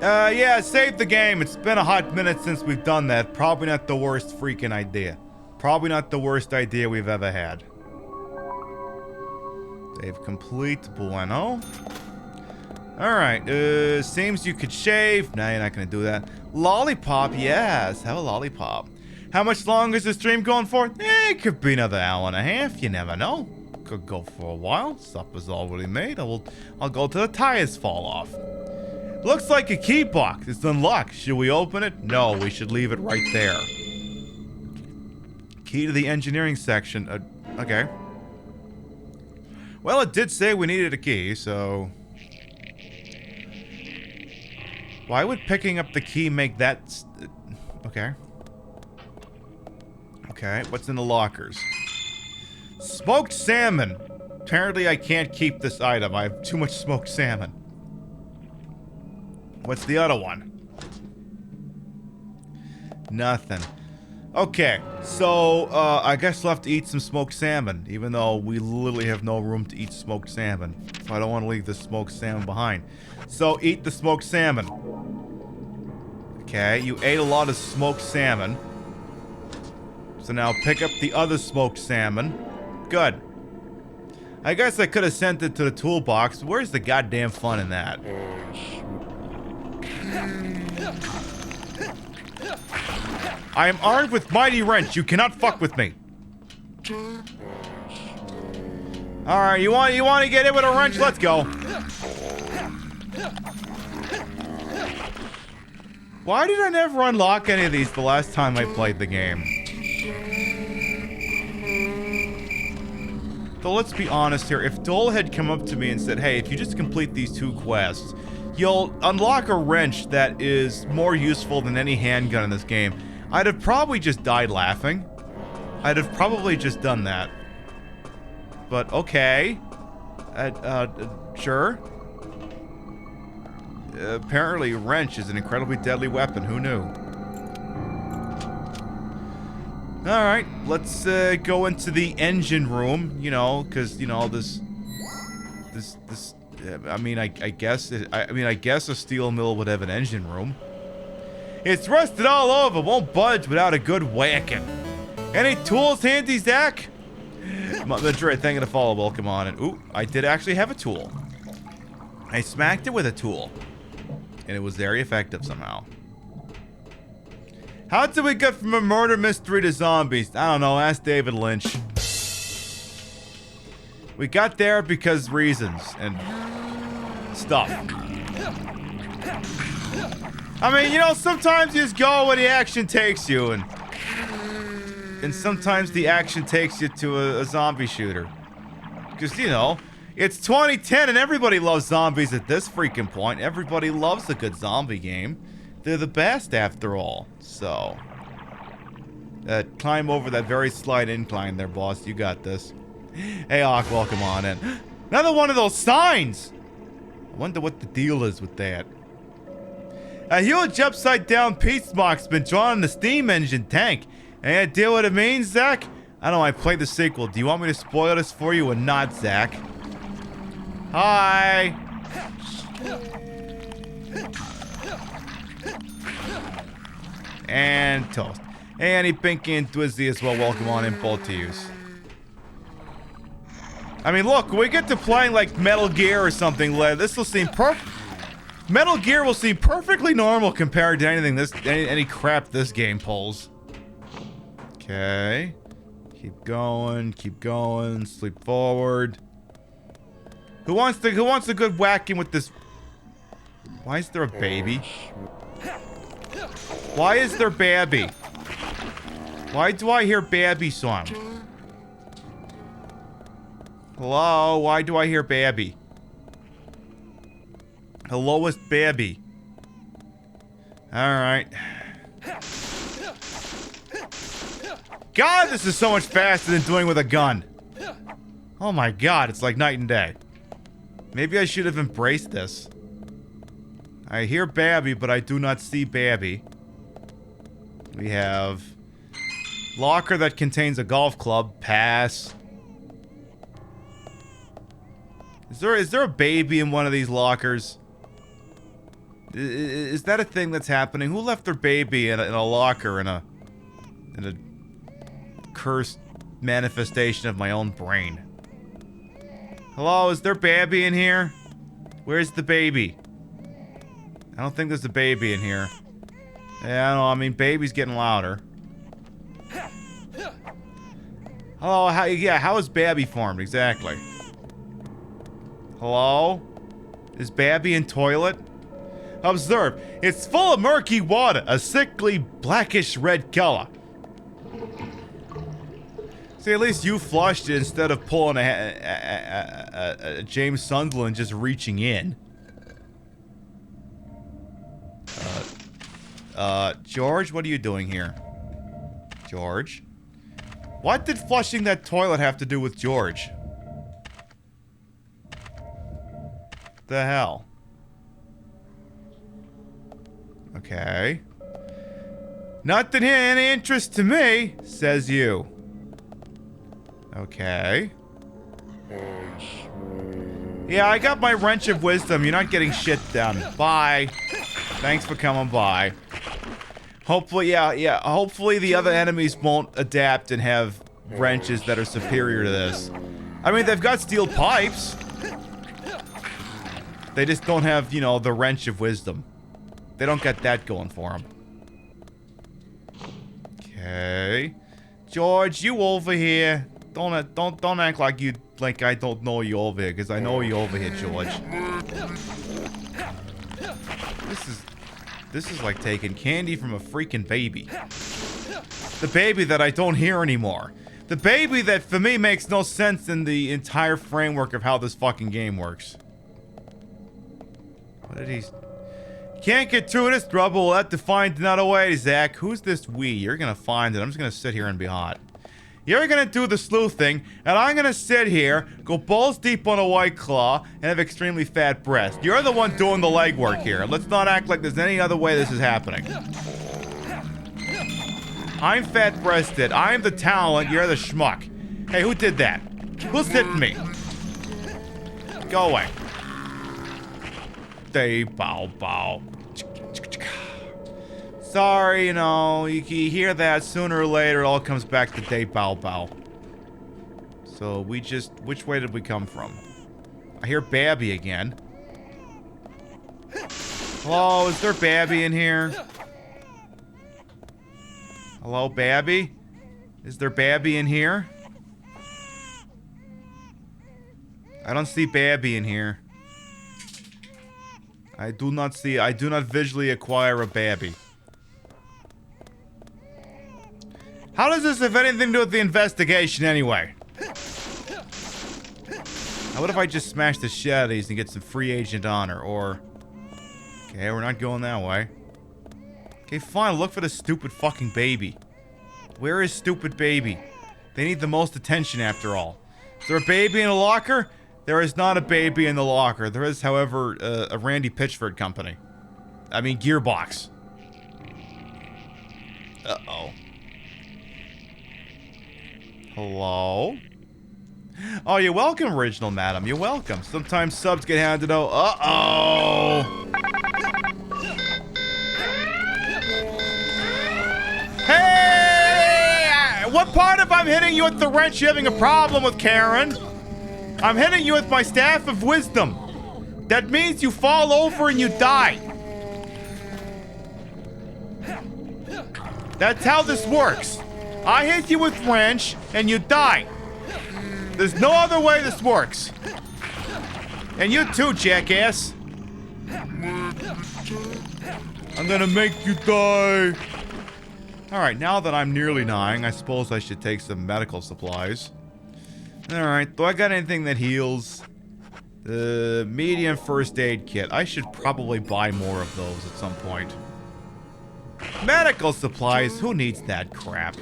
Yeah, save the game. It's been a hot minute since we've done that. Probably not the worst freaking idea. Probably not the worst idea we've ever had. Save complete. Bueno. Alright, seems you could shave. No, you're not gonna do that. Lollipop, yes. Have a lollipop. How much longer is the stream going for? It could be another hour and a half. You never know. Could go for a while. Supper's already made. I'll go till the tires fall off. Looks like a key box. It's unlocked. Should we open it? No, we should leave it right there. Key to the engineering section. Okay. Well, it did say we needed a key, so... Why would picking up the key make that... Okay. Okay, what's in the lockers? Smoked salmon. Apparently I can't keep this item. I have too much smoked salmon. What's the other one? Nothing. Okay, so I guess we'll have to eat some smoked salmon, even though we literally have no room to eat smoked salmon. So I don't want to leave the smoked salmon behind. So eat the smoked salmon. Okay, you ate a lot of smoked salmon. So now pick up the other smoked salmon. Good. I guess I could have sent it to the toolbox. Where's the goddamn fun in that? I am armed with mighty wrench. You cannot fuck with me. Alright, you want to get in with a wrench? Let's go. Why did I never unlock any of these the last time I played the game? So let's be honest here. If Dole had come up to me and said, hey, if you just complete these 2 quests, you'll unlock a wrench that is more useful than any handgun in this game, I'd have probably just died laughing. I'd have probably just done that. But okay. Sure. Apparently, a wrench is an incredibly deadly weapon. Who knew? Alright, let's go into the engine room, you know, because, you know, this, I mean, I guess a steel mill would have an engine room. It's rusted all over, won't budge without a good whacking. Any tools handy, Zach? Madrid, thank you to follow, welcome on. And ooh, I did actually have a tool. I smacked it with a tool. And it was very effective somehow. How did we get from a murder mystery to zombies? I don't know, ask David Lynch. We got there because reasons and stuff. I mean, you know, sometimes you just go where the action takes you, and sometimes the action takes you to a zombie shooter. Because, you know, it's 2010 and everybody loves zombies at this freaking point. Everybody loves a good zombie game. They're the best after all. So, climb over that very slight incline there, boss. You got this. Hey, Hawk, welcome on in. Another one of those signs! I wonder what the deal is with that. A huge upside-down peace mark's been drawn on the steam engine tank. Any idea what it means, Zach? I know I played the sequel. Do you want me to spoil this for you or not, Zach? Hi! And toast. Hey, Annie, Pinky, and Twizzy as well. Welcome on in, both to you. I mean, look, when we get to playing like Metal Gear or something, this will seem perfect. Metal Gear will seem perfectly normal compared to anything any crap this game pulls. Okay. Keep going, sleep forward. Who wants a good whacking with this? Why is there a baby? Why is there Babby? Why do I hear Babby song? Hello, why do I hear Babby? Helloest Babby. Alright. God, this is so much faster than doing with a gun. Oh my god, it's like night and day. Maybe I should have embraced this. I hear Babby, but I do not see Babby. We have locker that contains a golf club. Pass. Is there a baby in one of these lockers? Is that a thing that's happening? Who left their baby in a locker in a cursed manifestation of my own brain? Hello, is there Babby in here? Where's the baby? I don't think there's a baby in here. Yeah, I don't know. I mean, baby's getting louder. Hello, how is Babby formed exactly? Hello? Is Babby in toilet? Observe, it's full of murky water, a sickly blackish red color. See, at least you flushed it instead of pulling a James Sunderland just reaching in. George, what are you doing here? George? What did flushing that toilet have to do with George? The hell? Okay. Nothing here any interest to me, says you. Okay. Yeah, I got my wrench of wisdom. You're not getting shit done. Bye. Thanks for coming by. Hopefully, yeah. Hopefully the other enemies won't adapt and have wrenches that are superior to this. I mean, they've got steel pipes. They just don't have, you know, the wrench of wisdom. They don't got that going for them. Okay. George, you over here. Don't act like I don't know you over here, because I know you over here, George. This is like taking candy from a freaking baby. The baby that I don't hear anymore. The baby that, for me, makes no sense in the entire framework of how this fucking game works. What did he... Can't get through this trouble. We'll have to find another way, Zach. Who's this we? You're gonna find it. I'm just gonna sit here and be hot. You're gonna do the sleuth thing, and I'm gonna sit here, go balls deep on a White Claw, and have extremely fat breasts. You're the one doing the legwork here. Let's not act like there's any other way this is happening. I'm fat-breasted. I'm the talent. You're the schmuck. Hey, who did that? Who's hitting me? Go away. Day bow bow. Sorry, you know, you hear that sooner or later. It all comes back to day bow bow. So we just, which way did we come from? I hear Babby again. Hello, is there Babby in here? Hello, Babby? Is there Babby in here? I don't see Babby in here. I do not visually acquire a Babby. How does this have anything to do with the investigation anyway? What if I just smash the shit out of these and get some free agent honor, or... Okay, we're not going that way. Okay, fine, look for the stupid fucking baby. Where is stupid baby? They need the most attention after all. Is there a baby in a locker? There is not a baby in the locker. There is, however, a Randy Pitchford company. I mean, Gearbox. Uh-oh. Hello? Oh, you're welcome, original madam. You're welcome. Sometimes subs get handed out. Uh-oh. Hey! What part of I'm hitting you with the wrench you're having a problem with, Karen? I'm hitting you with my staff of wisdom. That means you fall over and you die. That's how this works. I hit you with wrench and you die. There's no other way this works. And you too, jackass. I'm gonna make you die. Alright, now that I'm nearly dying, I suppose I should take some medical supplies. Alright, do I got anything that heals? The medium first aid kit. I should probably buy more of those at some point. Medical supplies? Who needs that crap?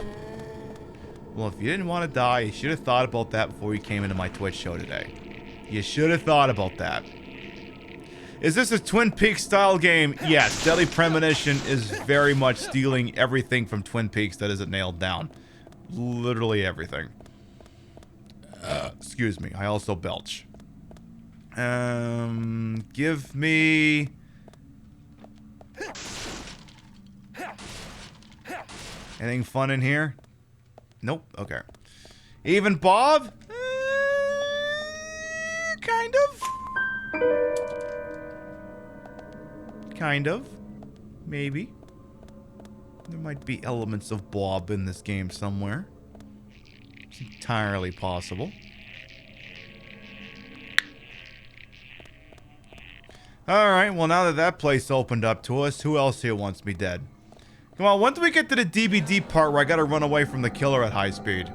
Well, if you didn't want to die, you should have thought about that before you came into my Twitch show today. You should have thought about that. Is this a Twin Peaks style game? Yes, Deadly Premonition is very much stealing everything from Twin Peaks that isn't nailed down. Literally everything. Excuse me, I also belch. Give me... Anything fun in here? Nope, okay. Even Bob? Kind of. Kind of. Maybe. There might be elements of Bob in this game somewhere. It's entirely possible. Alright, well now that that place opened up to us, who else here wants me dead? Come on, when do we get to the DBD part where I gotta run away from the killer at high speed?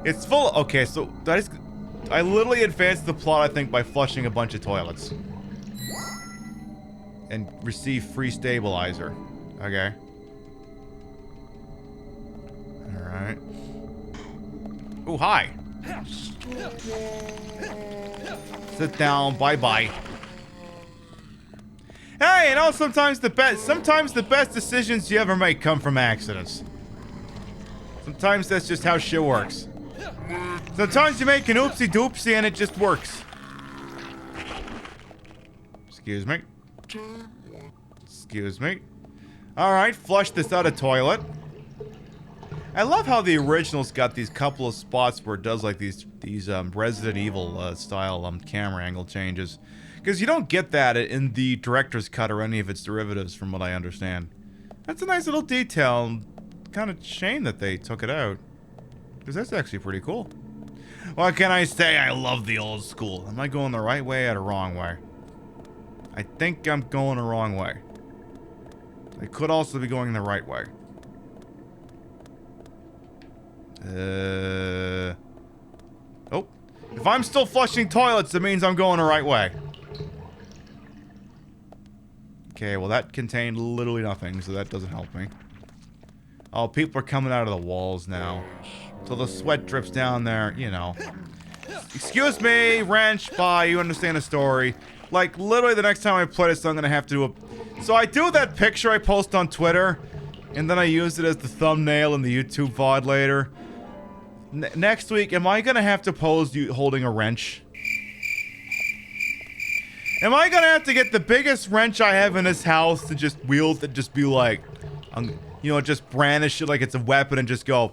It's full. Okay, so I literally advanced the plot, I think, by flushing a bunch of toilets. And receive free stabilizer. Okay. Alright. Oh, hi. Sit down. Bye-bye. Hey, you know, sometimes the best decisions you ever make come from accidents. Sometimes that's just how shit works. Sometimes you make an oopsie doopsie and it just works. Excuse me. Excuse me. Alright, flush this out of toilet. I love how the original's got these couple of spots where it does like these Resident Evil style camera angle changes. Because you don't get that in the director's cut or any of its derivatives from what I understand. That's a nice little detail. Kind of shame that they took it out. Because that's actually pretty cool. What can I say? I love the old school. Am I going the right way or the wrong way? I think I'm going the wrong way. I could also be going the right way. Oh. If I'm still flushing toilets, it means I'm going the right way. Okay, well that contained literally nothing, so that doesn't help me. Oh, people are coming out of the walls now. So the sweat drips down there, you know. Excuse me, wrench, bye, you understand the story. Like, literally the next time I play this, I'm gonna have to do a... So I do that picture I post on Twitter, and then I use it as the thumbnail in the YouTube VOD later. Next week, am I gonna have to pose you holding a wrench? Am I gonna have to get the biggest wrench I have in this house to just wield and just be like, you know, just brandish it like it's a weapon and just go,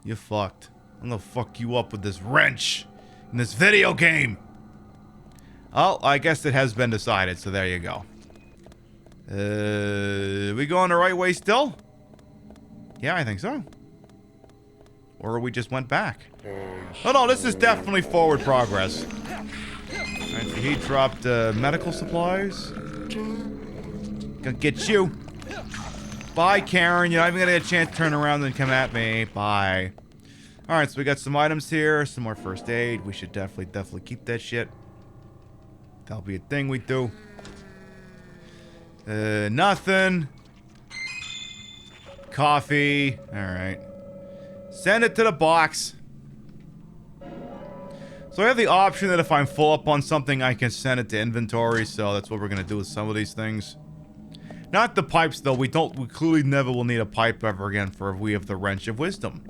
you fucked. I'm gonna fuck you up with this wrench in this video game. Oh, I guess it has been decided, so there you go. We going the right way still? Yeah, I think so. Or we just went back. Oh no, this is definitely forward progress. Alright, so he dropped medical supplies. Gonna get you. Bye, Karen. You're not even gonna get a chance to turn around and come at me. Bye. Alright, so we got some items here. Some more first aid. We should definitely keep that shit. That'll be a thing we do. Nothing. Coffee. Alright. Send it to the box. So I have the option that if I'm full up on something, I can send it to inventory. So that's what we're gonna do with some of these things. Not the pipes, though. We clearly never will need a pipe ever again for if we have the Wrench of Wisdom.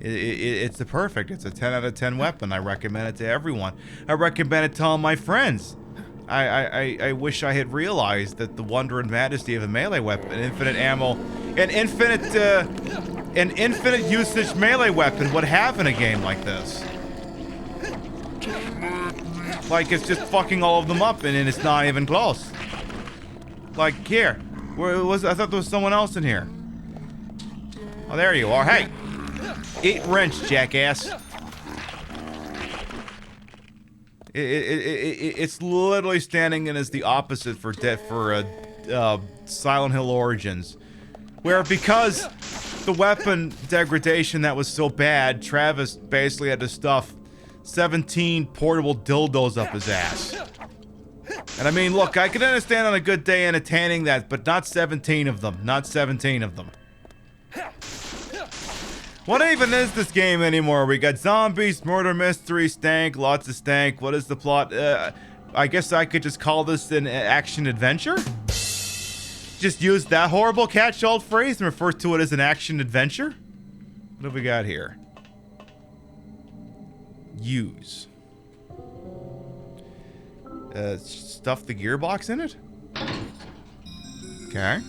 It's the perfect. It's a 10 out of 10 weapon. I recommend it to everyone. I recommend it to all my friends. I wish I had realized that the wonder and majesty of a melee weapon, infinite ammo, an infinite usage melee weapon would have in a game like this. Like, it's just fucking all of them up and it's not even close. Like, here. Where was I thought there was someone else in here. Oh, there you are. Hey! Eat wrench, jackass. It's literally standing in as the opposite for Silent Hill Origins. Where because the weapon degradation that was so bad, Travis basically had to stuff 17 portable dildos up his ass. And I mean, look, I can understand on a good day entertaining that, but not 17 of them. Not 17 of them. What even is this game anymore? We got zombies, murder mystery, stank, lots of stank. What is the plot? I guess I could just call this an action adventure? Just use that horrible catch-all phrase and refer to it as an action adventure? What have we got here? Use. Stuff the gearbox in it? Okay.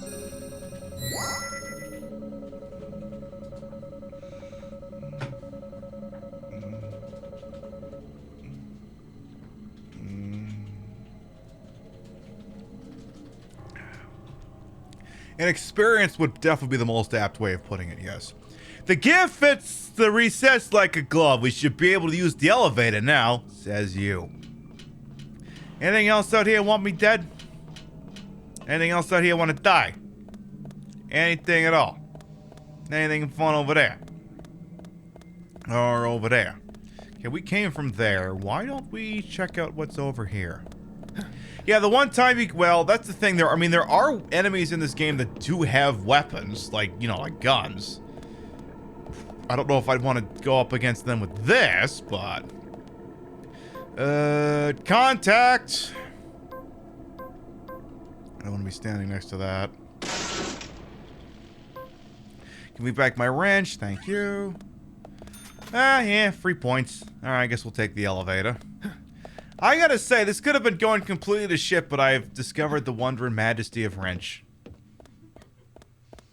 And experience would definitely be the most apt way of putting it, yes. The gear fits the recess like a glove. We should be able to use the elevator now, says you. Anything else out here want me dead? Anything else out here want to die? Anything at all? Anything fun over there? Or over there? Okay, we came from there. Why don't we check out what's over here? Yeah, the one time you... Well, that's the thing. There are enemies in this game that do have weapons. Like, you know, like guns. I don't know if I'd want to go up against them with this, but... Contact! I don't want to be standing next to that. Give me back my wrench. Thank you. Yeah, 3 points. Alright, I guess we'll take the elevator. I gotta say, this could have been going completely to shit, but I've discovered the wonder and majesty of wrench.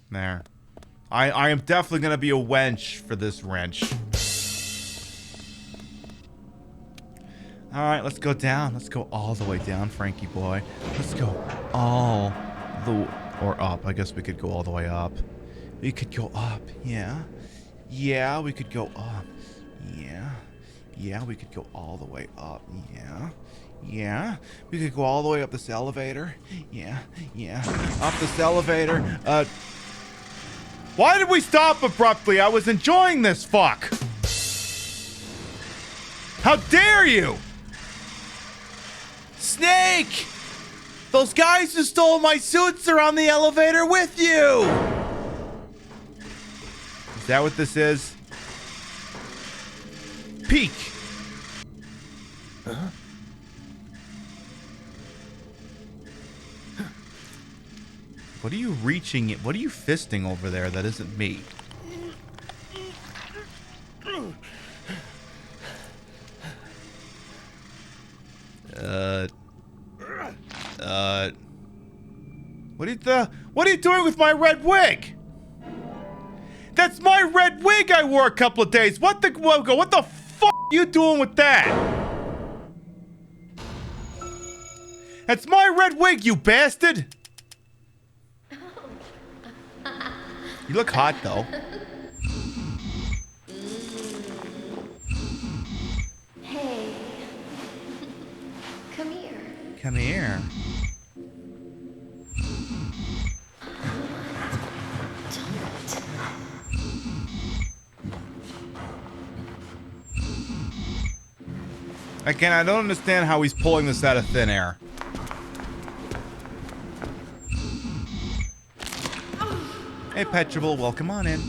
There. I am definitely gonna be a wench for this wrench. Alright, let's go down. Let's go all the way down, Frankie boy. Let's go all the... Or up. I guess we could go all the way up. We could go up, yeah. Yeah, we could go up. Yeah. Yeah, we could go all the way up. Yeah. Yeah. We could go all the way up this elevator. Yeah. Yeah. Up this elevator. Why did we stop abruptly? I was enjoying this fuck. How dare you? Snake! Those guys who stole my suits are on the elevator with you! Is that what this is? Peek! Huh? What are you reaching it? What are you fisting over there that isn't me? What are you doing with my red wig? That's my red wig I wore a couple of days. What the fuck are you doing with that? That's my red wig, you bastard. You look hot, though. Hey. Come here. Come here. Again, I don't understand how he's pulling this out of thin air. Hey, Petrable, welcome on in.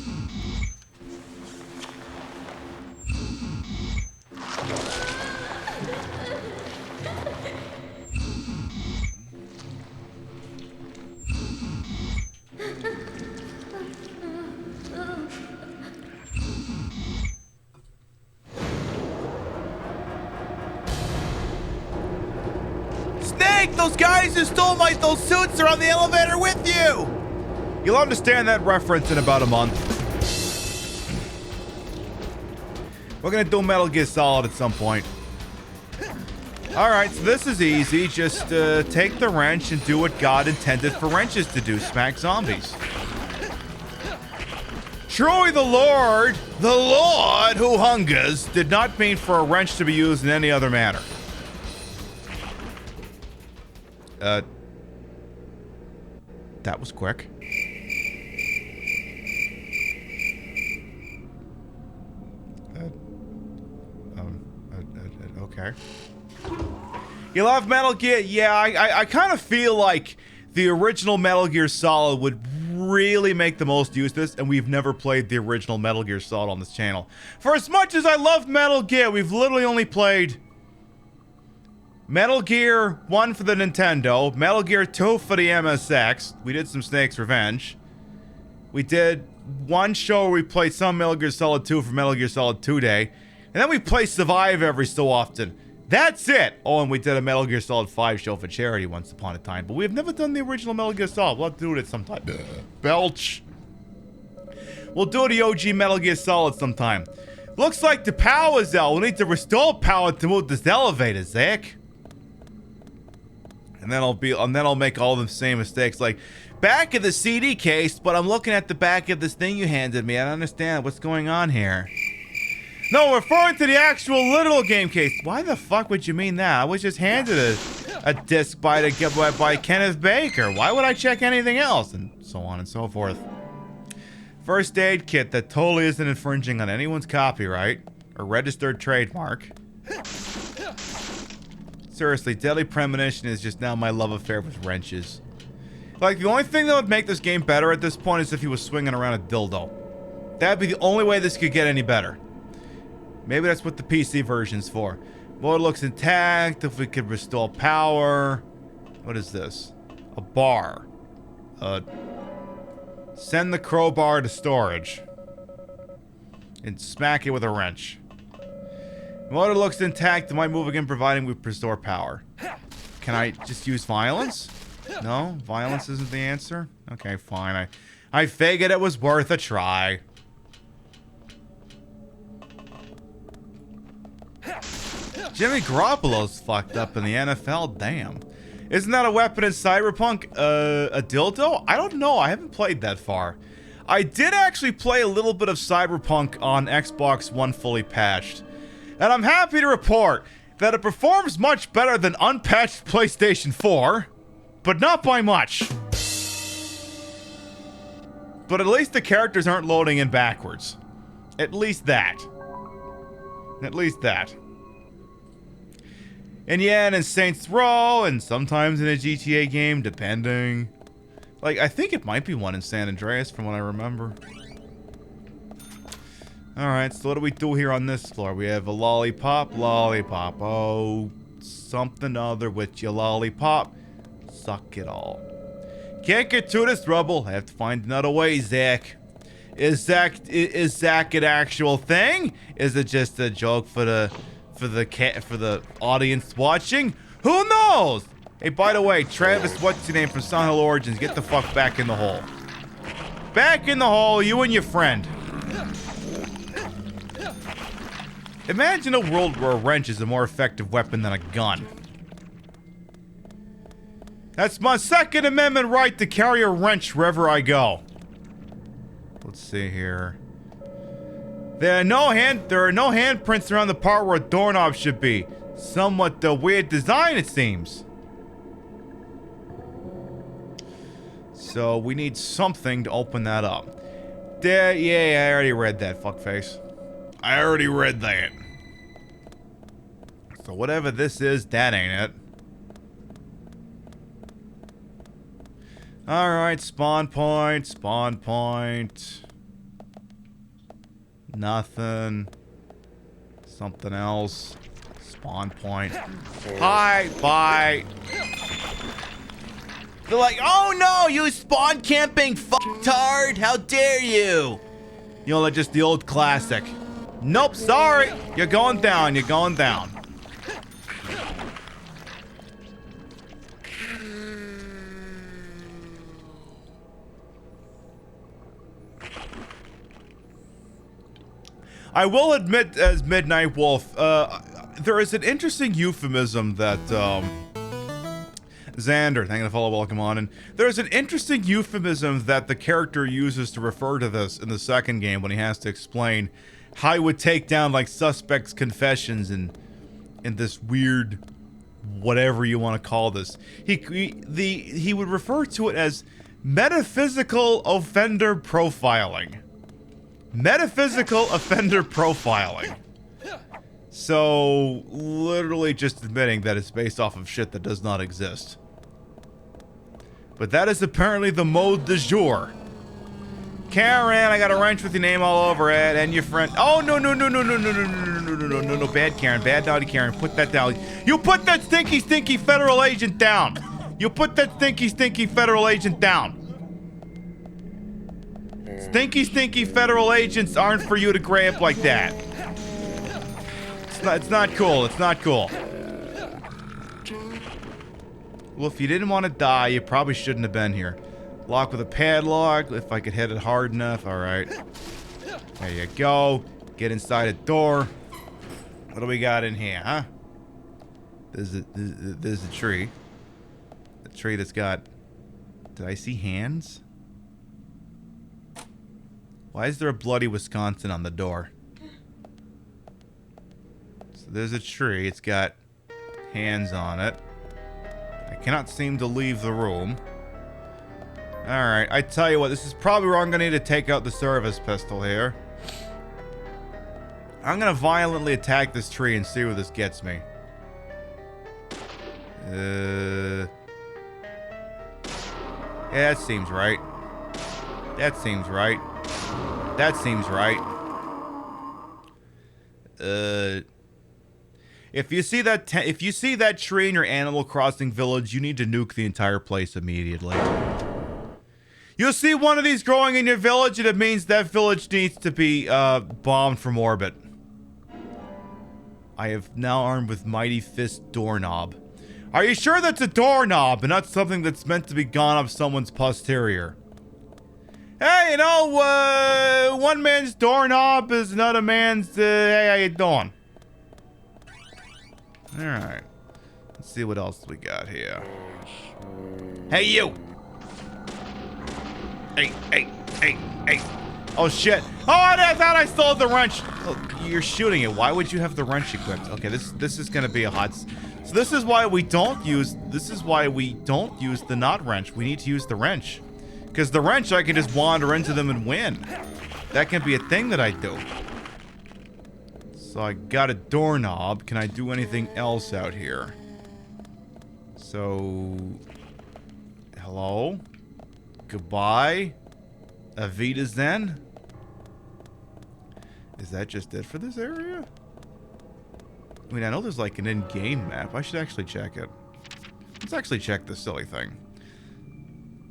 Snake, those guys who stole those suits are on the elevator with you! You'll understand that reference in about a month. We're gonna do Metal Gear Solid at some point. Alright, so this is easy. Just take the wrench and do what God intended for wrenches to do. Smack zombies. Truly the Lord who hungers, did not mean for a wrench to be used in any other manner. That was quick. Okay. You love Metal Gear? Yeah, I kind of feel like the original Metal Gear Solid would really make the most use of this, and we've never played the original Metal Gear Solid on this channel. For as much as I love Metal Gear, we've literally only played Metal Gear 1 for the Nintendo, Metal Gear 2 for the MSX. We did some Snake's Revenge. We did one show where we played some Metal Gear Solid 2 for Metal Gear Solid 2 Day. And then we play Survive every so often. That's it! Oh, and we did a Metal Gear Solid 5 show for charity once upon a time. But we've never done the original Metal Gear Solid. We'll have to do it sometime. Belch. We'll do the OG Metal Gear Solid sometime. Looks like the power's out. We'll need to restore power to move this elevator, Zach. And then I'll make all the same mistakes. Like, back of the CD case, but I'm looking at the back of this thing you handed me. I don't understand what's going on here. No, referring to the actual literal game case. Why the fuck would you mean that? I was just handed a disc by Kenneth Baker. Why would I check anything else? And so on and so forth. First aid kit that totally isn't infringing on anyone's copyright or registered trademark. Seriously, Deadly Premonition is just now my love affair with wrenches. Like, the only thing that would make this game better at this point is if he was swinging around a dildo. That'd be the only way this could get any better. Maybe that's what the PC version's for. Motor looks intact. If we could restore power. What is this? A bar. Send the crowbar to storage. And smack it with a wrench. Motor looks intact. It might move again providing we restore power. Can I just use violence? No? Violence isn't the answer? Okay, fine. I figured it was worth a try. Jimmy Garoppolo's fucked up in the NFL, damn. Isn't that a weapon in Cyberpunk? A dildo? I don't know, I haven't played that far. I did actually play a little bit of Cyberpunk on Xbox One fully patched. And I'm happy to report that it performs much better than unpatched PlayStation 4, but not by much. But at least the characters aren't loading in backwards. At least that. At least that. And yeah, and in Saints Row, and sometimes in a GTA game, depending. Like, I think it might be one in San Andreas, from what I remember. Alright, so what do we do here on this floor? We have a lollipop. Oh, something other with your lollipop. Suck it all. Can't get through this rubble. I have to find another way, Zach. Is Zach an actual thing? Is it just a joke for the audience watching? Who knows? Hey, by the way, Travis, what's your name from Silent Hill Origins? Get the fuck back in the hole. Back in the hole, you and your friend. Imagine a world where a wrench is a more effective weapon than a gun. That's my Second Amendment right to carry a wrench wherever I go. Let's see here. There are no handprints around the part where a doorknob should be. Somewhat the weird design, it seems. So we need something to open that up. There, yeah, I already read that, fuckface. I already read that. So whatever this is, that ain't it. Alright, spawn point. Nothing. Something else. Spawn point. Hi, bye. They're like, oh no, you spawn camping fucktard! How dare you! You know, like just the old classic. Nope, sorry. You're going down. I will admit, as Midnight Wolf, there is an interesting euphemism that, Xander, thank you for the follow, welcome on, and there's an interesting euphemism that the character uses to refer to this in the second game when he has to explain how he would take down, like, suspects' confessions in this weird, whatever you want to call this. He would refer to it as metaphysical offender profiling. Metaphysical offender profiling. So, literally just admitting that it's based off of shit that does not exist. But that is apparently the mode du jour. Karen, I got a wrench with your name all over it, and your friend. Oh, no, bad Karen, bad naughty Karen, put that down. You put that stinky federal agent down. You put that stinky federal agent down. Stinky federal agents aren't for you to grab like that. It's not cool. It's not cool. Well, if you didn't want to die, you probably shouldn't have been here. Lock with a padlock. If I could hit it hard enough. All right. There you go. Get inside a door. What do we got in here, huh? There's a tree. tree that's got... Did I see hands? Why is there a bloody Wisconsin on the door? So there's a tree. It's got hands on it. I cannot seem to leave the room. Alright, I tell you what, this is probably where I'm going to need to take out the service pistol here. I'm going to violently attack this tree and see where this gets me. Yeah, that seems right. That seems right. That seems right. If you see that tree in your Animal Crossing village, you need to nuke the entire place immediately. You'll see one of these growing in your village, and it means that village needs to be bombed from orbit. I have now armed with Mighty Fist doorknob. Are you sure that's a doorknob and not something that's meant to be gone up someone's posterior? Hey, you know, one man's doorknob is another man's, hey, how you doing? Alright. Let's see what else we got here. Hey, you! Hey. Oh, shit. Oh, I thought I stole the wrench. Oh, you're shooting it. Why would you have the wrench equipped? Okay, this is gonna be a hot... So this is why we don't use the not wrench. We need to use the wrench. Because the wrench, I can just wander into them and win. That can be a thing that I do. So I got a doorknob. Can I do anything else out here? So... Hello? Goodbye? Avita Zen? Is that just it for this area? I mean, I know there's like an in-game map. I should actually check it. Let's actually check this silly thing.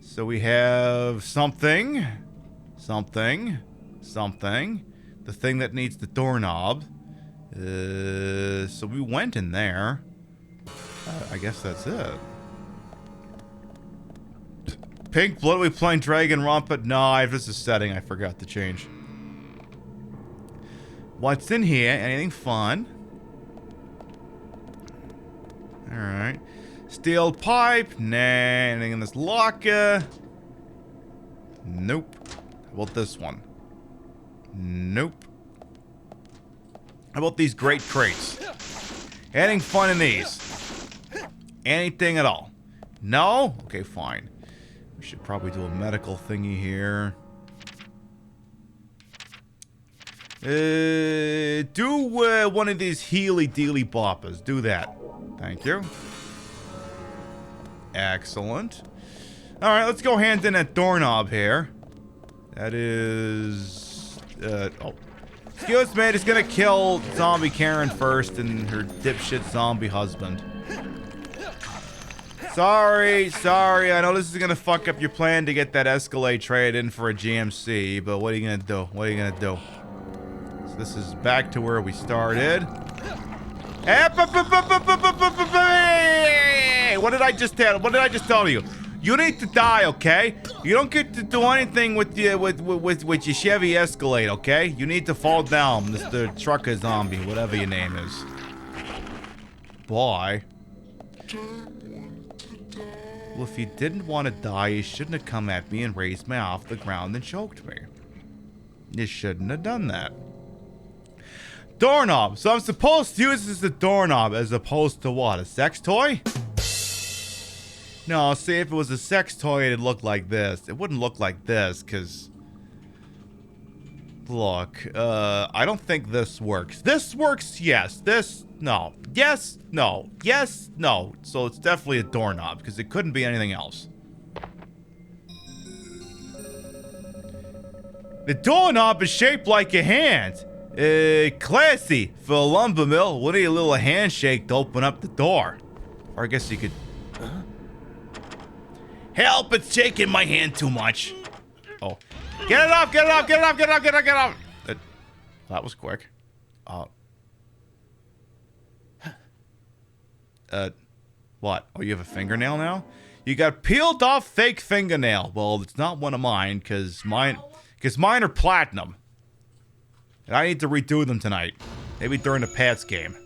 So we have something. The thing that needs the doorknob. So we went in there. I guess that's it. Pink blood, we playing Dragon Rompet? No, this is setting I forgot to change. What's in here? Anything fun? Alright. Steel pipe? Nah. Anything in this locker? Nope. How about this one? Nope. How about these great crates? Anything fun in these? Anything at all? No? Okay, fine. We should probably do a medical thingy here. Do one of these healy-dealy boppers. Do that. Thank you. Excellent. Alright, let's go hand in that doorknob here. That is... oh. Excuse me, just gonna kill zombie Karen first and her dipshit zombie husband. Sorry. I know this is gonna fuck up your plan to get that Escalade trade in for a GMC, but what are you gonna do? So this is back to where we started. What did I just tell you? You need to die, okay? You don't get to do anything with your Chevy Escalade, okay? You need to fall down, Mr. Trucker Zombie, whatever your name is. Bye. Well, if you didn't want to die, you shouldn't have come at me and raised me off the ground and choked me. You shouldn't have done that. Doorknob. So I'm supposed to use this as a doorknob as opposed to what? A sex toy? No, see, if it was a sex toy, it'd look like this. It wouldn't look like this, because... Look, I don't think this works. This works, yes. This, no. Yes, no. Yes, no. So it's definitely a doorknob, because it couldn't be anything else. The doorknob is shaped like a hand. Classy for a lumber mill. What need a little handshake to open up the door? Or I guess you could... Help, it's shaking my hand too much. Oh. Get it off, get it off, get it off, get it off, get it off, get it off. That was quick. What? Oh, you have a fingernail now? You got peeled off fake fingernail. Well, it's not one of mine, because mine are platinum. And I need to redo them tonight. Maybe during the Pats game.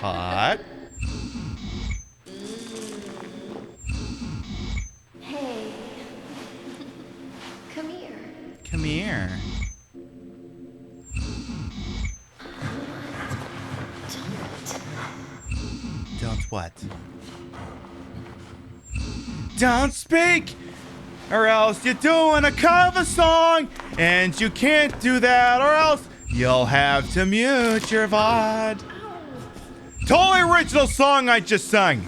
Hot. Hey. Come here. Come here. Don't what? Don't speak, or else you're doing a cover song, and you can't do that, or else you'll have to mute your VOD. Totally original song I just sang.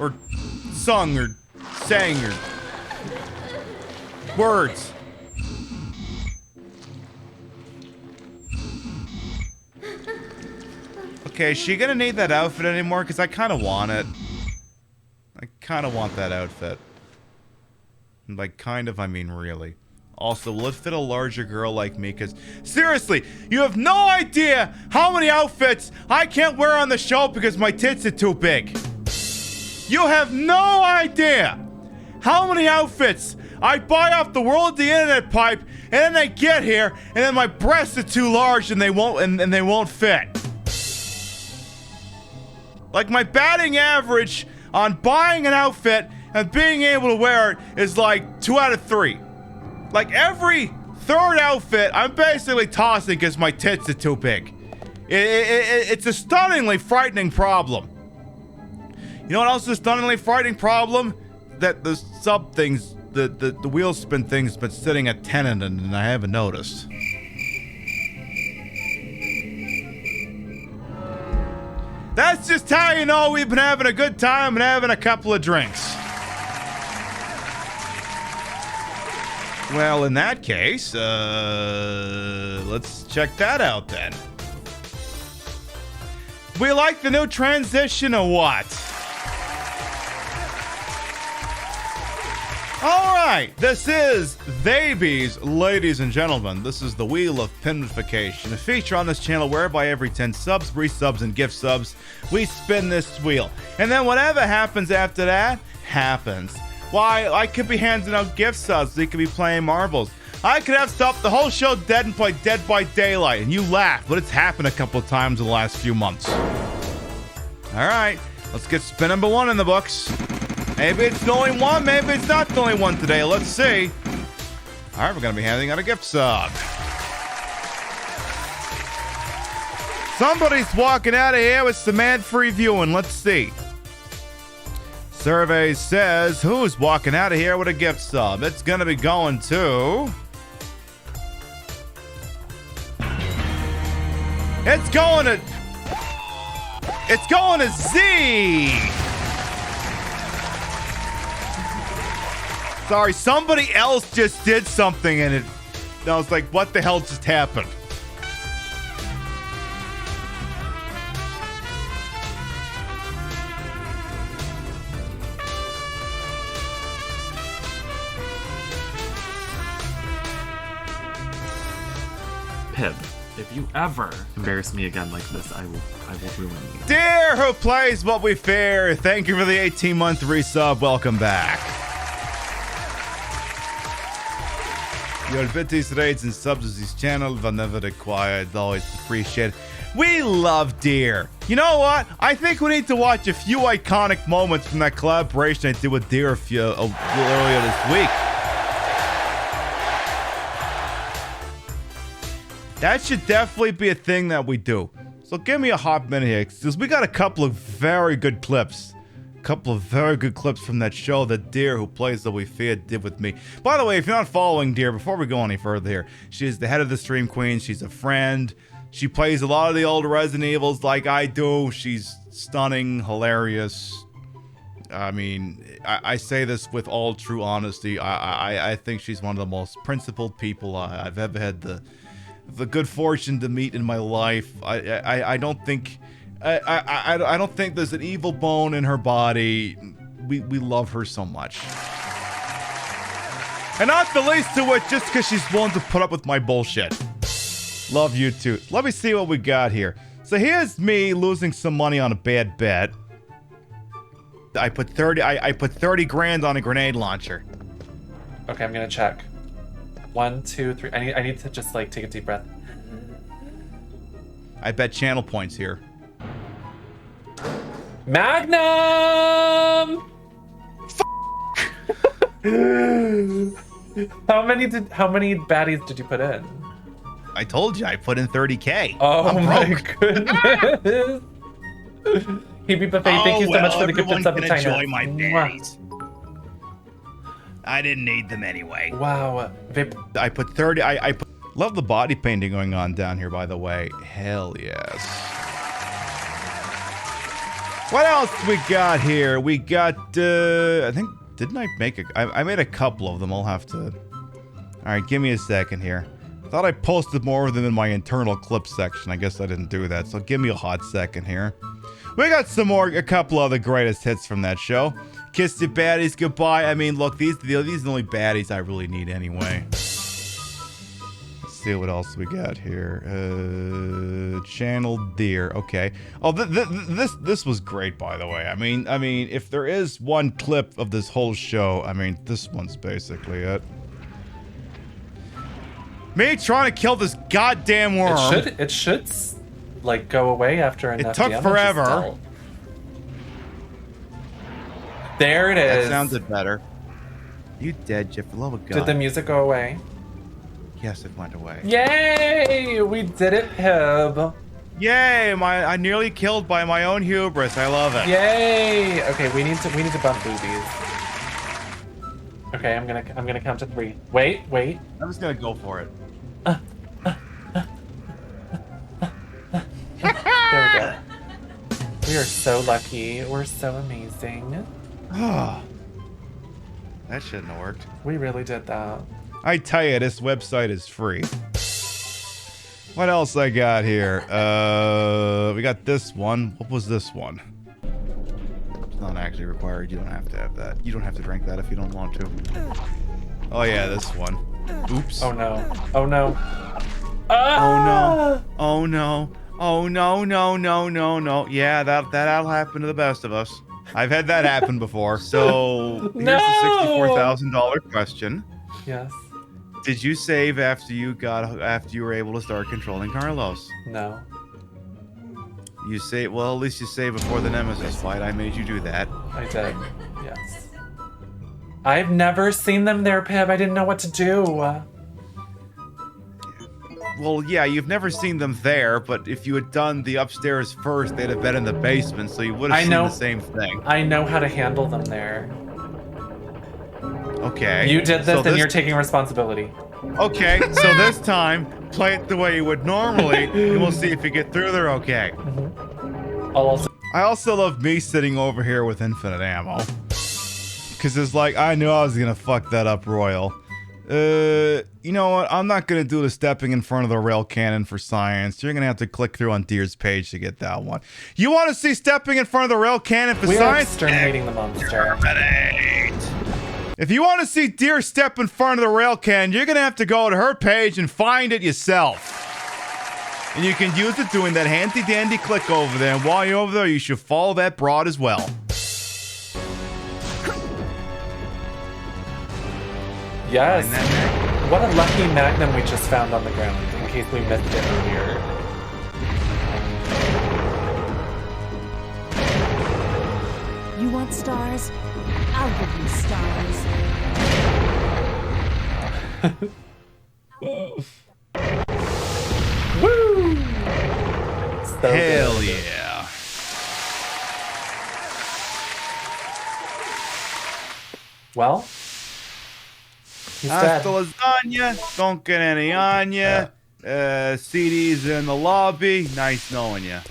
Or sung, or sang, or words. Okay, is she gonna need that outfit anymore? Because I kind of want it. I kind of want that outfit. Like, kind of, I mean really. Also, will it fit a larger girl like me? Because, seriously, you have no idea how many outfits I can't wear on the show because my tits are too big. You have no idea how many outfits I buy off the World of the Internet pipe, and then they get here, and then my breasts are too large and they won't fit. Like, my batting average on buying an outfit and being able to wear it is like 2 out of 3. Like, every third outfit, I'm basically tossing because my tits are too big. It's a stunningly frightening problem. You know what else is a stunningly frightening problem? That the sub things, the wheel spin thing's been sitting at 10 and I haven't noticed. That's just how you know we've been having a good time and having a couple of drinks. Well, in that case, let's check that out then. We like the new transition or what? Alright, this is Babies, ladies and gentlemen. This is the Wheel of Pinification, a feature on this channel whereby every 10 subs, resubs, and gift subs, we spin this wheel. And then whatever happens after that, happens. Why, I could be handing out gift subs, we could be playing marbles. I could have stopped the whole show dead and played Dead by Daylight, and you laugh, but it's happened a couple of times in the last few months. Alright, let's get spin number 1 in the books. Maybe it's the only one, maybe it's not the only one today. Let's see. Alright, we're going to be handing out a gift sub. Somebody's walking out of here with some ad-free viewing. Let's see. Survey says, who's walking out of here with a gift sub? It's going to be going to... It's going to Z! Sorry, somebody else just did something and I was like, what the hell just happened? Pib, if you ever embarrass me again like this, I will ruin you. Dear who plays what we fear, thank you for the 18-month resub. Welcome back. Your bitties, raids, and subs to this channel are never required. Always appreciate it. We love Deer. You know what? I think we need to watch a few iconic moments from that collaboration I did with Deer earlier this week. That should definitely be a thing that we do. So give me a hot minute here, because we got a couple of very good clips. From that show that Deer, who plays the We Fear, did with me. By the way, if you're not following Deer, before we go any further here, she is the head of the Stream Queen. She's a friend. She plays a lot of the old Resident Evils like I do. She's stunning, hilarious. I mean, I say this with all true honesty. I think she's one of the most principled people I've ever had the good fortune to meet in my life. I don't think... I don't think there's an evil bone in her body. We love her so much. And not the least to it, just because she's willing to put up with my bullshit. Love you too. Let me see what we got here. So here's me losing some money on a bad bet. I put 30 grand on a grenade launcher. Okay, I'm gonna check. 1, 2, 3. I need to just like take a deep breath. I bet channel points here. Magnum! How many baddies did you put in? I told you I put in 30K. Oh I'm my broke. goodness. Hebe Buffet, thank you so much for the gifted sub to China. Enjoy my berries. I didn't need them anyway. Wow. I put 30. I put, love the body painting going on down here, by the way. Hell yes. What else we got here? We got, I think, didn't I make I made a couple of them. I'll have to. All right, give me a second here. Thought I posted more of them in my internal clip section. I guess I didn't do that, so give me a hot second here. We got a couple of the greatest hits from that show. Kiss the baddies goodbye. I mean, look, these are the only baddies I really need anyway. Let's see what else we got here. Channel Deer. Okay. Oh, this was great, by the way. I mean, if there is one clip of this whole show, I mean, this one's basically it. Me trying to kill this goddamn worm. It should like go away after enough damage. It took forever. There it is. That sounded better. You dead, Jeff? For the love of God. Did the music go away? Yes, it went away. Yay! We did it, Pib. Yay! I nearly killed by my own hubris. I love it. Yay! Okay, we need to bump boobies. Okay, I'm gonna count to 3. Wait. I'm just gonna go for it. There we go. We are so lucky. We're so amazing. That shouldn't have worked. We really did that. I tell you, this website is free. What else I got here? We got this one. What was this one? It's not actually required. You don't have to have that. You don't have to drink that if you don't want to. Oh yeah, this one. Oops. Oh no. Oh no. Ah! Oh no. Oh no. No. Yeah, that'll happen to the best of us. I've had that happen before. So here's the $64,000 question. Yes. Did you save after you were able to start controlling Carlos? No. You save. Well, at least you saved before the Nemesis fight. I made you do that. I did. Yes. I've never seen them there, Pib. I didn't know what to do. Well, yeah, you've never seen them there, but if you had done the upstairs first, they'd have been in the basement, so you would have seen the same thing. I know how to handle them there. Okay. You did this, and you're taking responsibility. Okay, so this time, play it the way you would normally, and we'll see if you get through there okay. I also love me sitting over here with infinite ammo. Because it's like, I knew I was going to fuck that up royal. You know what? I'm not going to do the stepping in front of the rail cannon for science. You're going to have to click through on Deer's page to get that one. You want to see stepping in front of the rail cannon for science? We are exterminating the monster. If you want to see Deer step in front of the rail cannon, you're going to have to go to her page and find it yourself. And you can use it doing that handy-dandy click over there. And while you're over there, you should follow that broad as well. Yes. What a lucky magnum we just found on the ground, in case we missed it earlier. You want stars? I'll give you stars. Woo! So Hell good. yeah. Well, he's Hasta dead. lasagna. Don't get any on ya. CDs in the lobby. Nice knowing ya.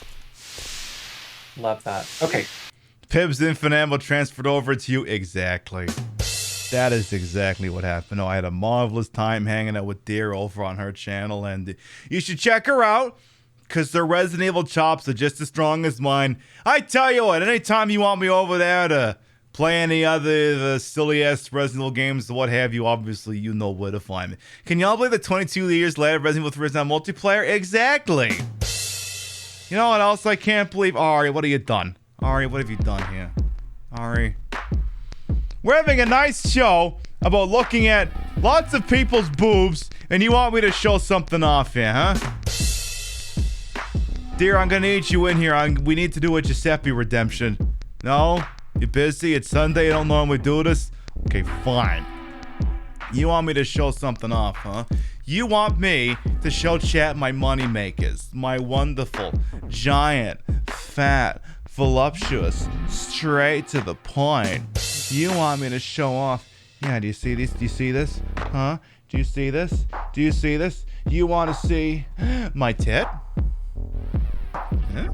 Love that. Okay. Pib's infinite ammo transferred over to you. Exactly. That is exactly what happened. Oh, I had a marvelous time hanging out with Deer over on her channel, and you should check her out because their Resident Evil chops are just as strong as mine. I tell you what, anytime you want me over there to play any other the silly-ass Resident Evil games or what have you, obviously you know where to find me. Can y'all believe that 22 years later Resident Evil 3 is now multiplayer? Exactly. You know what else I can't believe? Ari, what have you done? Ari, what have you done here? Ari. We're having a nice show about looking at lots of people's boobs, and you want me to show something off here, huh? Dear, I'm gonna need you in here. We need to do a Giuseppe redemption. No? You busy? It's Sunday, you don't normally do this? Okay, fine. You want me to show something off, huh? You want me to show chat my money makers, my wonderful, giant, fat, voluptuous, straight to the point. You want me to show off? Yeah, do you see this? Do you see this? Huh? Do you see this? Do you see this? You want to see my tit? Huh?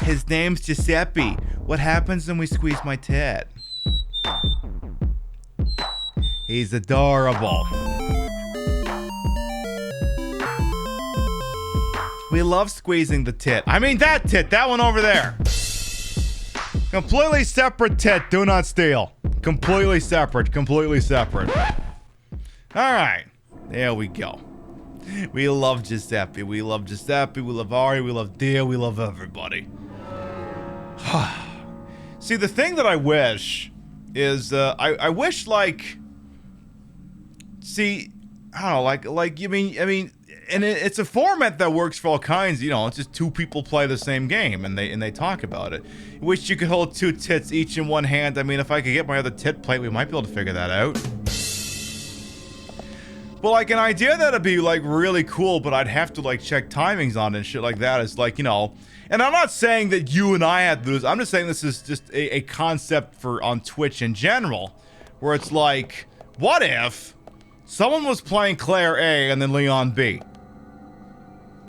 His name's Giuseppe. What happens when we squeeze my tit? He's adorable. We love squeezing the tit. I mean that tit, that one over there. Completely separate tit, do not steal. Completely separate, completely separate. Alright, there we go. We love Giuseppe, we love Giuseppe, we love Ari, we love Dia, we love everybody. See, the thing that I wish is, I wish, like, see, I don't know, like, I mean, and it's a format that works for all kinds, you know, it's just two people play the same game, and they talk about it. I wish you could hold two tits each in one hand. I mean, if I could get my other tit plate, we might be able to figure that out. But, like, an idea that'd be, like, really cool, but I'd have to, like, check timings on it and shit like that is, like, you know, and I'm not saying that you and I have to do this, I'm just saying this is just a concept for on Twitch in general, where it's like, what if someone was playing Claire A and then Leon B?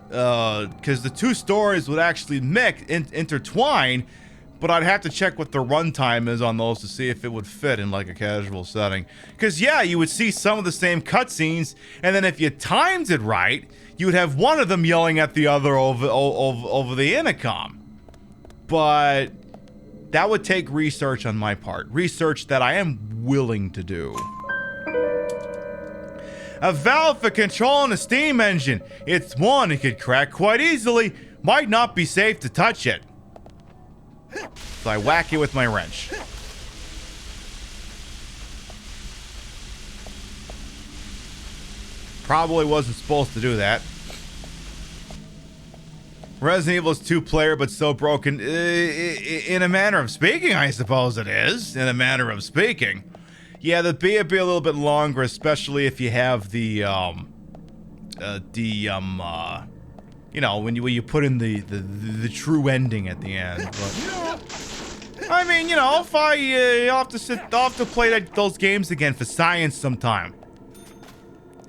Because the two stories would actually intertwine, but I'd have to check what the runtime is on those to see if it would fit in like a casual setting. Because yeah, you would see some of the same cutscenes, and then if you timed it right, you would have one of them yelling at the other over the intercom. But that would take research on my part. Research that I am willing to do. A valve for controlling a steam engine. It's one it could crack quite easily. Might not be safe to touch it. So I whack it with my wrench. Probably wasn't supposed to do that. Resident Evil's two-player, but so broken. In a manner of speaking, I suppose it is. In a manner of speaking. Yeah, the B would be a little bit longer, especially if you have the, you know, when you put in the true ending at the end. But, I mean, you know, if I'll have to play those games again for science sometime.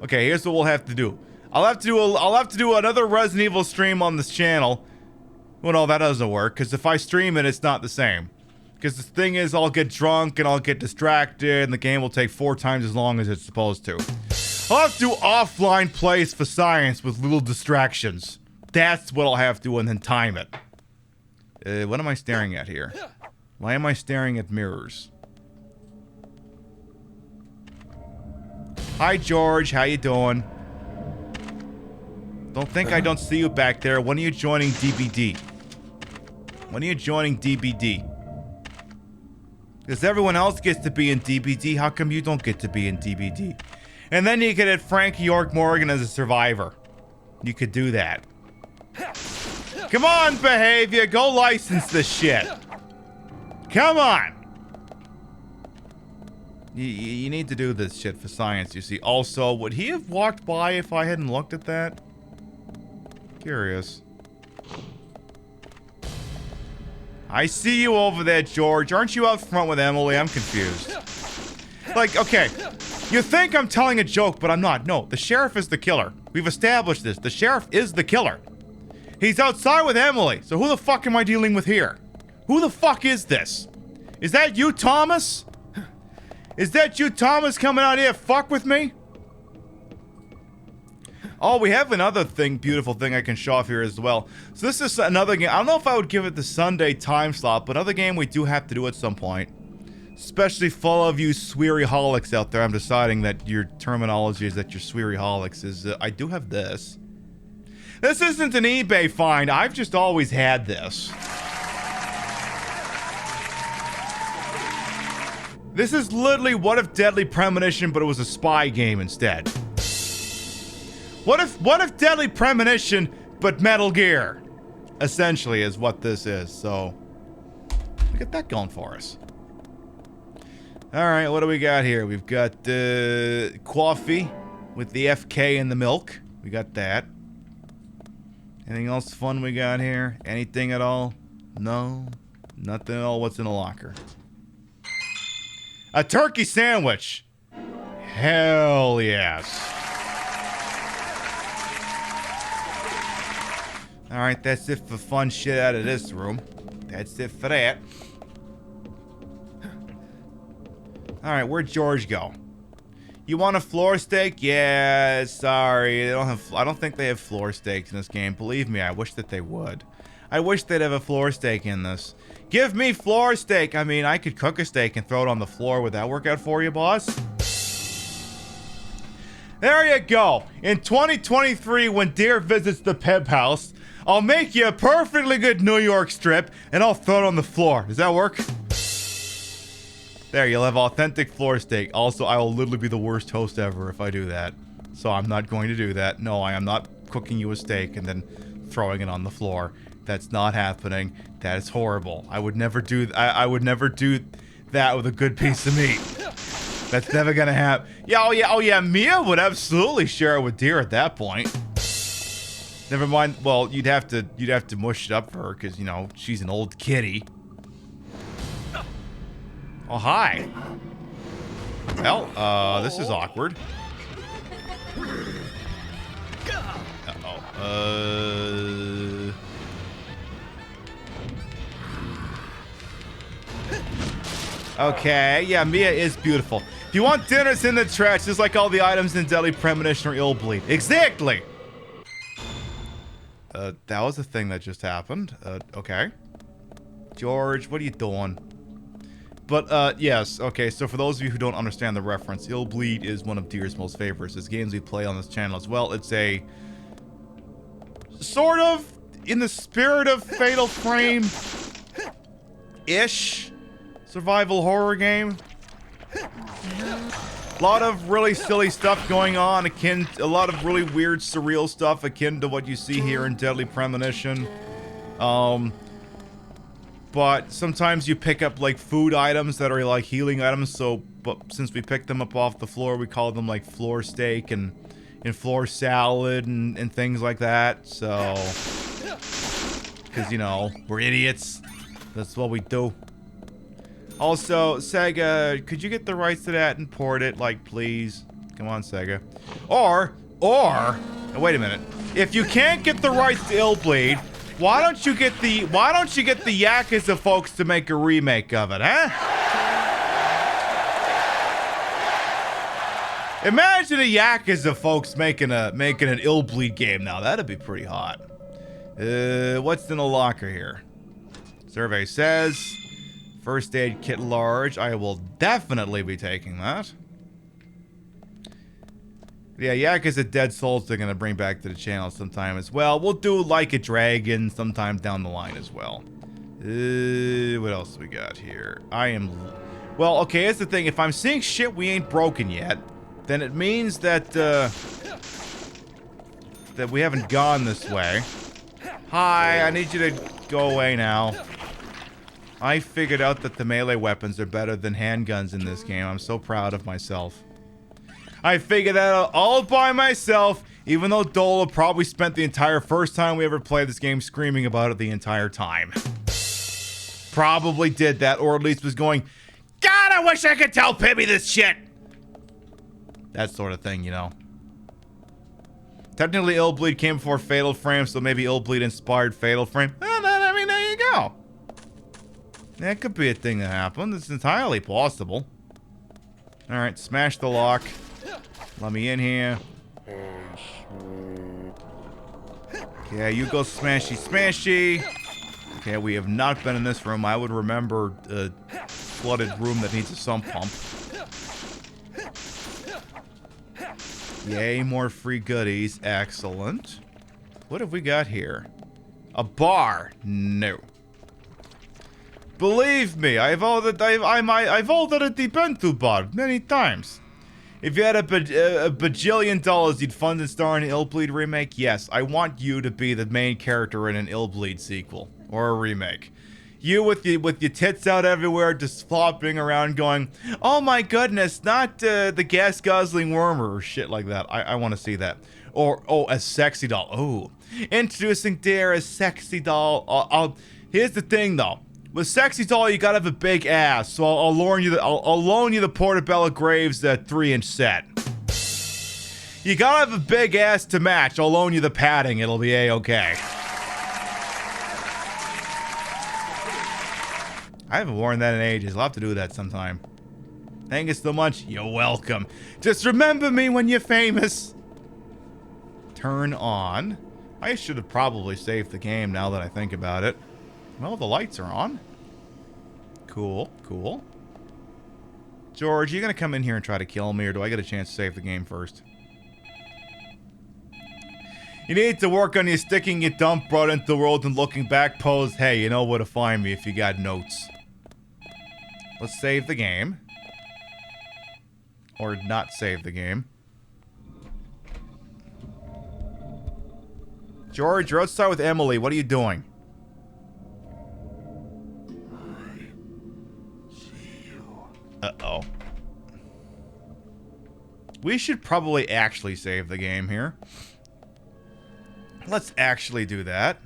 Okay, here's what we'll have to do. I'll have to do another Resident Evil stream on this channel. Well, no, that doesn't work, because if I stream it, it's not the same. Because the thing is, I'll get drunk and I'll get distracted, and the game will take 4 times as long as it's supposed to. I'll have to do offline plays for science with little distractions. That's what I'll have to do, and then time it. What am I staring at here? Why am I staring at mirrors? Hi, George. How you doing? Don't think I don't see you back there. When are you joining DBD? When are you joining DBD? Because everyone else gets to be in DBD. How come you don't get to be in DBD? And then you could add Frank York Morgan as a survivor. You could do that. Come on, behavior. Go license this shit. Come on. You need to do this shit for science, you see. Also, would he have walked by if I hadn't looked at that? Curious. I see you over there, George. Aren't you out front with Emily? I'm confused. Like, okay. You think I'm telling a joke, but I'm not. No, the sheriff is the killer. We've established this. The sheriff is the killer. He's outside with Emily. So who the fuck am I dealing with here? Who the fuck is this? Is that you, Thomas? Is that you, Thomas, coming out here fuck with me? Oh, we have another thing, beautiful thing I can show off here as well. So this is another game. I don't know if I would give it the Sunday time slot, but another game we do have to do at some point. Especially for all of you sweary-holics out there. I'm deciding that your terminology is that you're sweary-holics. I do have this. This isn't an eBay find. I've just always had this. This is literally What If Deadly Premonition, but it was a spy game instead. What if Deadly Premonition, but Metal Gear? essentially is what this is. So we got that going for us. All right, what do we got here? We've got coffee with the FK and the milk. We got that. Anything else fun we got here? Anything at all? No, nothing at all. What's in the locker? A turkey sandwich. Hell yes. All right, that's it for fun shit out of this room. That's it for that. All right, where'd George go? You want a floor steak? Yeah, sorry. I don't think they have floor steaks in this game. Believe me, I wish that they would. I wish they'd have a floor steak in this. Give me floor steak. I mean, I could cook a steak and throw it on the floor. Would that work out for you, boss? There you go. In 2023, when Deer visits the Peb house, I'll make you a perfectly good New York strip, and I'll throw it on the floor. Does that work? There, you'll have authentic floor steak. Also, I will literally be the worst host ever if I do that. So I'm not going to do that. No, I am not cooking you a steak and then throwing it on the floor. That's not happening. That is horrible. I would never do I would never do that with a good piece of meat. That's never gonna happen. Yeah, oh yeah, Mia would absolutely share it with Deer at that point. Never mind. Well, you'd have to mush it up for her because, you know, she's an old kitty. Oh, hi. Well, this is awkward. Uh-oh. Okay, yeah, Mia is beautiful. If you want dinners in the trash, just like all the items in Deadly Premonition or Ill Bleed. Exactly! That was a thing that just happened. Okay. George, what are you doing? But, yes, okay, so for those of you who don't understand the reference, Ill Bleed is one of Deer's most favorites. It's games we play on this channel as well. It's a sort of in the spirit of Fatal Frame-ish survival horror game. A lot of really silly stuff going on, a lot of really weird, surreal stuff akin to what you see here in Deadly Premonition. But sometimes you pick up like food items that are like healing items, but since we picked them up off the floor, we call them like floor steak and floor salad and things like that, so... Because, you know, we're idiots. That's what we do. Also, Sega, could you get the rights to that and port it, like, please? Come on, Sega. Or, wait a minute. If you can't get the rights to Ill Bleed, why don't you get the Yakuza folks to make a remake of it, huh? Imagine the Yakuza folks making an Ill Bleed game now. That'd be pretty hot. What's in the locker here? Survey says first aid kit large. I will definitely be taking that. Yeah, Yakuza Dead Souls they're gonna bring back to the channel sometime as well. We'll do Like a Dragon sometime down the line as well. What else we got here? Well, okay, here's the thing. If I'm seeing shit we ain't broken yet, then it means that that we haven't gone this way. Hi, I need you to go away now. I figured out that the melee weapons are better than handguns in this game. I'm so proud of myself. I figured that out all by myself, even though Dola probably spent the entire first time we ever played this game screaming about it the entire time. Probably did that, or at least was going, God, I wish I could tell Pibby this shit! That sort of thing, you know. Technically, Ill Bleed came before Fatal Frame, so maybe Ill Bleed inspired Fatal Frame. I mean, there you go. That could be a thing that happened. It's entirely possible. Alright, smash the lock. Let me in here. Okay, you go smashy smashy. Okay, we have not been in this room. I would remember a flooded room that needs a sump pump. Yay, more free goodies. Excellent. What have we got here? A bar? No. Believe me, I've already been to bar many times. If you had a bajillion dollars, you'd fund and star in an Illbleed remake? Yes, I want you to be the main character in an Illbleed sequel or a remake. You with your tits out everywhere, just flopping around going, oh my goodness, not the gas guzzling worm or shit like that. I want to see that. Or, oh, a sexy doll. Oh, introducing Dare as sexy doll. Here's the thing though. With sexy doll, you gotta have a big ass. So I'll loan you the Portobello Graves 3-inch set. You gotta have a big ass to match. I'll loan you the padding. It'll be a-okay. I haven't worn that in ages. I'll have to do that sometime. Thank you so much. You're welcome. Just remember me when you're famous. Turn on. I should have probably saved the game now that I think about it. Well, the lights are on. Cool, cool. George, you gonna come in here and try to kill me, or do I get a chance to save the game first? You need to work on your sticking your dump brought into the world and looking back pose. Hey, you know where to find me if you got notes. Let's save the game. Or not save the game. George, you're outside with Emily. What are you doing? Uh-oh. We should probably actually save the game here. Let's actually do that.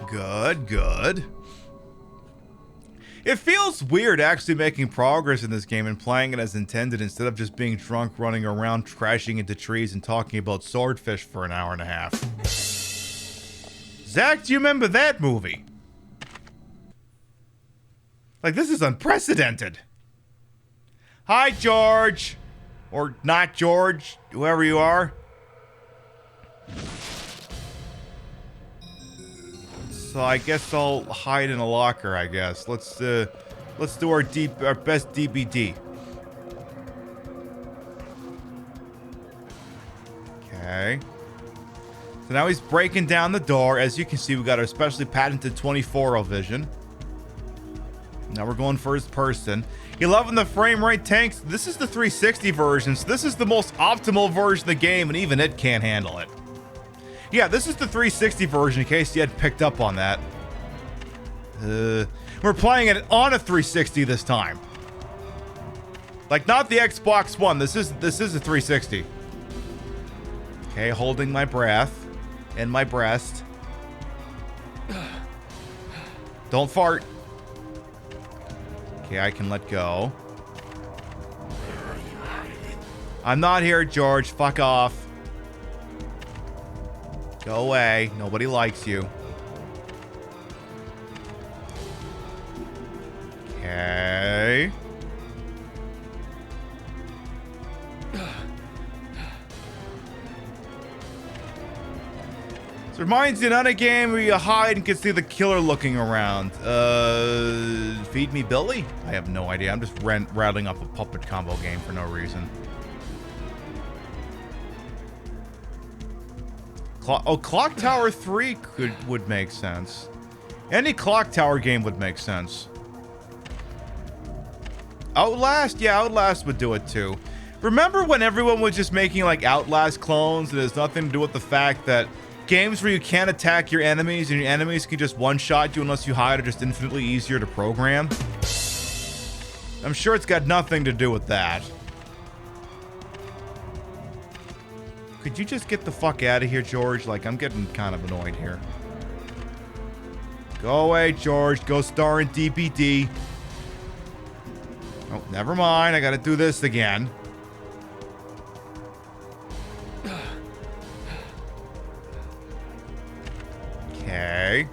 Good, good. It feels weird actually making progress in this game and playing it as intended instead of just being drunk, running around, crashing into trees, and talking about swordfish for an hour and a half. Zach, do you remember that movie? Like, this is unprecedented. Hi, George. Or not George, whoever you are. So I guess I'll hide in a locker, I guess. Let's do our best DBD. Okay. So now he's breaking down the door. As you can see, we got our specially patented 24 vision. Now we're going first person. You're loving the frame rate tanks. This is the 360 version, so this is the most optimal version of the game, and even it can't handle it. Yeah, this is the 360 version, in case you hadn't picked up on that. We're playing it on a 360 this time. Like, not the Xbox One. This is a 360. Okay, holding my breath in my breast. Don't fart. Okay, I can let go. I'm not here, George. Fuck off. Go away. Nobody likes you. Okay. This reminds me of another game where you hide and can see the killer looking around. Feed Me Billy? I have no idea. I'm just rattling off a puppet combo game for no reason. Clock Tower 3 would make sense. Any Clock Tower game would make sense. Outlast? Yeah, Outlast would do it too. Remember when everyone was just making like Outlast clones and it has nothing to do with the fact that games where you can't attack your enemies and your enemies can just one-shot you unless you hide are just infinitely easier to program? I'm sure it's got nothing to do with that. Could you just get the fuck out of here, George? Like, I'm getting kind of annoyed here. Go away, George. Go star in DBD. Oh, never mind. I gotta do this again. Okay.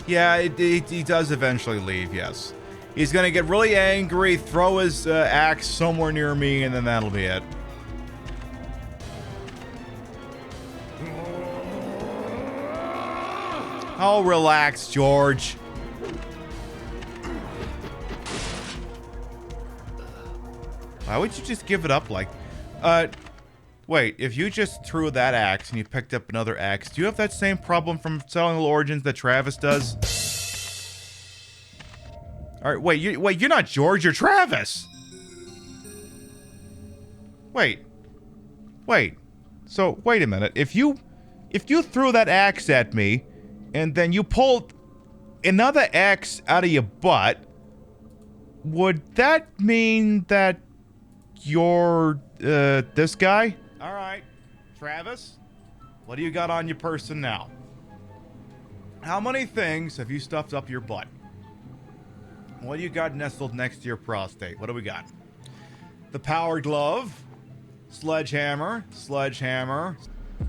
Yeah, he does eventually leave, yes. He's gonna get really angry, throw his axe somewhere near me, and then that'll be it. Oh, relax, George. Why would you just give it up like... Wait, if you just threw that axe and you picked up another axe, do you have that same problem from Silent Hill Origins that Travis does? All right, wait, you're not George, you're Travis. Wait. So, wait a minute. If you threw that axe at me and then you pulled another axe out of your butt, would that mean that you're this guy? All right, Travis, what do you got on your person now? How many things have you stuffed up your butt? What do you got nestled next to your prostate? What do we got? The power glove, sledgehammer,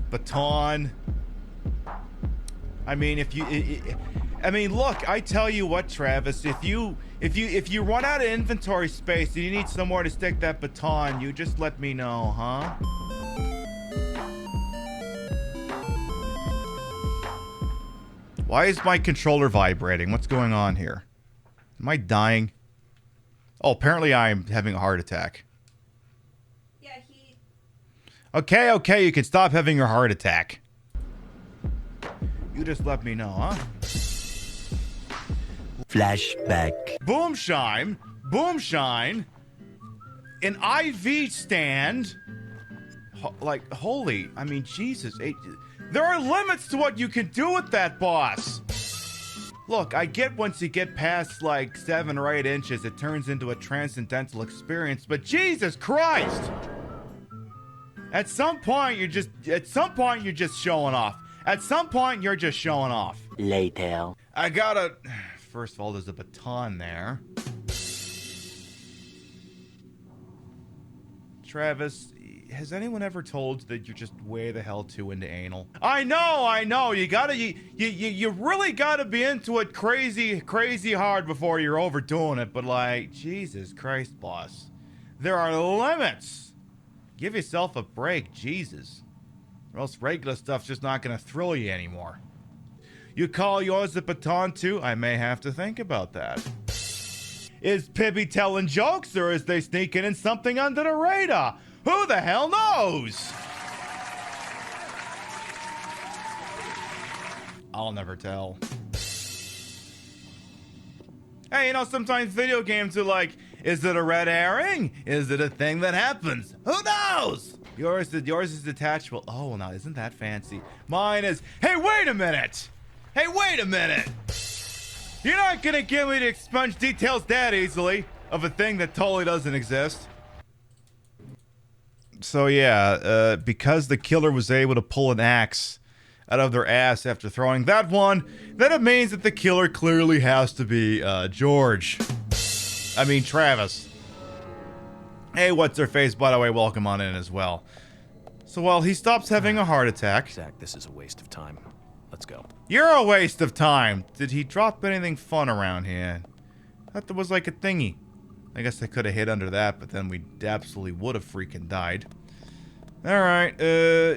baton. I mean, look, I tell you what, Travis, if you run out of inventory space and you need somewhere to stick that baton, you just let me know, huh? Why is my controller vibrating? What's going on here? Am I dying? Oh, apparently I'm having a heart attack. Yeah, he... Okay, you can stop having your heart attack. You just let me know, huh? Flashback. Boomshine, an IV stand. Holy, I mean, Jesus. There are limits to what you can do with that, boss. Look, I get once you get past like 7 or 8 inches, it turns into a transcendental experience, but Jesus Christ! At some point, you're just showing off. At some point, you're just showing off. Later. First of all, there's a baton there. Travis, has anyone ever told you that you're just way the hell too into anal? I know. You really gotta be into it crazy hard before you're overdoing it. But like, Jesus Christ, boss, there are limits. Give yourself a break, Jesus, or else regular stuff's just not gonna thrill you anymore. You call yours a baton too? I may have to think about that. Is Pibby telling jokes, or is they sneaking in something under the radar? Who the hell knows? I'll never tell. Hey, sometimes video games are like, is it a red herring? Is it a thing that happens? Who knows? Yours is detachable. Oh, now isn't that fancy? Mine is, hey, wait a minute. You're not gonna get me to expunge details that easily of a thing that totally doesn't exist. So yeah, because the killer was able to pull an axe out of their ass after throwing that one, then it means that the killer clearly has to be George. I mean, Travis. Hey, what's her face? By the way, welcome on in as well. So while he stops having a heart attack... Zach, this is a waste of time. Let's go. You're a waste of time. Did he drop anything fun around here? I thought there was like a thingy. I guess I could have hid under that, but then we absolutely would have freaking died. Alright,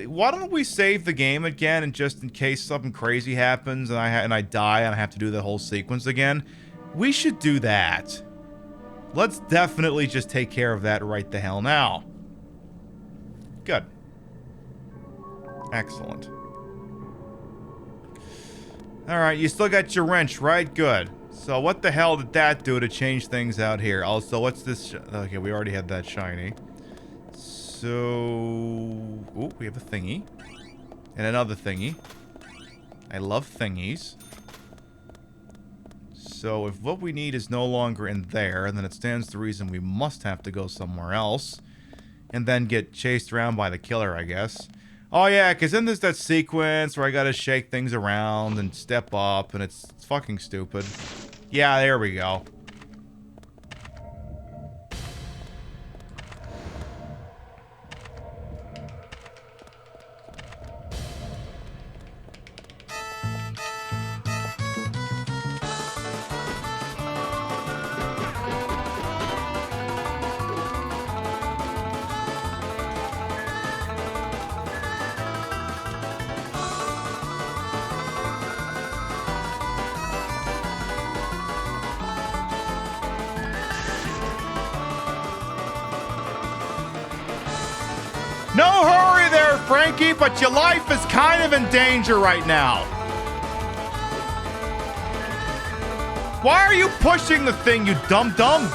why don't we save the game again, and just in case something crazy happens and I die and I have to do the whole sequence again? We should do that. Let's definitely just take care of that right the hell now. Good. Excellent. Alright, you still got your wrench, right? Good. So what the hell did that do to change things out here? Also, what's this? Okay, we already had that shiny. So... Ooh, we have a thingy. And another thingy. I love thingies. So if what we need is no longer in there, then it stands to reason we must have to go somewhere else. And then get chased around by the killer, I guess. Oh yeah, because then there's that sequence where I gotta shake things around and step up, and it's fucking stupid. Yeah, there we go. No hurry! Frankie, but your life is kind of in danger right now. Why are you pushing the thing, you dum-dum?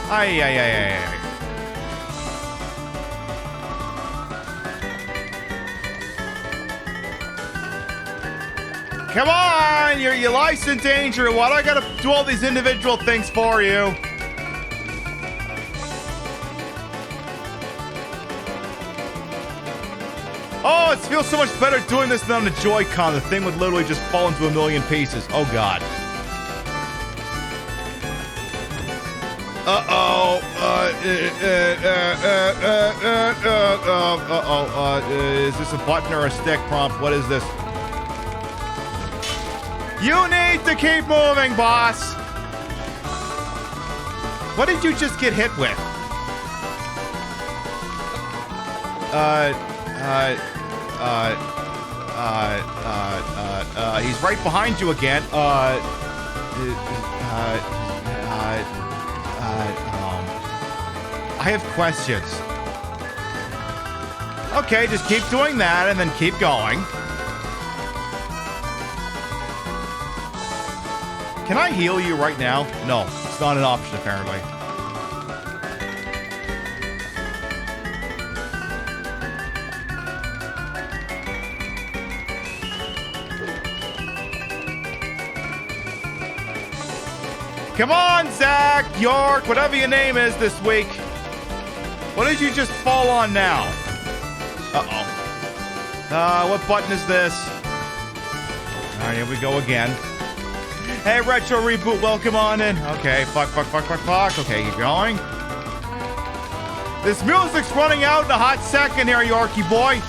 Ay. Come on, your life's in danger. Why do I gotta do all these individual things for you? Oh, it feels so much better doing this than on the Joy-Con. The thing would literally just fall into a million pieces. Oh, God. Uh-oh. Is this a button or a stick prompt? What is this? You need to keep moving, boss. What did you just get hit with? He's right behind you again. I have questions. Okay, just keep doing that and then keep going. Can I heal you right now? No, it's not an option apparently. Come on, Zach, York, whatever your name is this week. What did you just fall on now? Uh-oh. What button is this? All right, here we go again. Hey, Retro Reboot, welcome on in. Okay, fuck. Okay, keep going. This music's running out in a hot second here, Yorkie boy.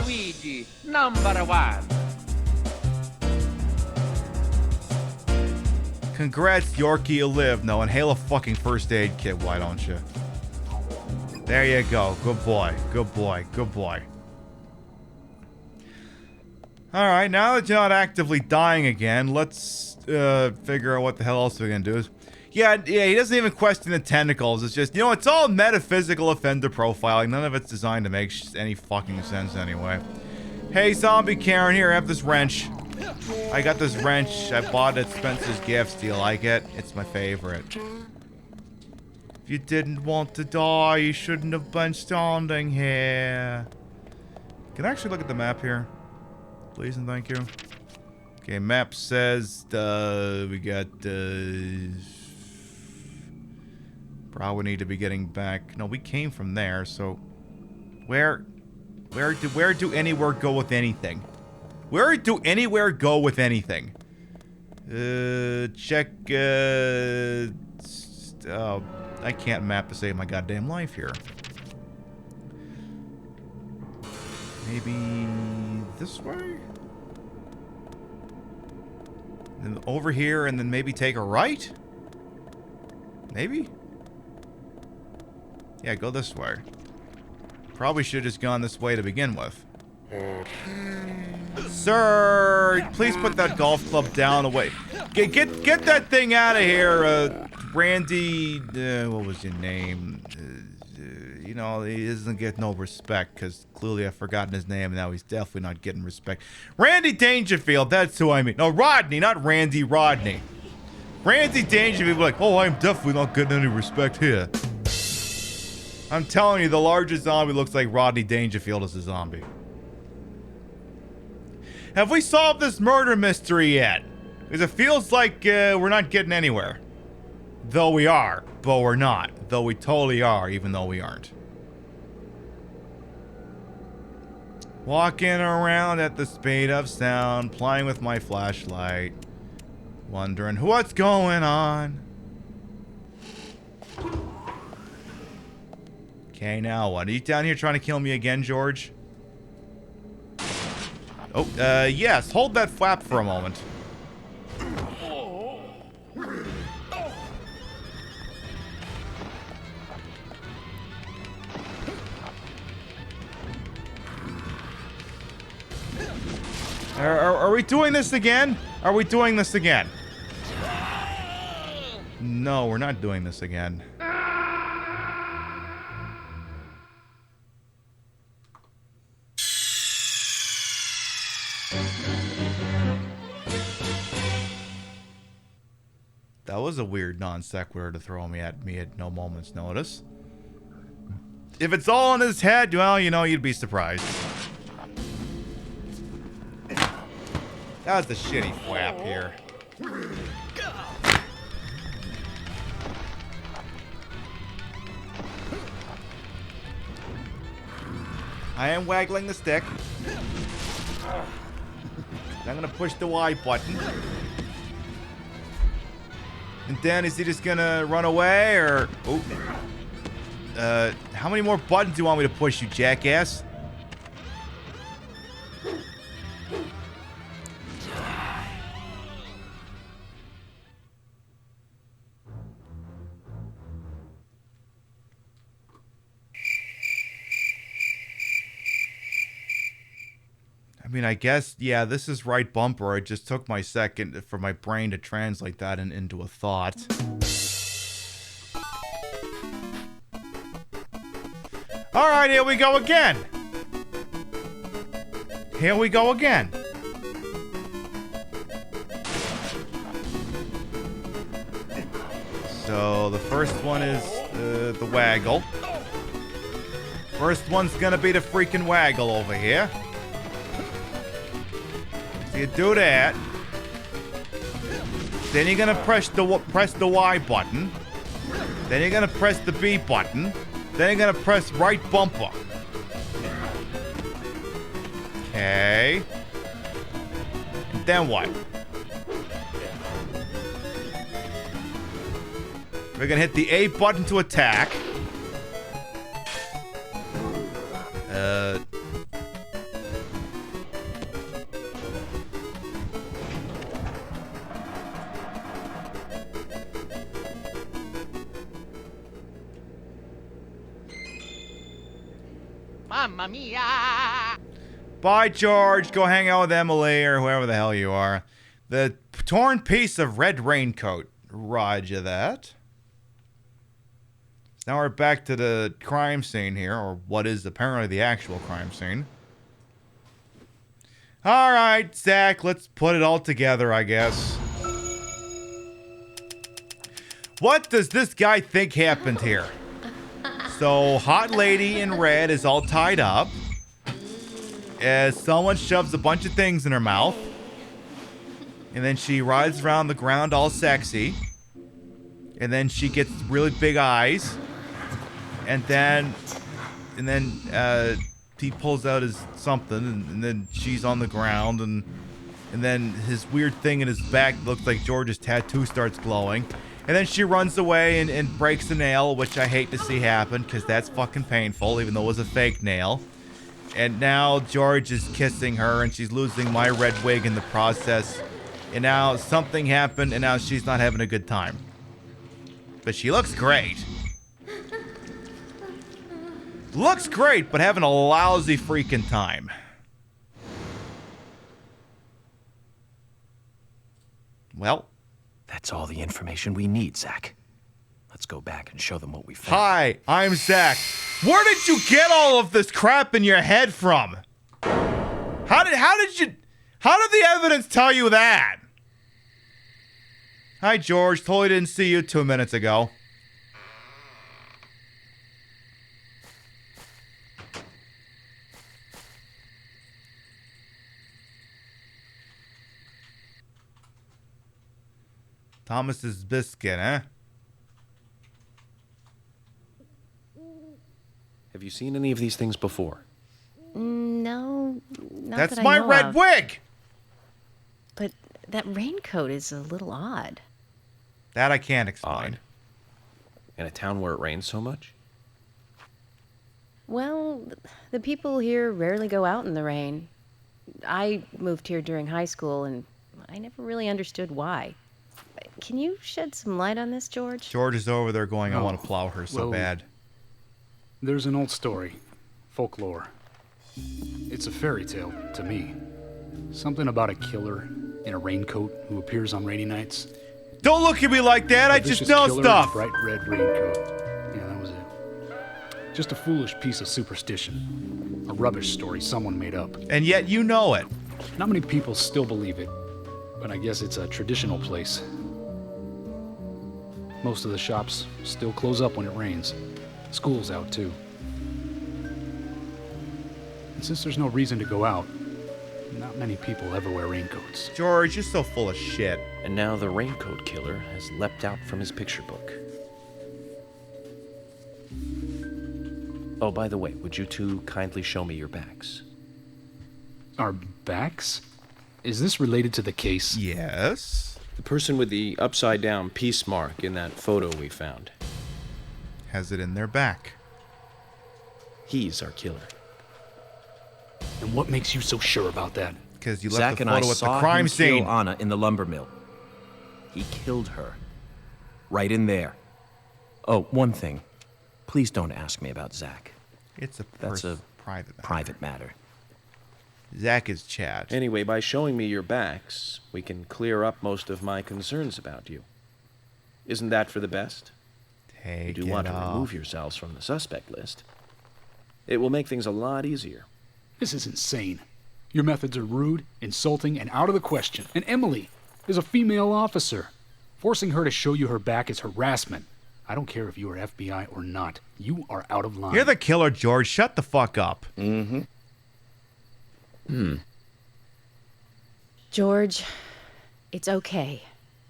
Luigi, number one. Congrats, Yorkie, you live. No, inhale a fucking first aid kit, why don't you? There you go. Good boy. Good boy. Good boy. Alright, now that you're not actively dying again, let's figure out what the hell else we're gonna do. Yeah, he doesn't even question the tentacles. It's just, you know, it's all metaphysical offender profiling. None of it's designed to make any fucking sense anyway. Hey, Zombie Karen, here, have this wrench. I got this wrench. I bought it at Spencer's Gifts. Do you like it? It's my favorite. If you didn't want to die, you shouldn't have been standing here. Can I actually look at the map here? Please and thank you. Okay, map says, we got, probably need to be getting back. No, we came from there, so where do anywhere go with anything? Where do anywhere go with anything? Check, oh, I can't map to save my goddamn life here. Maybe this way? Then over here and then maybe take a right? Maybe? Yeah, go this way. Probably should have just gone this way to begin with. Sir, please put that golf club down away. Get that thing out of here, Randy. What was your name? You know, he doesn't get no respect because clearly I've forgotten his name and now he's definitely not getting respect. Randy Dangerfield, that's who I mean. No, Rodney, not Randy, Rodney. Randy Dangerfield, like, oh, I'm definitely not getting any respect here. I'm telling you, the largest zombie looks like Rodney Dangerfield as a zombie. Have we solved this murder mystery yet? Because it feels like we're not getting anywhere. Though we are, but we're not. Though we totally are, even though we aren't. Walking around at the speed of sound, playing with my flashlight, wondering what's going on. Okay, now what? Are you down here trying to kill me again, George? Oh, yes. Hold that flap for a moment. Are we doing this again? Are we doing this again? No, we're not doing this again. That was a weird non sequitur to throw me at no moment's notice. If it's all in his head, well, you know, you'd be surprised. That was the shitty flap here. I am waggling the stick. I'm gonna push the Y button. And then is he just gonna run away or... Oh. How many more buttons do you want me to push, you jackass? I mean, I guess, yeah, this is right bumper. It just took my second for my brain to translate that into a thought. All right, here we go again. Here we go again. So the first one is the waggle. First one's gonna be the freaking waggle over here. So you do that. Then you're gonna press the Y button. Then you're gonna press the B button. Then you're gonna press right bumper. Okay. And then what? We're gonna hit the A button to attack. Mamma mia! Bye, George. Go hang out with Emily or whoever the hell you are. The torn piece of red raincoat. Roger that. Now we're back to the crime scene here, or what is apparently the actual crime scene. All right, Zach, let's put it all together, I guess. What does this guy think happened here? So, hot lady in red is all tied up as someone shoves a bunch of things in her mouth. And then she rides around the ground all sexy. And then she gets really big eyes. And then he pulls out his something, and then she's on the ground, and then his weird thing in his back looks like George's tattoo starts glowing. And then she runs away and breaks a nail, which I hate to see happen, because that's fucking painful, even though it was a fake nail. And now George is kissing her, and she's losing my red wig in the process. And now something happened, and now she's not having a good time. But she looks great. Looks great, but having a lousy freaking time. Well, that's all the information we need, Zach. Let's go back and show them what we found. Hi, I'm Zach. Where did you get all of this crap in your head from? How did the evidence tell you that? Hi, George. Totally didn't see you 2 minutes ago. Thomas's biscuit, eh? Have you seen any of these things before? No, not That's that I my know red of. wig! But that raincoat is a little odd. That I can't explain. Odd. In a town where it rains so much? Well, the people here rarely go out in the rain. I moved here during high school, and I never really understood why. Can you shed some light on this, George? George is over there going, I want to plow her so well, bad. There's an old story. Folklore. It's a fairy tale, to me. Something about a killer in a raincoat who appears on rainy nights. Don't look at me like that, I just know stuff! Bright red raincoat. Yeah, that was it. Just a foolish piece of superstition. A rubbish story someone made up. And yet you know it. Not many people still believe it, but I guess it's a traditional place. Most of the shops still close up when it rains. School's out, too. And since there's no reason to go out, not many people ever wear raincoats. George, you're so full of shit. And now the raincoat killer has leapt out from his picture book. Oh, by the way, would you two kindly show me your backs? Our backs? Is this related to the case? Yes. The person with the upside-down peace mark in that photo we found. Has it in their back. He's our killer. And what makes you so sure about that? Because you left Zach the and I photo at saw the crime him scene. kill Anna in the lumber mill. He killed her. Right in there. Oh, one thing. Please don't ask me about Zach. It's That's a private matter. private matter. Zach is Chad. Anyway, by showing me your backs, we can clear up most of my concerns about you. Isn't that for the best? Take you do want to remove yourselves from the suspect list. It will make things a lot easier. This is insane. Your methods are rude, insulting, and out of the question. And Emily is a female officer. Forcing her to show you her back is harassment. I don't care if you are FBI or not. You are out of line. You're the killer, George. Shut the fuck up. George, it's okay.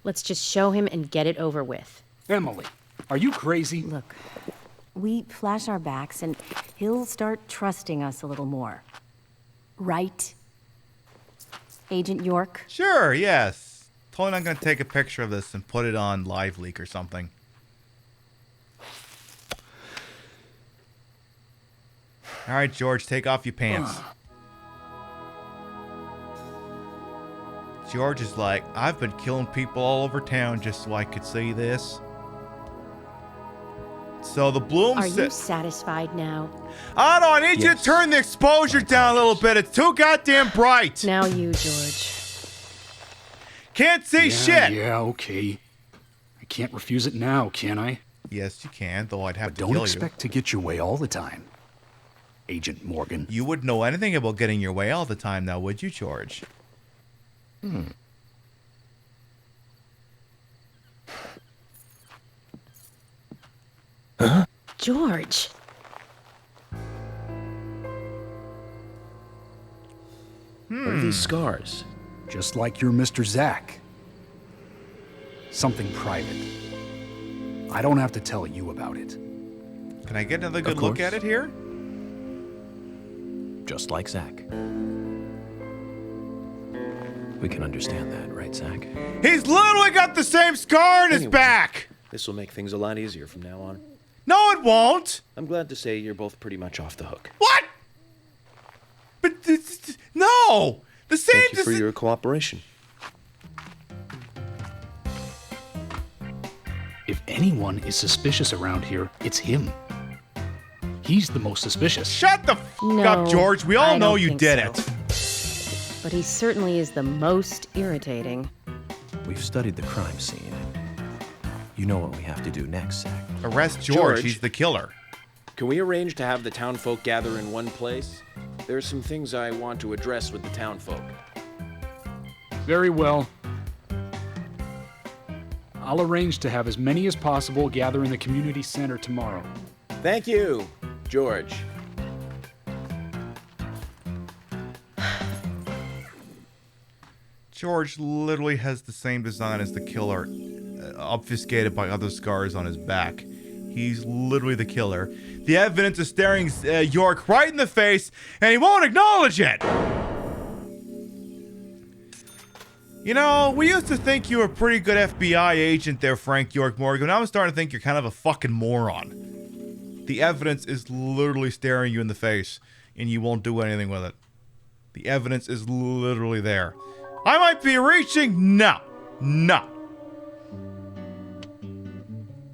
Let's just show him and get it over with. Emily, are you crazy? Look, we flash our backs and he'll start trusting us a little more. Right? Agent York? Sure, yes. Totally not going to take a picture of this and put it on Live Leak or something. All right, George, take off your pants. George is like, I've been killing people all over town just so I could see this. So the Bloom Are you satisfied now? Otto, I need you to turn the exposure down a little bit. It's too goddamn bright. Now you, George. Can't see shit. Yeah, okay. I can't refuse it now, can I? Yes, you can, though I'd have to Don't kill expect to get your way all the time, Agent Morgan. You wouldn't know anything about getting your way all the time now, would you, George? Huh? George. What are these scars? Just like your Mr. Zach. Something private. I don't have to tell you about it. Can I get another good look at it here? Just like Zach. We can understand that, right, Zach? He's literally got the same scar on his back! This will make things a lot easier from now on. No, it won't! I'm glad to say you're both pretty much off the hook. What? But, no! The same... Thank you for your cooperation. If anyone is suspicious around here, it's him. He's the most suspicious. Shut the f up, George. We all know you did it. But he certainly is the most irritating. We've studied the crime scene. You know what we have to do next, Zach. Arrest George. He's the killer. Can we arrange to have the townfolk gather in one place? There are some things I want to address with the townfolk. Very well. I'll arrange to have as many as possible gather in the community center tomorrow. Thank you, George. George literally has the same design as the killer, obfuscated by other scars on his back. He's literally the killer. The evidence is staring York right in the face, and he won't acknowledge it! You know, we used to think you were a pretty good FBI agent there, Frank York Morgan. Now I'm starting to think you're kind of a fucking moron. The evidence is literally staring you in the face, and you won't do anything with it. The evidence is literally there. I might be reaching. No.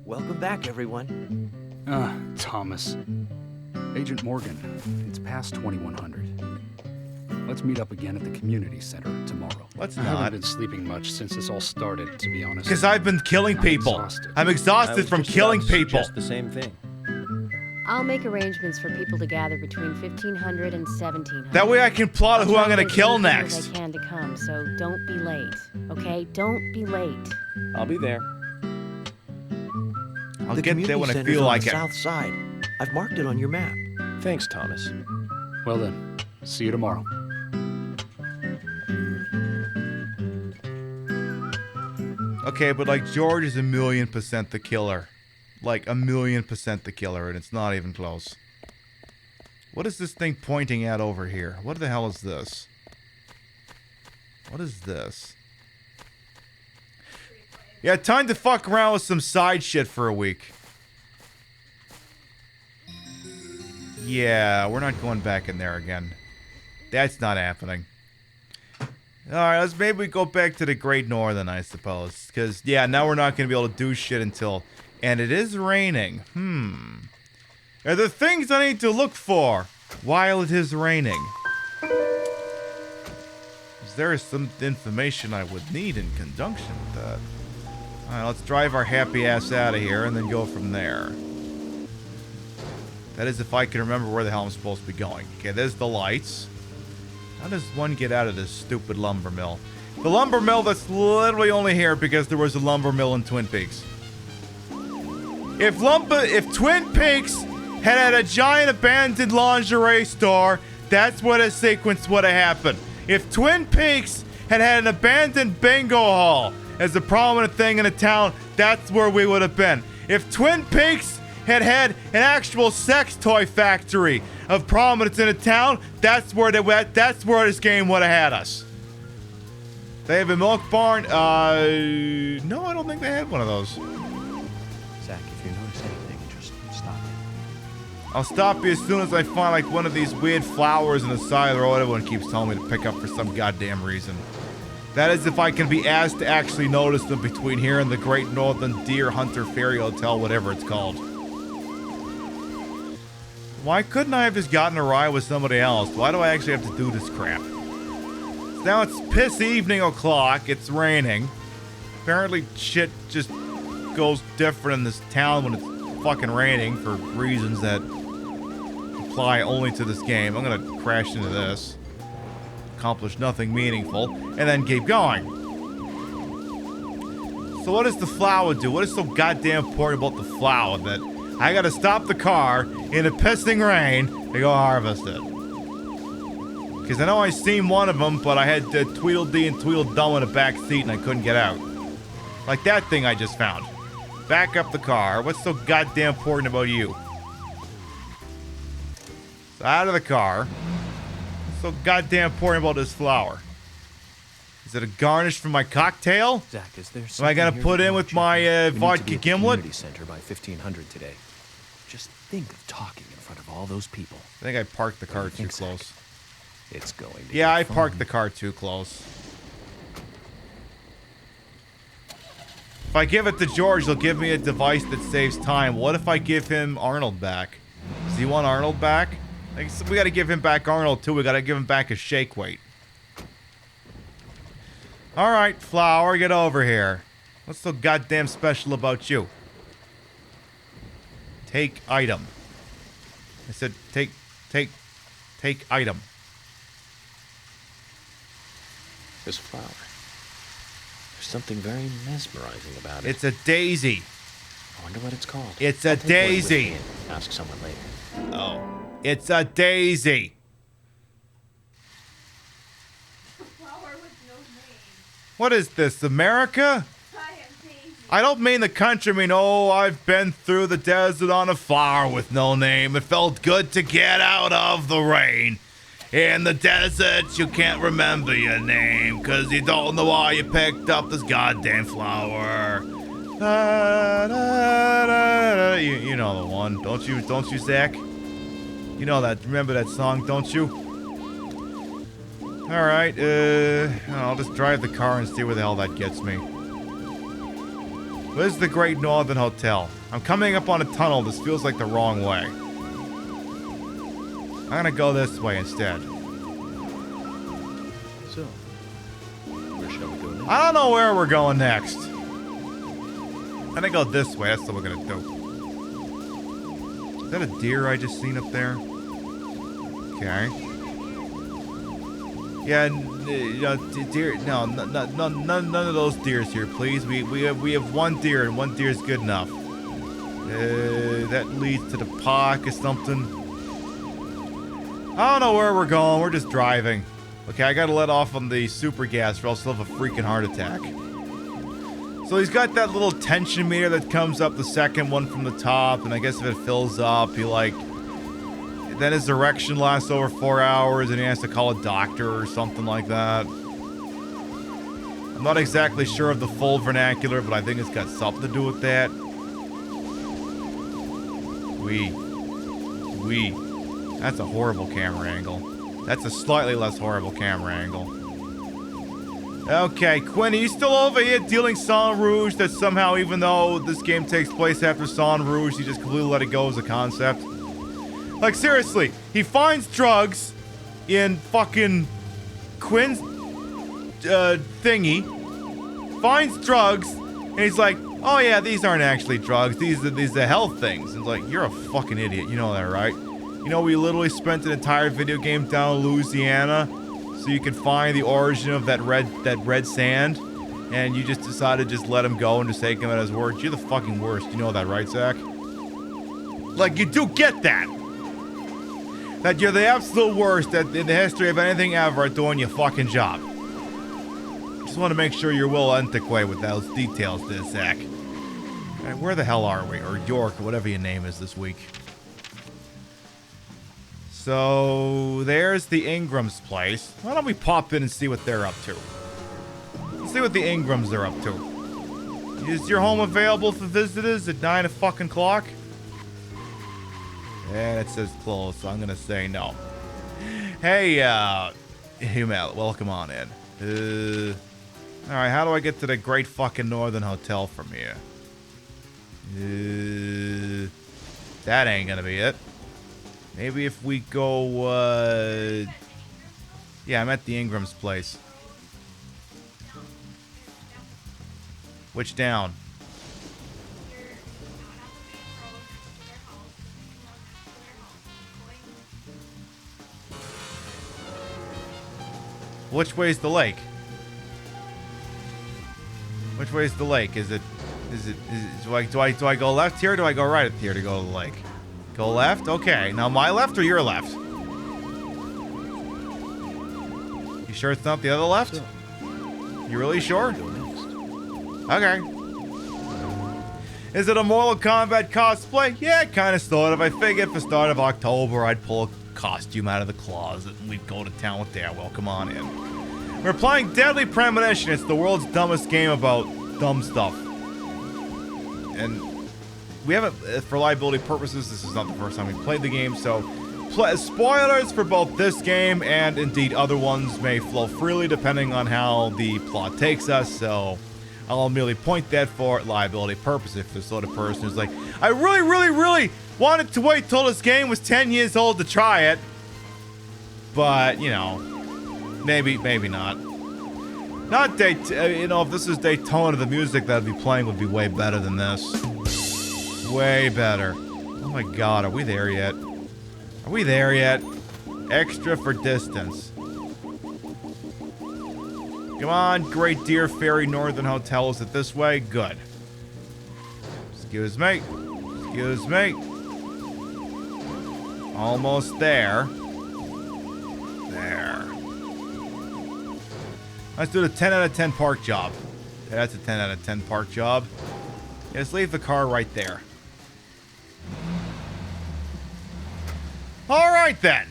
Welcome back, everyone. Thomas. Agent Morgan, it's past 2100. Let's meet up again at the community center tomorrow. Let's I not. haven't been sleeping much since this all started, to be honest. Because I've been killing people. I'm exhausted from killing people. Just the same thing. I'll make arrangements for people to gather between 1500 and 1700. That way I can plot who I'm going to kill As next. I can to come, so don't be late. Okay? Don't be late. I'll be there. I'll The get there when I community feel center's on like the it. south side. I've marked it on your map. Thanks, Thomas. Well then, see you tomorrow. Okay, but like George is 1,000,000% the killer. Like 1,000,000% the killer, and it's not even close. What is this thing pointing at over here? What the hell is this? What is this? Yeah, time to fuck around with some side shit for a week. Yeah, we're not going back in there again. That's not happening. Alright, let's maybe go back to the Great Northern, I suppose. Because, yeah, now we're not going to be able to do shit until... And it is raining. Are there things I need to look for while it is raining? Is there some information I would need in conjunction with that? Alright, let's drive our happy ass out of here and then go from there. That is if I can remember where the hell I'm supposed to be going. Okay, there's the lights. How does one get out of this stupid lumber mill? The lumber mill that's literally only here because there was a lumber mill in Twin Peaks. If Twin Peaks had a giant abandoned lingerie store, that's what a sequence would have happened. If Twin Peaks had an abandoned bingo hall as a prominent thing in a town, that's where we would have been. If Twin Peaks had an actual sex toy factory of prominence in a town, that's where this game would have had us. They have a milk barn? No, I don't think they had one of those. Zach, if you notice anything, just stop me. I'll stop you as soon as I find like one of these weird flowers in the side of the road everyone keeps telling me to pick up for some goddamn reason. That is if I can be asked to actually notice them between here and the Great Northern Deer Hunter Ferry Hotel, whatever it's called. Why couldn't I have just gotten a ride with somebody else? Why do I actually have to do this crap? Now it's piss evening o'clock, it's raining. Apparently shit just goes different in this town when it's fucking raining for reasons that apply only to this game. I'm gonna crash into this, accomplish nothing meaningful, and then keep going. So what does the flower do? What is so goddamn important about the flower that I gotta stop the car in a pissing rain to go harvest it? Because I know I seen one of them, but I had Tweedledee and Tweedledum in the back seat and I couldn't get out. Like that thing I just found. Back up the car. What's so goddamn important about you? So out of the car. What's so goddamn important about this flower? Is it a garnish for my cocktail? Zach, is there Am I gonna something put here in we with want my you to- We need to vodka be at the gimlet? community center by 1500 today. Just think of talking in front of all those people. I think I parked the car too close. It's going to Yeah, be I fun. parked the car too close. If I give it to George, he'll give me a device that saves time. What if I give him Arnold back? Does he want Arnold back? Like, so we gotta give him back Arnold too. We gotta give him back his shake weight. Alright, Flower, get over here. What's so goddamn special about you? Take item. I said take item. This flower. There's something very mesmerizing about it. It's a daisy. I wonder what it's called. It's a I'll take one with daisy. me and ask someone later. Oh. It's a daisy. What is this, America? I don't mean the country, I mean, oh, I've been through the desert on a flower with no name. It felt good to get out of the rain. In the desert, you can't remember your name, 'cause you don't know why you picked up this goddamn flower. Da, da, da, da. You know the one, don't you, Zach? You know that, remember that song, don't you? Alright, I'll just drive the car and see where the hell that gets me. Where's the Great Northern Hotel? I'm coming up on a tunnel. This feels like the wrong way. I'm gonna go this way instead. So, where shall we go next? I don't know where we're going next. I'm gonna go this way. That's what we're gonna do. Is that a deer I just seen up there? Okay. Yeah, deer. No, none of those deers here, please. We have one deer, and one deer is good enough. That leads to the park or something. I don't know where we're going. We're just driving. Okay, I gotta let off on the super gas, or else I'll have a freaking heart attack. So he's got that little tension meter that comes up, the second one from the top, and I guess if it fills up, he like. Then his erection lasts over 4 hours and he has to call a doctor or something like that. I'm not exactly sure of the full vernacular, but I think it's got something to do with that. That's a horrible camera angle. That's a slightly less horrible camera angle. Okay, Quinn, are you still over here dealing Sang Rouge that somehow, even though this game takes place after Sang Rouge, you just completely let it go as a concept? Like, seriously, he finds drugs in fucking Quinn's thingy, finds drugs, and he's like, oh yeah, these aren't actually drugs, these are health things. And it's like, you're a fucking idiot, you know that, right? You know, we literally spent an entire video game down in Louisiana so you could find the origin of that red sand, and you just decided to just let him go and just take him at his word. You're the fucking worst, you know that, right, Zach? Like, you do get that! That you're the absolute worst in the history of anything ever at doing your fucking job. Just want to make sure you're well antiquated with those details there, Zach. Alright, where the hell are we? Or York, or whatever your name is this week. So, there's the Ingram's place. Why don't we pop in and see what they're up to? Let's see what the Ingrams are up to. Is your home available for visitors at 9 o'clock? And it says closed, so I'm gonna say no. Hey, Humel, welcome on in. Alright, how do I get to the Great fucking Northern Hotel from here? That ain't gonna be it. Maybe if we go, yeah, I'm at the Ingram's place. Which down? Which way's the lake? Which way's the lake? Do I go left here or do I go right here to go to the lake? Go left? Okay. Now my left or your left? You sure it's not the other left? You really sure? Okay. Is it a Mortal Kombat cosplay? Yeah, kind of, sort of. I figured for start of October, I'd pull a costume out of the closet and we'd go to town with that. Well, come on in. We're playing Deadly Premonition. It's the world's dumbest game about dumb stuff. And we haven't, for liability purposes, this is not the first time we played the game, so spoilers for both this game and indeed other ones may flow freely depending on how the plot takes us, so I'll merely point that for liability purposes. If the sort of person who's like, I really wanted to wait till this game was 10 years old to try it, but, you know, maybe not. Not you know, if this is Daytona, the music that I'd be playing would be way better than this. Way better. Oh my god, are we there yet? Are we there yet? Extra for distance. Come on, Great Deer Ferry Northern Hotel. Is it this way? Good. Excuse me. Excuse me. Almost there. There. Let's do the 10 out of 10 park job. Yeah, that's a 10 out of 10 park job. Yeah, just leave the car right there. Alright then.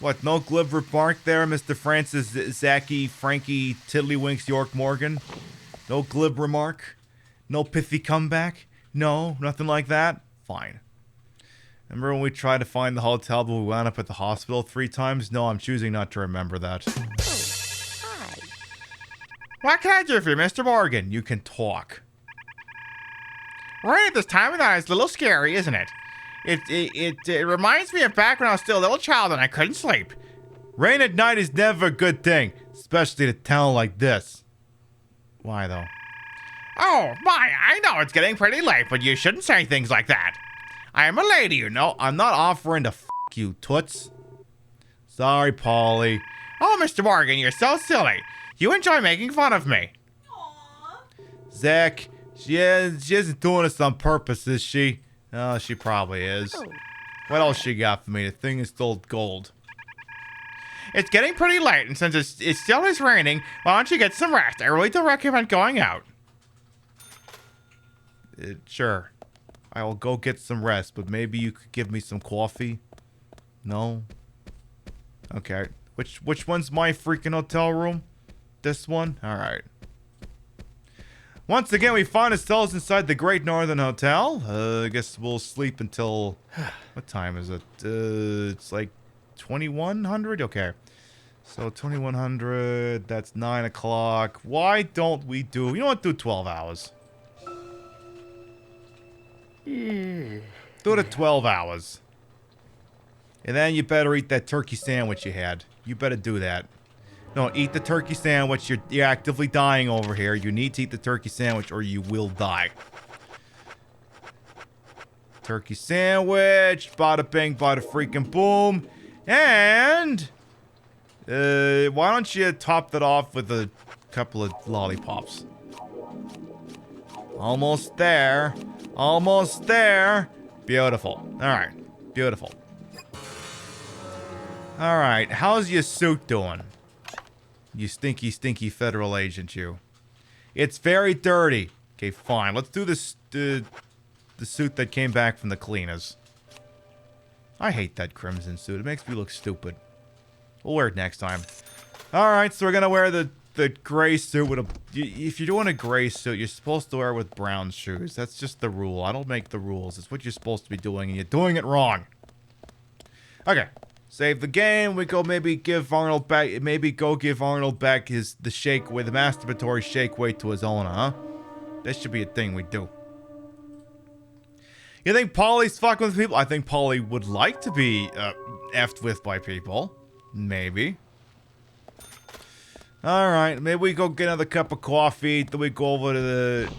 What, no glib remark there, Mr. Francis Zaki, Frankie, Tiddlywinks, York Morgan? No glib remark? No pithy comeback? No, nothing like that? Fine. Remember when we tried to find the hotel, but we wound up at the hospital 3 times? No, I'm choosing not to remember that. Hi. What can I do for you, Mr. Morgan? You can talk. Right at this time of night, it's a little scary, isn't it? It reminds me of back when I was still a little child and I couldn't sleep. Rain at night is never a good thing, especially in a town like this. Why, though? Oh, my, I know it's getting pretty late, but you shouldn't say things like that. I am a lady, you know. I'm not offering to f*** you, toots. Sorry, Polly. Oh, Mr. Morgan, you're so silly. You enjoy making fun of me. Zach, she isn't doing this on purpose, is she? Oh, she probably is. What else she got for me? The thing is still gold. It's getting pretty late, and since it still is raining, why don't you get some rest? I really don't recommend going out. Sure. I will go get some rest, but maybe you could give me some coffee? No? Okay. Which one's my freaking hotel room? This one? Alright. Once again, we find ourselves inside the Great Northern Hotel. I guess we'll sleep until... What time is it? It's like 2100? Okay. So 2100, that's 9 o'clock. Why don't we do... You know what? Do 12 hours. Do it at 12 hours. And then you better eat that turkey sandwich you had. You better do that. No, eat the turkey sandwich. You're actively dying over here. You need to eat the turkey sandwich or you will die. Turkey sandwich. Bada bing, bada freaking boom. And... why don't you top that off with a couple of lollipops? Almost there. Almost there. Beautiful. Alright. Beautiful. Alright. How's your suit doing? You stinky, stinky federal agent, you. It's very dirty. Okay, fine. Let's do this, the suit that came back from the cleaners. I hate that crimson suit. It makes me look stupid. We'll wear it next time. Alright, so we're gonna wear the gray suit with a... If you're doing a gray suit, you're supposed to wear it with brown shoes. That's just the rule. I don't make the rules. It's what you're supposed to be doing, and you're doing it wrong. Okay. Save the game. We go maybe give Arnold back... Maybe go give Arnold back the shake weight, the masturbatory shake weight to his owner, huh? That should be a thing we do. You think Polly's fucking with people? I think Polly would like to be effed with by people. Maybe. Alright, maybe we go get another cup of coffee. Then we go over to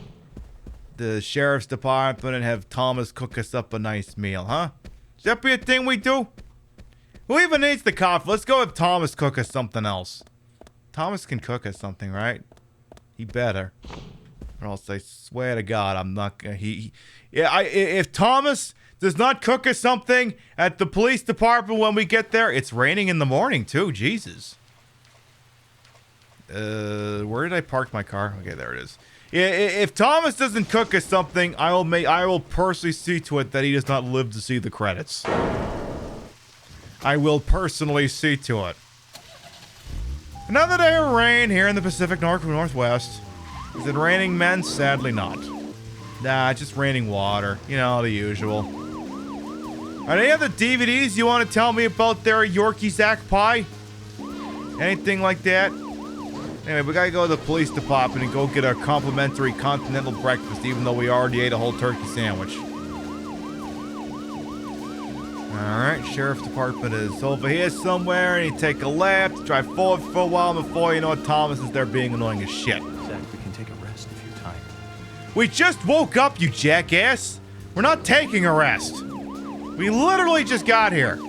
the sheriff's department and have Thomas cook us up a nice meal, huh? Should that be a thing we do? Who even needs the coffee? Let's go have Thomas cook us something else. Thomas can cook us something, right? He better. Or else I swear to God, I'm not gonna... If Thomas does not cook us something at the police department when we get there, it's raining in the morning too, Jesus. Where did I park my car? Okay, there it is. If Thomas doesn't cook us something, I will personally see to it that he does not live to see the credits. I will personally see to it. Another day of rain here in the Pacific Northwest. Is it raining men? Sadly not. Nah, it's just raining water. You know, the usual. Are there any other DVDs you want to tell me about there, Yorkie Zach Pie? Anything like that? Anyway, we gotta go to the police department and go get our complimentary continental breakfast, even though we already ate a whole turkey sandwich. Alright, sheriff's department is over here somewhere, and you take a left, drive forward for a while before you know it, Thomas is there being annoying as shit. Zach, we can take a rest if you're tired. We just woke up, you jackass! We're not taking a rest. We literally just got here.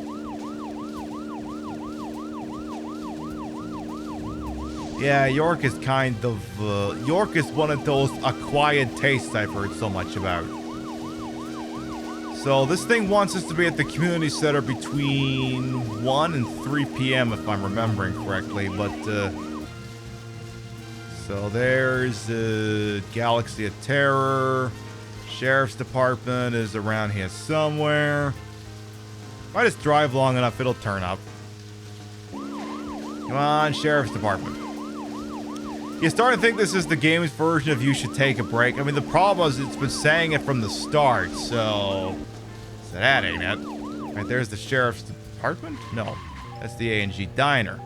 Yeah, York is kind of, York is one of those acquired tastes I've heard so much about. So this thing wants us to be at the community center between 1 and 3 p.m. if I'm remembering correctly, but, so there's, Galaxy of Terror. Sheriff's Department is around here somewhere. If I just drive long enough, it'll turn up. Come on, Sheriff's Department. You start to think this is the game's version of You Should Take a Break. I mean, the problem is it's been saying it from the start, so... So that ain't it. Right, there's the sheriff's department? No, that's the A&G diner.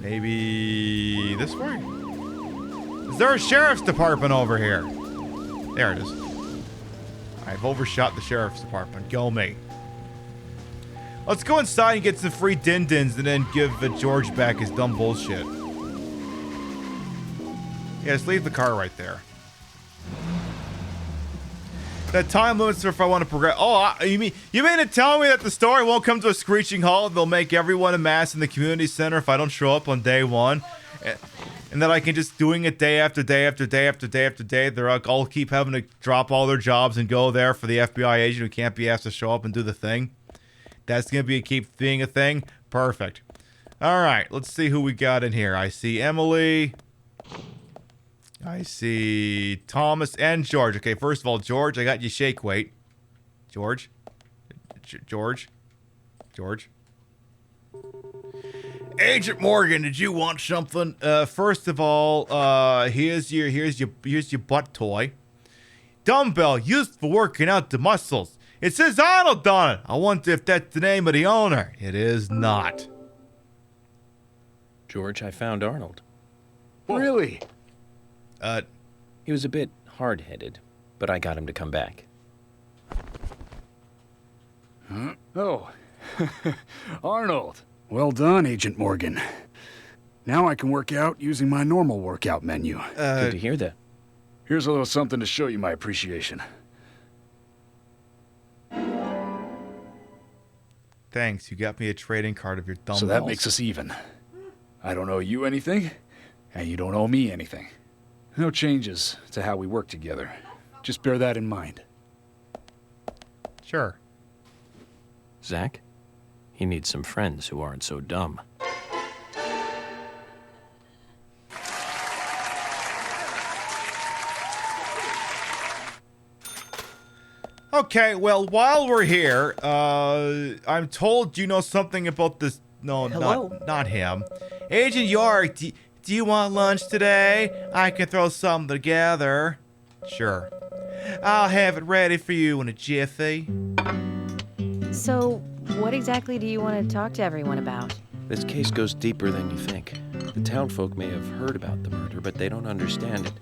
Maybe this way? Is there a sheriff's department over here? There it is. I've overshot the sheriff's department. Go me. Let's go inside and get some free din-dins and then give George back his dumb bullshit. Yeah, just leave the car right there. That time limits if I want to progress. Oh, you mean to tell me that the story won't come to a screeching halt? They'll make everyone amass in the community center if I don't show up on day one, and that I can just doing it day after day after day after day after day. They're all keep having to drop all their jobs and go there for the FBI agent who can't be asked to show up and do the thing. That's gonna keep being a thing. Perfect. All right, let's see who we got in here. I see Emily. I see Thomas and George. Okay, first of all, George, I got you shake weight. George. George. Agent Morgan, did you want something? First of all, here's your butt toy. Dumbbell used for working out the muscles. It says Arnold on it. I wonder if that's the name of the owner. It is not. George, I found Arnold. Really? He was a bit hard-headed, but I got him to come back. Huh? Oh. Arnold. Well done, Agent Morgan. Now I can work out using my normal workout menu. Good to hear that. Here's a little something to show you my appreciation. Thanks, you got me a trading card of your dumbbells. So that makes us even. I don't owe you anything, and you don't owe me anything. No changes to how we work together. Just bear that in mind. Sure. Zach, he needs some friends who aren't so dumb. Okay, well, while we're here, I'm told you know something about this. No, not him. Agent York, do you want lunch today? I can throw something together. Sure. I'll have it ready for you in a jiffy. So, what exactly do you want to talk to everyone about? This case goes deeper than you think. The townfolk may have heard about the murder, but they don't understand it.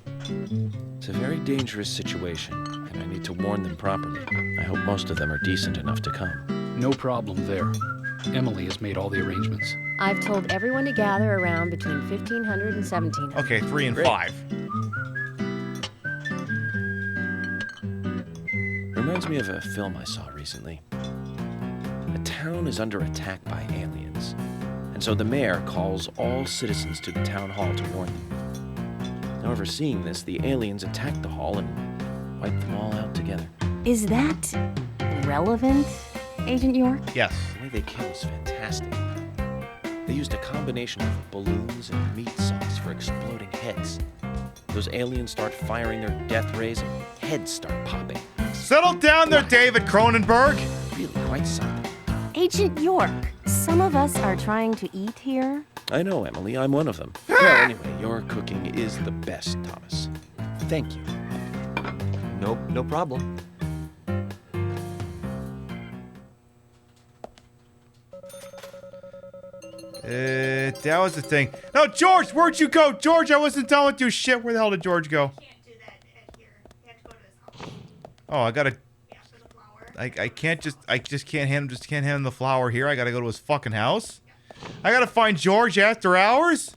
It's a very dangerous situation, and I need to warn them properly. I hope most of them are decent enough to come. No problem there. Emily has made all the arrangements. I've told everyone to gather around between 1500 and 1700. Okay, 3 and Great. 5. Reminds me of a film I saw recently. A town is under attack by aliens, and so the mayor calls all citizens to the town hall to warn them. However, seeing this, the aliens attack the hall and wipe them all out together. Is that relevant, Agent York? Yes. The way they kill is fantastic. They used a combination of balloons and meat sauce for exploding heads. Those aliens start firing their death rays and heads start popping. Settle down there, David Cronenberg. Really quite something. Agent York, some of us are trying to eat here. I know, Emily. I'm one of them. Well, anyway, your cooking is the best, Thomas. Thank you. No problem. That was the thing. No, George, where'd you go? George, I wasn't done with you. Shit, where the hell did George go? Oh, I gotta. I can't just. I just can't hand him the flower here. I gotta go to his fucking house. I gotta find George after hours.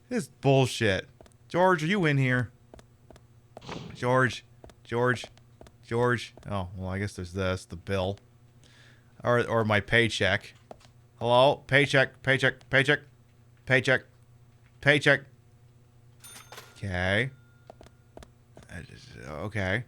This is bullshit. George, are you in here? George. Oh, well, I guess there's this, the bill, or my paycheck. Hello, paycheck. Okay. Okay.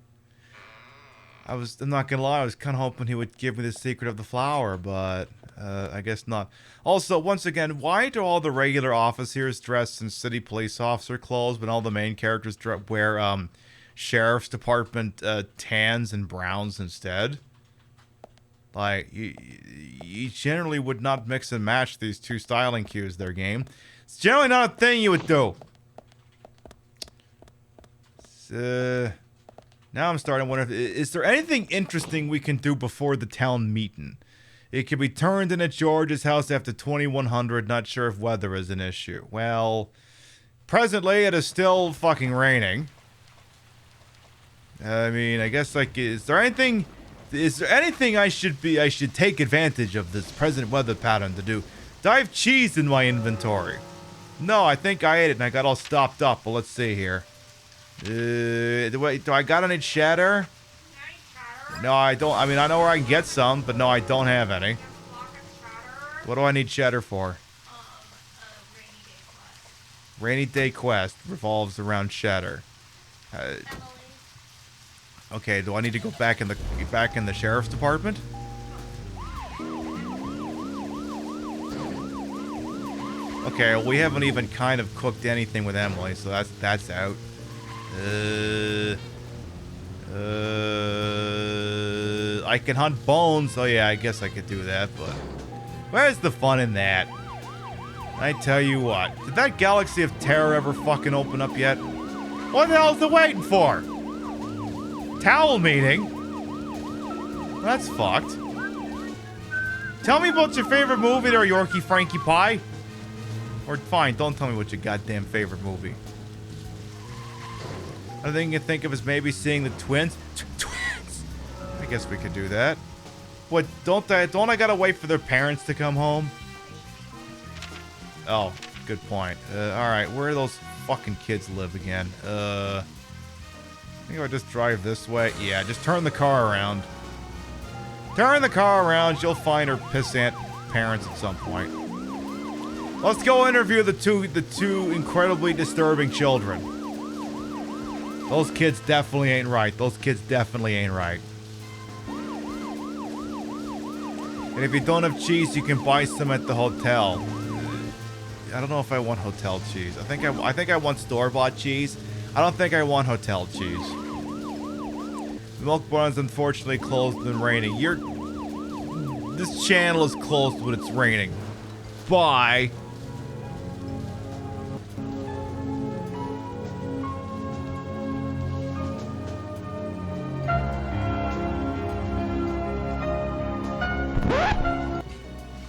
I'm not gonna lie, I was kind of hoping he would give me the secret of the flower, but I guess not. Also, once again, why do all the regular officers dress in city police officer clothes, but all the main characters wear sheriff's department tans and browns instead? Like, you generally would not mix and match these two styling cues their game. It's generally not a thing you would do. Now I'm starting to wonder, is there anything interesting we can do before the town meeting? It can be turned in at George's house after 2100. Not sure if weather is an issue. Well, presently it is still fucking raining. I mean, I guess, like, is there anything I should take advantage of this present weather pattern to do? Do I have cheese in my inventory? No, I think I ate it and I got all stopped up. But let's see here. Do I got any cheddar? No, I don't. I mean, I know where I can get some, but no, I don't have any. What do I need cheddar for? Rainy Day Quest revolves around cheddar. Okay, do I need to go back in the sheriff's department? Okay, well, we haven't even kind of cooked anything with Emily, so that's out. I can hunt bones. Oh yeah, I guess I could do that, but where's the fun in that? I tell you what, did that Galaxy of Terror ever fucking open up yet? What the hell is it waiting for? Towel meeting? That's fucked. Tell me about your favorite movie there, Yorkie Frankie Pie. Or fine, don't tell me what your goddamn favorite movie. Another thing you can think of is maybe seeing the twins. Twins! I guess we could do that. What, don't I gotta wait for their parents to come home? Oh, good point. Alright, where do those fucking kids live again? I think if I just drive this way. Yeah, just turn the car around. Turn the car around, you'll find her pissant parents at some point. Let's go interview the two incredibly disturbing children. Those kids definitely ain't right. Those kids definitely ain't right. And if you don't have cheese, you can buy some at the hotel. I don't know if I want hotel cheese. I think I want store-bought cheese. I don't think I want hotel cheese. The milk barn is unfortunately closed and raining. This channel is closed when it's raining. Bye.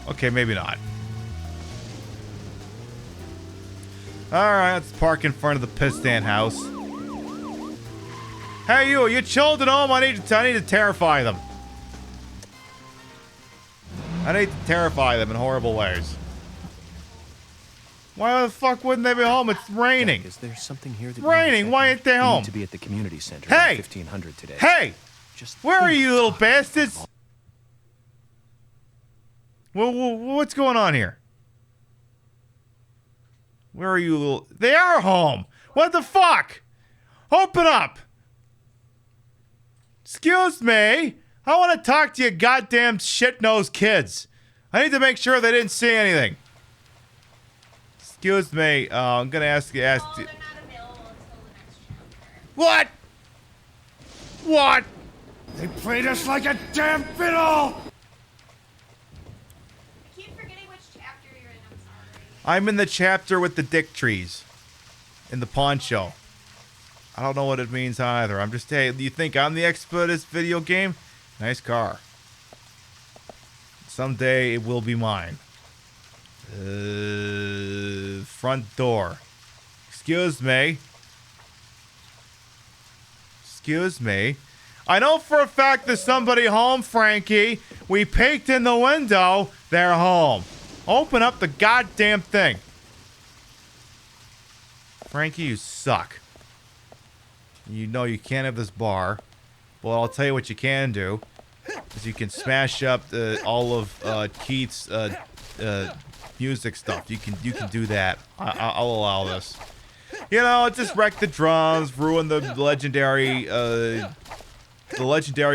Okay, maybe not. Alright, let's park in front of the piss stand house. Hey you, are your children home? I need to terrify them. I need to terrify them in horrible ways. Why the fuck wouldn't they be home? It's raining. Is there something here that raining? Why ain't they home? We need to be at the community center hey! at 1500 today. Hey! Where are you little bastards? What's going on here? Where are you little... They are home! What the fuck? Open up! Excuse me! I want to talk to you goddamn shit-nosed kids. I need to make sure they didn't see anything. Excuse me, I'm gonna ask you... What? What? They played us like a damn fiddle! I'm in the chapter with the dick trees. In the poncho. I don't know what it means either. I'm just, hey, do you think I'm the expert at this video game? Nice car. Someday it will be mine. Front door. Excuse me. Excuse me. I know for a fact there's somebody home, Frankie. We peeked in the window. They're home. Open up the goddamn thing. Frankie, you suck. You know you can't have this bar. Well, I'll tell you what you can do. Is you can smash up all of Keith's music stuff. You can do that. I'll allow this. You know, just wreck the drums, ruin the legendary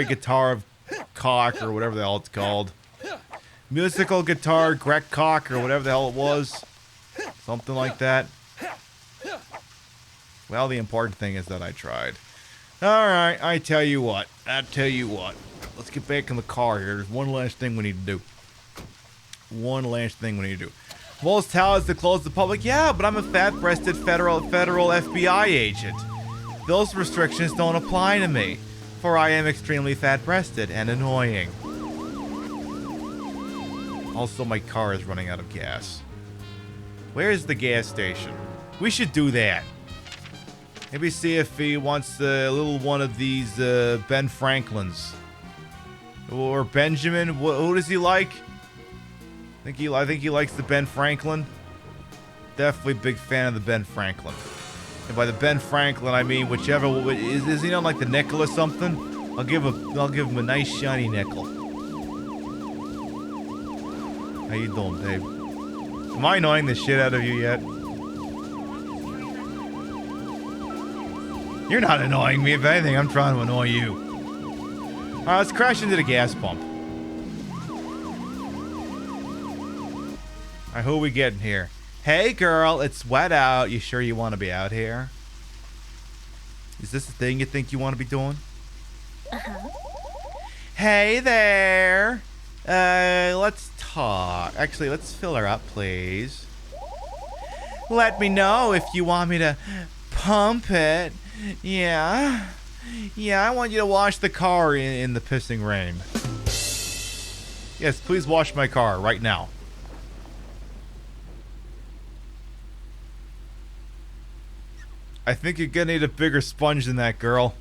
guitar of cock or whatever the hell it's called. Musical guitar, Greg Cock, or whatever the hell it was. Something like that. Well, the important thing is that I tried. Alright, I tell you what. Let's get back in the car here. There's one last thing we need to do. Most towers to close the public. Yeah, but I'm a fat-breasted federal FBI agent. those restrictions don't apply to me, for I am extremely fat-breasted and annoying. Also, my car is running out of gas. Where's the gas station? We should do that. Maybe see if he wants a little one of these Ben Franklins. Or Benjamin. Who does he like? I think he likes the Ben Franklin. Definitely big fan of the Ben Franklin. And by the Ben Franklin, I mean whichever is he on like the nickel or something? I'll give him a nice shiny nickel. How you doing, babe? Am I annoying the shit out of you yet? You're not annoying me. If anything, I'm trying to annoy you. Alright, let's crash into the gas pump. Alright, who are we getting here? Hey girl, it's wet out. You sure you want to be out here? Is this the thing you think you want to be doing? Uh-huh. Hey there. Let's talk. Actually, let's fill her up, please. Let me know if you want me to pump it. Yeah. Yeah, I want you to wash the car in the pissing rain. Yes, please wash my car right now. I think you're gonna need a bigger sponge than that, girl,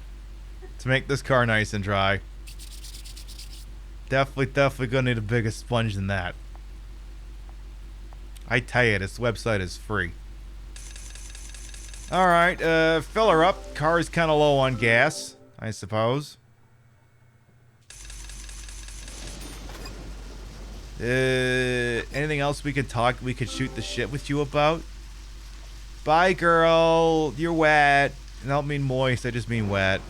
to make this car nice and dry. Definitely gonna need a bigger sponge than that. I tell you, this website is free. Alright, fill her up. Car's kind of low on gas, I suppose. Anything else we could shoot the shit with you about? Bye, girl. You're wet. And I don't mean moist, I just mean wet.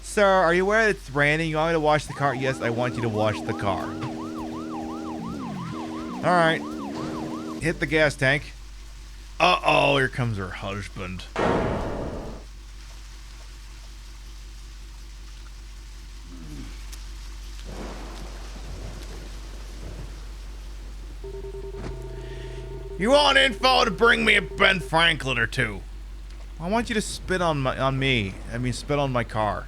Sir, are you aware that it's raining? You want me to wash the car? Yes, I want you to wash the car. Alright. Hit the gas tank. Uh-oh, here comes her husband. You want info to bring me a Ben Franklin or two? I want you to spit on me. I mean, spit on my car.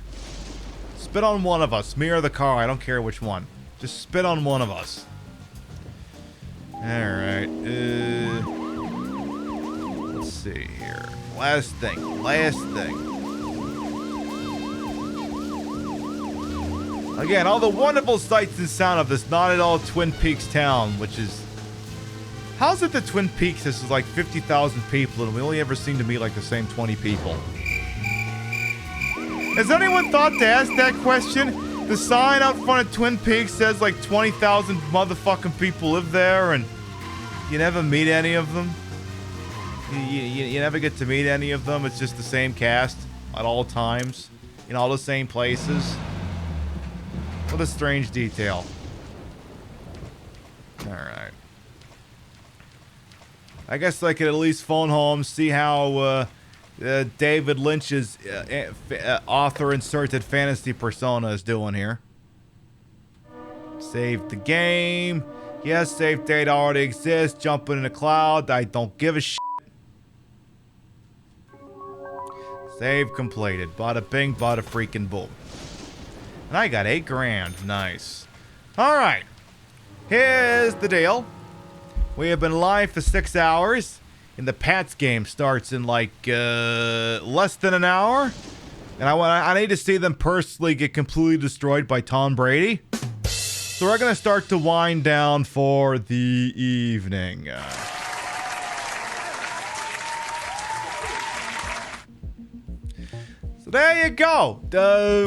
Spit on one of us. Me or the car. I don't care which one. Just spit on one of us. Alright. Let's see here. Last thing. Again, all the wonderful sights and sound of this not at all Twin Peaks town, which is... How's it that Twin Peaks is like 50,000 people and we only ever seem to meet like the same 20 people? Has anyone thought to ask that question? The sign out front of Twin Peaks says like 20,000 motherfucking people live there and you never meet any of them? You never get to meet any of them? It's just the same cast at all times in all the same places? What a strange detail. Alright. I guess I could at least phone home, see how David Lynch's author-inserted fantasy persona is doing here. Save the game. Yes, save data already exists. Jumping in the cloud. I don't give a shit. Save completed. Bada bing, bada freaking boom. And I got $8 grand. Nice. Alright. Here's the deal. We have been live for 6 hours, and the Pats game starts in like less than an hour. And I need to see them personally get completely destroyed by Tom Brady. So we're gonna start to wind down for the evening. So there you go.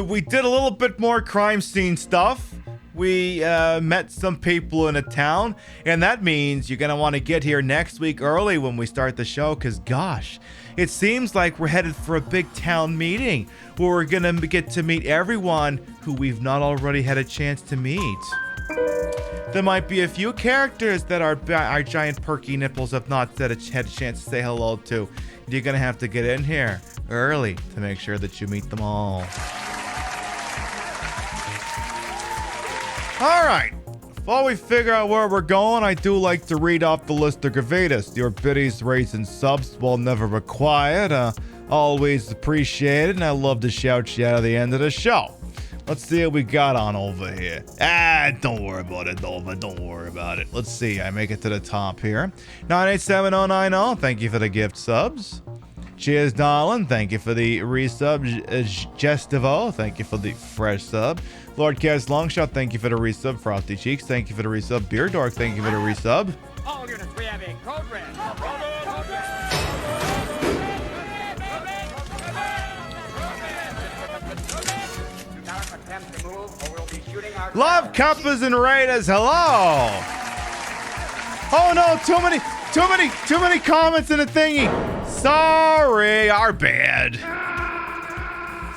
We did a little bit more crime scene stuff. We met some people in a town, and that means you're going to want to get here next week early when we start the show, because gosh, it seems like we're headed for a big town meeting where we're going to get to meet everyone who we've not already had a chance to meet. There might be a few characters that our giant perky nipples have not had a chance to say hello to. You're going to have to get in here early to make sure that you meet them all. Alright, before we figure out where we're going, I do like to read off the list of gratuitous. Your biddies, rates, and subs, while never required, Always appreciated, and I love to shout you out at the end of the show. Let's see what we got on over here. Don't worry about it, Nova. Don't worry about it. Let's see. I make it to the top here. 987090, thank you for the gift subs. Cheers, darling. Thank you for the resub. Gestivo, thank you for the fresh sub. Lord Cast Longshot, thank you for the resub. Frosty Cheeks, thank you for the resub. Beer Dork, thank you for the resub. All units, we have a code red. Love Compass and Raiders, hello. Oh no, too many comments in the thingy. Sorry, our bad.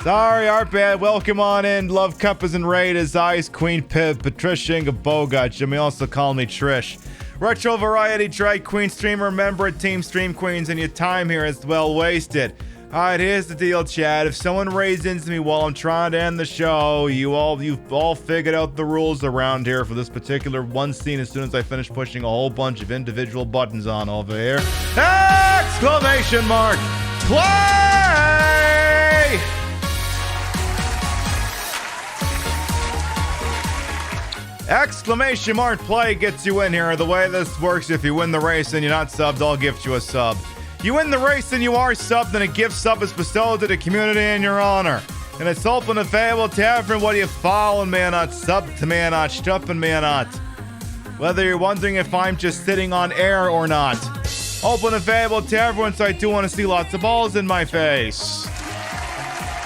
Sorry, our bad. Welcome on in. Love Compass and Raiders, Ice Queen Pib, Patricia Inga Bogart. You may also call me Trish. Retro Variety Drag Queen Streamer, member of Team Stream Queens, and your time here is well wasted. Alright, here's the deal, Chad. If someone raises into me while I'm trying to end the show, you've all figured out the rules around here for this particular one scene as soon as I finish pushing a whole bunch of individual buttons on over here. Exclamation mark! Play! Exclamation mark play gets you in here. The way this works, if you win the race and you're not subbed, I'll gift you a sub. You win the race and you are subbed, and a gift sub is bestowed to the community in your honor. And it's open and available to everyone, whether you following me or not, sub to me or not, stuffing me or not. Whether you're wondering if I'm just sitting on air or not. Open and available to everyone, so I do want to see lots of balls in my face.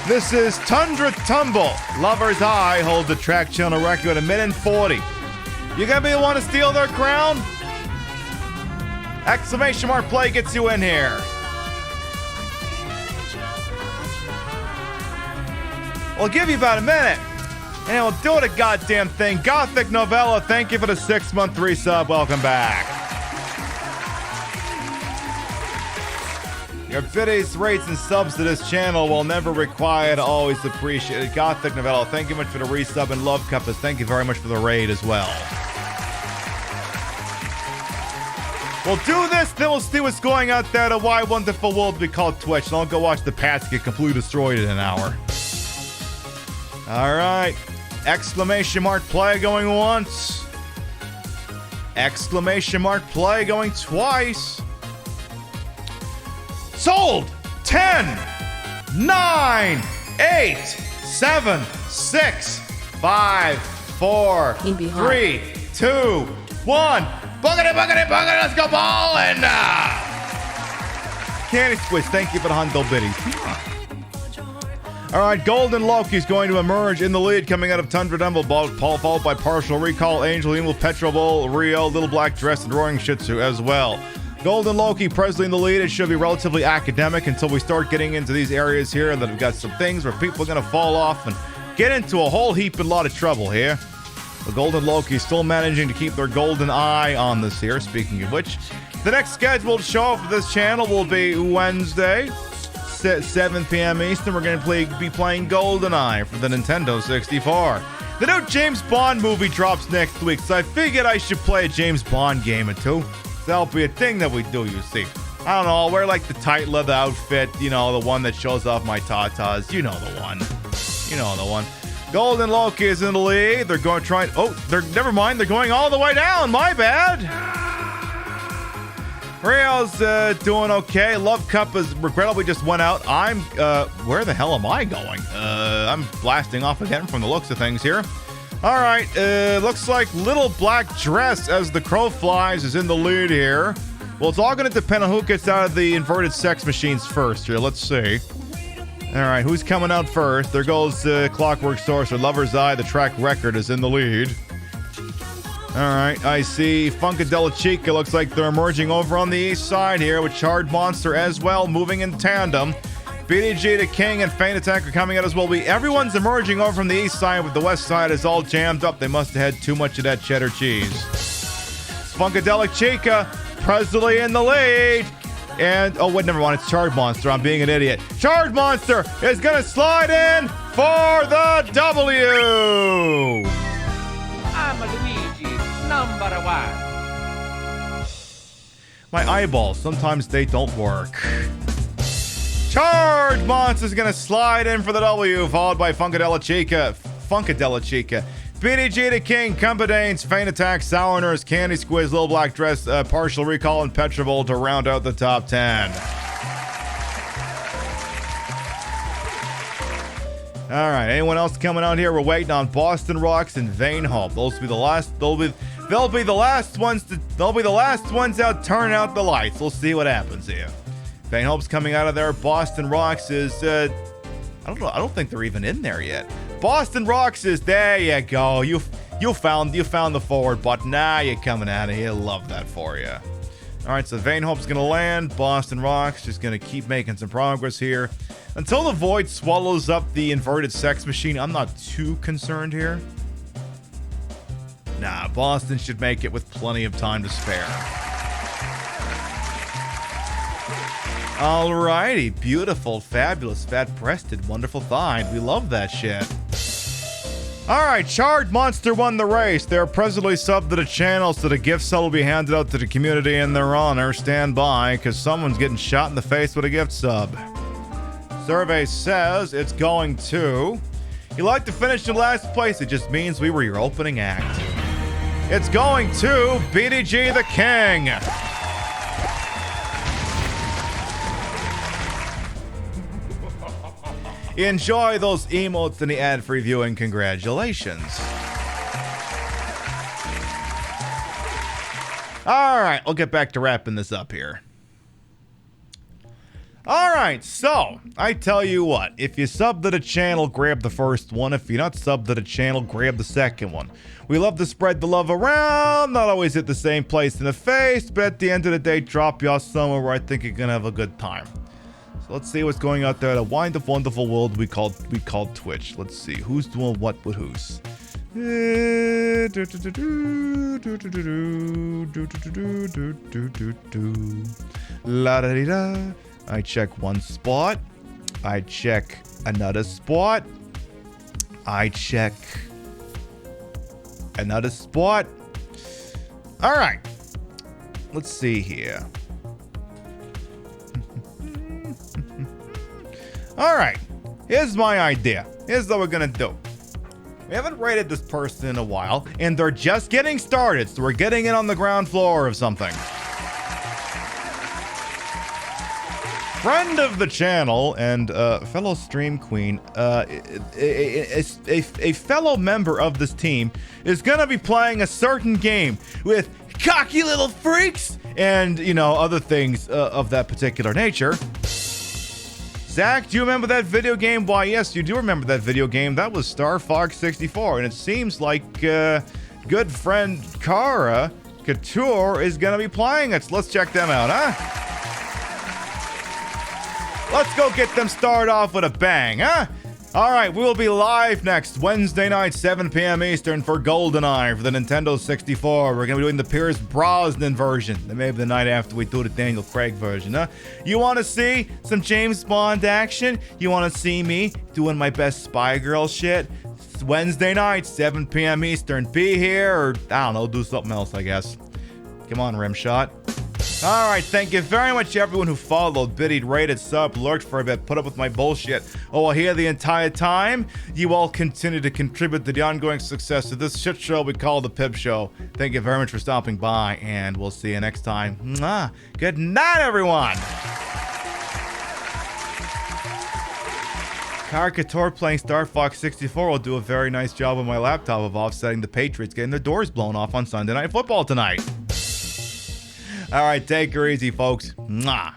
This is Tundra Tumble. Lover's Eye holds the track channel record at 1:40. You gonna be the one to steal their crown? Exclamation mark play gets you in here. We'll give you about a minute, and we'll do the goddamn thing. Gothic Novella, thank you for the 6-month resub. Welcome back. Your biddies, rates, and subs to this channel will never required, always appreciated. Gothic Novella, thank you much for the resub, and Love Compass, thank you very much for the raid as well. We'll do this, then we'll see what's going out there, the wide, wonderful world we call Twitch, and I'll go watch the Pats get completely destroyed in an hour. Alright. Exclamation mark play going once. Exclamation mark play going twice. Sold! 10, 9, 8, 7, 6, 5, 4, 3, 2, 1. Buggity, buggity, buggity, let's go ballin'! Candy Squish, thank you for the Hundo Biddies. Alright, Golden Loki's going to emerge in the lead coming out of Tundra Dumble, followed by Partial Recall, Angel Evil, Petro Bowl, Rio, Little Black Dress, and Roaring Shih Tzu as well. Golden Loki presently in the lead. It should be relatively academic until we start getting into these areas here that have got some things where people are going to fall off and get into a whole heap and lot of trouble here. The Golden Loki still managing to keep their golden eye on this here. Speaking of which, the next scheduled show for this channel will be Wednesday, 7 p.m. Eastern. We're going to be playing GoldenEye for the Nintendo 64. The new James Bond movie drops next week, so I figured I should play a James Bond game or two. So that'll be a thing that we do, you see. I don't know, I'll wear like the tight leather outfit, you know, the one that shows off my tatas. You know the one. You know the one. Golden Loki is in the lead. They're going to try. Never mind. They're going all the way down. My bad. Rio's doing okay. Love Cup is regrettably just went out. I'm, where the hell am I going? I'm blasting off again from the looks of things here. All right. Looks like Little Black Dress, as the crow flies, is in the lead here. Well, it's all going to depend on who gets out of the inverted sex machines first here. Let's see. All right, who's coming out first? There goes Clockwork Sorcerer. Lover's Eye, the track record, is in the lead. All right, I see Funkadella Chica. Looks like they're emerging over on the east side here with Charred Monster as well, moving in tandem. BDG, the King, and Feint Attack are coming out as well. Everyone's emerging over from the east side, with the west side is all jammed up. They must have had too much of that cheddar cheese. Funkadelic Chica, presently in the lead. And, oh, wait, never mind. It's Charred Monster. I'm being an idiot. Charred Monster is going to slide in for the W. I'm Luigi, number 1. My eyeballs, sometimes they don't work. Charge Monster's gonna slide in for the W, followed by Funkadella Chica. BDG the King, Cumpadanes, Feint Attack, Sour Nurse, Candy Squiz, Little Black Dress, Partial Recall, and Petrivol to round out the top 10. All right, anyone else coming out here? We're waiting on Boston Rocks and Vain Hope. Those will be the last. They'll be the last ones out. Turn out the lights. We'll see what happens here. Vain Hope's coming out of there. Boston Rocks is. I don't know. I don't think they're even in there yet. Boston Rocks is. There you go. You found the forward button. Now you're coming out of here. Love that for you. All right, so Vain Hope's gonna land. Boston Rocks just gonna keep making some progress here. Until the void swallows up the inverted sex machine, I'm not too concerned here. Nah, Boston should make it with plenty of time to spare. Alrighty, beautiful, fabulous, fat-breasted, wonderful thigh. We love that shit. Alright, Charred Monster won the race. They're presently subbed to the channel, so the gift sub will be handed out to the community in their honor. Stand by, because someone's getting shot in the face with a gift sub. Survey says it's going to. You like to finish in last place, it just means we were your opening act. It's going to BDG the King. Enjoy those emotes in the ad-free viewing. Congratulations. Alright, we'll get back to wrapping this up here. Alright, so, I tell you what, if you sub to the channel, grab the first one. If you're not subbed to the channel, grab the second one. We love to spread the love around, not always hit the same place in the face, but at the end of the day, drop y'all somewhere where I think you're gonna have a good time. So let's see what's going out there, the wonderful, wonderful world we call Twitch. Let's see, who's doing what with who's. La-da-dee-da. I check one spot. I check another spot. I check another spot. All right. Let's see here. All right. Here's my idea. Here's what we're going to do. We haven't rated this person in a while, and they're just getting started, so we're getting in on the ground floor of something. Friend of the channel and fellow stream queen, a fellow member of this team is gonna be playing a certain game with cocky little freaks and, you know, other things of that particular nature. Zach, do you remember that video game? Why, yes, you do remember that video game. That was Star Fox 64, and it seems like good friend Kara Couture is gonna be playing it. So let's check them out, huh? Let's go get them started off with a bang, huh? All right, we will be live next Wednesday night, 7 p.m. Eastern for GoldenEye for the Nintendo 64. We're going to be doing the Pierce Brosnan version. Maybe the night after we do the Daniel Craig version, huh? You want to see some James Bond action? You want to see me doing my best Spy Girl shit? It's Wednesday night, 7 p.m. Eastern. Be here or, I don't know, do something else, I guess. Come on, Rimshot. All right, thank you very much, everyone who followed, biddied, rated, sub, lurked for a bit, put up with my bullshit. Oh, here the entire time, you all continue to contribute to the ongoing success of this shit show we call the Pib Show. Thank you very much for stopping by, and we'll see you next time. Mwah. Good night, everyone. Caricature playing Star Fox 64 will do a very nice job on my laptop of offsetting the Patriots getting their doors blown off on Sunday Night Football tonight. All right, take her easy, folks. Mwah.